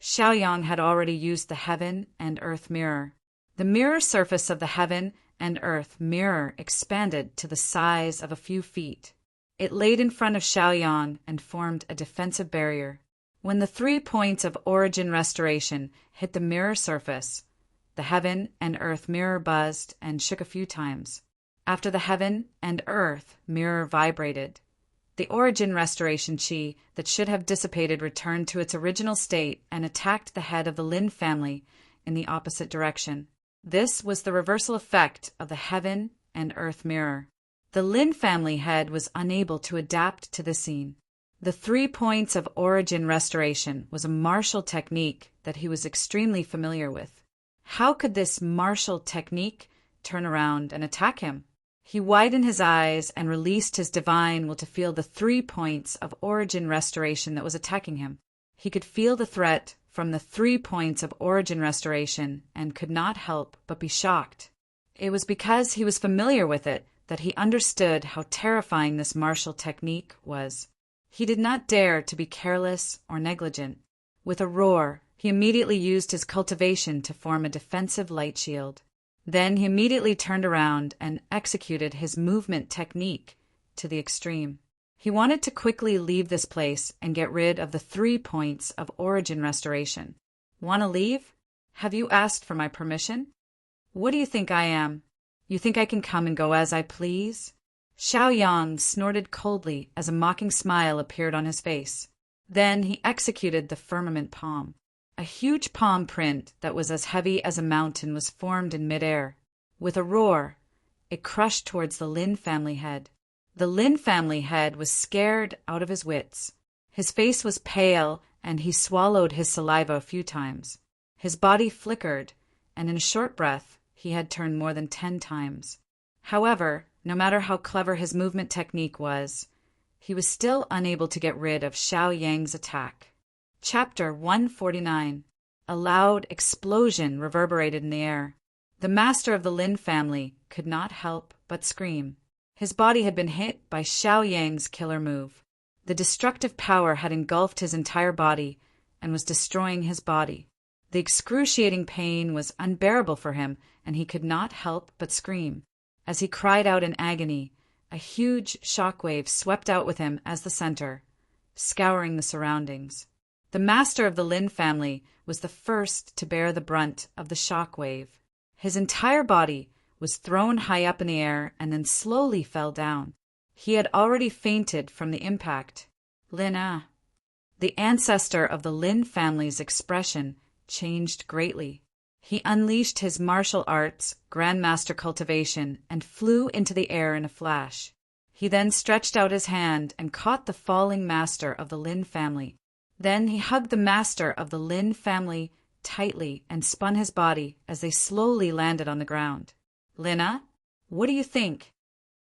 Xiaoyang had already used the heaven and earth mirror. The mirror surface of the heaven and earth mirror expanded to the size of a few feet. It laid in front of Xiaoyang and formed a defensive barrier. When the 3 points of origin restoration hit the mirror surface, the heaven and earth mirror buzzed and shook a few times. After the heaven and earth mirror vibrated, the origin restoration chi that should have dissipated returned to its original state and attacked the head of the Lin family in the opposite direction. This was the reversal effect of the heaven and earth mirror. The Lin family head was unable to adapt to the scene. The 3 points of origin restoration was a martial technique that he was extremely familiar with. How could this martial technique turn around and attack him? He widened his eyes and released his divine will to feel the 3 points of origin restoration that was attacking him. He could feel the threat from the 3 points of origin restoration and could not help but be shocked. It was because he was familiar with it that he understood how terrifying this martial technique was. He did not dare to be careless or negligent. With a roar, he immediately used his cultivation to form a defensive light shield. Then he immediately turned around and executed his movement technique to the extreme. He wanted to quickly leave this place and get rid of the 3 points of origin restoration. Want to leave? Have you asked for my permission? What do you think I am? You think I can come and go as I please? Xiaoyang snorted coldly as a mocking smile appeared on his face. Then he executed the firmament palm. A huge palm print that was as heavy as a mountain was formed in midair. With a roar, it crushed towards the Lin family head. The Lin family head was scared out of his wits. His face was pale, and he swallowed his saliva a few times. His body flickered, and in a short breath, he had turned more than 10 times. However, no matter how clever his movement technique was, he was still unable to get rid of Xiaoyang's attack. Chapter 149. A loud explosion reverberated in the air. The master of the Lin family could not help but scream. His body had been hit by Xiaoyang's killer move. The destructive power had engulfed his entire body and was destroying his body. The excruciating pain was unbearable for him, and he could not help but scream. As he cried out in agony, A huge shockwave swept out with him as the center, scouring the surroundings. The master of the Lin family was the first to bear the brunt of the shockwave. His entire body was thrown high up in the air and then slowly fell down. He had already fainted from the impact. Lin. The ancestor of the Lin family's expression changed greatly. He unleashed his martial arts, grandmaster cultivation, and flew into the air in a flash. He then stretched out his hand and caught the falling master of the Lin family. Then he hugged the master of the Lin family tightly and spun his body as they slowly landed on the ground. Lin, what do you think?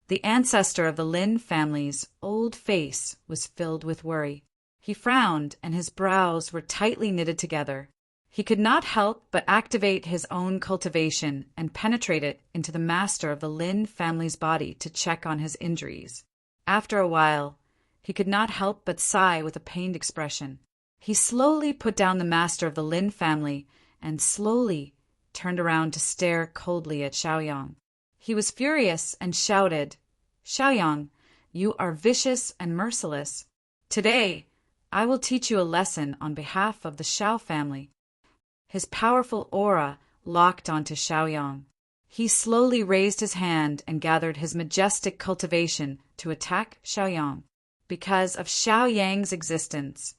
The ancestor of the Lin family's old face was filled with worry. He frowned, and his brows were tightly knitted together. He could not help but activate his own cultivation and penetrate it into the master of the Lin family's body to check on his injuries. After a while, he could not help but sigh with a pained expression. He slowly put down the master of the Lin family and slowly turned around to stare coldly at Xiaoyang. He was furious and shouted, "Xiaoyang, you are vicious and merciless. Today, I will teach you a lesson on behalf of the Xiao family." His powerful aura locked onto Xiaoyang. He slowly raised his hand and gathered his majestic cultivation to attack Xiaoyang. Because of Xiaoyang's existence,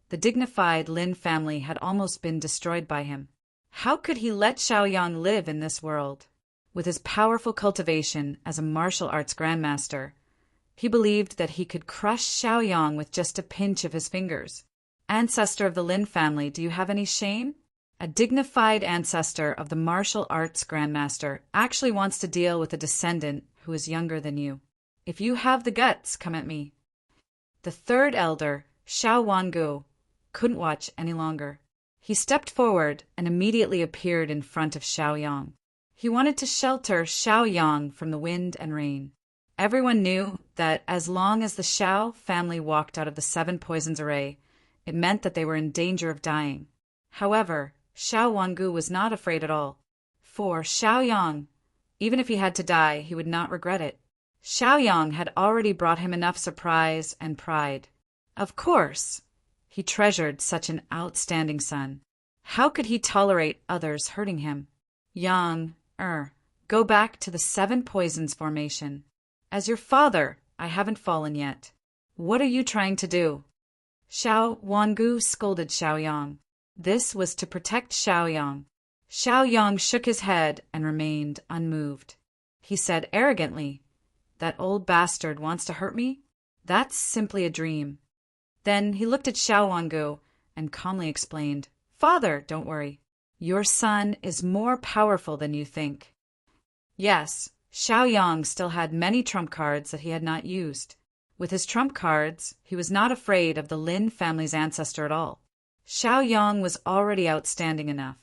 the dignified Lin family had almost been destroyed by him. How could he let Xiaoyang live in this world? With his powerful cultivation as a martial arts grandmaster, he believed that he could crush Xiaoyang with just a pinch of his fingers. Ancestor of the Lin family, do you have any shame? A dignified ancestor of the martial arts grandmaster actually wants to deal with a descendant who is younger than you. If you have the guts, come at me. The third elder, Xiao Wangu, couldn't watch any longer. He stepped forward and immediately appeared in front of Xiaoyang. He wanted to shelter Xiaoyang from the wind and rain. Everyone knew that as long as the Xiao family walked out of the 7 poisons array, it meant that they were in danger of dying. However, Xiao Wangu was not afraid at all. For Xiaoyang, even if he had to die, he would not regret it. Xiaoyang had already brought him enough surprise and pride. Of course, he treasured such an outstanding son. How could he tolerate others hurting him? Yang, go back to the 7 poisons formation. As your father, I haven't fallen yet. What are you trying to do? Xiao Wangu scolded Xiaoyang. This was to protect Xiaoyang. Xiaoyang shook his head and remained unmoved. He said arrogantly, "That old bastard wants to hurt me? That's simply a dream." Then he looked at Xiao Wangu and calmly explained, "Father, don't worry. Your son is more powerful than you think." Yes, Xiaoyang still had many trump cards that he had not used. With his trump cards, he was not afraid of the Lin family's ancestor at all. Xiaoyang was already outstanding enough.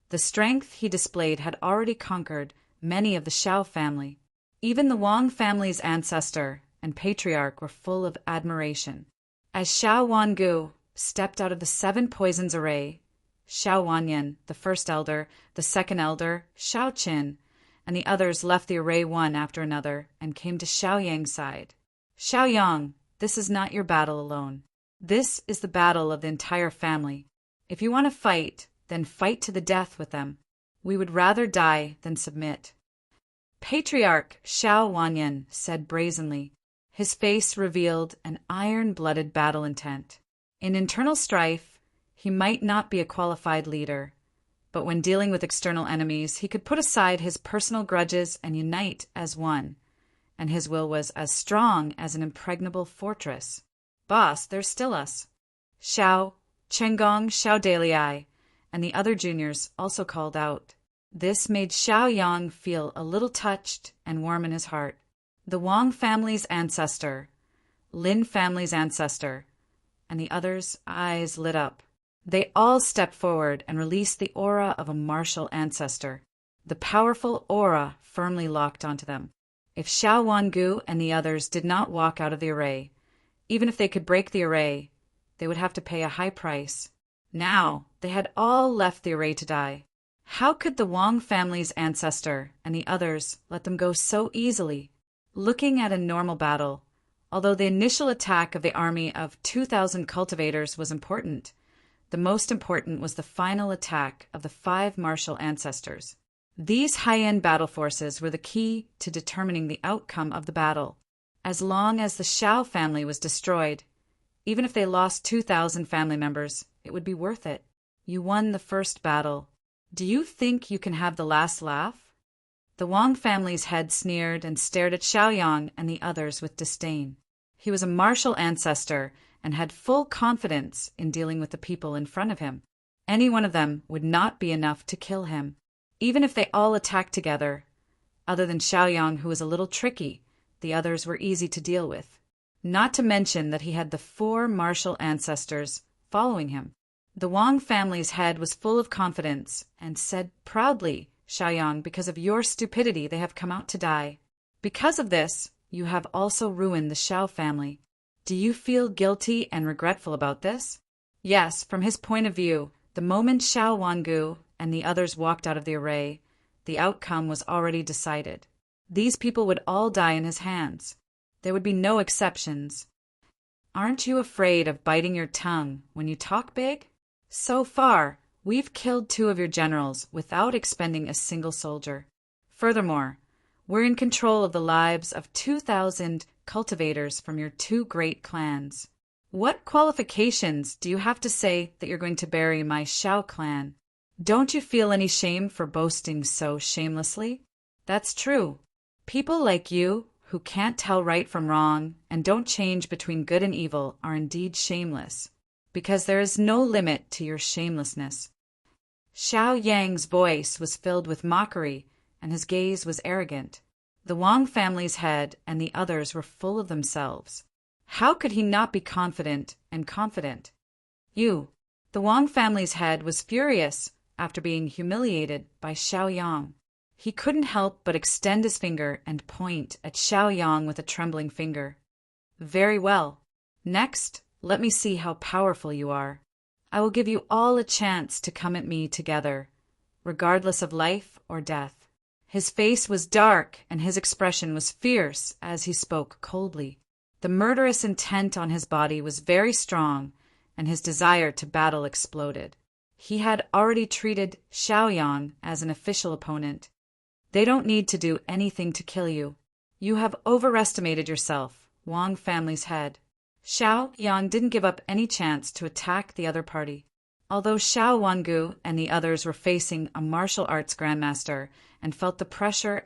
The strength he displayed had already conquered many of the Xiao family. Even the Wang family's ancestor and patriarch were full of admiration. As Xiao Wangu stepped out of the 7 poisons array, Xiao Wanyan, the first elder, the second elder, Xiao Qin, and the others left the array one after another and came to Xiaoyang's side. "Xiaoyang, this is not your battle alone. This is the battle of the entire family. If you want to fight, then fight to the death with them. We would rather die than submit." Patriarch Xiao Wanyan said brazenly. His face revealed an iron-blooded battle intent. In internal strife, he might not be a qualified leader, but when dealing with external enemies, he could put aside his personal grudges and unite as one, and his will was as strong as an impregnable fortress. "Boss, there's still us." Xiao, Chenggong, Xiao Dalai, and the other juniors also called out. This made Xiaoyang feel a little touched and warm in his heart. The Wang family's ancestor, Lin family's ancestor, and the others' eyes lit up. They all stepped forward and released the aura of a martial ancestor. The powerful aura firmly locked onto them. If Xiao Wangu and the others did not walk out of the array, even if they could break the array, they would have to pay a high price. Now, they had all left the array to die. How could the Wang family's ancestor and the others let them go so easily? Looking at a normal battle, although the initial attack of the army of 2,000 cultivators was important, the most important was the final attack of the 5 martial ancestors. These high-end battle forces were the key to determining the outcome of the battle. As long as the Shao family was destroyed, even if they lost 2,000 family members, it would be worth it. You won the first battle. Do you think you can have the last laugh? The Wang family's head sneered and stared at Xiaoyang and the others with disdain. He was a martial ancestor and had full confidence in dealing with the people in front of him. Any one of them would not be enough to kill him, even if they all attacked together. Other than Xiaoyang, who was a little tricky, the others were easy to deal with. Not to mention that he had the 4 martial ancestors following him. The Wang family's head was full of confidence and said proudly, Xiaoyang, because of your stupidity they have come out to die. Because of this, you have also ruined the Shao family. Do you feel guilty and regretful about this? Yes, from his point of view, the moment Xiao Wangu and the others walked out of the array, the outcome was already decided. These people would all die in his hands. There would be no exceptions. Aren't you afraid of biting your tongue when you talk big? So far, we've killed 2 of your generals without expending a single soldier. Furthermore, we're in control of the lives of 2,000 cultivators from your 2 great clans. What qualifications do you have to say that you're going to bury my Shao clan? Don't you feel any shame for boasting so shamelessly? That's true. People like you, who can't tell right from wrong and don't change between good and evil, are indeed shameless, because there is no limit to your shamelessness. Xiao Yang's voice was filled with mockery, and his gaze was arrogant. The Wang family's head and the others were full of themselves. How could he not be confident and confident? The Wang family's head was furious after being humiliated by Xiaoyang. He couldn't help but extend his finger and point at Xiaoyang with a trembling finger. Very well. Next, let me see how powerful you are. I will give you all a chance to come at me together, regardless of life or death. His face was dark and his expression was fierce as he spoke coldly. The murderous intent on his body was very strong, and his desire to battle exploded. He had already treated Xiaoyang as an official opponent. They don't need to do anything to kill you. You have overestimated yourself, Wang family's head. Xiaoyang didn't give up any chance to attack the other party. Although Xiao Wangu and the others were facing a martial arts grandmaster and felt the pressure,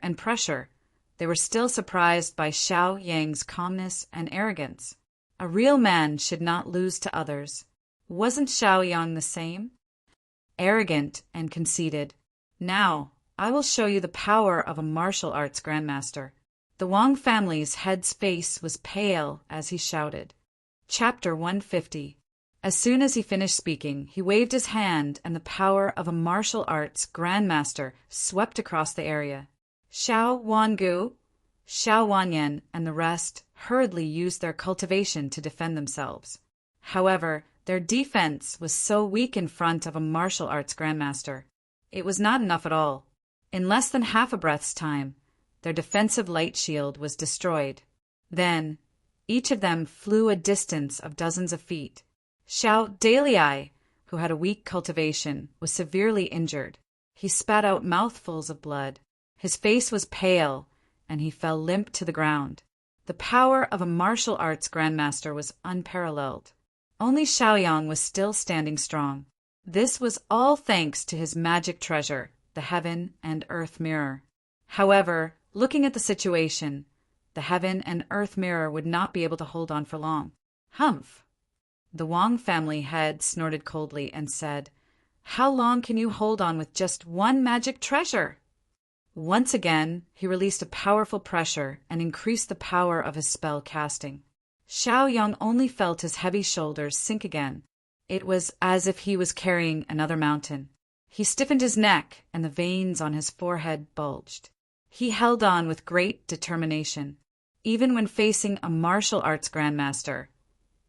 they were still surprised by Xiao Yang's calmness and arrogance. A real man should not lose to others. Wasn't Xiaoyang the same? Arrogant and conceited. Now, I will show you the power of a martial arts grandmaster. The Wang family's head's face was pale as he shouted. Chapter 150. As soon as he finished speaking, he waved his hand and the power of a martial arts grandmaster swept across the area. Xiao Wangu, Xiao Wanyan, and the rest hurriedly used their cultivation to defend themselves. However, their defense was so weak in front of a martial arts grandmaster. It was not enough at all. In less than half a breath's time, their defensive light shield was destroyed. Then, each of them flew a distance of dozens of feet. Xiao Dalai, who had a weak cultivation, was severely injured. He spat out mouthfuls of blood. His face was pale, and he fell limp to the ground. The power of a martial arts grandmaster was unparalleled. Only Xiaoyang was still standing strong. This was all thanks to his magic treasure, the Heaven and Earth Mirror. However, looking at the situation, the Heaven and Earth Mirror would not be able to hold on for long. Humph! The Wang family head snorted coldly and said, "How long can you hold on with just one magic treasure?" Once again, he released a powerful pressure and increased the power of his spell casting. Xiaoyang only felt his heavy shoulders sink again. It was as if he was carrying another mountain. He stiffened his neck, and the veins on his forehead bulged. He held on with great determination. Even when facing a martial arts grandmaster,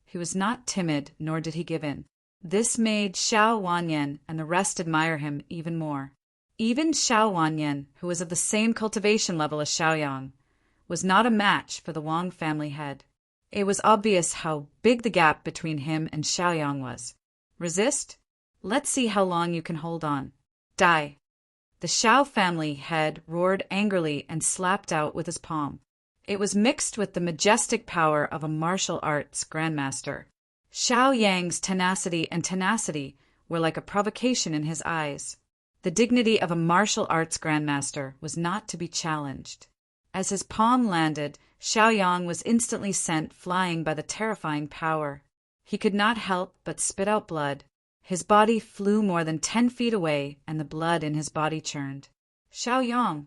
he was not timid, nor did he give in. This made Xiao Wanyan and the rest admire him even more. Even Xiao Wanyan, who was of the same cultivation level as Xiaoyang, was not a match for the Wang family head. It was obvious how big the gap between him and Xiaoyang was. Resist? Let's see how long you can hold on. Die. The Xiao family head roared angrily and slapped out with his palm. It was mixed with the majestic power of a martial arts grandmaster. Xiaoyang's tenacity were like a provocation in his eyes. The dignity of a martial arts grandmaster was not to be challenged. As his palm landed, Xiaoyang was instantly sent flying by the terrifying power. He could not help but spit out blood. His body flew more than 10 feet away, and the blood in his body churned. Xiaoyang!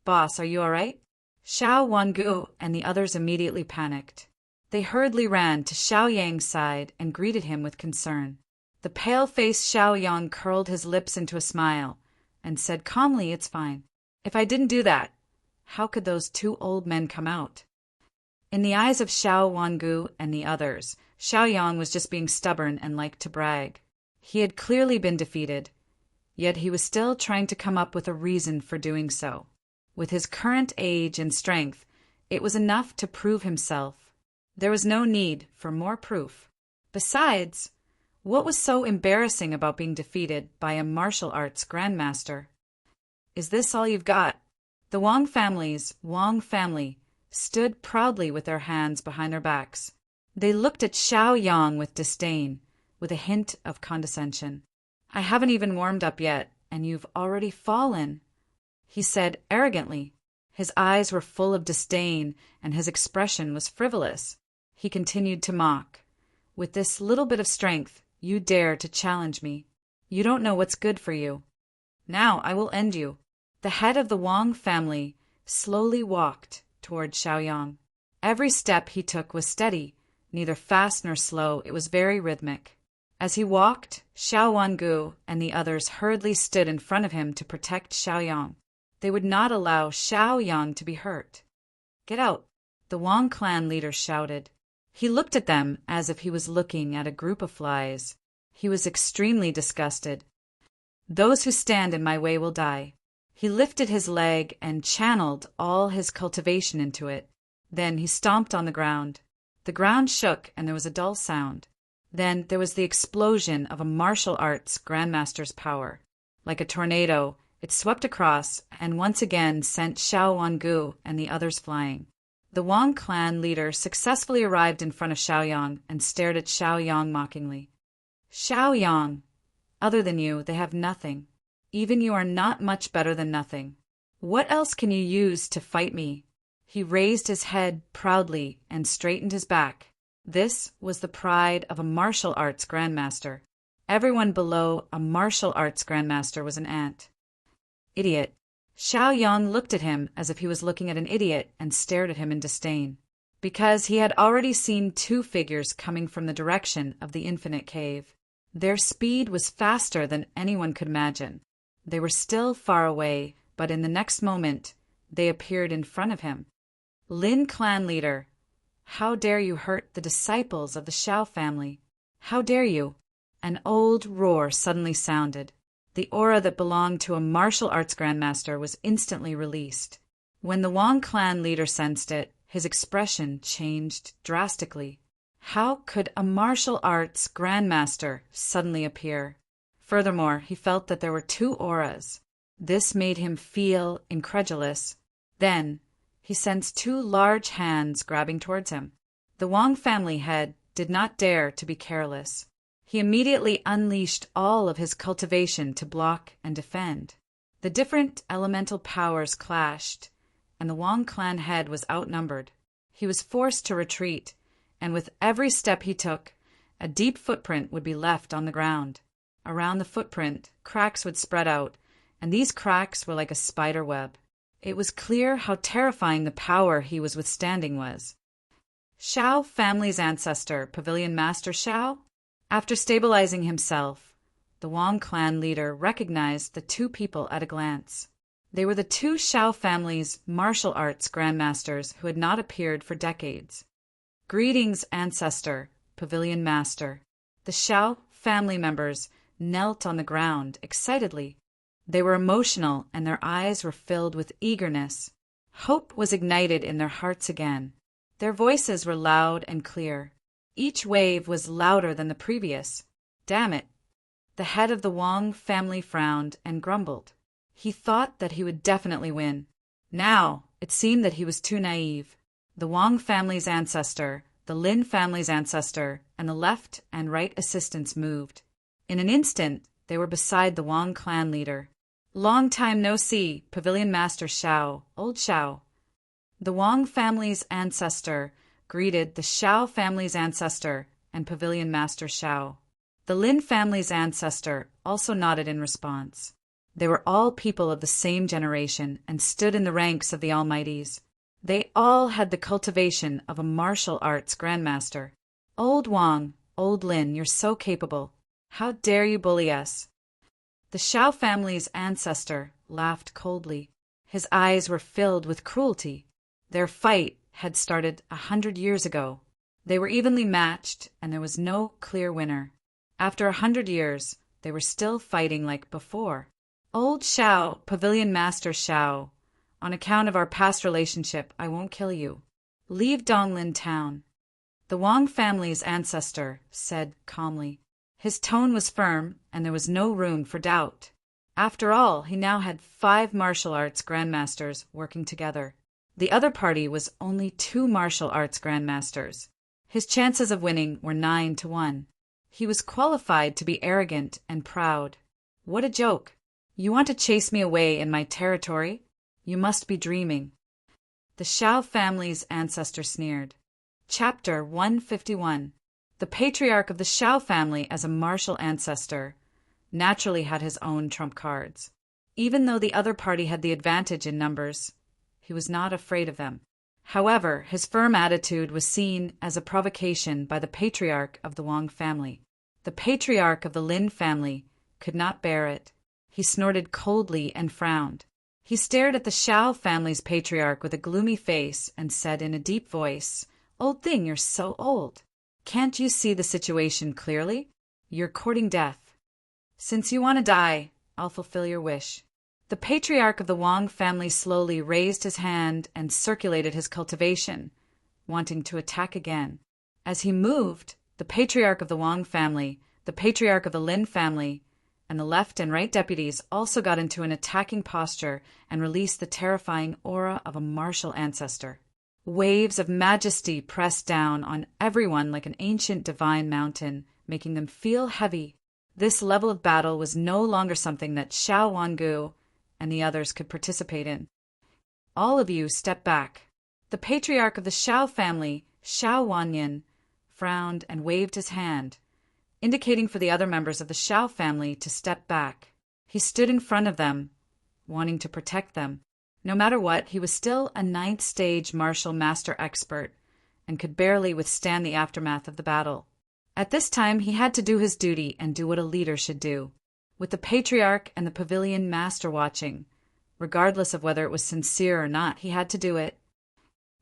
Boss, are you all right? Xiao Wangu and the others immediately panicked. They hurriedly ran to Xiaoyang's side and greeted him with concern. The pale-faced Xiaoyang curled his lips into a smile and said calmly, "It's fine. If I didn't do that, how could those 2 old men come out?" In the eyes of Xiao Wangu and the others, Xiaoyang was just being stubborn and liked to brag. He had clearly been defeated, yet he was still trying to come up with a reason for doing so. With his current age and strength, it was enough to prove himself. There was no need for more proof. Besides, what was so embarrassing about being defeated by a martial arts grandmaster? Is this all you've got? The Wang family stood proudly with their hands behind their backs. They looked at Xiaoyang with disdain, with a hint of condescension. "I haven't even warmed up yet, and you've already fallen," he said arrogantly. His eyes were full of disdain, and his expression was frivolous. He continued to mock. "With this little bit of strength, you dare to challenge me. You don't know what's good for you. Now I will end you." The head of the Wang family slowly walked toward Xiaoyang. Every step he took was steady, neither fast nor slow. It was very rhythmic. As he walked, Xiao Wangu and the others hurriedly stood in front of him to protect Xiaoyang. They would not allow Xiaoyang to be hurt. "Get out!" the Wang clan leader shouted. He looked at them as if he was looking at a group of flies. He was extremely disgusted. "Those who stand in my way will die." He lifted his leg and channeled all his cultivation into it. Then he stomped on the ground. The ground shook and there was a dull sound. Then there was the explosion of a martial arts grandmaster's power. Like a tornado, it swept across and once again sent Xiao Wangu and the others flying. The Wang clan leader successfully arrived in front of Xiaoyang and stared at Xiaoyang mockingly. "Xiaoyang, other than you, they have nothing. Even you are not much better than nothing. What else can you use to fight me?" He raised his head proudly and straightened his back. This was the pride of a martial arts grandmaster. Everyone below a martial arts grandmaster was an ant. "Idiot." Xiaoyang looked at him as if he was looking at an idiot and stared at him in disdain. Because he had already seen 2 figures coming from the direction of the infinite cave. Their speed was faster than anyone could imagine. They were still far away, but in the next moment, they appeared in front of him. "Lin clan leader, how dare you hurt the disciples of the Xiao family? How dare you?" An old roar suddenly sounded. The aura that belonged to a martial arts grandmaster was instantly released. When the Wang clan leader sensed it, his expression changed drastically. How could a martial arts grandmaster suddenly appear? Furthermore, he felt that there were 2 auras. This made him feel incredulous. Then, he sensed 2 large hands grabbing towards him. The Wang family head did not dare to be careless. He immediately unleashed all of his cultivation to block and defend. The different elemental powers clashed, and the Wang clan head was outnumbered. He was forced to retreat, and with every step he took, a deep footprint would be left on the ground. Around the footprint, cracks would spread out, and these cracks were like a spider web. It was clear how terrifying the power he was withstanding was. Xiao family's ancestor, Pavilion Master Xiao? After stabilizing himself, the Wang clan leader recognized the 2 people at a glance. They were the 2 Xiao family's martial arts grandmasters who had not appeared for decades. "Greetings, ancestor, Pavilion Master." The Xiao family members knelt on the ground excitedly. They were emotional and their eyes were filled with eagerness. Hope was ignited in their hearts again. Their voices were loud and clear. Each wave was louder than the previous. Damn it! The head of the Wang family frowned and grumbled. He thought that he would definitely win. Now, it seemed that he was too naive. The Wang family's ancestor, the Lin family's ancestor, and the left and right assistants moved. In an instant, they were beside the Wang clan leader. Long time no see, Pavilion Master Xiao, old Xiao. The Wang family's ancestor greeted the Xiao family's ancestor and Pavilion Master Xiao. The Lin family's ancestor also nodded in response. They were all people of the same generation and stood in the ranks of the Almighties. They all had the cultivation of a martial arts grandmaster. Old Wang, old Lin, you're so capable. How dare you bully us? The Xiao family's ancestor laughed coldly. His eyes were filled with cruelty. Their fight had started 100 years ago. They were evenly matched, and there was no clear winner. After 100 years, they were still fighting like before. Old Xiao, Pavilion Master Xiao, on account of our past relationship, I won't kill you. Leave Donglin town. The Wang family's ancestor said calmly. His tone was firm, and there was no room for doubt. After all, he now had 5 martial arts grandmasters working together. The other party was only 2 martial arts grandmasters. His chances of winning were 9-1. He was qualified to be arrogant and proud. What a joke! You want to chase me away in my territory? You must be dreaming. The Xiao family's ancestor sneered. Chapter 151. The patriarch of the Xiao family as a martial ancestor naturally had his own trump cards. Even though the other party had the advantage in numbers, he was not afraid of them. However, his firm attitude was seen as a provocation by the patriarch of the Wang family. The patriarch of the Lin family could not bear it. He snorted coldly and frowned. He stared at the Xiao family's patriarch with a gloomy face and said in a deep voice, "Old thing, you're so old. Can't you see the situation clearly? You're courting death. Since you want to die, I'll fulfill your wish." The patriarch of the Wang family slowly raised his hand and circulated his cultivation, wanting to attack again. As he moved, the patriarch of the Wang family, the patriarch of the Lin family, and the left and right deputies also got into an attacking posture and released the terrifying aura of a martial ancestor. Waves of majesty pressed down on everyone like an ancient divine mountain, making them feel heavy. This level of battle was no longer something that Xiao Wangu and the others could participate in. All of you step back. The patriarch of the Xiao family, Xiao Wanyan, frowned and waved his hand, indicating for the other members of the Xiao family to step back. He stood in front of them, wanting to protect them. No matter what, he was still a 9th stage martial master expert and could barely withstand the aftermath of the battle. At this time, he had to do his duty and do what a leader should do. With the patriarch and the pavilion master watching, regardless of whether it was sincere or not, he had to do it.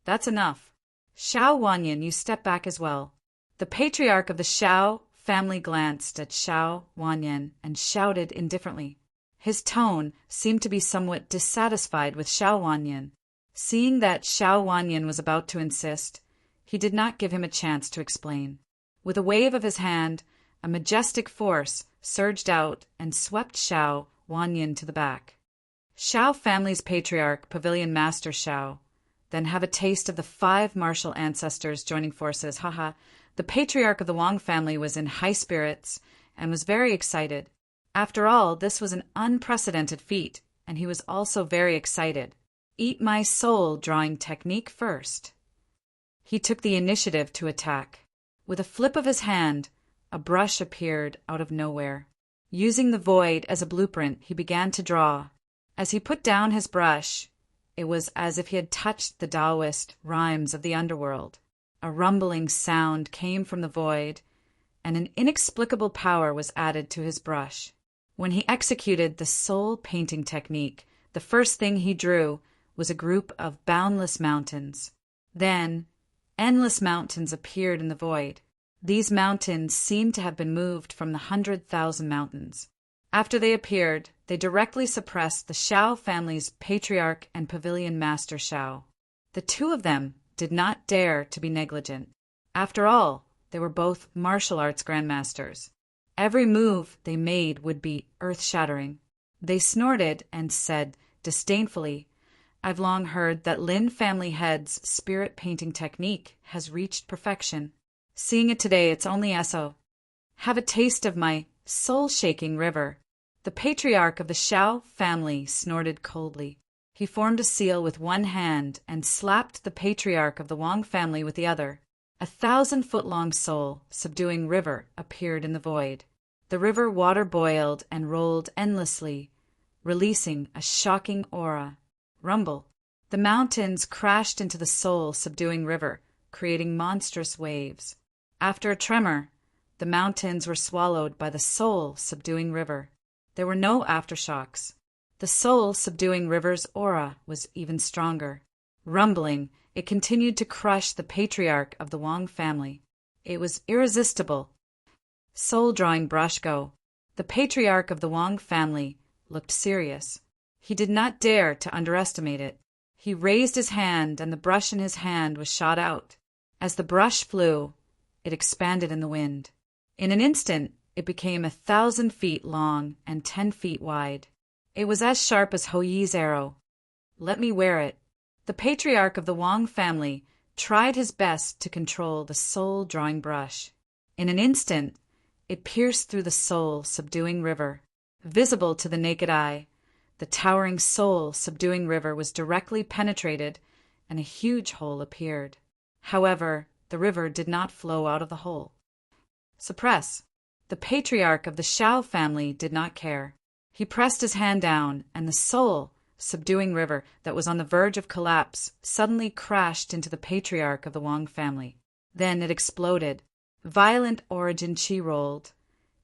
That's enough. Xiao Wanyan, you step back as well. The patriarch of the Xiao family glanced at Xiao Wanyan and shouted indifferently. His tone seemed to be somewhat dissatisfied with Xiao Wanyan. Seeing that Xiao Wanyan was about to insist, he did not give him a chance to explain. With a wave of his hand, a majestic force surged out and swept Xiao Wanyan to the back. Xiao family's patriarch, Pavilion Master Xiao, then have a taste of the 5 martial ancestors joining forces. Haha. The patriarch of the Wang family was in high spirits and was very excited. After all, this was an unprecedented feat, and he was also very excited. Eat my soul drawing technique first. He took the initiative to attack. With a flip of his hand, a brush appeared out of nowhere. Using the void as a blueprint, he began to draw. As he put down his brush, it was as if he had touched the Taoist rhymes of the underworld. A rumbling sound came from the void, and an inexplicable power was added to his brush. When he executed the soul painting technique, the first thing he drew was a group of boundless mountains. Then, endless mountains appeared in the void. These mountains seemed to have been moved from the 100,000 mountains. After they appeared, They directly suppressed the Shao family's patriarch and pavilion master Shao. The two of them did not dare to be negligent. After all, they were both martial arts grandmasters. Every move they made would be earth-shattering. They snorted and said disdainfully, "I've long heard that Lin family head's spirit painting technique has reached perfection. Seeing it today, it's only eso. Have a taste of my soul-shaking river." The patriarch of the Shao family snorted coldly. He formed a seal with one hand and slapped the patriarch of the Wang family with the other. 1,000-foot-long soul-subduing river appeared in the void. The river water boiled and rolled endlessly, releasing a shocking aura. Rumble. The mountains crashed into the soul-subduing river, creating monstrous waves. After a tremor, the mountains were swallowed by the soul-subduing river. There were no aftershocks. The soul-subduing river's aura was even stronger. Rumbling, it continued to crush the patriarch of the Wang family. It was irresistible. Soul-drawing brush go. The patriarch of the Wang family looked serious. He did not dare to underestimate it. He raised his hand, and the brush in his hand was shot out. As the brush flew, it expanded in the wind. In an instant, it became 1,000 feet long and 10 feet wide. It was as sharp as Ho Yi's arrow. "Let me wear it." The patriarch of the Wang family tried his best to control the soul-drawing brush. In an instant, it pierced through the soul-subduing river. Visible to the naked eye, the towering soul-subduing river was directly penetrated, and a huge hole appeared. However, the river did not flow out of the hole. Suppress. The patriarch of the Shao family did not care. He pressed his hand down, and the soul-subduing river that was on the verge of collapse suddenly crashed into the patriarch of the Wang family. Then it exploded. Violent origin qi rolled.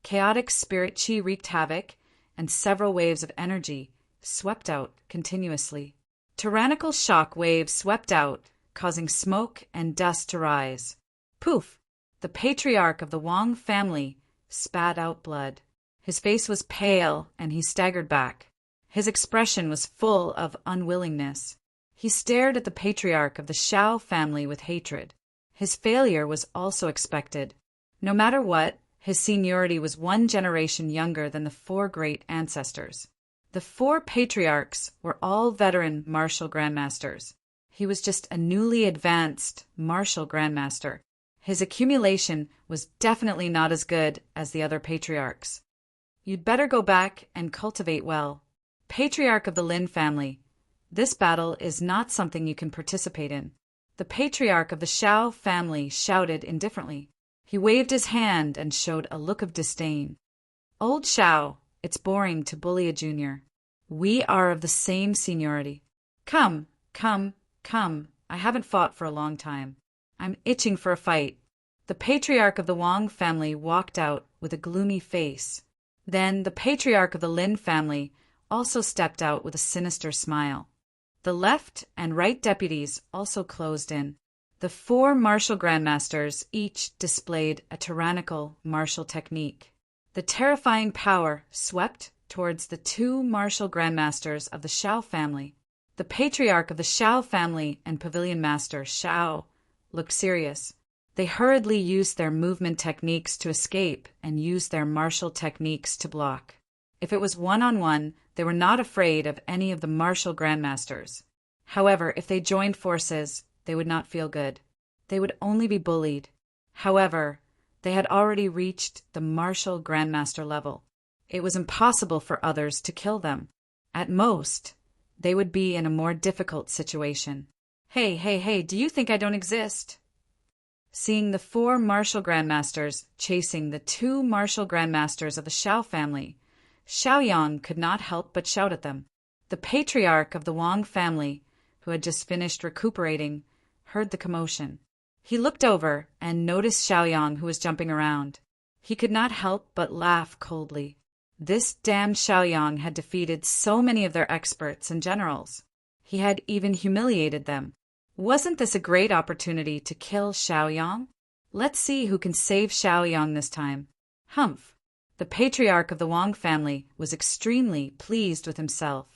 Chaotic spirit qi wreaked havoc, and several waves of energy swept out continuously. Tyrannical shock waves swept out, causing smoke and dust to rise. Poof! The patriarch of the Wang family spat out blood. His face was pale, and he staggered back. His expression was full of unwillingness. He stared at the patriarch of the Shao family with hatred. His failure was also expected. No matter what, his seniority was one generation younger than the 4 great ancestors. The 4 patriarchs were all veteran martial grandmasters. He was just a newly advanced martial grandmaster. His accumulation was definitely not as good as the other patriarchs. "You'd better go back and cultivate well. Patriarch of the Lin family, this battle is not something you can participate in." The patriarch of the Shao family shouted indifferently. He waved his hand and showed a look of disdain. "Old Shao, it's boring to bully a junior. We are of the same seniority. Come, come, come. I haven't fought for a long time. I'm itching for a fight." The patriarch of the Wang family walked out with a gloomy face. Then the patriarch of the Lin family also stepped out with a sinister smile. The left and right deputies also closed in. The 4 martial grandmasters each displayed a tyrannical martial technique. The terrifying power swept towards the 2 martial grandmasters of the Shao family. The patriarch of the Shao family and pavilion master Shao looked serious. They hurriedly used their movement techniques to escape and used their martial techniques to block. If it was one-on-one, they were not afraid of any of the martial grandmasters. However, if they joined forces, they would not feel good. They would only be bullied. However, they had already reached the martial grandmaster level. It was impossible for others to kill them. At most, they would be in a more difficult situation. Hey, do you think I don't exist?" Seeing the 4 martial grandmasters chasing the 2 martial grandmasters of the Shao family, Xiaoyang could not help but shout at them. The patriarch of the Wang family, who had just finished recuperating, heard the commotion. He looked over and noticed Xiaoyang, who was jumping around. He could not help but laugh coldly. This damned Xiaoyang had defeated so many of their experts and generals. He had even humiliated them. Wasn't this a great opportunity to kill Xiaoyang? Let's see who can save Xiaoyang this time. Humph! The patriarch of the Wang family was extremely pleased with himself.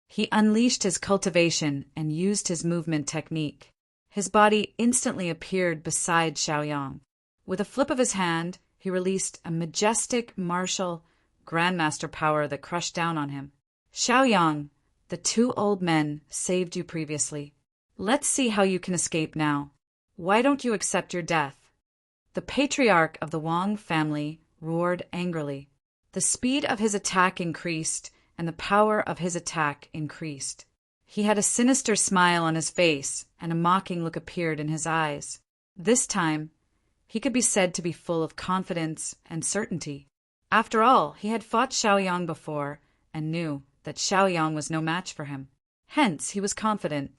He unleashed his cultivation and used his movement technique. His body instantly appeared beside Xiaoyang. With a flip of his hand, he released a majestic, martial, grandmaster power that crushed down on him. Xiaoyang, the two old men saved you previously. Let's see how you can escape now. Why don't you accept your death? The patriarch of the Wang family roared angrily. The speed of his attack increased, and the power of his attack increased. He had a sinister smile on his face, and a mocking look appeared in his eyes. This time, he could be said to be full of confidence and certainty. After all, he had fought Xiaoyang before, and knew that Xiaoyang was no match for him. Hence, he was confident.